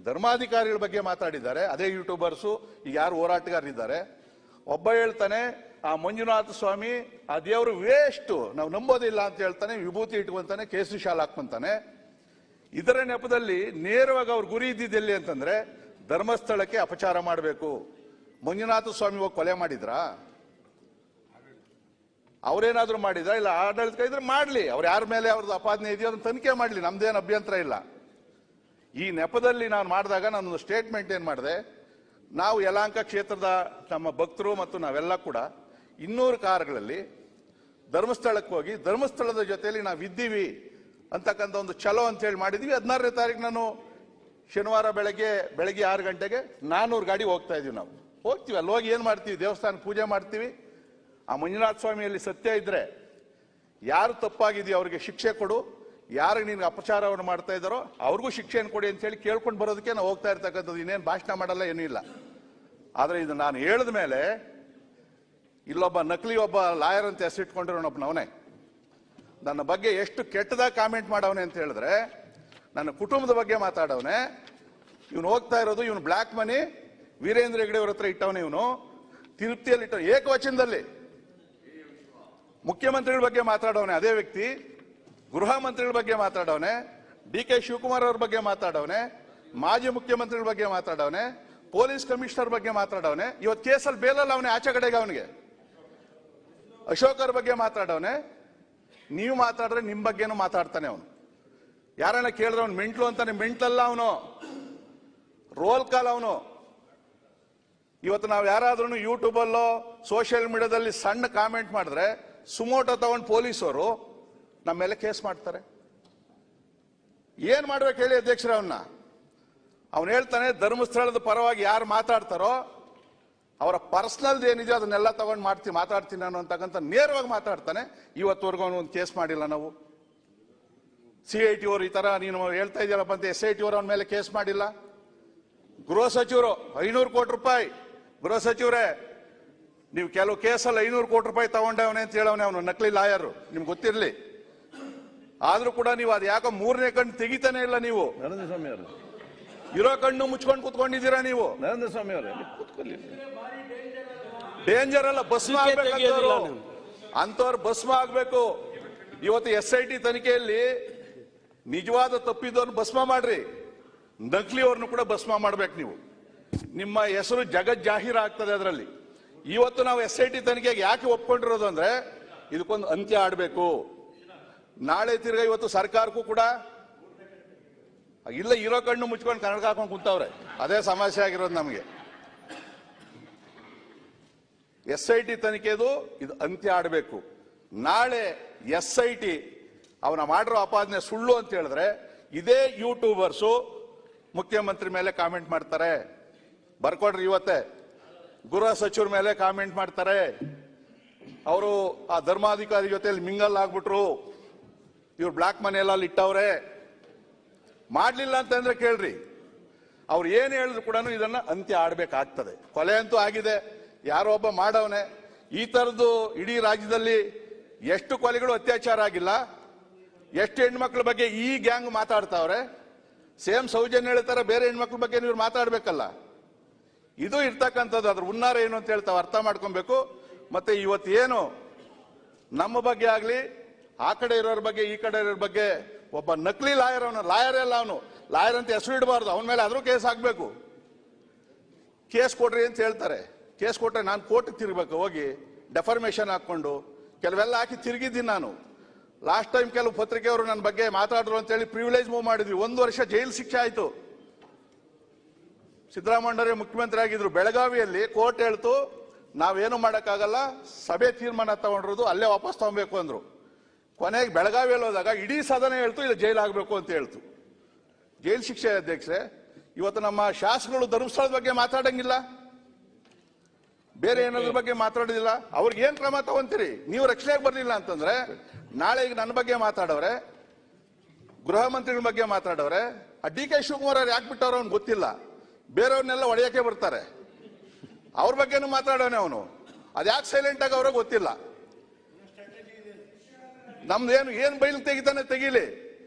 ಧರ್ಮಾಧಿಕಾರಿಗಳ ಬಗ್ಗೆ ಮಾತಾಡಿದ್ದಾರೆ ಅದೇ ಯೂಟ್ಯೂಬರ್ಸು. ಈಗ ಯಾರು ಹೋರಾಟಗಾರರಿದ್ದಾರೆ, ಒಬ್ಬ ಹೇಳ್ತಾನೆ ಆ ಮಂಜುನಾಥ ಸ್ವಾಮಿ ಆ ದೇವರು ವೇಸ್ಟ್, ನಾವು ನಂಬೋದಿಲ್ಲ ಅಂತ ಹೇಳ್ತಾನೆ, ವಿಭೂತಿ ಇಟ್ಕೊಂತಾನೆ, ಕೇಸರಿ ಶಾಲ್ ಹಾಕ್ಕೊಂತಾನೆ. ಇದರ ನೆಪದಲ್ಲಿ ನೇರವಾಗಿ ಅವ್ರ ಗುರಿ ಇದ್ದಿದ್ದೆಲ್ಲಿ ಅಂತಂದ್ರೆ ಧರ್ಮಸ್ಥಳಕ್ಕೆ ಅಪಚಾರ ಮಾಡಬೇಕು. ಮಂಜುನಾಥ ಸ್ವಾಮಿ ಹೋಗಿ ಕೊಲೆ ಮಾಡಿದ್ರಾ? ಅವ್ರೇನಾದ್ರೂ ಮಾಡಿದ್ರ? ಇಲ್ಲ ಆಡಳಿತ ಇದ್ರೆ ಮಾಡ್ಲಿ, ಅವ್ರು ಯಾರ ಮೇಲೆ ಅವ್ರದ್ದು ಅಪಾದನೆ ಇದೆಯೋ ಅದನ್ನ ತನಿಖೆ ಮಾಡ್ಲಿ, ನಮ್ದೇನು ಅಭ್ಯಂತರ ಇಲ್ಲ. ಈ ನೆಪದಲ್ಲಿ ನಾನು ಮಾಡಿದಾಗ ನಾನೊಂದು ಸ್ಟೇಟ್ಮೆಂಟ್ ಏನ್ ಮಾಡಿದೆ, ನಾವು ಯಲಹಂಕ ಕ್ಷೇತ್ರದ ನಮ್ಮ ಭಕ್ತರು ಮತ್ತು ನಾವೆಲ್ಲ ಕೂಡ 200 ಕಾರುಗಳಲ್ಲಿ ಧರ್ಮಸ್ಥಳಕ್ಕೆ ಹೋಗಿ ಧರ್ಮಸ್ಥಳದ ಜೊತೆಯಲ್ಲಿ ನಾವು ಇದ್ದೀವಿ ಅಂತಕ್ಕಂಥ ಒಂದು ಚಲೋ ಅಂತ ಹೇಳಿ ಮಾಡಿದ್ವಿ. 16ನೇ ತಾರೀಕು ನಾನು ಶನಿವಾರ ಬೆಳಗ್ಗೆ 6 ಗಂಟೆಗೆ 400 ಗಾಡಿ ಹೋಗ್ತಾ ಇದೀವಿ. ನಾವು ಹೋಗ್ತೀವಿ, ಅಲ್ಲಿ ಹೋಗಿ ಏನ್ ಮಾಡ್ತೀವಿ, ದೇವಸ್ಥಾನ ಪೂಜೆ ಮಾಡ್ತೀವಿ. ಆ ಮಂಜುನಾಥ ಸ್ವಾಮಿಯಲ್ಲಿ ಸತ್ಯ ಇದ್ರೆ ಯಾರು ತಪ್ಪಾಗಿದೆಯೋ ಅವ್ರಿಗೆ ಶಿಕ್ಷೆ ಕೊಡು, ಯಾರು ನಿನ್ಗೆ ಅಪಚಾರವನ್ನು ಮಾಡ್ತಾ ಇದ್ದಾರೋ ಅವ್ರಿಗೂ ಶಿಕ್ಷೆಯನ್ನು ಕೊಡಿ ಅಂತ ಹೇಳಿ ಕೇಳ್ಕೊಂಡು ಬರೋದಕ್ಕೆ ನಾವು ಹೋಗ್ತಾ ಇರ್ತಕ್ಕಂಥದ್ದು. ಇನ್ನೇನು ಭಾಷಣ ಮಾಡಲ್ಲ, ಏನೂ ಇಲ್ಲ. ಆದ್ರೆ ಇದು ನಾನು ಹೇಳಿದ ಮೇಲೆ ಇಲ್ಲೊಬ್ಬ ನಕಲಿ ಒಬ್ಬ ಲಾಯರ್ ಅಂತ ಹೆಸರಿಟ್ಕೊಂಡಿರೋನೊಬ್ಬನವನೇ ನನ್ನ ಬಗ್ಗೆ ಎಷ್ಟು ಕೆಟ್ಟದಾಗ ಕಾಮೆಂಟ್ ಮಾಡವನೆ ಅಂತ ಹೇಳಿದ್ರೆ, ನನ್ನ ಕುಟುಂಬದ ಬಗ್ಗೆ ಮಾತಾಡವನೆ. ಇವನು ಹೋಗ್ತಾ ಇರೋದು, ಇವನು ಬ್ಲಾಕ್ ಮನಿ ವೀರೇಂದ್ರ ಹೆಗಡೆ ಅವ್ರ ಹತ್ರ ಇಟ್ಟವನೇ, ಇವನು ತಿರುಪ್ತಿಯಲ್ಲಿ ಇಟ್ಟ ಏಕವಚನದಲ್ಲಿ ಮುಖ್ಯಮಂತ್ರಿಗಳ ಬಗ್ಗೆ ಮಾತಾಡವನೆ. ಅದೇ ವ್ಯಕ್ತಿ ಗೃಹ ಮಂತ್ರಿಗಳ ಬಗ್ಗೆ ಮಾತಾಡವನೆ, DK ಶಿವಕುಮಾರ್ ಅವ್ರ ಬಗ್ಗೆ ಮಾತಾಡವನೆ, ಮಾಜಿ ಮುಖ್ಯಮಂತ್ರಿಗಳ ಬಗ್ಗೆ ಮಾತಾಡವನೆ, ಪೊಲೀಸ್ ಕಮಿಷನರ್ ಬಗ್ಗೆ ಮಾತಾಡವನೆ. ಇವತ್ತು ಕೇಸಲ್ಲಿ ಬೇಲಲ್ಲ ಅವನೇ, ಆಚೆ ಕಡೆಗೆ ಅವನಿಗೆ ಅಶೋಕ್ ಅವ್ರ ಬಗ್ಗೆ ಮಾತಾಡವನೆ. ನೀವು ಮಾತಾಡಿದ್ರೆ ನಿಮ್ ಬಗ್ಗೆನೂ ಮಾತಾಡ್ತಾನೆ ಅವನು. ಯಾರನ್ನ ಕೇಳಿದ್ರೆ ಅವ್ನು ಮೆಂಟ್ಲು ಅಂತಾನೆ. ಮೆಂಟ್ಲಲ್ಲ ಅವನು, ರೋಲ್ ಕಾಲ್ ಅವನು. ಇವತ್ತು ನಾವು ಯಾರಾದ್ರೂ ಯೂಟ್ಯೂಬಲ್ಲೋ ಸೋಷಿಯಲ್ ಮೀಡಿಯಾದಲ್ಲಿ ಸಣ್ಣ ಕಾಮೆಂಟ್ ಮಾಡಿದ್ರೆ ಸುಮೋಟೋ ತಗೊಂಡು ಪೊಲೀಸರು ನಮ್ಮ ಮೇಲೆ ಕೇಸ್ ಮಾಡ್ತಾರೆ. ಏನ್ ಮಾಡ್ಬೇಕು ಹೇಳಿ ಅಧ್ಯಕ್ಷರ? ಅವನು ಹೇಳ್ತಾನೆ ಧರ್ಮಸ್ಥಳದ ಪರವಾಗಿ ಯಾರು ಮಾತಾಡ್ತಾರೋ ಅವರ ಪರ್ಸನಲ್ ಏನಿದೆ ಅದನ್ನೆಲ್ಲ ತಗೊಂಡು ಮಾತಾಡ್ತೀನಿ ನಾನು ಅಂತಕ್ಕಂಥ ನೇರವಾಗಿ ಮಾತಾಡ್ತಾನೆ. ಇವತ್ತುವರೆಗೂ ಅವನು ಒಂದು ಕೇಸ್ ಮಾಡಿಲ್ಲ ನಾವು. CIT ಅವರು ಈ ತರ ನೀನು ಹೇಳ್ತಾ ಇದೆಯಲ್ಲಪ್ಪ ಅಂತ SIT ಅವರು ಅವನ ಮೇಲೆ ಕೇಸ್ ಮಾಡಿಲ್ಲ. ಗೃಹ ಸಚಿವರು 500 ಕೋಟಿ ರೂಪಾಯಿ, ಗೃಹ ಸಚಿವರೇ ನೀವು ಕೆಲವು ಕೇಸಲ್ಲಿ 500 ಕೋಟಿ ರೂಪಾಯಿ ತಗೊಂಡವನೆ ಅಂತ ಹೇಳವನೆ ಅವನು, ನಕಲಿ ಲಾಯರ್, ನಿಮ್ಗೆ ಗೊತ್ತಿರ್ಲಿ. ಆದ್ರೂ ಕೂಡ ನೀವು ಅದು ಯಾಕೋ 3ನೇ ಕಣ್ಣು ತೆಗಿತಾನೆ ಇಲ್ಲ. ನೀವು ನರೇಂದ್ರ ಸ್ವಾಮಿ ಅವರು ಇರೋ ಕಣ್ಣು ಮುಚ್ಕೊಂಡು ಕೂತ್ಕೊಂಡಿದ್ದೀರಾ ನೀವು. ನರೇಂದ್ರ ಸ್ವಾಮಿ ಅವರೇ ಕೂತ್ಕೊಳ್ಳಿ. ಡೇಂಜರ್ ಅಲ್ಲ, ಭಸ್ಮ ಆಗ್ಬೇಕು ಅಂತವ್ರು, ಭಸ್ಮ ಆಗ್ಬೇಕು. ಇವತ್ತು SIT ತನಿಖೆಯಲ್ಲಿ ನಿಜವಾದ ತಪ್ಪಿದವ್ರನ್ನ ಭಸ್ಮ ಮಾಡ್ರಿ, ನಕಲಿ ಅವ್ರನ್ನು ಕೂಡ ಭಸ್ಮ ಮಾಡ್ಬೇಕು ನೀವು. ನಿಮ್ಮ ಹೆಸರು ಜಗತ್ ಜಾಹೀರ್ ಆಗ್ತದೆ ಅದರಲ್ಲಿ. ಇವತ್ತು ನಾವು SIT ತನಿಖೆಗೆ ಯಾಕೆ ಒಪ್ಕೊಂಡಿರೋದು ಅಂದ್ರೆ ಇದಕ್ಕೊಂದು ಅಂತ್ಯ ಆಡಬೇಕು. ನಾಳೆ ತಿರ್ಗಾ ಇವತ್ತು ಸರ್ಕಾರಕ್ಕೂ ಕೂಡ ಇಲ್ಲ, ಇರೋ ಕಣ್ಣು ಮುಚ್ಕೊಂಡು ಕನ್ನಡ ಹಾಕೊಂಡು ಕುಂತವ್ರೆ. ಅದೇ ಸಮಸ್ಯೆ ಆಗಿರೋದು ನಮಗೆ. SIT ತನಿಖೆದು ಇದು ಅಂತ್ಯ ಆಡಬೇಕು. ನಾಳೆ SIT ಅವನ ಮಾಡಿರೋ ಅಪಾದನೆ ಸುಳ್ಳು ಅಂತ ಹೇಳಿದ್ರೆ ಇದೇ ಯೂಟ್ಯೂಬರ್ಸು ಮುಖ್ಯಮಂತ್ರಿ ಮೇಲೆ ಕಾಮೆಂಟ್ ಮಾಡ್ತಾರೆ. ಬರ್ಕೊಡ್ರಿ, ಇವತ್ತೇ ಗೃಹ ಸಚಿವರ ಮೇಲೆ ಕಾಮೆಂಟ್ ಮಾಡ್ತಾರೆ. ಅವರು ಆ ಧರ್ಮಾಧಿಕಾರಿ ಜೊತೆಲಿ ಮಿಂಗಲ್ ಆಗ್ಬಿಟ್ರು, ಇವ್ರು ಬ್ಲಾಕ್ ಮನೆಯಲ್ಲಿ ಇಟ್ಟವ್ರೆ. ಮಾಡ್ಲಿಲ್ಲ ಅಂತಂದ್ರೆ ಕೇಳ್ರಿ, ಅವ್ರು ಏನ್ ಹೇಳಿದ್ರು ಕೂಡ ಇದನ್ನ ಅಂತ್ಯ ಆಡ್ಬೇಕಾಗ್ತದೆ. ಕೊಲೆ ಅಂತೂ ಆಗಿದೆ, ಯಾರೋ ಒಬ್ಬ ಮಾಡವನೆ. ಈ ತರದ್ದು ಇಡೀ ರಾಜ್ಯದಲ್ಲಿ ಎಷ್ಟು ಕೊಲೆಗಳು ಅತ್ಯಾಚಾರ ಆಗಿಲ್ಲ, ಎಷ್ಟು ಹೆಣ್ಮಕ್ಳ ಬಗ್ಗೆ ಈ ಗ್ಯಾಂಗ್ ಮಾತಾಡ್ತಾವ್ರೆ. ಸೇಮ್ ಸೌಜನ್ಯ ಹೇಳ್ತಾರೆ, ಬೇರೆ ಹೆಣ್ಮಕ್ಳ ಬಗ್ಗೆ ನೀವು ಮಾತಾಡ್ಬೇಕಲ್ಲ. ಇದು ಇರ್ತಕ್ಕಂಥದ್ದು, ಅದ್ರ ಹುನ್ನಾರ ಏನು ಅಂತ ಹೇಳ್ತಾವ, ಅರ್ಥ ಮಾಡ್ಕೊಬೇಕು. ಮತ್ತೆ ಇವತ್ತೇನು ನಮ್ಮ ಬಗ್ಗೆ ಆಗ್ಲಿ, ಆ ಕಡೆ ಇರೋರ ಬಗ್ಗೆ ಈ ಕಡೆ ಇರೋರ ಬಗ್ಗೆ ಒಬ್ಬ ನಕಲಿ ಲಾಯರ್, ಅವನು ಲಾಯರ್ ಅಲ್ಲ, ಅವನು ಲಾಯರ್ ಅಂತ ಹೆಸರು ಇಡಬಾರ್ದು. ಅವನ ಮೇಲೆ ಆದ್ರೂ ಕೇಸ್ ಹಾಕ್ಬೇಕು. ಕೇಸ್ ಕೊಡ್ರಿ ಅಂತ ಹೇಳ್ತಾರೆ. ಕೇಸ್ ಕೊಟ್ರೆ ನಾನು ಕೋರ್ಟ್ಗೆ ತಿರ್ಬೇಕು, ಹೋಗಿ ಡೆಫರ್ಮೇಷನ್ ಹಾಕೊಂಡು ಕೆಲವೆಲ್ಲ ಹಾಕಿ ತಿರುಗಿದ್ದೀನಿ ನಾನು. ಲಾಸ್ಟ್ ಟೈಮ್ ಕೆಲವು ಪತ್ರಿಕೆಯವರು ನನ್ನ ಬಗ್ಗೆ ಮಾತಾಡಿದ್ರು ಅಂತ ಹೇಳಿ ಪ್ರಿವಿಲೇಜ್ ಮೂವ್ ಮಾಡಿದ್ವಿ. 1 ವರ್ಷ ಜೈಲು ಶಿಕ್ಷೆ ಆಯ್ತು. ಸಿದ್ದರಾಮಯ್ಯ ಮುಖ್ಯಮಂತ್ರಿ ಆಗಿದ್ರು. ಬೆಳಗಾವಿಯಲ್ಲಿ ಕೋರ್ಟ್ ಹೇಳ್ತು ನಾವೇನು ಮಾಡಕ್ಕಾಗಲ್ಲ, ಸಭೆ ತೀರ್ಮಾನ ತಗೊಂಡಿರೋದು, ಅಲ್ಲೇ ವಾಪಸ್ ತಗೊಬೇಕು ಅಂದ್ರು. ಕೊನೆಗೆ ಬೆಳಗಾವಿಯಲ್ಲಿ ಹೋದಾಗ ಇಡೀ ಸದನ ಹೇಳ್ತು ಇದು ಜೈಲು ಆಗ್ಬೇಕು ಅಂತ ಹೇಳ್ತು. ಜೈಲು ಶಿಕ್ಷೆ ಅಧ್ಯಕ್ಷರೇ. ಇವತ್ತು ನಮ್ಮ ಶಾಸಕರು ಧರ್ಮಸ್ಥಳದ ಬಗ್ಗೆ ಮಾತಾಡಂಗಿಲ್ಲ, ಬೇರೆ ಏನಾದ್ರ ಬಗ್ಗೆ ಮಾತಾಡೋದಿಲ್ಲ. ಅವ್ರಿಗೆ ಏನ್ ಕ್ರಮ ತಗೊಂತೀರಿ? ನೀವು ರಕ್ಷಣೆಗೆ ಬರ್ಲಿಲ್ಲ ಅಂತಂದ್ರೆ ನಾಳೆ ಈಗ ನನ್ನ ಬಗ್ಗೆ ಮಾತಾಡವ್ರೆ, ಗೃಹ ಮಂತ್ರಿಗಳ ಬಗ್ಗೆ ಮಾತಾಡವ್ರೆ. ಆ DK ಶಿವಕುಮಾರ್ ಅವ್ರು ಯಾಕೆ ಬಿಟ್ಟವ್ರು ಅವ್ನು ಗೊತ್ತಿಲ್ಲ, ಬೇರೆಯವ್ರನ್ನೆಲ್ಲ ಹೊಡೆಯಕ್ಕೆ ಬರ್ತಾರೆ. ಅವ್ರ ಬಗ್ಗೆನೂ ಮಾತಾಡೋನೆ ಅವನು. ಅದ್ಯಾಕೆ ಸೈಲೆಂಟ್ ಆಗಿ ಅವ್ರಿಗೆ ಗೊತ್ತಿಲ್ಲ. ನಮ್ದೇನು ಏನ್ ಬೈಲ್ ತೆಗಿತಾನೆ ತೆಗೀಲಿ.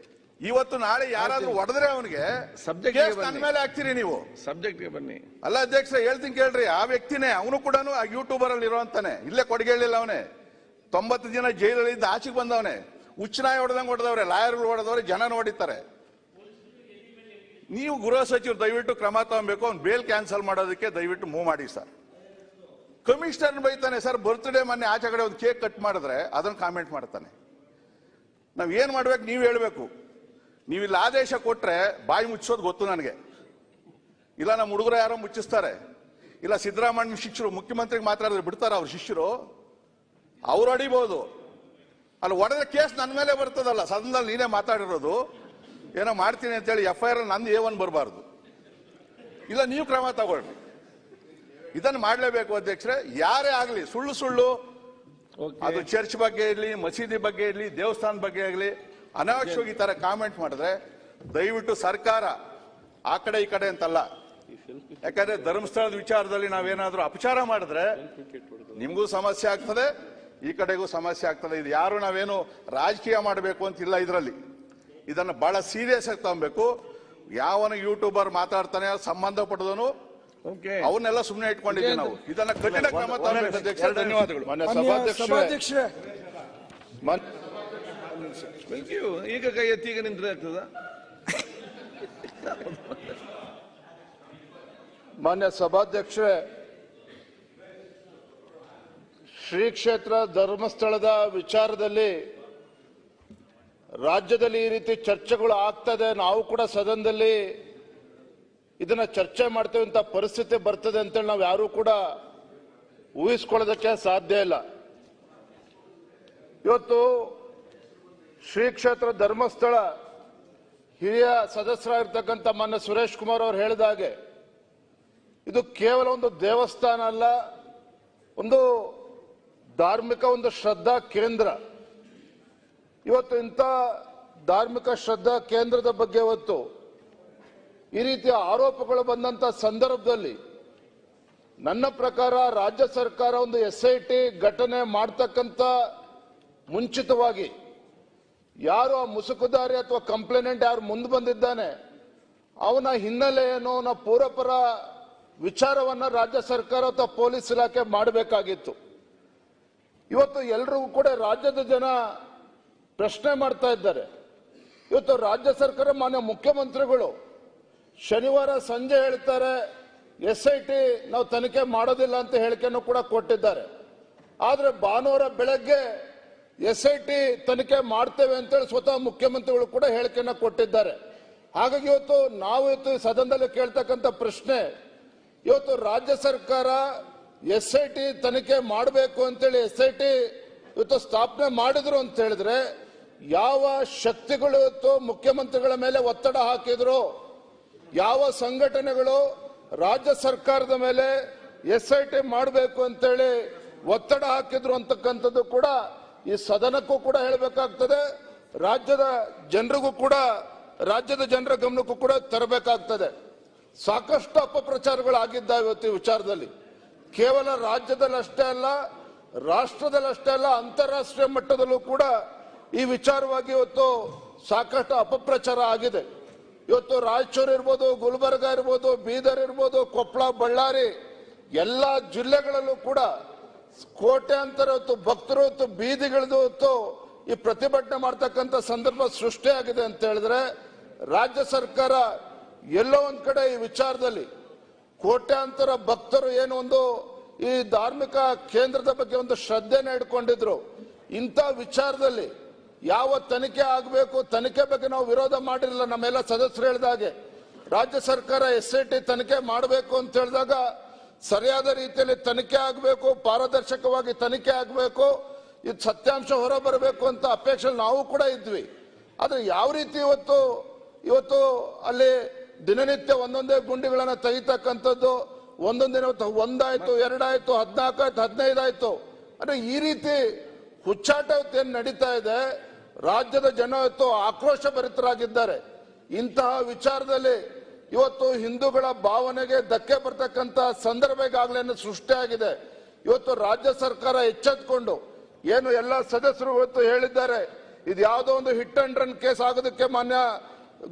ಇವತ್ತು ನಾಳೆ ಯಾರಾದ್ರೂ ಹೊಡೆದ್ರೆ ಅವನಿಗೆ ಸಬ್ಜೆಕ್ಟ್ ನನ್ನ ಮೇಲೆ ಹಾಕ್ತೀರಿ ನೀವು. ಸಬ್ಜೆಕ್ಟ್ಗೆ ಬನ್ನಿ. ಅಲ್ಲ ಅಧ್ಯಕ್ಷ, ಹೇಳ್ತೀನಿ ಕೇಳ್ರಿ. ಆ ವ್ಯಕ್ತಿನೇ, ಅವನು ಕೂಡ ಆ ಯೂಟ್ಯೂಬರ್ ಅಲ್ಲಿ ಇರೋಂತಾನೆ. ಇಲ್ಲೇ ಕೊಡಗೇಳಿಲ್ಲ ಅವನೇ. 90 ದಿನ ಜೈಲಲ್ಲಿದ್ದ ಆಚೆಗೆ ಬಂದವನೇ. ಹುಚ್ಚನಾಯಿ ಹೊಡೆದಂಗೆ ಹೊಡೆದವ್ರೆ, ಲಾಯರ್ಗಳು ಹೊಡೆದವ್ರೆ, ಜನ ನೋಡಿತಾರೆ. ನೀವು ಗೃಹ ಸಚಿವರು ದಯವಿಟ್ಟು ಕ್ರಮ ತಗೊಬೇಕು. ಅವ್ನು ಬೇಲ್ ಕ್ಯಾನ್ಸಲ್ ಮಾಡೋದಕ್ಕೆ ದಯವಿಟ್ಟು ಮೂವ್ ಮಾಡಿ ಸರ್. ಕಮಿಷನರ್ ಬೈತಾನೆ ಸರ್, ಬರ್ತ್ಡೇ ಮೊನ್ನೆ ಆಚೆ ಕಡೆ ಒಂದು ಕೇಕ್ ಕಟ್ ಮಾಡಿದ್ರೆ ಅದನ್ನ ಕಾಮೆಂಟ್ ಮಾಡ್ತಾನೆ. ನಾವ್ ಏನ್ ಮಾಡ್ಬೇಕು ನೀವು ಹೇಳ್ಬೇಕು. ನೀವು ಇಲ್ಲಿ ಆದೇಶ ಕೊಟ್ರೆ ಬಾಯಿ ಮುಚ್ಚೋದು ಗೊತ್ತು ನನಗೆ. ಇಲ್ಲ ನಮ್ಮ ಹುಡುಗರು ಯಾರೋ ಮುಚ್ಚಿಸ್ತಾರೆ. ಇಲ್ಲ ಸಿದ್ದರಾಮಯ್ಯ ಶಿಷ್ಯರು ಮುಖ್ಯಮಂತ್ರಿಗೆ ಮಾತಾಡಿದ್ರೆ ಬಿಡ್ತಾರ ಅವ್ರ ಶಿಷ್ಯರು? ಅವ್ರು ಹೊಡಿಬಹುದು. ಅಲ್ಲಿ ಹೊಡೆದ ಕೇಸ್ ನನ್ನ ಮೇಲೆ ಬರ್ತದಲ್ಲ, ಸದನದಲ್ಲಿ ನೀನೇ ಮಾತಾಡಿರೋದು ಏನೋ ಮಾಡ್ತೀನಿ ಅಂತೇಳಿ FIR ನಂದು A1 ಬರಬಾರ್ದು. ಇಲ್ಲ ನೀವು ಕ್ರಮ ತಗೊಳ್ಳಿ. ಇದನ್ನು ಮಾಡಲೇಬೇಕು ಅಧ್ಯಕ್ಷರೇ. ಯಾರೇ ಆಗಲಿ ಸುಳ್ಳು ಅದು ಚರ್ಚ್ ಬಗ್ಗೆ ಇರಲಿ, ಮಸೀದಿ ಬಗ್ಗೆ ಇರಲಿ, ದೇವಸ್ಥಾನ ಬಗ್ಗೆ ಆಗಲಿ ಅನಾವಶ್ಯವಾಗಿ ಈ ತರ ಕಾಮೆಂಟ್ ಮಾಡಿದ್ರೆ ದಯವಿಟ್ಟು ಸರ್ಕಾರ ಆ ಕಡೆ ಈ ಕಡೆ ಅಂತಲ್ಲ, ಯಾಕಂದ್ರೆ ಧರ್ಮಸ್ಥಳದ ವಿಚಾರದಲ್ಲಿ ನಾವೇನಾದ್ರೂ ಅಪಚಾರ ಮಾಡಿದ್ರೆ ನಿಮ್ಗೂ ಸಮಸ್ಯೆ ಆಗ್ತದೆ, ಈ ಕಡೆಗೂ ಸಮಸ್ಯೆ ಆಗ್ತದೆ. ಇದು ಯಾರು ನಾವೇನು ರಾಜಕೀಯ ಮಾಡಬೇಕು ಅಂತಿಲ್ಲ. ಇದರಲ್ಲಿ ಇದನ್ನು ಬಹಳ ಸೀರಿಯಸ್ ಆಗಿ ತಗೊಬೇಕು. ಯಾವನ ಯೂಟ್ಯೂಬರ್ ಮಾತಾಡ್ತಾನೆ ಸಂಬಂಧಪಟ್ಟದನು ಅವನ್ನೆಲ್ಲ ಸುಮ್ಮನೆ ಇಟ್ಕೊಂಡಿದ್ದೀವಿ ನಾವು. ಇದನ್ನ ಕಠಿಣ ಕ್ರಮ ತಗೊಳ್ಬೇಕು ಅಧ್ಯಕ್ಷ. ಧನ್ಯವಾದಗಳು. ಸಭಾಧ್ಯಕ್ಷರೇ, ಈಗ ಕೈ ಎತ್ತಿ ಈಗ ನಿಂತ್ರೆ ಆಗ್ತದ? ಮಾನ್ಯ ಸಭಾಧ್ಯಕ್ಷರೇ, ಶ್ರೀ ಕ್ಷೇತ್ರ ಧರ್ಮಸ್ಥಳದ ವಿಚಾರದಲ್ಲಿ ರಾಜ್ಯದಲ್ಲಿ ಈ ರೀತಿ ಚರ್ಚೆಗಳು ಆಗ್ತದೆ, ನಾವು ಕೂಡ ಸದನದಲ್ಲಿ ಇದನ್ನ ಚರ್ಚೆ ಮಾಡ್ತೇವೆ ಅಂತ ಪರಿಸ್ಥಿತಿ ಬರ್ತದೆ ಅಂತೇಳಿ ನಾವು ಯಾರೂ ಕೂಡ ಊಹಿಸ್ಕೊಳ್ಳೋದಕ್ಕೆ ಸಾಧ್ಯ ಇಲ್ಲ. ಇವತ್ತು ಶ್ರೀ ಕ್ಷೇತ್ರ ಧರ್ಮಸ್ಥಳ ಹಿರಿಯ ಸದಸ್ಯರಾಗಿರ್ತಕ್ಕಂಥ ಮಾನ್ಯ ಸುರೇಶ್ ಕುಮಾರ್ ಅವರು ಹೇಳಿದ ಹಾಗೆ ಇದು ಕೇವಲ ಒಂದು ದೇವಸ್ಥಾನ ಅಲ್ಲ, ಒಂದು ಧಾರ್ಮಿಕ ಒಂದು ಶ್ರದ್ಧಾ ಕೇಂದ್ರ. ಇವತ್ತು ಇಂಥ ಧಾರ್ಮಿಕ ಶ್ರದ್ಧಾ ಕೇಂದ್ರದ ಬಗ್ಗೆ ಇವತ್ತು ಈ ರೀತಿಯ ಆರೋಪಗಳು ಬಂದಂತ ಸಂದರ್ಭದಲ್ಲಿ ನನ್ನ ಪ್ರಕಾರ ರಾಜ್ಯ ಸರ್ಕಾರ ಒಂದು SIT ಘಟನೆ ಮಾಡ್ತಕ್ಕಂಥ ಮುಂಚಿತವಾಗಿ ಯಾರು ಆ ಮುಸುಕುದಾರಿ ಅಥವಾ ಕಂಪ್ಲೇನೆಂಟ್ ಯಾರು ಮುಂದೆ ಬಂದಿದ್ದಾನೆ ಅವನ ಹಿನ್ನೆಲೆ ಏನು, ಅವನ ಪೂರ್ವಪರ ವಿಚಾರವನ್ನ ರಾಜ್ಯ ಸರ್ಕಾರ ಅಥವಾ ಪೊಲೀಸ್ ಇಲಾಖೆ ಮಾಡಬೇಕಾಗಿತ್ತು. ಇವತ್ತು ಎಲ್ರಿಗೂ ಕೂಡ ರಾಜ್ಯದ ಜನ ಪ್ರಶ್ನೆ ಮಾಡ್ತಾ ಇದ್ದಾರೆ. ಇವತ್ತು ರಾಜ್ಯ ಸರ್ಕಾರ ಮಾನ್ಯ ಮುಖ್ಯಮಂತ್ರಿಗಳು ಶನಿವಾರ ಸಂಜೆ ಹೇಳ್ತಾರೆ SIT ನಾವು ತನಿಖೆ ಮಾಡೋದಿಲ್ಲ ಅಂತ ಹೇಳಿಕೆಯನ್ನು ಕೂಡ ಕೊಟ್ಟಿದ್ದಾರೆ. ಆದ್ರೆ ಭಾನುವಾರ ಬೆಳಗ್ಗೆ SIT ತನಿಖೆ ಮಾಡ್ತೇವೆ ಅಂತೇಳಿ ಸ್ವತಃ ಮುಖ್ಯಮಂತ್ರಿಗಳು ಕೂಡ ಹೇಳಿಕೆಯನ್ನು ಕೊಟ್ಟಿದ್ದಾರೆ. ಹಾಗಾಗಿ ಇವತ್ತು ಸದನದಲ್ಲಿ ಕೇಳ್ತಕ್ಕಂಥ ಪ್ರಶ್ನೆ, ಇವತ್ತು ರಾಜ್ಯ ಸರ್ಕಾರ SIT ತನಿಖೆ ಮಾಡಬೇಕು ಅಂತೇಳಿ SIT ಇವತ್ತು ಸ್ಥಾಪನೆ ಮಾಡಿದ್ರು ಅಂತ ಹೇಳಿದ್ರೆ ಯಾವ ಶಕ್ತಿಗಳು ಇವತ್ತು ಮುಖ್ಯಮಂತ್ರಿಗಳ ಮೇಲೆ ಒತ್ತಡ ಹಾಕಿದ್ರು, ಯಾವ ಸಂಘಟನೆಗಳು ರಾಜ್ಯ ಸರ್ಕಾರದ ಮೇಲೆ SIT ಮಾಡಬೇಕು ಅಂತೇಳಿ ಒತ್ತಡ ಹಾಕಿದ್ರು ಅಂತಕ್ಕಂಥದ್ದು ಕೂಡ ಈ ಸದನಕ್ಕೂ ಕೂಡ ಹೇಳಬೇಕಾಗ್ತದೆ, ರಾಜ್ಯದ ಜನರಿಗೂ ಕೂಡ, ರಾಜ್ಯದ ಜನರ ಗಮನಕ್ಕೂ ಕೂಡ ತರಬೇಕಾಗ್ತದೆ. ಸಾಕಷ್ಟು ಅಪಪ್ರಚಾರಗಳಾಗಿದ್ದಾವೆ ಇವತ್ತು ಈ ವಿಚಾರದಲ್ಲಿ. ಕೇವಲ ರಾಜ್ಯದಲ್ಲಷ್ಟೇ ಅಲ್ಲ, ರಾಷ್ಟ್ರದಲ್ಲಷ್ಟೇ ಅಲ್ಲ, ಅಂತಾರಾಷ್ಟ್ರೀಯ ಮಟ್ಟದಲ್ಲೂ ಕೂಡ ಈ ವಿಚಾರವಾಗಿ ಇವತ್ತು ಸಾಕಷ್ಟು ಅಪಪ್ರಚಾರ ಆಗಿದೆ. ಇವತ್ತು ರಾಯಚೂರು ಇರ್ಬೋದು, ಗುಲ್ಬರ್ಗ ಇರ್ಬೋದು, ಬೀದರ್ ಇರ್ಬೋದು, ಕೊಪ್ಪಳ, ಬಳ್ಳಾರಿ ಎಲ್ಲಾ ಜಿಲ್ಲೆಗಳಲ್ಲೂ ಕೂಡ ಕೋಟ್ಯಾಂತರ ಹೊತ್ತು ಭಕ್ತರು ಹೊತ್ತು ಬೀದಿಗಿಳಿದು ಹೊತ್ತು ಈ ಪ್ರತಿಭಟನೆ ಮಾಡ್ತಕ್ಕಂಥ ಸಂದರ್ಭ ಸೃಷ್ಟಿಯಾಗಿದೆ ಅಂತ ಹೇಳಿದ್ರೆ ರಾಜ್ಯ ಸರ್ಕಾರ ಎಲ್ಲೋ ಒಂದ್ ಕಡೆ ಈ ವಿಚಾರದಲ್ಲಿ ಕೋಟ್ಯಾಂತರ ಭಕ್ತರು ಏನು ಒಂದು ಈ ಧಾರ್ಮಿಕ ಕೇಂದ್ರದ ಬಗ್ಗೆ ಒಂದು ಶ್ರದ್ಧೆನ ಇಟ್ಕೊಂಡಿದ್ರು, ಇಂಥ ವಿಚಾರದಲ್ಲಿ ಯಾವ ತನಿಖೆ ಆಗಬೇಕು, ತನಿಖೆ ಬಗ್ಗೆ ನಾವು ವಿರೋಧ ಮಾಡಿರಲಿಲ್ಲ. ನಮ್ಮೆಲ್ಲ ಸದಸ್ಯರು ಹೇಳಿದಾಗೆ ರಾಜ್ಯ ಸರ್ಕಾರ SIT ತನಿಖೆ ಮಾಡಬೇಕು ಅಂತ ಹೇಳಿದಾಗ ಸರಿಯಾದ ರೀತಿಯಲ್ಲಿ ತನಿಖೆ ಆಗಬೇಕು, ಪಾರದರ್ಶಕವಾಗಿ ತನಿಖೆ ಆಗಬೇಕು, ಇದು ಸತ್ಯಾಂಶ ಹೊರ ಬರಬೇಕು ಅಂತ ಅಪೇಕ್ಷೆ ನಾವು ಕೂಡ ಇದ್ವಿ. ಆದ್ರೆ ಯಾವ ರೀತಿ ಇವತ್ತು ಅಲ್ಲಿ ದಿನನಿತ್ಯ ಒಂದೊಂದೇ ಗುಂಡಿಗಳನ್ನ ತೆಗಿತಕ್ಕಂಥದ್ದು, ಒಂದೊಂದು ದಿನ 1 ಆಯ್ತು, 2 ಆಯ್ತು, 14 ಆಯ್ತು, 15 ಆಯ್ತು, ಅಂದ್ರೆ ಈ ರೀತಿ ಹುಚ್ಚಾಟ ಏನ್ ನಡೀತಾ ಇದೆ, ರಾಜ್ಯದ ಜನ ಇವತ್ತು ಆಕ್ರೋಶ ಭರಿತರಾಗಿದ್ದಾರೆ. ಇಂತಹ ವಿಚಾರದಲ್ಲಿ ಇವತ್ತು ಹಿಂದೂಗಳ ಭಾವನೆಗೆ ಧಕ್ಕೆ ಬರ್ತಕ್ಕಂಥ ಸಂದರ್ಭ ಈಗಾಗಲೇ ಸೃಷ್ಟಿಯಾಗಿದೆ. ಇವತ್ತು ರಾಜ್ಯ ಸರ್ಕಾರ ಎಚ್ಚೆತ್ತುಕೊಂಡು ಏನು ಎಲ್ಲ ಸದಸ್ಯರು ಇವತ್ತು ಹೇಳಿದ್ದಾರೆ, ಇದು ಯಾವುದೋ ಒಂದು ಹಿಟ್ ಅಂಡ್ ರನ್ ಕೇಸ್ ಆಗೋದಕ್ಕೆ ಮಾನ್ಯ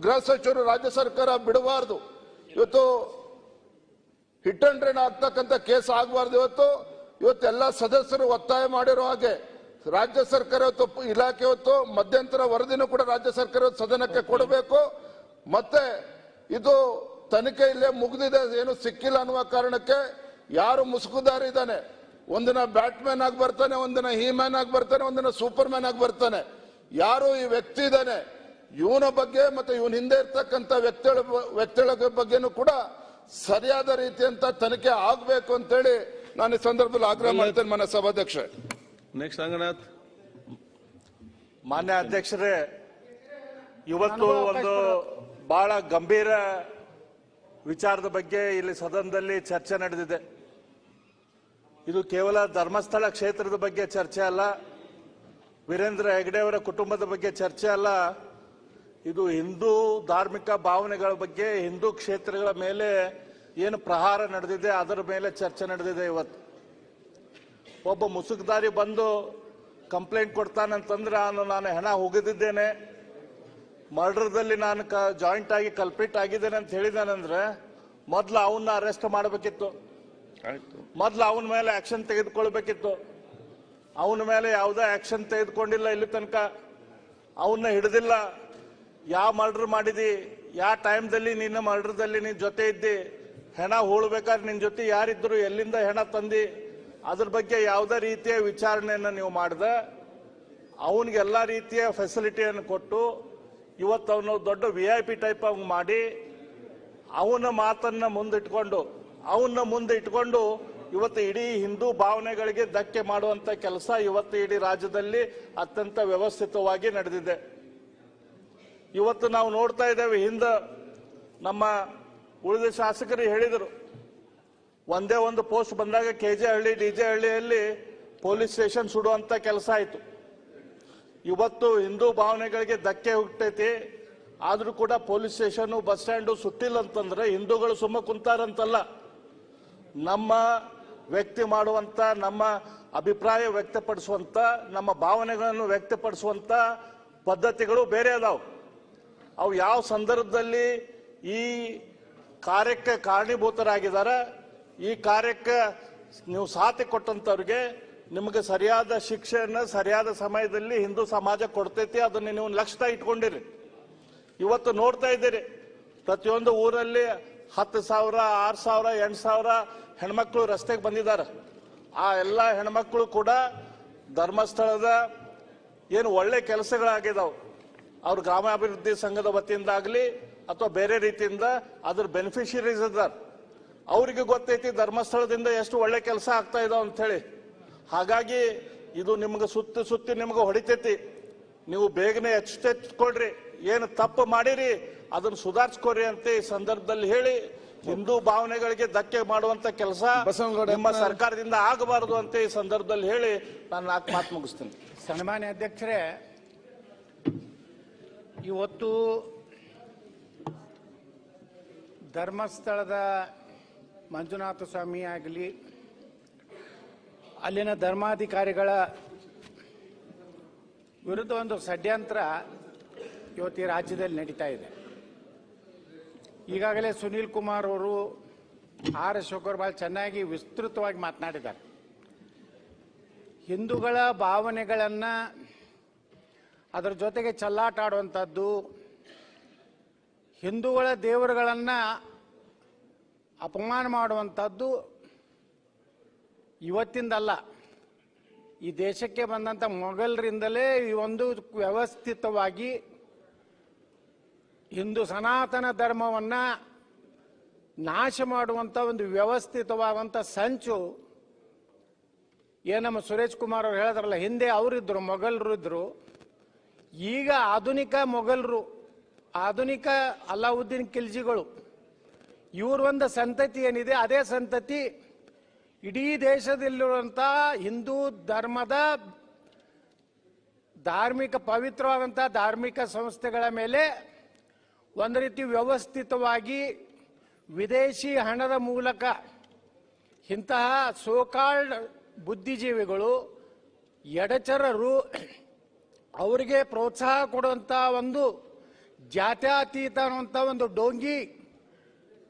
ಗೃಹ ಸಚಿವರು ರಾಜ್ಯ ಸರ್ಕಾರ ಬಿಡಬಾರ್ದು. ಇವತ್ತು ಹಿಟ್ ಅಂಡ್ ರನ್ ಆಗ್ತಕ್ಕಂಥ ಕೇಸ್ ಆಗಬಾರ್ದು. ಇವತ್ತೆಲ್ಲ ಸದಸ್ಯರು ಒತ್ತಾಯ ಮಾಡಿರೋ ಹಾಗೆ ರಾಜ್ಯ ಸರ್ಕಾರ ಇಲಾಖೆ ಮಧ್ಯಂತರ ವರದಿನೂ ಕೂಡ ರಾಜ್ಯ ಸರ್ಕಾರ ಸದನಕ್ಕೆ ಕೊಡಬೇಕು. ಮತ್ತೆ ಇದು ತನಿಖೆ ಇಲ್ಲೇ ಮುಗಿದಿದೆ, ಏನು ಸಿಕ್ಕಿಲ್ಲ ಅನ್ನುವ ಕಾರಣಕ್ಕೆ ಯಾರು ಮುಸುಕುದಾರಿ ಇದ್ದಾನೆ, ಒಂದಿನ ಬ್ಯಾಟ್ಮ್ಯಾನ್ ಆಗಿ ಬರ್ತಾನೆ, ಒಂದಿನ ಹೀಮ್ಯಾನ್ ಆಗಿ ಬರ್ತಾನೆ, ಒಂದಿನ ಸೂಪರ್ ಮ್ಯಾನ್ ಆಗಿ ಬರ್ತಾನೆ. ಯಾರು ಈ ವ್ಯಕ್ತಿ ಇದ್ದಾನೆ ಇವನ ಬಗ್ಗೆ ಮತ್ತೆ ಇವನ್ ಹಿಂದೆ ಇರ್ತಕ್ಕಂಥ ವ್ಯಕ್ತಿಗಳ ಬಗ್ಗೆನೂ ಕೂಡ ಸರಿಯಾದ ರೀತಿಯಂತ ತನಿಖೆ ಆಗ್ಬೇಕು ಅಂತೇಳಿ ನಾನು ಈ ಸಂದರ್ಭದಲ್ಲಿ ಆಗ್ರಹ ಮಾಡ್ತೇನೆ. ಮಾನ್ಯ ಸಭಾಧ್ಯಕ್ಷ. ನೆಕ್ಸ್ಟ್ ರಂಗನಾಥ್. ಮಾನ್ಯ ಅಧ್ಯಕ್ಷರೇ, ಇವತ್ತು ಒಂದು ಬಹಳ ಗಂಭೀರ ವಿಚಾರದ ಬಗ್ಗೆ ಇಲ್ಲಿ ಸದನದಲ್ಲಿ ಚರ್ಚೆ ನಡೆದಿದೆ. ಇದು ಕೇವಲ ಧರ್ಮಸ್ಥಳ ಕ್ಷೇತ್ರದ ಬಗ್ಗೆ ಚರ್ಚೆ ಅಲ್ಲ, ವೀರೇಂದ್ರ ಹೆಗ್ಗಡೆ ಅವರ ಕುಟುಂಬದ ಬಗ್ಗೆ ಚರ್ಚೆ ಅಲ್ಲ, ಇದು ಹಿಂದೂ ಧಾರ್ಮಿಕ ಭಾವನೆಗಳ ಬಗ್ಗೆ, ಹಿಂದೂ ಕ್ಷೇತ್ರಗಳ ಮೇಲೆ ಏನು ಪ್ರಹಾರ ನಡೆದಿದೆ ಅದರ ಮೇಲೆ ಚರ್ಚೆ ನಡೆದಿದೆ. ಇವತ್ತು ಒಬ್ಬ ಮುಸುಕುದಾರಿ ಬಂದು ಕಂಪ್ಲೇಂಟ್ ಕೊಡ್ತಾನಂತಂದ್ರೆ ನಾನು ಹೆಣ ಹೋಗಿದ್ದೇನೆ, ಮರ್ಡರ್ದಲ್ಲಿ ನಾನು ಜಾಯಿಂಟ್ ಆಗಿ ಕಲ್ಪಿಟ್ ಆಗಿದ್ದೇನೆ ಅಂತ ಹೇಳಿದಾನಂದ್ರೆ ಮೊದಲು ಅವನ್ನ ಅರೆಸ್ಟ್ ಮಾಡಬೇಕಿತ್ತು, ಮೊದಲು ಅವನ ಮೇಲೆ ಆಕ್ಷನ್ ತೆಗೆದುಕೊಳ್ಬೇಕಿತ್ತು. ಅವನ ಮೇಲೆ ಯಾವುದೇ ಆಕ್ಷನ್ ತೆಗೆದುಕೊಂಡಿಲ್ಲ, ಇಲ್ಲಿ ತನಕ ಅವನ್ನ ಹಿಡಿದಿಲ್ಲ. ಯಾವ ಮರ್ಡರ್ ಮಾಡಿದಿ, ಯಾವ ಟೈಮ್ದಲ್ಲಿ ನಿನ್ನ ಮರ್ಡರ್ದಲ್ಲಿ ನಿನ್ ಜೊತೆ ಇದ್ದಿ, ಹೆಣ ಹೂಳ್ಬೇಕಾದ್ರೆ ನಿನ್ ಜೊತೆ ಯಾರಿದ್ರು, ಎಲ್ಲಿಂದ ಹೆಣ ತಂದಿ, ಅದ್ರ ಬಗ್ಗೆ ಯಾವುದೇ ರೀತಿಯ ವಿಚಾರಣೆಯನ್ನು ನೀವು ಮಾಡಿದ ಅವನಿಗೆ ಎಲ್ಲ ರೀತಿಯ ಫೆಸಿಲಿಟಿಯನ್ನು ಕೊಟ್ಟು ಇವತ್ತು ಅವನು ದೊಡ್ಡ VIP ಟೈಪ್ ಅವ್ ಮಾಡಿ ಅವನ ಮಾತನ್ನ ಮುಂದಿಟ್ಕೊಂಡು ಇವತ್ತು ಇಡೀ ಹಿಂದೂ ಭಾವನೆಗಳಿಗೆ ಧಕ್ಕೆ ಮಾಡುವಂತ ಕೆಲಸ ಇವತ್ತು ಇಡೀ ರಾಜ್ಯದಲ್ಲಿ ಅತ್ಯಂತ ವ್ಯವಸ್ಥಿತವಾಗಿ ನಡೆದಿದೆ. ಇವತ್ತು ನಾವು ನೋಡ್ತಾ ಇದ್ದೇವೆ, ಹಿಂದೆ ನಮ್ಮ ಉಳಿದ ಶಾಸಕರು ಹೇಳಿದರು, ಒಂದೇ ಒಂದು ಪೋಸ್ಟ್ ಬಂದಾಗ KJ ಹಳ್ಳಿ DJ ಹಳ್ಳಿಯಲ್ಲಿ ಪೊಲೀಸ್ ಸ್ಟೇಷನ್ ಸುಡುವಂತ ಕೆಲಸ ಆಯಿತು. ಇವತ್ತು ಹಿಂದೂ ಭಾವನೆಗಳಿಗೆ ಧಕ್ಕೆ ಹುಟ್ಟೈತಿ, ಆದ್ರೂ ಕೂಡ ಪೊಲೀಸ್ ಸ್ಟೇಷನ್ ಬಸ್ ಸ್ಟ್ಯಾಂಡು ಸುಟ್ಟಿಲ್ಲ ಅಂತಂದ್ರೆ ಹಿಂದೂಗಳು ಸುಮ್ಮ ಕುಂತಾರಂತಲ್ಲ. ನಮ್ಮ ವ್ಯಕ್ತಿ ಮಾಡುವಂತ, ನಮ್ಮ ಅಭಿಪ್ರಾಯ ವ್ಯಕ್ತಪಡಿಸುವಂತ, ನಮ್ಮ ಭಾವನೆಗಳನ್ನು ವ್ಯಕ್ತಪಡಿಸುವಂತ ಪದ್ಧತಿಗಳು ಬೇರೆ ಅದಾವು. ಅವು ಯಾವ ಸಂದರ್ಭದಲ್ಲಿ ಈ ಕಾರ್ಯಕ್ಕೆ ಕಾರಣೀಭೂತರಾಗಿದ್ದಾರೆ, ಈ ಕಾರ್ಯಕ್ಕೆ ನೀವು ಸಾಥ್ ಕೊಟ್ಟಂತವ್ರಿಗೆ ನಿಮಗೆ ಸರಿಯಾದ ಶಿಕ್ಷೆಯನ್ನು ಸರಿಯಾದ ಸಮಯದಲ್ಲಿ ಹಿಂದೂ ಸಮಾಜ ಕೊಡ್ತೈತಿ, ಅದನ್ನ ನೀವು ಲಕ್ಷ್ಯ ಇಟ್ಕೊಂಡಿರಿ. ಇವತ್ತು ನೋಡ್ತಾ ಇದ್ದೀರಿ, ಪ್ರತಿಯೊಂದು ಊರಲ್ಲಿ 10,000, 6,000, 8,000 ಹೆಣ್ಮಕ್ಳು ರಸ್ತೆಗೆ ಬಂದಿದ್ದಾರೆ. ಆ ಎಲ್ಲ ಹೆಣ್ಮಕ್ಳು ಕೂಡ ಧರ್ಮಸ್ಥಳದ ಏನು ಒಳ್ಳೆ ಕೆಲಸಗಳಾಗಿದ್ದಾವೆ, ಅವ್ರ ಗ್ರಾಮಾಭಿವೃದ್ಧಿ ಸಂಘದ ವತಿಯಿಂದ ಆಗಲಿ ಅಥವಾ ಬೇರೆ ರೀತಿಯಿಂದ ಅದ್ರ ಬೆನಿಫಿಷರೀಸ್ ಇದ್ದಾರೆ. ಅವರಿಗೆ ಗೊತ್ತೈತಿ ಧರ್ಮಸ್ಥಳದಿಂದ ಎಷ್ಟು ಒಳ್ಳೆ ಕೆಲಸ ಆಗ್ತಾ ಇದಾವ ಅಂತ ಹೇಳಿ. ಹಾಗಾಗಿ ಇದು ನಿಮ್ಗೆ ಸುತ್ತಿ ನಿಮ್ಗೆ ಹೊಡಿತೈತಿ. ನೀವು ಬೇಗನೆ ಎಚ್ಚೆತ್ಕೊಳ್ರಿ, ಏನು ತಪ್ಪು ಮಾಡಿರಿ ಅದನ್ನ ಸುಧಾರಿಸ್ಕೊರಿ ಅಂತ ಈ ಸಂದರ್ಭದಲ್ಲಿ ಹೇಳಿ, ಹಿಂದೂ ಭಾವನೆಗಳಿಗೆ ಧಕ್ಕೆ ಮಾಡುವಂತ ಕೆಲಸ ನಿಮ್ಮ ಸರ್ಕಾರದಿಂದ ಆಗಬಾರದು ಅಂತ ಈ ಸಂದರ್ಭದಲ್ಲಿ ಹೇಳಿ ನಾನು 4 ಮಾತು ಮುಗಿಸ್ತೀನಿ. ಸನ್ಮಾನ್ಯ ಅಧ್ಯಕ್ಷರೇ, ಇವತ್ತು ಧರ್ಮಸ್ಥಳದ ಮಂಜುನಾಥ ಸ್ವಾಮಿ ಆಗಲಿ, ಅಲ್ಲಿನ ಧರ್ಮಾಧಿಕಾರಿಗಳ ವಿರುದ್ಧ ಒಂದು ಷಡ್ಯಂತ್ರ ಇವತ್ತು ಈ ರಾಜ್ಯದಲ್ಲಿ ನಡೀತಾ ಇದೆ. ಈಗಾಗಲೇ ಸುನೀಲ್ ಕುಮಾರ್ ಅವರು ಆರ್ ಅಶೋಕರ್ ಭಾಳ ಚೆನ್ನಾಗಿ ವಿಸ್ತೃತವಾಗಿ ಮಾತನಾಡಿದ್ದಾರೆ. ಹಿಂದೂಗಳ ಭಾವನೆಗಳನ್ನು ಅದರ ಜೊತೆಗೆ ಚೆಲ್ಲಾಟ ಆಡುವಂಥದ್ದು, ಹಿಂದೂಗಳ ದೇವರುಗಳನ್ನು ಅಪಮಾನ ಮಾಡುವಂಥದ್ದು ಇವತ್ತಿಂದಲ್ಲ, ಈ ದೇಶಕ್ಕೆ ಬಂದಂಥ ಮೊಘಲರಿಂದಲೇ ಈ ಒಂದು ವ್ಯವಸ್ಥಿತವಾಗಿ ಹಿಂದೂ ಸನಾತನ ಧರ್ಮವನ್ನು ನಾಶ ಮಾಡುವಂಥ ಒಂದು ವ್ಯವಸ್ಥಿತವಾದಂಥ ಸಂಚು ನಮ್ಮ ಸುರೇಶ್ ಕುಮಾರ್ ಅವರು ಹೇಳಿದ್ರಲ್ಲ, ಹಿಂದೆ ಅವರಿದ್ರು, ಮೊಘಲರು ಇದ್ರು, ಈಗ ಆಧುನಿಕ ಮೊಘಲರು, ಆಧುನಿಕ ಅಲಾವುದ್ದೀನ್ ಖಿಲ್ಜಿಗಳು, ಇವ್ರ ಒಂದು ಸಂತತಿ ಏನಿದೆ ಅದೇ ಸಂತತಿ ಇಡೀ ದೇಶದಲ್ಲಿರುವಂಥ ಹಿಂದೂ ಧರ್ಮದ ಪವಿತ್ರವಾದಂಥ ಧಾರ್ಮಿಕ ಸಂಸ್ಥೆಗಳ ಮೇಲೆ ಒಂದು ರೀತಿ ವ್ಯವಸ್ಥಿತವಾಗಿ ವಿದೇಶಿ ಹಣದ ಮೂಲಕ ಇಂತಹ ಸೋಕಾಲ್ಡ್ ಬುದ್ಧಿಜೀವಿಗಳು, ಎಡಚರರು, ಅವರಿಗೆ ಪ್ರೋತ್ಸಾಹ ಕೊಡುವಂಥ ಒಂದು ಜಾತ್ಯತೀತ ಅನ್ನುವಂಥ ಒಂದು ಡೋಂಗಿ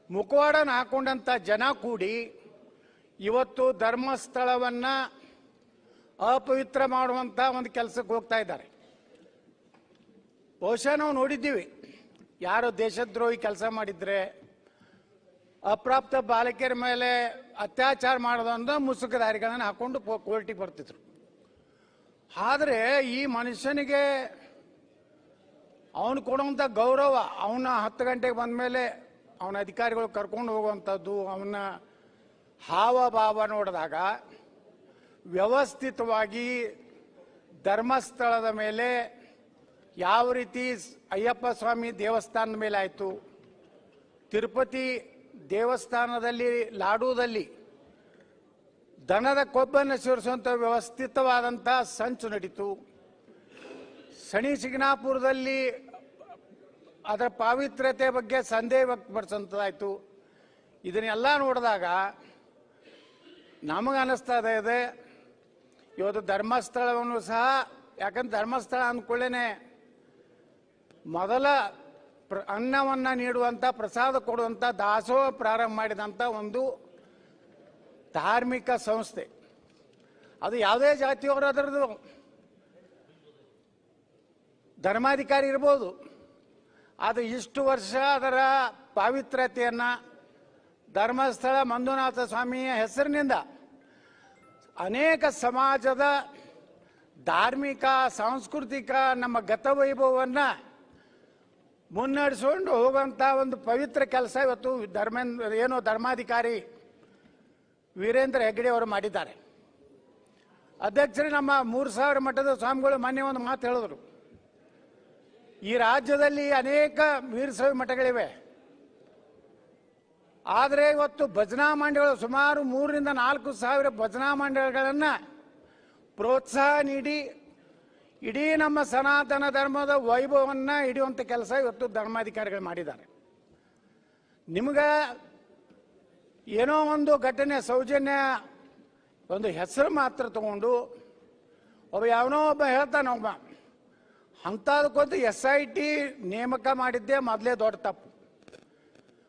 ಮುಖವಾಡನ ಹಾಕೊಂಡಂಥ ಜನ ಕೂಡಿ ಇವತ್ತು ಧರ್ಮಸ್ಥಳವನ್ನ ಅಪವಿತ್ರ ಮಾಡುವಂಥ ಒಂದು ಕೆಲಸಕ್ಕೆ ಹೋಗ್ತಾ ಇದ್ದಾರೆ. ಬಹುಶಃ ನಾವು ನೋಡಿದ್ದೀವಿ, ಯಾರು ದೇಶದ್ರೋಹಿ ಕೆಲಸ ಮಾಡಿದ್ರೆ, ಅಪ್ರಾಪ್ತ ಬಾಲಕಿಯರ ಮೇಲೆ ಅತ್ಯಾಚಾರ ಮಾಡೋದಂದ್ರೆ ಮುಸುಕುದಾರಿಗಳನ್ನು ಹಾಕೊಂಡು ಕೋರ್ಟಿಗೆ ಬರ್ತಿದ್ರು. ಆದರೆ ಈ ಮನುಷ್ಯನಿಗೆ ಅವನು ಕೊಡುವಂಥ ಗೌರವ, ಅವನ 10 ಗಂಟೆಗೆ ಬಂದ ಮೇಲೆ ಅವನ ಅಧಿಕಾರಿಗಳು ಕರ್ಕೊಂಡು ಹೋಗುವಂಥದ್ದು, ಅವನ ಹಾವಭಾವ ನೋಡಿದಾಗ ವ್ಯವಸ್ಥಿತವಾಗಿ ಧರ್ಮಸ್ಥಳದ ಮೇಲೆ ಯಾವ ರೀತಿ ಅಯ್ಯಪ್ಪ ಸ್ವಾಮಿ ದೇವಸ್ಥಾನದ ಮೇಲೆ ಆಯಿತು, ತಿರುಪತಿ ದೇವಸ್ಥಾನದಲ್ಲಿ ಲಾಡೂದಲ್ಲಿ ದನದ ಕೊಬ್ಬನ್ನು ಸೇರಿಸುವಂಥ ವ್ಯವಸ್ಥಿತವಾದಂಥ ಸಂಚು ನಡೀತು. ಶನಿ ಶಿಗ್ನಾಪುರದಲ್ಲಿ ಅದರ ಪಾವಿತ್ರ್ಯತೆ ಬಗ್ಗೆ ಸಂದೇಹ ವ್ಯಕ್ತಪಡಿಸಂತಾಯಿತು. ಇದನ್ನೆಲ್ಲ ನೋಡಿದಾಗ ನಮಗನ್ನಿಸ್ತಾ ಇದೆ ಇವತ್ತು ಧರ್ಮಸ್ಥಳವನ್ನು ಸಹ, ಯಾಕಂದ್ರೆ ಧರ್ಮಸ್ಥಳ ಅಂದ್ಕೊಳ್ಳೇನೆ ಮೊದಲ ಅನ್ನವನ್ನು ನೀಡುವಂಥ, ಪ್ರಸಾದ ಕೊಡುವಂಥ ದಾಸೋಹ ಪ್ರಾರಂಭ ಮಾಡಿದಂಥ ಒಂದು ಧಾರ್ಮಿಕ ಸಂಸ್ಥೆ. ಅದು ಯಾವುದೇ ಜಾತಿಯವರು ಅದರದ್ದು ಧರ್ಮಾಧಿಕಾರಿ ಇರ್ಬೋದು. ಅದು ಇಷ್ಟು ವರ್ಷ ಅದರ ಪಾವಿತ್ರ್ಯತೆಯನ್ನು ಧರ್ಮಸ್ಥಳ ಮಂಜುನಾಥ ಸ್ವಾಮಿಯ ಹೆಸರಿನಿಂದ ಅನೇಕ ಸಮಾಜದ ಧಾರ್ಮಿಕ ಸಾಂಸ್ಕೃತಿಕ ನಮ್ಮ ಗತವೈಭವವನ್ನು ಮುನ್ನಡೆಸಿಕೊಂಡು ಹೋಗುವಂಥ ಒಂದು ಪವಿತ್ರ ಕೆಲಸ ಇವತ್ತು ಧರ್ಮಾಧಿಕಾರಿ ವೀರೇಂದ್ರ ಹೆಗ್ಗಡೆ ಅವರು ಮಾಡಿದ್ದಾರೆ. ಅಧ್ಯಕ್ಷರೇ, ನಮ್ಮ 3000 ಮಠದ ಸ್ವಾಮಿಗಳು ಮೊನ್ನೆ ಒಂದು ಮಾತು ಹೇಳಿದ್ರು, ಈ ರಾಜ್ಯದಲ್ಲಿ ಅನೇಕ ವೀರಶೈವ ಮಠಗಳಿವೆ, ಆದರೆ ಇವತ್ತು ಭಜನಾ ಮಂಡಳಿಗಳು ಸುಮಾರು 3,000 ರಿಂದ 4,000 ಭಜನಾ ಮಂಡಳಿಗಳನ್ನು ಪ್ರೋತ್ಸಾಹ ನೀಡಿ ಇಡೀ ನಮ್ಮ ಸನಾತನ ಧರ್ಮದ ವೈಭವವನ್ನು ಹಿಡಿಯುವಂಥ ಕೆಲಸ ಇವತ್ತು ಧರ್ಮಾಧಿಕಾರಿಗಳು ಮಾಡಿದ್ದಾರೆ. ನಿಮ್ಗೆ ಏನೋ ಒಂದು ಘಟನೆ ಸೌಜನ್ಯ ಒಂದು ಹೆಸರು ಮಾತ್ರ ತಗೊಂಡು ಯಾವನೋ ಒಬ್ಬ ಹೇಳ್ತಾನೆ, ಒಬ್ಬ ಅಂಥದಕ್ಕೊಂದು SIT ನೇಮಕ ಮಾಡಿದ್ದೇ ಮೊದಲೇ ದೊಡ್ಡ ತಪ್ಪು.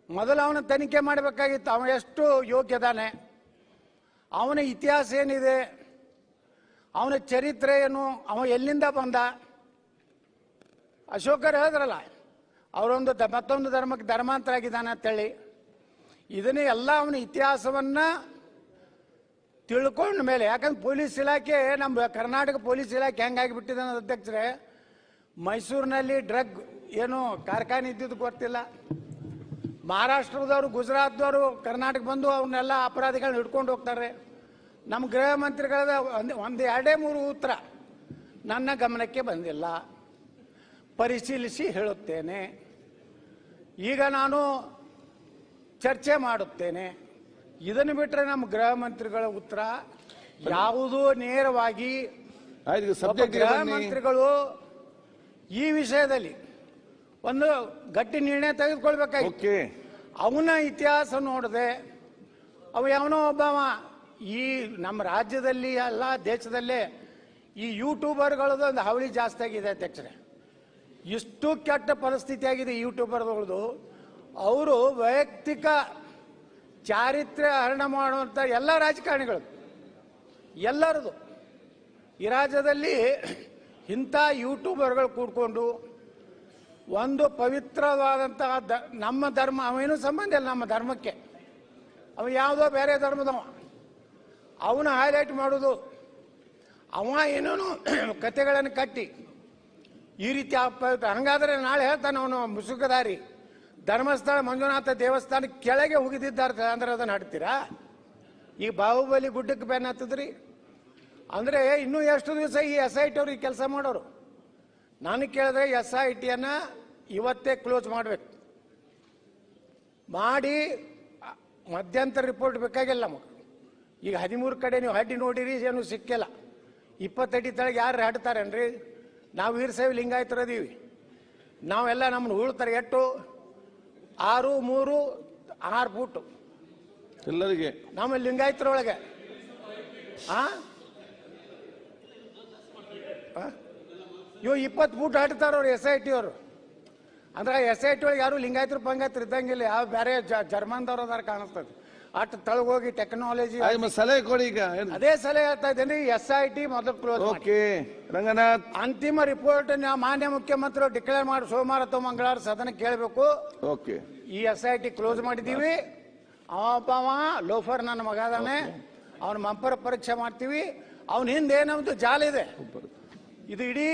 ಮೊದಲು ಅವನ ತನಿಖೆ ಮಾಡಬೇಕಾಗಿತ್ತು, ಅವನ ಎಷ್ಟು ಯೋಗ್ಯದಾನೆ, ಅವನ ಇತಿಹಾಸ ಏನಿದೆ, ಅವನ ಚರಿತ್ರೆ ಏನು, ಅವ ಎಲ್ಲಿಂದ ಬಂದ. ಅಶೋಕರು ಹೇಳಿದ್ರಲ್ಲ, ಅವರೊಂದು ಮತ್ತೊಂದು ಧರ್ಮಕ್ಕೆ ಧರ್ಮಾಂತರ ಆಗಿದ್ದಾನೆ ಅಂತೇಳಿ. ಇದನ್ನೇ ಎಲ್ಲ ಅವನ ಇತಿಹಾಸವನ್ನು ತಿಳ್ಕೊಂಡ ಮೇಲೆ, ಯಾಕಂದ್ರೆ ಪೊಲೀಸ್ ಇಲಾಖೆ, ನಮ್ಮ ಕರ್ನಾಟಕ ಪೊಲೀಸ್ ಇಲಾಖೆ ಹೆಂಗಾಗಿಬಿಟ್ಟಿದೆ ಅನ್ನೋದು ಅಧ್ಯಕ್ಷರೇ, ಮೈಸೂರಿನಲ್ಲಿ ಡ್ರಗ್ ಏನು ಕಾರ್ಖಾನೆ ಇದ್ದಿದ್ದು ಗೊತ್ತಿಲ್ಲ, ಮಹಾರಾಷ್ಟ್ರದವರು ಗುಜರಾತ್ದವರು ಕರ್ನಾಟಕ ಬಂದು ಅವನ್ನೆಲ್ಲ ಅಪರಾಧಿಗಳನ್ನ ಹಿಡ್ಕೊಂಡು ಹೋಗ್ತಾರೆ. ನಮ್ಮ ಗೃಹ ಮಂತ್ರಿಗಳ ಒಂದು 2-3 ಉತ್ತರ ನನ್ನ ಗಮನಕ್ಕೆ ಬಂದಿಲ್ಲ, ಪರಿಶೀಲಿಸಿ ಹೇಳುತ್ತೇನೆ. ಈಗ ನಾನು ಚರ್ಚೆ ಮಾಡುತ್ತೇನೆ. ಇದನ್ನು ಬಿಟ್ಟರೆ ನಮ್ಮ ಗೃಹ ಮಂತ್ರಿಗಳ ಉತ್ತರ ಯಾವುದೂ ನೇರವಾಗಿ ಗೃಹ ಮಂತ್ರಿಗಳು ಈ ವಿಷಯದಲ್ಲಿ ಒಂದು ಗಟ್ಟಿ ನಿರ್ಣಯ ತೆಗೆದುಕೊಳ್ಬೇಕಾಗಿತ್ತು. ಅವನ ಇತಿಹಾಸ ನೋಡದೆ ಯಾವನೋ ಒಬ್ಬವ ಈ ನಮ್ಮ ರಾಜ್ಯದಲ್ಲಿ ಅಲ್ಲ ದೇಶದಲ್ಲೇ ಈ ಯೂಟ್ಯೂಬರ್ಗಳದ್ದು ಒಂದು ಹಾವಳಿ ಜಾಸ್ತಿ ಆಗಿದೆ ಅಧ್ಯಕ್ಷರೇ. ಇಷ್ಟು ಕೆಟ್ಟ ಪರಿಸ್ಥಿತಿ ಆಗಿದೆ ಯೂಟ್ಯೂಬರ್ಗಳದು. ಅವರು ವೈಯಕ್ತಿಕ ಚಾರಿತ್ರ್ಯ ಹರಣ ಮಾಡುವಂಥ ಎಲ್ಲ ರಾಜಕಾರಣಿಗಳು ಎಲ್ಲರದು ಈ ರಾಜ್ಯದಲ್ಲಿ ಇಂಥ ಯೂಟ್ಯೂಬರ್ಗಳು ಕೂಡ್ಕೊಂಡು ಒಂದು ಪವಿತ್ರವಾದಂತಹ ನಮ್ಮ ಧರ್ಮ, ಅವೇನು ಸಂಬಂಧ ಇಲ್ಲ ನಮ್ಮ ಧರ್ಮಕ್ಕೆ, ಅವ ಯಾವುದೋ ಬೇರೆ ಧರ್ಮದವ, ಅವನ ಹೈಲೈಟ್ ಮಾಡೋದು, ಅವ ಏನೇನು ಕತೆಗಳನ್ನು ಕಟ್ಟಿ ಈ ರೀತಿ ಹಂಗಾದ್ರೆ ನಾಳೆ ಹೇಳ್ತಾನೆ ಅವನು ಮುಸುಕದಾರಿ ಧರ್ಮಸ್ಥಳ ಮಂಜುನಾಥ ದೇವಸ್ಥಾನ ಕೆಳಗೆ ಹೋಗಿದ್ದಾರೆ ಅಂದ್ರೆ ಅದನ್ನು ಹಾಡ್ತೀರಾ? ಈಗ ಬಾಹುಬಲಿ ಗುಡ್ಡಕ್ಕೆ ಬೆನ್ನ ಹತ್ತದ್ರಿ ಅಂದ್ರೆ ಇನ್ನೂ ಎಷ್ಟು ದಿವಸ ಈ SIT ಅವ್ರು ಈ ಕೆಲಸ ಮಾಡೋರು? ನಾನು ಕೇಳಿದ್ರೆ SITಯನ್ನು ಇವತ್ತೇ ಕ್ಲೋಸ್ ಮಾಡಬೇಕು, ಮಾಡಿ ಮಧ್ಯಂತರ ರಿಪೋರ್ಟ್ ಬೇಕಾಗಿಲ್ಲ ನಮಗೆ. ಈಗ 13 ಕಡೆ ನೀವು ಹಡ್ಡಿ ನೋಡಿರಿ, ಏನು ಸಿಕ್ಕಿಲ್ಲ. 20 ಅಡಿ ತಳಗೆ ಯಾರು ಹಾಡ್ತಾರೇನ್ರಿ? ನಾವು ವೀರಶೈವ ಲಿಂಗಾಯತರದೀವಿ, ನಾವೆಲ್ಲ ನಮ್ಮನ್ನು ಉಳ್ತಾರೆ. ಎಷ್ಟು 6, 3, 6 ಫೂಟು ಎಲ್ಲರಿಗೆ ನಮ್ಮ ಲಿಂಗಾಯತರೊಳಗೆ. ಇವು 20 ಫೂಟ್ ಹಾಡ್ತಾರವ್ರು SIT ಅವರು. ಅಂದ್ರೆ SIT ಒಳಗೆ ಯಾರು ಲಿಂಗಾಯತರು ಪಂಗಾಯತರು ಇದ್ದಂಗಿಲ್ಲ, ಯಾವ ಬೇರೆ ಜರ್ಮನ್ದವ್ರು ಅದಾರ ಕಾಣಿಸ್ತದೆ. ಅಷ್ಟು ತಳಗೋಗಿ ಟೆಕ್ನಾಲಜಿ ಸಲಹೆ ಕೊಡಿ. ಈಗ ಅದೇ ಸಲಹೆ ಹೇಳ್ತಾ ಇದ್ದೇನೆ, SIT ಮೊದಲು ಕ್ಲೋಸ್. ರಂಗನಾಥ್, ಅಂತಿಮ ರಿಪೋರ್ಟ್ ಮಾನ್ಯ ಮುಖ್ಯಮಂತ್ರಿ ಡಿಕ್ಲೇರ್ ಮಾಡಿ ಸೋಮವಾರ ಅಥವಾ ಮಂಗಳವಾರ ಸದನಕ್ಕೆ ಕೇಳಬೇಕು. ಈ SIT ಕ್ಲೋಸ್ ಮಾಡಿದೀವಿ, ಅವ ಲೋಫರ್ ನನ್ನ ಮಗ ಅದಾನೆ, ಅವನ ಮಂಪರ ಪರೀಕ್ಷೆ ಮಾಡ್ತೀವಿ. ಅವನ ಹಿಂದೆ ಏನೊಂದು ಜಾಲ ಇದೆ, ಇದು ಇಡೀ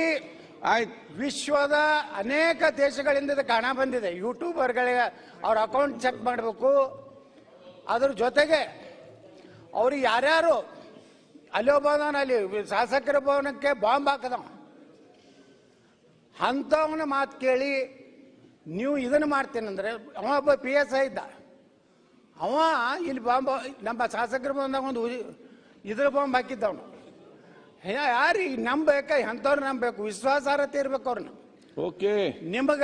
ವಿಶ್ವದ ಅನೇಕ ದೇಶಗಳಿಂದ ಕಾಣ ಬಂದಿದೆ. ಯೂಟ್ಯೂಬರ್ಗಳಿಗೆ ಅವ್ರ ಅಕೌಂಟ್ ಚೆಕ್ ಮಾಡಬೇಕು. ಅದ್ರ ಜೊತೆಗೆ ಅವ್ರಿಗೆ ಯಾರ್ಯಾರು ಅಲ್ಲಿ ಒಬ್ಬನ ಅಲ್ಲಿ ಶಾಸಕರ ಭವನಕ್ಕೆ ಬಾಂಬ್ ಹಾಕದವ ಅಂಥವನ ಮಾತು ಕೇಳಿ ನೀವು ಇದನ್ನು ಮಾಡ್ತೇನೆಂದ್ರೆ, ಅವ ಒಬ್ಬ PSI ಇದ್ದ, ಅವ ಇಲ್ಲಿ ಬಾಂಬ್ ನಮ್ಮ ಶಾಸಕರು ಬಂದಾಗ ಒಂದು ಇದ್ರ ಬಾಂಬ್ ಹಾಕಿದ್ದವನು. ಯಾರಿಗೆ ನಂಬಬೇಕ, ಎಂಥವ್ರು ನಂಬಬೇಕು, ವಿಶ್ವಾಸಾರ್ಹತೆ ಇರ್ಬೇಕು ಅವ್ರನ್ನ. ಓಕೆ, ನಿಮಗ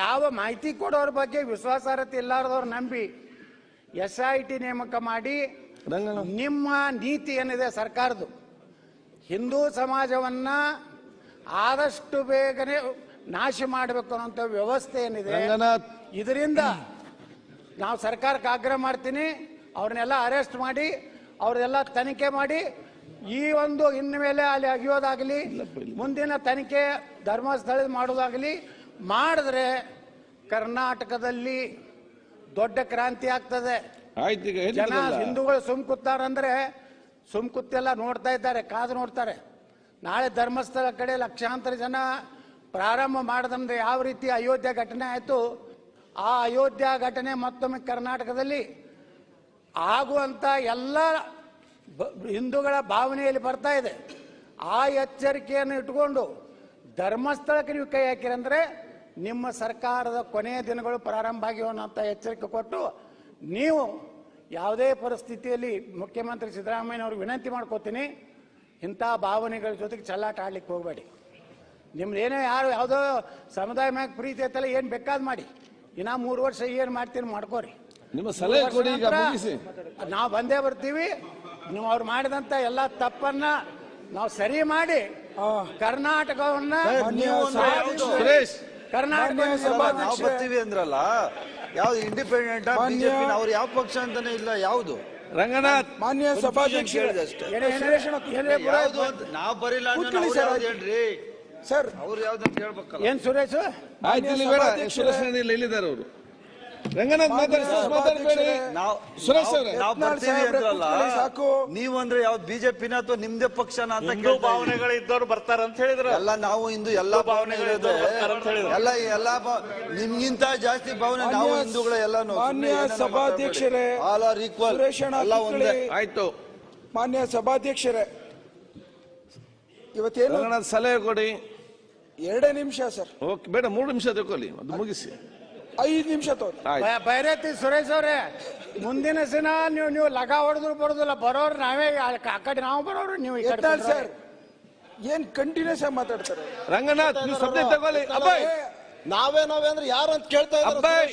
ಯಾವ ಮಾಹಿತಿ ಕೊಡೋರ ಬಗ್ಗೆ ವಿಶ್ವಾಸಾರ್ಹತೆ ಇಲ್ಲಾರ್ದವ್ರು ನಂಬಿ SIT ನೇಮಕ ಮಾಡಿ ನಿಮ್ಮ ನೀತಿ ಏನಿದೆ ಸರ್ಕಾರದ್ದು, ಹಿಂದೂ ಸಮಾಜವನ್ನ ಆದಷ್ಟು ಬೇಗನೆ ನಾಶ ಮಾಡಬೇಕು ಅನ್ನೋಂಥ ವ್ಯವಸ್ಥೆ ಏನಿದೆ, ಇದರಿಂದ ನಾವು ಸರ್ಕಾರಕ್ಕೆ ಆಗ್ರಹ ಮಾಡ್ತೀನಿ, ಅವ್ರನ್ನೆಲ್ಲ ಅರೆಸ್ಟ್ ಮಾಡಿ ಅವ್ರನ್ನೆಲ್ಲ ತನಿಖೆ ಮಾಡಿ ಈ ಒಂದು ಇನ್ಮೇಲೆ ಅಲ್ಲಿ ಅಗಿಯೋದಾಗಲಿ ಮುಂದಿನ ತನಿಖೆ ಧರ್ಮಸ್ಥಳ ಮಾಡೋದಾಗಲಿ ಮಾಡಿದ್ರೆ ಕರ್ನಾಟಕದಲ್ಲಿ ದೊಡ್ಡ ಕ್ರಾಂತಿ ಆಗ್ತದೆ. ಜನ ಹಿಂದೂಗಳು ಸುಮ್ಕುತ್ತಾರಂದ್ರೆ ಸುಮ್ಕುತ್ತೆಲ್ಲ ನೋಡ್ತಾ ಇದ್ದಾರೆ, ಕಾದು ನೋಡ್ತಾರೆ. ನಾಳೆ ಧರ್ಮಸ್ಥಳ ಕಡೆ ಲಕ್ಷಾಂತರ ಜನ ಪ್ರಾರಂಭ ಮಾಡದಂದ್ರೆ ಯಾವ ರೀತಿ ಅಯೋಧ್ಯ ಘಟನೆ ಆಯಿತು, ಆ ಅಯೋಧ್ಯ ಘಟನೆ ಮತ್ತೊಮ್ಮೆ ಕರ್ನಾಟಕದಲ್ಲಿ ಆಗುವಂತ ಎಲ್ಲ ಹಿಂದೂಗಳ ಭಾವನೆಯಲ್ಲಿ ಬರ್ತಾ ಇದೆ. ಆ ಎಚ್ಚರಿಕೆಯನ್ನು ಇಟ್ಕೊಂಡು ಧರ್ಮಸ್ಥಳಕ್ಕೆ ನೀವು ಕೈ ಹಾಕಿರಂದ್ರೆ ನಿಮ್ಮ ಸರ್ಕಾರದ ಕೊನೆಯ ದಿನಗಳು ಪ್ರಾರಂಭ ಆಗಿವೆ ಅನ್ನೋಂಥ ಎಚ್ಚರಿಕೆ ಕೊಟ್ಟು, ನೀವು ಯಾವುದೇ ಪರಿಸ್ಥಿತಿಯಲ್ಲಿ ಮುಖ್ಯಮಂತ್ರಿ ಸಿದ್ದರಾಮಯ್ಯನವ್ರಿಗೆ ವಿನಂತಿ ಮಾಡ್ಕೋತೀನಿ, ಇಂಥ ಭಾವನೆಗಳ ಜೊತೆಗೆ ಚೆಲ್ಲಾಟ ಆಡ್ಲಿಕ್ಕೆ ಹೋಗಬೇಡಿ. ನಿಮ್ದು ಏನೋ ಯಾರು ಯಾವುದೋ ಸಮುದಾಯ ಮ್ಯಾಗ ಪ್ರೀತಿ ಐತಲ್ಲ, ಏನು ಬೇಕಾದ್ ಮಾಡಿ, ಇನ್ನ 3 ವರ್ಷ ಏನು ಮಾಡ್ತೀರಿ ಮಾಡ್ಕೋರಿ. ನಿಮ್ಮ ಸಲಹೆ ಕೊಡಿ, ನಾವು ಬಂದೇ ಬರ್ತೀವಿ. ನೀವು ಅವ್ರು ಮಾಡಿದಂತ ಎಲ್ಲ ತಪ್ಪನ್ನ ನಾವು ಸರಿ ಮಾಡಿ ಕರ್ನಾಟಕವನ್ನ ಬರ್ತೀವಿ ಅಂದ್ರಲ್ಲ, ಯಾವ್ದು ಇಂಡಿಪೆಂಡೆಂಟ್ ಬಿಜೆಪಿ ಅವ್ರು ಯಾವ ಪಕ್ಷ ಅಂತಾನೆ ಇಲ್ಲ. ಯಾವ್ದು ರಂಗನಾಥ್ ಮಾನ್ಯ ಸಭಾಧ್ಯಕ್ಷರೇ ನಾವು ಬರಿಲ್ಲ ಹೇಳ್ರಿ ಸರ್, ಅವ್ರು ಯಾವ್ದಂತ ಹೇಳ್ಬೇಕಲ್ಲ. ಏನ್ ಸುರೇಶ್ ಸುರೇಶ್ ಇಲ್ಲಿದ್ದಾರೆ ಅವರು. ರಂಗನಾಥ್ ಸಾಕು. ನೀವು ಅಂದ್ರೆ ಯಾವ್ದು ಬಿಜೆಪಿನ ಅಥವಾ ನಿಮ್ದೇ ಪಕ್ಷನ ಅಂತ ಭಾವನೆಗಳು ಇದ್ದವ್ರು ಬರ್ತಾರ ಅಂತ ಹೇಳಿದ್ರು. ಎಲ್ಲ ನಾವು ಇಂದು ಎಲ್ಲಾ ಭಾವನೆಗಳಿದೆ, ಎಲ್ಲ ನಿಮ್ಗಿಂತ ಜಾಸ್ತಿ ಭಾವನೆ ನಾವು ಹಿಂದೂಗಳ ಎಲ್ಲಾನು. ಮಾನ್ಯ ಸಭಾಧ್ಯಕ್ಷರೇ, ಆಲ್ ಆರ್ ಈಕ್ವಲ್, ಎಲ್ಲ ಒಂದೇ. ಆಯ್ತು. ಮಾನ್ಯ ಸಭಾಧ್ಯಕ್ಷರೇ, ಇವತ್ತೇನು ಸಲಹೆ ಕೊಡಿ. 2 ನಿಮಿಷ ಸರ್. ಓಕೆ, ಬೇಡ 3 ನಿಮಿಷ ತಗೊಳ್ಳಿ, ಅದು ಮುಗಿಸಿ. 5 ನಿಮಿಷ ತಗೊಳ್ಳಿ. ಬೈರತಿ ಸುರೇಶ್ ಅವರೇ, ಮುಂದಿನ ದಿನ ನೀವು ಲಗ ಹೊಡೆದ್ರು ಬರೋದಿಲ್ಲ, ಬರೋರು ನಾವೇ, ಆ ಕಡೆ ನಾವು ಬರೋರು ನೀವು ಈ ಕಡೆ ಸರ್. ಏನ್ ಕಂಟಿನ್ಯೂಸ್ ಆಗಿ ಮಾತಾಡ್ತಾರೆ. ರಂಗನಾಥ್, ನೀವು ಸಬ್ಜೆಕ್ಟ್ ತಗೊಳ್ಳಿ. ನಾವೇ ಅಂದ್ರೆ ಯಾರು ಅಂತ ಕೇಳ್ತಾ ಇದ್ದಾರೆ.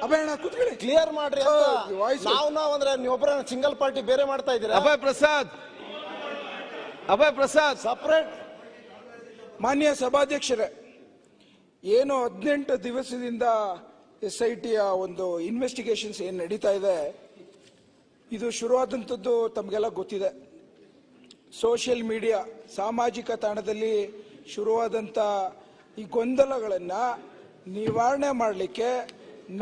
ಅಭಯಣ್ಣ ಕೂತ್ಕೊಳ್ಳಿ, ಕ್ಲಿಯರ್ ಮಾಡ್ರಿ ಅಂತ. ನಾವು ಅಂದ್ರೆ ನೀವೊಬ್ಬರ ಸಿಂಗಲ್ ಪಾರ್ಟಿ ಬೇರೆ ಮಾಡ್ತಾ ಇದ್ದೀರಾ. ಅಭಯ್ ಪ್ರಸಾದ್ ಸಪರೇಟ್. ಮಾನ್ಯ ಸಭಾಧ್ಯಕ್ಷರೇ, ಏನು 18 ದಿವಸದಿಂದ SITಯ ಒಂದು ಇನ್ವೆಸ್ಟಿಗೇಷನ್ಸ್ ಏನು ನಡೀತಾ ಇದೆ, ಇದು ಶುರುವಾದಂಥದ್ದು ತಮಗೆಲ್ಲ ಗೊತ್ತಿದೆ. ಸೋಷಿಯಲ್ ಮೀಡಿಯಾ, ಸಾಮಾಜಿಕ ತಾಣದಲ್ಲಿ ಶುರುವಾದಂಥ ಈ ಗೊಂದಲಗಳನ್ನ ನಿವಾರಣೆ ಮಾಡಲಿಕ್ಕೆ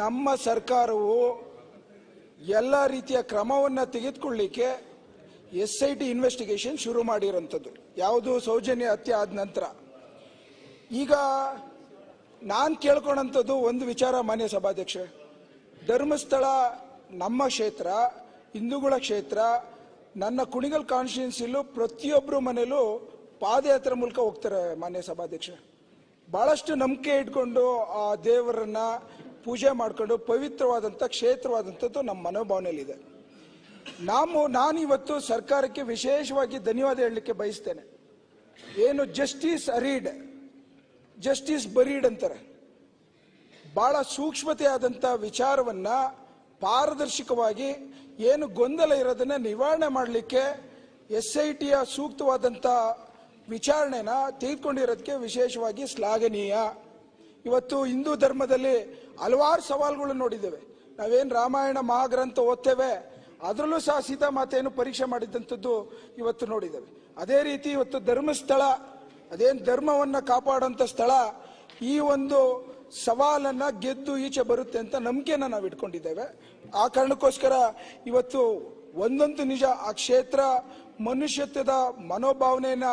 ನಮ್ಮ ಸರ್ಕಾರವು ಎಲ್ಲ ರೀತಿಯ ಕ್ರಮವನ್ನು ತೆಗೆದುಕೊಳ್ಳಲಿಕ್ಕೆ SIT ಇನ್ವೆಸ್ಟಿಗೇಷನ್ ಶುರು ಮಾಡಿರೋಂಥದ್ದು. ಯಾವುದು ಸೌಜನ್ಯ ಹತ್ಯೆ ಆದ ನಂತರ. ಈಗ ನಾನು ಕೇಳ್ಕೊಂಡಂಥದ್ದು ಒಂದು ವಿಚಾರ ಮಾನ್ಯ ಸಭಾಧ್ಯಕ್ಷ, ಧರ್ಮಸ್ಥಳ ನಮ್ಮ ಕ್ಷೇತ್ರ, ಹಿಂದೂಗಳ ಕ್ಷೇತ್ರ. ನನ್ನ ಕುಣಿಗಲ್ ಕಾನ್ಸ್ಟಿಟ್ಯೂನ್ಸಿಲೂ ಪ್ರತಿಯೊಬ್ಬರು ಮನೇಲೂ ಪಾದಯಾತ್ರೆ ಮೂಲಕ ಹೋಗ್ತಾರೆ ಮಾನ್ಯ ಸಭಾಧ್ಯಕ್ಷ. ಬಹಳಷ್ಟು ನಂಬಿಕೆ ಇಟ್ಕೊಂಡು ಆ ದೇವರನ್ನ ಪೂಜೆ ಮಾಡ್ಕೊಂಡು ಪವಿತ್ರವಾದಂಥ ಕ್ಷೇತ್ರವಾದಂಥದ್ದು ನಮ್ಮ ಮನೋಭಾವನೆಯಲ್ಲಿದೆ. ನಾನಿವತ್ತು ಸರ್ಕಾರಕ್ಕೆ ವಿಶೇಷವಾಗಿ ಧನ್ಯವಾದ ಹೇಳಲಿಕ್ಕೆ ಬಯಸ್ತೇನೆ. ಏನು ಜಸ್ಟಿಸ್ ಬರೀಡ್ ಅಂತಾರೆ, ಬಹಳ ಸೂಕ್ಷ್ಮತೆಯಾದಂಥ ವಿಚಾರವನ್ನ ಪಾರದರ್ಶಕವಾಗಿ ಏನು ಗೊಂದಲ ಇರೋದನ್ನ ನಿವಾರಣೆ ಮಾಡಲಿಕ್ಕೆ SITಯ ಸೂಕ್ತವಾದಂಥ ವಿಚಾರಣೆನ ತೆಗೆದುಕೊಂಡಿರೋದಕ್ಕೆ ವಿಶೇಷವಾಗಿ ಶ್ಲಾಘನೀಯ. ಇವತ್ತು ಹಿಂದೂ ಧರ್ಮದಲ್ಲಿ ಹಲವಾರು ಸವಾಲುಗಳು ನೋಡಿದ್ದೇವೆ. ನಾವೇನು ರಾಮಾಯಣ ಮಹಾಗ್ರಂಥ ಓದ್ತೇವೆ, ಅದರಲ್ಲೂ ಸಹ ಸೀತಾಮಾತೆಯನ್ನು ಪರೀಕ್ಷೆ ಮಾಡಿದಂಥದ್ದು ಇವತ್ತು ನೋಡಿದ್ದೇವೆ. ಅದೇ ರೀತಿ ಇವತ್ತು ಧರ್ಮಸ್ಥಳ, ಅದೇನು ಧರ್ಮವನ್ನ ಕಾಪಾಡುವಂಥ ಸ್ಥಳ, ಈ ಒಂದು ಸವಾಲನ್ನ ಗೆದ್ದು ಈಚೆ ಬರುತ್ತೆ ಅಂತ ನಂಬಿಕೆನ ನಾವು ಇಟ್ಕೊಂಡಿದ್ದೇವೆ. ಆ ಕಾರಣಕ್ಕೋಸ್ಕರ ಇವತ್ತು ಒಂದಂತೂ ನಿಜ, ಆ ಕ್ಷೇತ್ರ ಮನುಷ್ಯತ್ವದ ಮನೋಭಾವನೆಯನ್ನ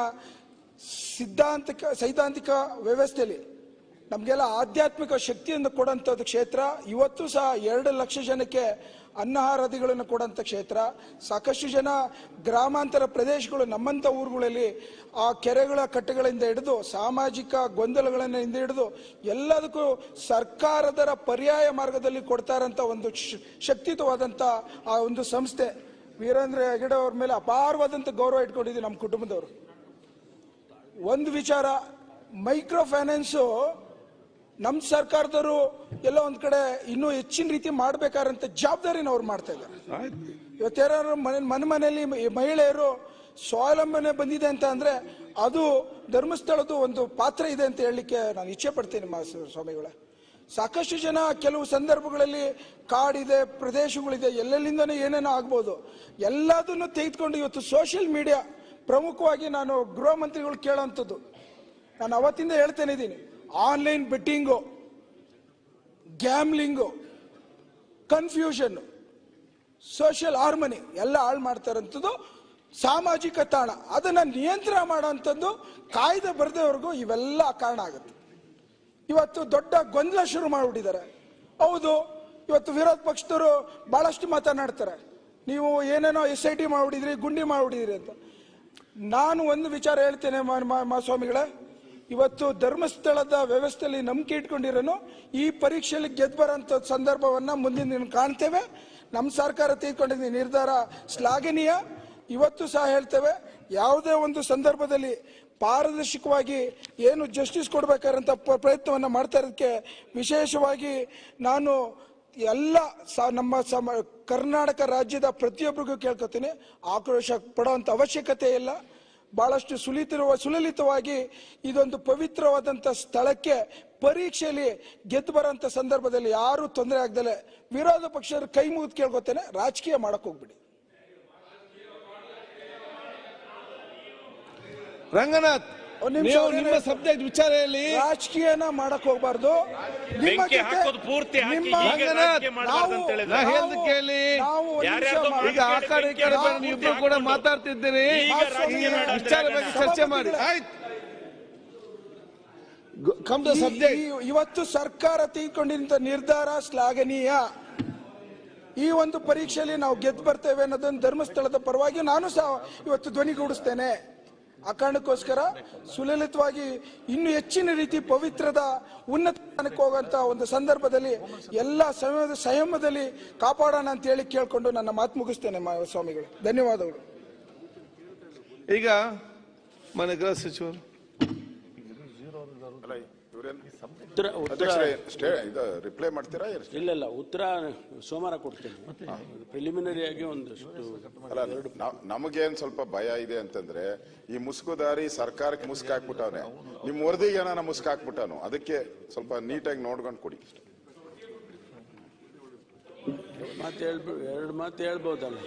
ಸೈದ್ಧಾಂತಿಕ ವ್ಯವಸ್ಥೆಯಲ್ಲಿ ನಮಗೆಲ್ಲ ಆಧ್ಯಾತ್ಮಿಕ ಶಕ್ತಿಯನ್ನು ಕೊಡೋಂಥದ್ದು ಕ್ಷೇತ್ರ. ಇವತ್ತು ಸಹ 2 ಲಕ್ಷ ಜನಕ್ಕೆ ಅನ್ನಹಾರದಿಗಳನ್ನು ಕೊಡೋಂಥ ಕ್ಷೇತ್ರ. ಸಾಕಷ್ಟು ಜನ ಗ್ರಾಮಾಂತರ ಪ್ರದೇಶಗಳು ನಮ್ಮಂಥ ಊರುಗಳಲ್ಲಿ ಆ ಕೆರೆಗಳ ಕಟ್ಟೆಗಳಿಂದ ಹಿಡಿದು ಸಾಮಾಜಿಕ ಗೊಂದಲಗಳಿಂದ ಹಿಡಿದು ಎಲ್ಲದಕ್ಕೂ ಸರ್ಕಾರದ ಪರ್ಯಾಯ ಮಾರ್ಗದಲ್ಲಿ ಕೊಡ್ತಾ ಇರೋಂಥ ಒಂದು ಶಕ್ತಿಯುತವಾದಂಥ ಆ ಒಂದು ಸಂಸ್ಥೆ. ವೀರೇಂದ್ರ ಹೆಗಡೆ ಅವ್ರ ಮೇಲೆ ಅಪಾರವಾದಂಥ ಗೌರವ ಇಟ್ಕೊಂಡಿದ್ದೀವಿ ನಮ್ಮ ಕುಟುಂಬದವರು. ಒಂದು ವಿಚಾರ, ಮೈಕ್ರೋ ಫೈನಾನ್ಸು ನಮ್ಮ ಸರ್ಕಾರದವರು ಎಲ್ಲ ಒಂದ್ ಕಡೆ ಇನ್ನೂ ಹೆಚ್ಚಿನ ರೀತಿ ಮಾಡ್ಬೇಕಾದಂತ ಜವಾಬ್ದಾರಿನ ಅವ್ರು ಮಾಡ್ತಾ ಇದ್ದಾರೆ. ಇವತ್ತಾರು ಮನೆಯಲ್ಲಿ ಮಹಿಳೆಯರು ಸ್ವಾವಲಂಬನೆ ಬಂದಿದೆ ಅಂತ ಅಂದ್ರೆ ಅದು ಧರ್ಮಸ್ಥಳದ ಒಂದು ಪಾತ್ರ ಇದೆ ಅಂತ ಹೇಳಲಿಕ್ಕೆ ನಾನು ಇಚ್ಛೆ ಪಡ್ತೀನಿ ಸ್ವಾಮಿಗಳೇ. ಸಾಕಷ್ಟು ಜನ ಕೆಲವು ಸಂದರ್ಭಗಳಲ್ಲಿ ಕಾಡಿದೆ, ಪ್ರದೇಶಗಳಿದೆ, ಎಲ್ಲೆಲ್ಲಿಂದನೂ ಏನೇನೋ ಆಗ್ಬೋದು, ಎಲ್ಲದನ್ನು ತೆಗೆದುಕೊಂಡು ಇವತ್ತು ಸೋಷಿಯಲ್ ಮೀಡಿಯಾ ಪ್ರಮುಖವಾಗಿ ನಾನು ಗೃಹ ಮಂತ್ರಿಗಳು ಕೇಳೋಂಥದ್ದು, ನಾನು ಅವತ್ತಿಂದ ಹೇಳ್ತೇನೆ ಇದ್ದೀನಿ, online betting, gambling, confusion, social harmony ಎಲ್ಲ ಹಾಳು ಮಾಡ್ತಾರಂಥದ್ದು ಸಾಮಾಜಿಕ ತಾಣ. ಅದನ್ನ ನಿಯಂತ್ರಣ ಮಾಡೋಂಥದ್ದು ಕಾಯ್ದೆ ಬರದೇವರೆಗೂ ಇವೆಲ್ಲ ಕಾರಣ ಆಗುತ್ತೆ. ಇವತ್ತು ದೊಡ್ಡ ಗೊಂದಲ ಶುರು ಮಾಡಿಬಿಟ್ಟಿದ್ದಾರೆ. ಹೌದು, ಇವತ್ತು ವಿರೋಧ ಪಕ್ಷದವರು ಬಹಳಷ್ಟು ಮಾತನಾಡ್ತಾರೆ, ನೀವು ಏನೇನೋ SIT ಮಾಡ್ಬಿಟ್ಟಿದ್ರಿ, ಗುಂಡಿ ಮಾಡ್ಬಿಟ್ಟಿದ್ರಿ ಅಂತ. ನಾನು ಒಂದು ವಿಚಾರ ಹೇಳ್ತೇನೆ ಸ್ವಾಮಿಗಳೇ, ಇವತ್ತು ಧರ್ಮಸ್ಥಳದ ವ್ಯವಸ್ಥೆಯಲ್ಲಿ ನಂಬಿಕೆ ಇಟ್ಕೊಂಡಿರೋನು ಈ ಪರೀಕ್ಷೆಯಲ್ಲಿ ಗೆದ್ದು ಬರೋಂಥ ಸಂದರ್ಭವನ್ನ ಮುಂದಿನ ದಿನ ಕಾಣ್ತೇವೆ. ನಮ್ಮ ಸರ್ಕಾರ ತೆಗೆದುಕೊಂಡಿದ್ದ ನಿರ್ಧಾರ ಶ್ಲಾಘನೀಯ. ಇವತ್ತು ಸಹ ಹೇಳ್ತೇವೆ, ಯಾವುದೇ ಒಂದು ಸಂದರ್ಭದಲ್ಲಿ ಪಾರದರ್ಶಕವಾಗಿ ಏನು ಜಸ್ಟಿಸ್ ಕೊಡಬೇಕಾದಂಥ ಪ್ರಯತ್ನವನ್ನು ಮಾಡ್ತಾ ಇರೋದಕ್ಕೆ ವಿಶೇಷವಾಗಿ ನಾನು ಎಲ್ಲ ನಮ್ಮ ಕರ್ನಾಟಕ ರಾಜ್ಯದ ಪ್ರತಿಯೊಬ್ಬರಿಗೂ ಕೇಳ್ಕೊತೀನಿ, ಆಕ್ರೋಶ ಪಡುವಂಥ ಅವಶ್ಯಕತೆ ಇಲ್ಲ. ಬಹಳಷ್ಟು ಸುಲಲಿತವಾಗಿ ಇದೊಂದು ಪವಿತ್ರವಾದಂಥ ಸ್ಥಳಕ್ಕೆ ಪರೀಕ್ಷೆಯಲ್ಲಿ ಗೆದ್ದು ಬರೋಂಥ ಸಂದರ್ಭದಲ್ಲಿ ಯಾರು ತೊಂದರೆ ಆಗದಲೆ ವಿರೋಧ ಪಕ್ಷರು ಕೈ ಮುಗಿದು ಕೇಳ್ಕೊತೇನೆ, ರಾಜಕೀಯ ಮಾಡಕ್ ಹೋಗ್ಬಿಡಿ. ರಂಗನಾಥ್, ನಿಮ್ಮ ಸಬ್ಜೆಕ್ಟ್ ವಿಚಾರ ಹೇಳಿ, ರಾಜಕೀಯನ ಮಾಡಕ್ ಹೋಗ್ಬಾರ್ದು. ಈಗ ಆ ಕಡೆ ಈ ಕಡೆ ಇಬ್ರು ಕೂಡ ಮಾತಾಡ್ತಿದ್ದೀರಿ, ವಿಚಾರ ಬಗ್ಗೆ ಚರ್ಚೆ ಮಾಡಿ. ಇವತ್ತು ಸರ್ಕಾರ ತೆಗೆದುಕೊಂಡಿದ್ದ ನಿರ್ಧಾರ ಶ್ಲಾಘನೀಯ. ಈ ಒಂದು ಪರೀಕ್ಷೆಯಲ್ಲಿ ನಾವು ಗೆದ್ದು ಬರ್ತೇವೆ ಅನ್ನೋದನ್ನು ಧರ್ಮಸ್ಥಳದ ಪರವಾಗಿ ನಾನು ಸಹ ಇವತ್ತು ಧ್ವನಿಗೂಡಿಸ್ತೇನೆ. ಆ ಕಾರಣಕ್ಕೋಸ್ಕರ ಸುಲಲಿತವಾಗಿ ಇನ್ನೂ ಹೆಚ್ಚಿನ ರೀತಿ ಪವಿತ್ರದ ಉನ್ನತ ಸ್ಥಾನಕ್ಕೆ ಹೋಗುವಂತ ಒಂದು ಸಂದರ್ಭದಲ್ಲಿ ಎಲ್ಲ ಸಂಯಮದಲ್ಲಿ ಕಾಪಾಡೋಣ ಅಂತ ಹೇಳಿ ಕೇಳ್ಕೊಂಡು ನನ್ನ ಮಾತು ಮುಗಿಸ್ತೇನೆ ಸ್ವಾಮಿಗಳು. ಧನ್ಯವಾದಗಳು. ಈಗ ಮನೆ ಗೃಹ ಸಚಿವರು ರಿಪ್ಲೈ ಮಾಡ್ತೀರಾ? ಇಲ್ಲ, ಉತ್ತರ ಸೋಮವಾರ ಕೊಡ್ತೇನೆ. ಪ್ರಿಲಿಮಿನರಿ ಆಗಿ ಒಂದಷ್ಟು. ನಮಗೇನ್ ಸ್ವಲ್ಪ ಭಯ ಇದೆ ಅಂತಂದ್ರೆ, ಈ ಮುಸುಕುದಾರಿ ಸರ್ಕಾರಕ್ಕೆ ಮುಸುಕು ಹಾಕ್ಬಿಟ್ಟವನೆ, ನಿಮ್ ವರದಿಗೆ ಏನಾನ ಮುಸುಕು ಹಾಕ್ಬಿಟ್ಟವನು, ಅದಕ್ಕೆ ಸ್ವಲ್ಪ ನೀಟಾಗಿ ನೋಡ್ಕೊಂಡು ಕೊಡಿ. ಎರಡು ಮಾತು ಹೇಳ್ಬೋದಲ್ಲ.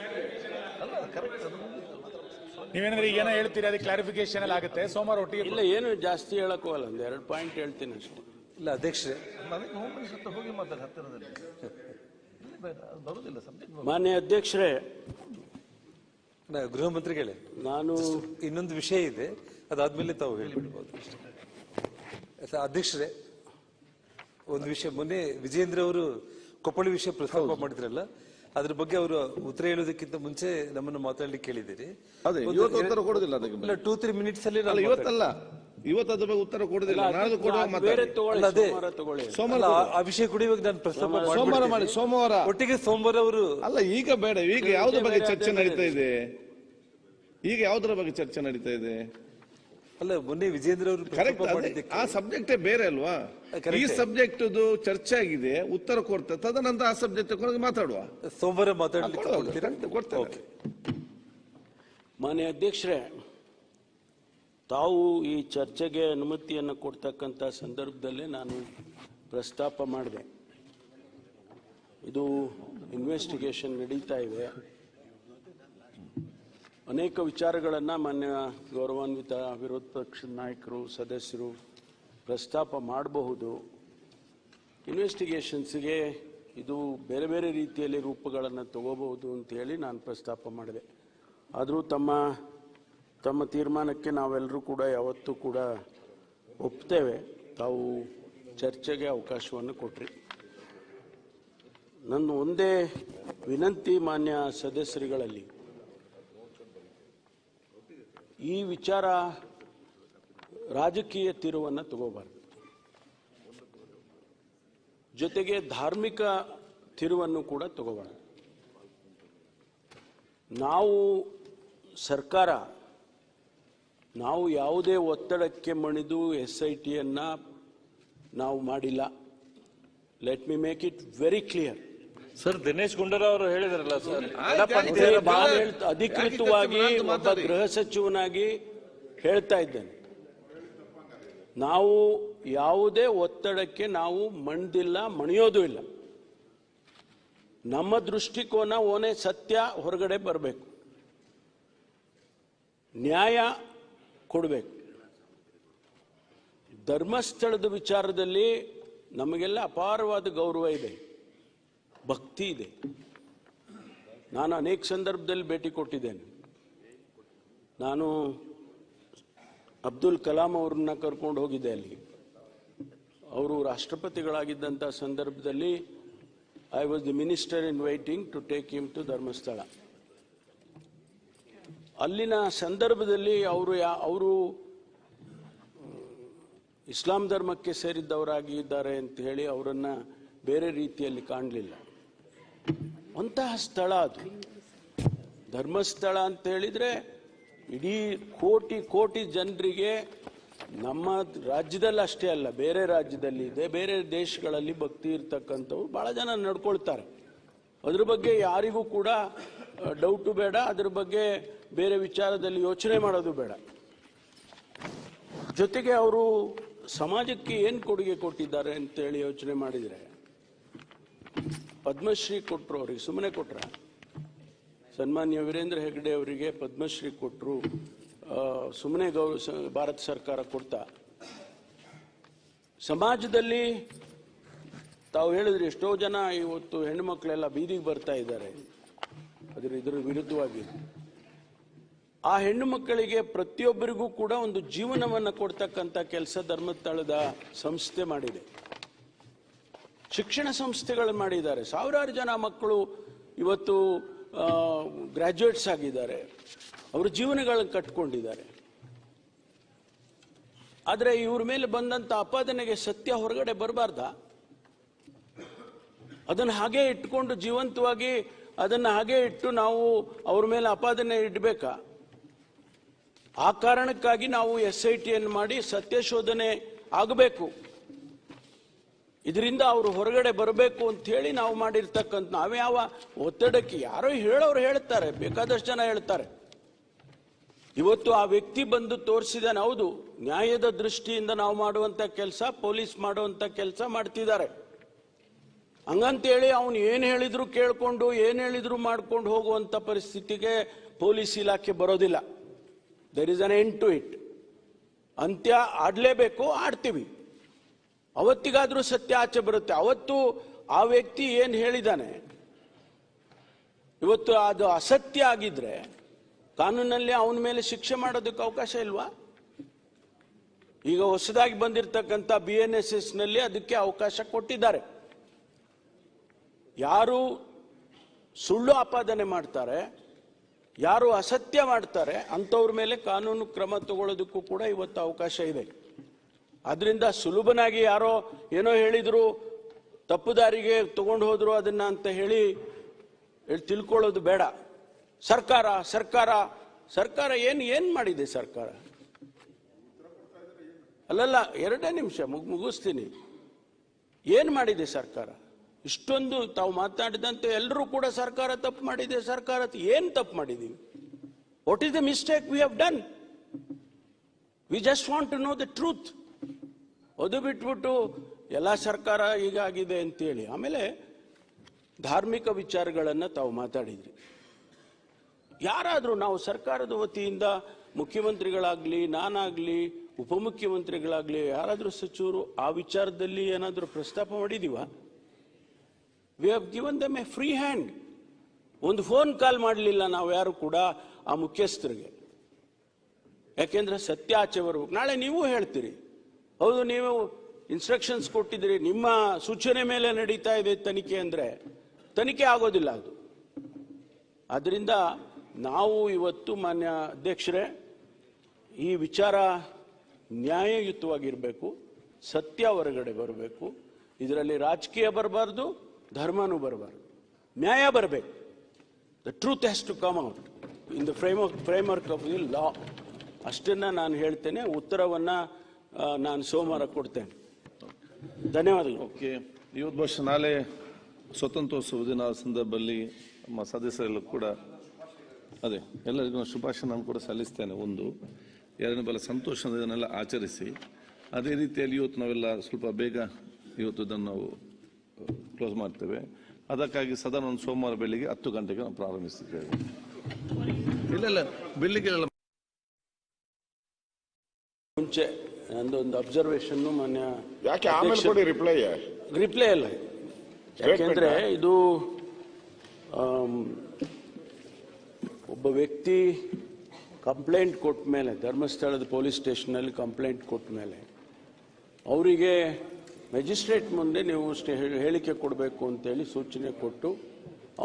ನೀವೇನಾದ್ರೆ ಈಗ ಏನೋ ಹೇಳ್ತೀರಿ, ಅದಕ್ಕೆ ಕ್ಲಾರಿಫಿಕೇಶನ್ ಎಲ್ಲ ಆಗುತ್ತೆ ಸೋಮವಾರ ಒಟ್ಟಿಗೆ. ಇಲ್ಲ, ಏನು ಜಾಸ್ತಿ ಹೇಳಕ್ ಹೋಗಲ್ಲ, ಒಂದು 2 ಪಾಯಿಂಟ್ ಹೇಳ್ತೀನಿ ಅಷ್ಟೇ. ಇಲ್ಲ ಅಧ್ಯಕ್ಷರೇ, ಮಾನ್ಯ ಅಧ್ಯಕ್ಷರೇ, ಗೃಹ ಮಂತ್ರಿಗಳೇ, ನಾನು ಇನ್ನೊಂದು ವಿಷಯ ಇದೆ, ಅದಾದ್ಮೇಲೆ ತಾವು ಹೇಳ್ಬಿಡ್ಬೋದು. ಅಧ್ಯಕ್ಷರೇ, ಒಂದು ವಿಷಯ, ಮೊನ್ನೆ ವಿಜೇಂದ್ರ ಅವರು ಕೊಪ್ಪಳ ವಿಷಯ ಪ್ರಸ್ತಾಪ ಮಾಡಿದ್ರಲ್ಲ, ಅದ್ರ ಬಗ್ಗೆ ಅವರು ಉತ್ತರ ಹೇಳೋದಕ್ಕಿಂತ ಮುಂಚೆ ನಮ್ಮನ್ನು ಮಾತಾಡ್ಲಿಕ್ಕೆ ಕೇಳಿದ್ದೀರಿ. ಇವತ್ತು ಉತ್ತರ ಕೊಡೋದಿಲ್ಲ, 2-3 ಮಿನಿಟ್ಸ್ ಅಲ್ಲಿ. ಇವತ್ತಲ್ಲ, ಇವತ್ತು ಅದ್ರ ಬಗ್ಗೆ ಉತ್ತರ ಕೊಡೋದಿಲ್ಲ, ನಾಳೆ ಸೋಮವಾರ ಆ ವಿಷಯ ಕೂಡ ಇವಾಗ ನಾನು ಪ್ರಸ್ತಾಪ ಮಾಡಿ ಸೋಮವಾರ ಒಟ್ಟಿಗೆ ಸೋಮವಾರ ಅವರು. ಅಲ್ಲ, ಈಗ ಬೇಡ, ಈಗ ಯಾವ್ದ್ರ ಬಗ್ಗೆ ಚರ್ಚೆ ನಡೀತಾ ಇದೆ? ಈಗ ಯಾವ್ದ್ರ ಬಗ್ಗೆ ಚರ್ಚೆ ನಡೀತಾ ಇದೆ? ಅಲ್ಲ, ಮೊನ್ನೆ ವಿಜೇಂದ್ರ ಅವರು ಆ ಸಬ್ಜೆಕ್ಟೇ ಬೇರೆ ಅಲ್ವಾ? ಈ ಸಬ್ಜೆಕ್ಟ್ ಚರ್ಚೆ ಆಗಿದೆ, ಉತ್ತರ ಕೊಡ್ತಾರೆ, ತದನಂತರ ಆ ಸಬ್ಜೆಕ್ಟ್ ಮಾತಾಡುವ. ಸೋಮವಾರ ಮಾತಾಡ್ಲಿಕ್ಕೆ ಕೊಡ್ತೇವೆ. ಮಾನ್ಯ ಅಧ್ಯಕ್ಷರೇ, ತಾವು ಈ ಚರ್ಚೆಗೆ ಅನುಮತಿಯನ್ನು ಕೊಡ್ತಕ್ಕಂಥ ಸಂದರ್ಭದಲ್ಲೇ ನಾನು ಪ್ರಸ್ತಾಪ ಮಾಡಿದೆ. ಇದು ಇನ್ವೆಸ್ಟಿಗೇಷನ್ ನಡೀತಾ ಇದೆ, ಅನೇಕ ವಿಚಾರಗಳನ್ನು ಮಾನ್ಯ ಗೌರವಾನ್ವಿತ ವಿರೋಧ ಪಕ್ಷದ ನಾಯಕರು, ಸದಸ್ಯರು ಪ್ರಸ್ತಾಪ ಮಾಡಬಹುದು. ಇನ್ವೆಸ್ಟಿಗೇಷನ್ಸ್ಗೆ ಇದು ಬೇರೆ ಬೇರೆ ರೀತಿಯಲ್ಲಿ ರೂಪಗಳನ್ನು ತಗೋಬಹುದು ಅಂತೇಳಿ ನಾನು ಪ್ರಸ್ತಾಪ ಮಾಡಿದೆ. ಆದರೂ ತಮ್ಮ ತೀರ್ಮಾನಕ್ಕೆ ನಾವೆಲ್ಲರೂ ಕೂಡ ಯಾವತ್ತೂ ಕೂಡ ಒಪ್ತೇವೆ. ತಾವು ಚರ್ಚೆಗೆ ಅವಕಾಶವನ್ನು ಕೊಟ್ರಿ. ನನ್ನ ಒಂದೇ ವಿನಂತಿ ಮಾನ್ಯ ಸದಸ್ಯರುಗಳಲ್ಲಿ, ಈ ವಿಚಾರ ರಾಜಕೀಯ ತಿರುವನ್ನು ತಗೋಬಾರ್ದು, ಜೊತೆಗೆ ಧಾರ್ಮಿಕ ತಿರುವನ್ನು ಕೂಡ ತಗೋಬಾರ್ದು. ನಾವು ಸರ್ಕಾರ ನಾವು ಯಾವುದೇ ಒತ್ತಡಕ್ಕೆ ಮಣಿದು SITಯನ್ನು ನಾವು ಮಾಡಿಲ್ಲ. Let me make it very clear. Sir, Dinesh Gundu Rao ಅವರು ಹೇಳಿದ್ರಲ್ಲ ಸರ್, ಅಧಿಕೃತವಾಗಿ ಒಬ್ಬ ಗೃಹ ಸಚಿವನಾಗಿ ಹೇಳ್ತಾ ಇದ್ದೇನೆ, ನಾವು ಯಾವುದೇ ಒತ್ತಡಕ್ಕೆ ನಾವು ಮಣಿದಿಲ್ಲ, ಮಣಿಯೋದು ಇಲ್ಲ. ನಮ್ಮ ದೃಷ್ಟಿಕೋನ ಓನೇ ಸತ್ಯ ಹೊರಗಡೆ ಬರಬೇಕು, ನ್ಯಾಯ ಕೊಡಬೇಕು. ಧರ್ಮಸ್ಥಳದ ವಿಚಾರದಲ್ಲಿ ನಮಗೆಲ್ಲ ಅಪಾರವಾದ ಗೌರವ ಇದೆ, ಭಕ್ತಿ ಇದೆ. ನಾನು ಅನೇಕ ಸಂದರ್ಭದಲ್ಲಿ ಭೇಟಿ ಕೊಟ್ಟಿದ್ದೇನೆ. ನಾನು ಅಬ್ದುಲ್ ಕಲಾಂ ಅವ್ರನ್ನ ಕರ್ಕೊಂಡು ಹೋಗಿದ್ದೆ ಅಲ್ಲಿ. ಅವರು ರಾಷ್ಟ್ರಪತಿಗಳಾಗಿದ್ದಂಥ ಸಂದರ್ಭದಲ್ಲಿ I was the minister in waiting to take him to Dharmasthala. ಅಲ್ಲಿನ ಸಂದರ್ಭದಲ್ಲಿ ಅವರು ಇಸ್ಲಾಂ ಧರ್ಮಕ್ಕೆ ಸೇರಿದ್ದವರಾಗಿದ್ದಾರೆ ಅಂತ ಹೇಳಿ ಅವರನ್ನು ಬೇರೆ ರೀತಿಯಲ್ಲಿ ಕಾಣಲಿಲ್ಲ. ಅಂತಹ ಸ್ಥಳ ಅದು ಧರ್ಮಸ್ಥಳ ಅಂತ ಹೇಳಿದರೆ ಇಡೀ ಕೋಟಿ ಕೋಟಿ ಜನರಿಗೆ, ನಮ್ಮ ರಾಜ್ಯದಲ್ಲಿ ಅಷ್ಟೇ ಅಲ್ಲ, ಬೇರೆ ರಾಜ್ಯದಲ್ಲಿ ಇದೆ, ಬೇರೆ ದೇಶಗಳಲ್ಲಿ ಭಕ್ತಿ ಇರ್ತಕ್ಕಂಥವ್ರು ಭಾಳ ಜನ ನಡ್ಕೊಳ್ತಾರೆ. ಅದ್ರ ಬಗ್ಗೆ ಯಾರಿಗೂ ಕೂಡ ಡೌಟು ಬೇಡ, ಅದ್ರ ಬಗ್ಗೆ ಬೇರೆ ವಿಚಾರದಲ್ಲಿ ಯೋಚನೆ ಮಾಡೋದು ಬೇಡ. ಜೊತೆಗೆ ಅವರು ಸಮಾಜಕ್ಕೆ ಏನು ಕೊಡುಗೆ ಕೊಟ್ಟಿದ್ದಾರೆ ಅಂತೇಳಿ ಯೋಚನೆ ಮಾಡಿದರೆ, ಪದ್ಮಶ್ರೀ ಕೊಟ್ಟರು, ಅವರಿಗೆ ಸುಮ್ಮನೆ ಕೊಟ್ರ? ಸನ್ಮಾನ್ಯ ವೀರೇಂದ್ರ ಹೆಗ್ಗಡೆ ಅವರಿಗೆ ಪದ್ಮಶ್ರೀ ಕೊಟ್ಟರು, ಸುಮ್ಮನೆ ಭಾರತ ಸರ್ಕಾರ ಕೊಡ್ತಾ? ಸಮಾಜದಲ್ಲಿ ತಾವು ಹೇಳಿದ್ರಿ, ಎಷ್ಟೋ ಜನ ಇವತ್ತು ಹೆಣ್ಣುಮಕ್ಕಳೆಲ್ಲ ಬೀದಿಗೆ ಬರ್ತಾ ಇದ್ದಾರೆ ಇದರ ವಿರುದ್ಧವಾಗಿ. ಆ ಹೆಣ್ಣು ಮಕ್ಕಳಿಗೆ ಪ್ರತಿಯೊಬ್ಬರಿಗೂ ಕೂಡ ಒಂದು ಜೀವನವನ್ನು ಕೊಡ್ತಕ್ಕಂಥ ಕೆಲಸ ಧರ್ಮಸ್ಥಳದ ಸಂಸ್ಥೆ ಮಾಡಿದೆ. ಶಿಕ್ಷಣ ಸಂಸ್ಥೆಗಳು ಮಾಡಿದ್ದಾರೆ. ಸಾವಿರಾರು ಜನ ಮಕ್ಕಳು ಇವತ್ತು ಗ್ರಾಜ್ಯುಯೇಟ್ಸ್ ಆಗಿದ್ದಾರೆ, ಅವರು ಜೀವನಗಳನ್ನು ಕಟ್ಕೊಂಡಿದ್ದಾರೆ. ಆದರೆ ಇವ್ರ ಮೇಲೆ ಬಂದಂಥ ಆಪಾದನೆಗೆ ಸತ್ಯ ಹೊರಗಡೆ ಬರಬಾರ್ದಾ? ಅದನ್ನು ಹಾಗೆ ಇಟ್ಕೊಂಡು ಜೀವಂತವಾಗಿ ಅದನ್ನು ಹಾಗೆ ಇಟ್ಟು ನಾವು ಅವ್ರ ಮೇಲೆ ಆಪಾದನೆ ಇಡಬೇಕಾ? ಆ ಕಾರಣಕ್ಕಾಗಿ ನಾವು SITಯನ್ನು ಮಾಡಿ ಸತ್ಯಶೋಧನೆ ಆಗಬೇಕು, ಇದರಿಂದ ಅವರು ಹೊರಗಡೆ ಬರಬೇಕು ಅಂತ ಹೇಳಿ ನಾವು ಮಾಡಿರ್ತಕ್ಕಂಥ. ನಾವ್ಯಾವ ಒತ್ತಡಕ್ಕೆ, ಯಾರೋ ಹೇಳೋರು ಹೇಳ್ತಾರೆ, ಬೇಕಾದಷ್ಟು ಜನ ಹೇಳ್ತಾರೆ. ಇವತ್ತು ಆ ವ್ಯಕ್ತಿ ಬಂದು ತೋರಿಸಿದಾನೆ, ಹೌದು, ನ್ಯಾಯದ ದೃಷ್ಟಿಯಿಂದ ನಾವು ಮಾಡುವಂಥ ಕೆಲಸ ಪೊಲೀಸ್ ಮಾಡುವಂಥ ಕೆಲಸ ಮಾಡ್ತಿದ್ದಾರೆ. ಹಂಗಂತೇಳಿ ಅವನು ಏನು ಹೇಳಿದ್ರು ಕೇಳ್ಕೊಂಡು ಏನು ಹೇಳಿದ್ರು ಮಾಡ್ಕೊಂಡು ಹೋಗುವಂಥ ಪರಿಸ್ಥಿತಿಗೆ ಪೊಲೀಸ್ ಇಲಾಖೆ ಬರೋದಿಲ್ಲ. There is an end to it. ಅಂತ್ಯ ಆಡಲೇಬೇಕು, ಆಡ್ತೀವಿ. ಅವತ್ತಿಗಾದ್ರೂ ಸತ್ಯ ಆಚೆ ಬರುತ್ತೆ. ಅವತ್ತು ಆ ವ್ಯಕ್ತಿ ಏನು ಹೇಳಿದಾನೆ, ಇವತ್ತು ಅದು ಅಸತ್ಯ ಆಗಿದ್ರೆ ಕಾನೂನಲ್ಲಿ ಅವನ ಮೇಲೆ ಶಿಕ್ಷೆ ಮಾಡೋದಕ್ಕೆ ಅವಕಾಶ ಇಲ್ವಾ? ಈಗ ಹೊಸದಾಗಿ ಬಂದಿರತಕ್ಕಂಥ BNSS ನಲ್ಲಿ ಅದಕ್ಕೆ ಅವಕಾಶ ಕೊಟ್ಟಿದ್ದಾರೆ. ಯಾರು ಸುಳ್ಳು ಆಪಾದನೆ ಮಾಡ್ತಾರೆ, ಯಾರು ಅಸತ್ಯ ಮಾಡ್ತಾರೆ ಅಂಥವ್ರ ಮೇಲೆ ಕಾನೂನು ಕ್ರಮ ತಗೊಳ್ಳೋದಕ್ಕೂ ಕೂಡ ಇವತ್ತು ಅವಕಾಶ ಇದೆ. ಆದ್ರಿಂದ ಸುಲಭನಾಗಿ ಯಾರೋ ಏನೋ ಹೇಳಿದ್ರು, ತಪ್ಪು ದಾರಿಗೆ ತಗೊಂಡು ಹೋದ್ರು ಅದನ್ನ ಅಂತ ಹೇಳಿ ತಿಳ್ಕೊಳ್ಳೋದು ಬೇಡ. ಸರ್ಕಾರ ಏನ್ ಮಾಡಿದೆ? ಸರ್ಕಾರ ಅಲ್ಲಲ್ಲ, 2 ನಿಮಿಷ ಮುಗಿಸ್ತೀನಿ. ಏನ್ ಮಾಡಿದೆ ಸರ್ಕಾರ? ಇಷ್ಟೊಂದು ತಾವು ಮಾತಾಡಿದಂತೆ ಎಲ್ಲರೂ ಕೂಡ ಸರ್ಕಾರ ತಪ್ಪು ಮಾಡಿದೆ, ಸರ್ಕಾರ ಏನ್ ತಪ್ಪು ಮಾಡಿದೀವಿ? What is the mistake we have done? We just want to know the truth. ಅದು ಬಿಟ್ಬಿಟ್ಟು ಎಲ್ಲ ಸರ್ಕಾರ ಹೀಗಾಗಿದೆ ಅಂತೇಳಿ. ಆಮೇಲೆ ಧಾರ್ಮಿಕ ವಿಚಾರಗಳನ್ನು ತಾವು ಮಾತಾಡಿದ್ರಿ. ಯಾರಾದರೂ ನಾವು ಸರ್ಕಾರದ ವತಿಯಿಂದ ಮುಖ್ಯಮಂತ್ರಿಗಳಾಗ್ಲಿ, ನಾನಾಗ್ಲಿ, ಉಪಮುಖ್ಯಮಂತ್ರಿಗಳಾಗ್ಲಿ, ಯಾರಾದರೂ ಸಚಿವರು ಆ ವಿಚಾರದಲ್ಲಿ ಏನಾದರೂ ಪ್ರಸ್ತಾಪ ಮಾಡಿದೀವ? We have given them a free hand. ಒಂದು ಫೋನ್ ಕಾಲ್ ಮಾಡಲಿಲ್ಲ ನಾವು ಯಾರು ಕೂಡ ಆ ಮುಖ್ಯಸ್ಥರಿಗೆ. ಯಾಕೆಂದ್ರೆ ಸತ್ಯ ಆಚೆ ಬರ್ಬೇಕು. ನಾಳೆ ನೀವು ಹೇಳ್ತೀರಿ, ಹೌದು ನೀವು ಇನ್ಸ್ಟ್ರಕ್ಷನ್ಸ್ ಕೊಟ್ಟಿದ್ದೀರಿ, ನಿಮ್ಮ ಸೂಚನೆ ಮೇಲೆ ನಡೀತಾ ಇದೆ ತನಿಖೆ ಅಂದ್ರೆ ತನಿಖೆ ಆಗೋದಿಲ್ಲ ಅದು. ಆದ್ರಿಂದ ನಾವು ಇವತ್ತು ಮಾನ್ಯ ಅಧ್ಯಕ್ಷರೇ ಈ ವಿಚಾರ ನ್ಯಾಯಯುತವಾಗಿರಬೇಕು, ಸತ್ಯ ಹೊರಗಡೆ ಬರಬೇಕು, ಇದರಲ್ಲಿ ರಾಜಕೀಯ ಬರಬಾರ್ದು, ಧರ್ಮನೂ ಬರಬಾರ್ದು, ನ್ಯಾಯ ಬರಬೇಕು. The truth has to come out in the framework of the law. ಅಷ್ಟನ್ನ ನಾನು ಹೇಳ್ತೇನೆ. ಉತ್ತರವನ್ನ ನಾನು ಸೋಮವಾರ ಕೊಡ್ತೇನೆ. ಧನ್ಯವಾದಗಳು. ಓಕೆ, ಇವತ್ತು ಬಹುಶಃ ನಾಳೆ ಸ್ವಾತಂತ್ರ್ಯೋತ್ಸವ ದಿನ ಸಂದರ್ಭದಲ್ಲಿ ನಮ್ಮ ಸದಸ್ಯರೆಲ್ಲ ಕೂಡ ಅದೇ ಎಲ್ಲರಿಗೂ ಶುಭಾಶಯ ನಾನು ಕೂಡ ಸಲ್ಲಿಸ್ತೇನೆ. ಒಂದು ಎರಡನೇ ಬಲ ಸಂತೋಷದ ಇದನ್ನೆಲ್ಲ ಆಚರಿಸಿ, ಅದೇ ರೀತಿಯಲ್ಲಿ ಇವತ್ತು ನಾವೆಲ್ಲ ಸ್ವಲ್ಪ ಬೇಗ ಇವತ್ತು ಇದನ್ನು ನಾವು ಕ್ಲೋಸ್ ಮಾಡ್ತೇವೆ. ಅದಕ್ಕಾಗಿ ಸದನ ಒಂದು ಸೋಮವಾರ ಬೆಳಿಗ್ಗೆ 10 ಗಂಟೆಗೆ ನಾವು ಪ್ರಾರಂಭಿಸುತ್ತೇವೆ. ಇಲ್ಲ ಬೆಳಿಗ್ಗೆ ಮುಂಚೆ ನಂದೊಂದು ಅಬ್ಸರ್ವೇಷನ್ ಮಾನ್ಯ ಯಾಕೆ ಆಮೇಲೆ ಕೊಡಿ ರಿಪ್ಲೈ ಅಲ್ಲ, ಯಾಕೆಂದ್ರೆ ಇದು ಒಬ್ಬ ವ್ಯಕ್ತಿ ಕಂಪ್ಲೇಂಟ್ ಕೊಟ್ಟ ಮೇಲೆ, ಧರ್ಮಸ್ಥಳದ ಪೊಲೀಸ್ ಸ್ಟೇಷನಲ್ಲಿ ಕಂಪ್ಲೇಂಟ್ ಕೊಟ್ಟ ಮೇಲೆ ಅವರಿಗೆ ಮ್ಯಾಜಿಸ್ಟ್ರೇಟ್ ಮುಂದೆ ನೀವು ಹೇಳಿಕೆ ಕೊಡಬೇಕು ಅಂತೇಳಿ ಸೂಚನೆ ಕೊಟ್ಟು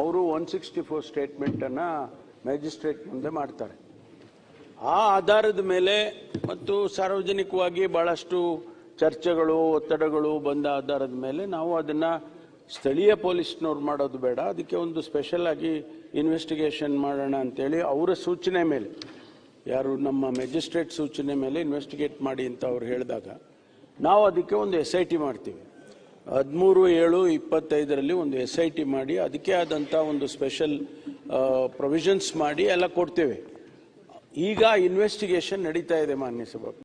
ಅವರು 164 ಸ್ಟೇಟ್ಮೆಂಟನ್ನು ಮ್ಯಾಜಿಸ್ಟ್ರೇಟ್ ಮುಂದೆ ಮಾಡ್ತಾರೆ. ಆ ಆಧಾರದ ಮೇಲೆ ಮತ್ತು ಸಾರ್ವಜನಿಕವಾಗಿ ಬಹಳಷ್ಟು ಚರ್ಚೆಗಳು, ಒತ್ತಡಗಳು ಬಂದ ಆಧಾರದ ಮೇಲೆ ನಾವು ಅದನ್ನ ಸ್ಥಳೀಯ ಪೊಲೀಸ್ನವ್ರು ಮಾಡೋದು ಬೇಡ, ಅದಕ್ಕೆ ಒಂದು ಸ್ಪೆಷಲ್ ಆಗಿ ಇನ್ವೆಸ್ಟಿಗೇಷನ್ ಮಾಡೋಣ ಅಂತೇಳಿ ಅವರ ಸೂಚನೆ ಮೇಲೆ, ಯಾರು ನಮ್ಮ ಮ್ಯಾಜಿಸ್ಟ್ರೇಟ್ ಸೂಚನೆ ಮೇಲೆ ಇನ್ವೆಸ್ಟಿಗೇಟ್ ಮಾಡಿ ಅಂತ ಅವ್ರು ಹೇಳಿದಾಗ ನಾವು ಅದಕ್ಕೆ ಒಂದು SIT ಮಾಡ್ತೀವಿ. 13/7/25 ಒಂದು SIT ಮಾಡಿ ಅದಕ್ಕೆ ಆದಂಥ ಒಂದು ಸ್ಪೆಷಲ್ ಪ್ರೊವಿಷನ್ಸ್ ಮಾಡಿ ಎಲ್ಲ ಕೊಡ್ತೇವೆ. ಈಗ ಇನ್ವೆಸ್ಟಿಗೇಷನ್ ನಡೀತಾ ಇದೆ ಮಾನ್ಯ ಸಭಾ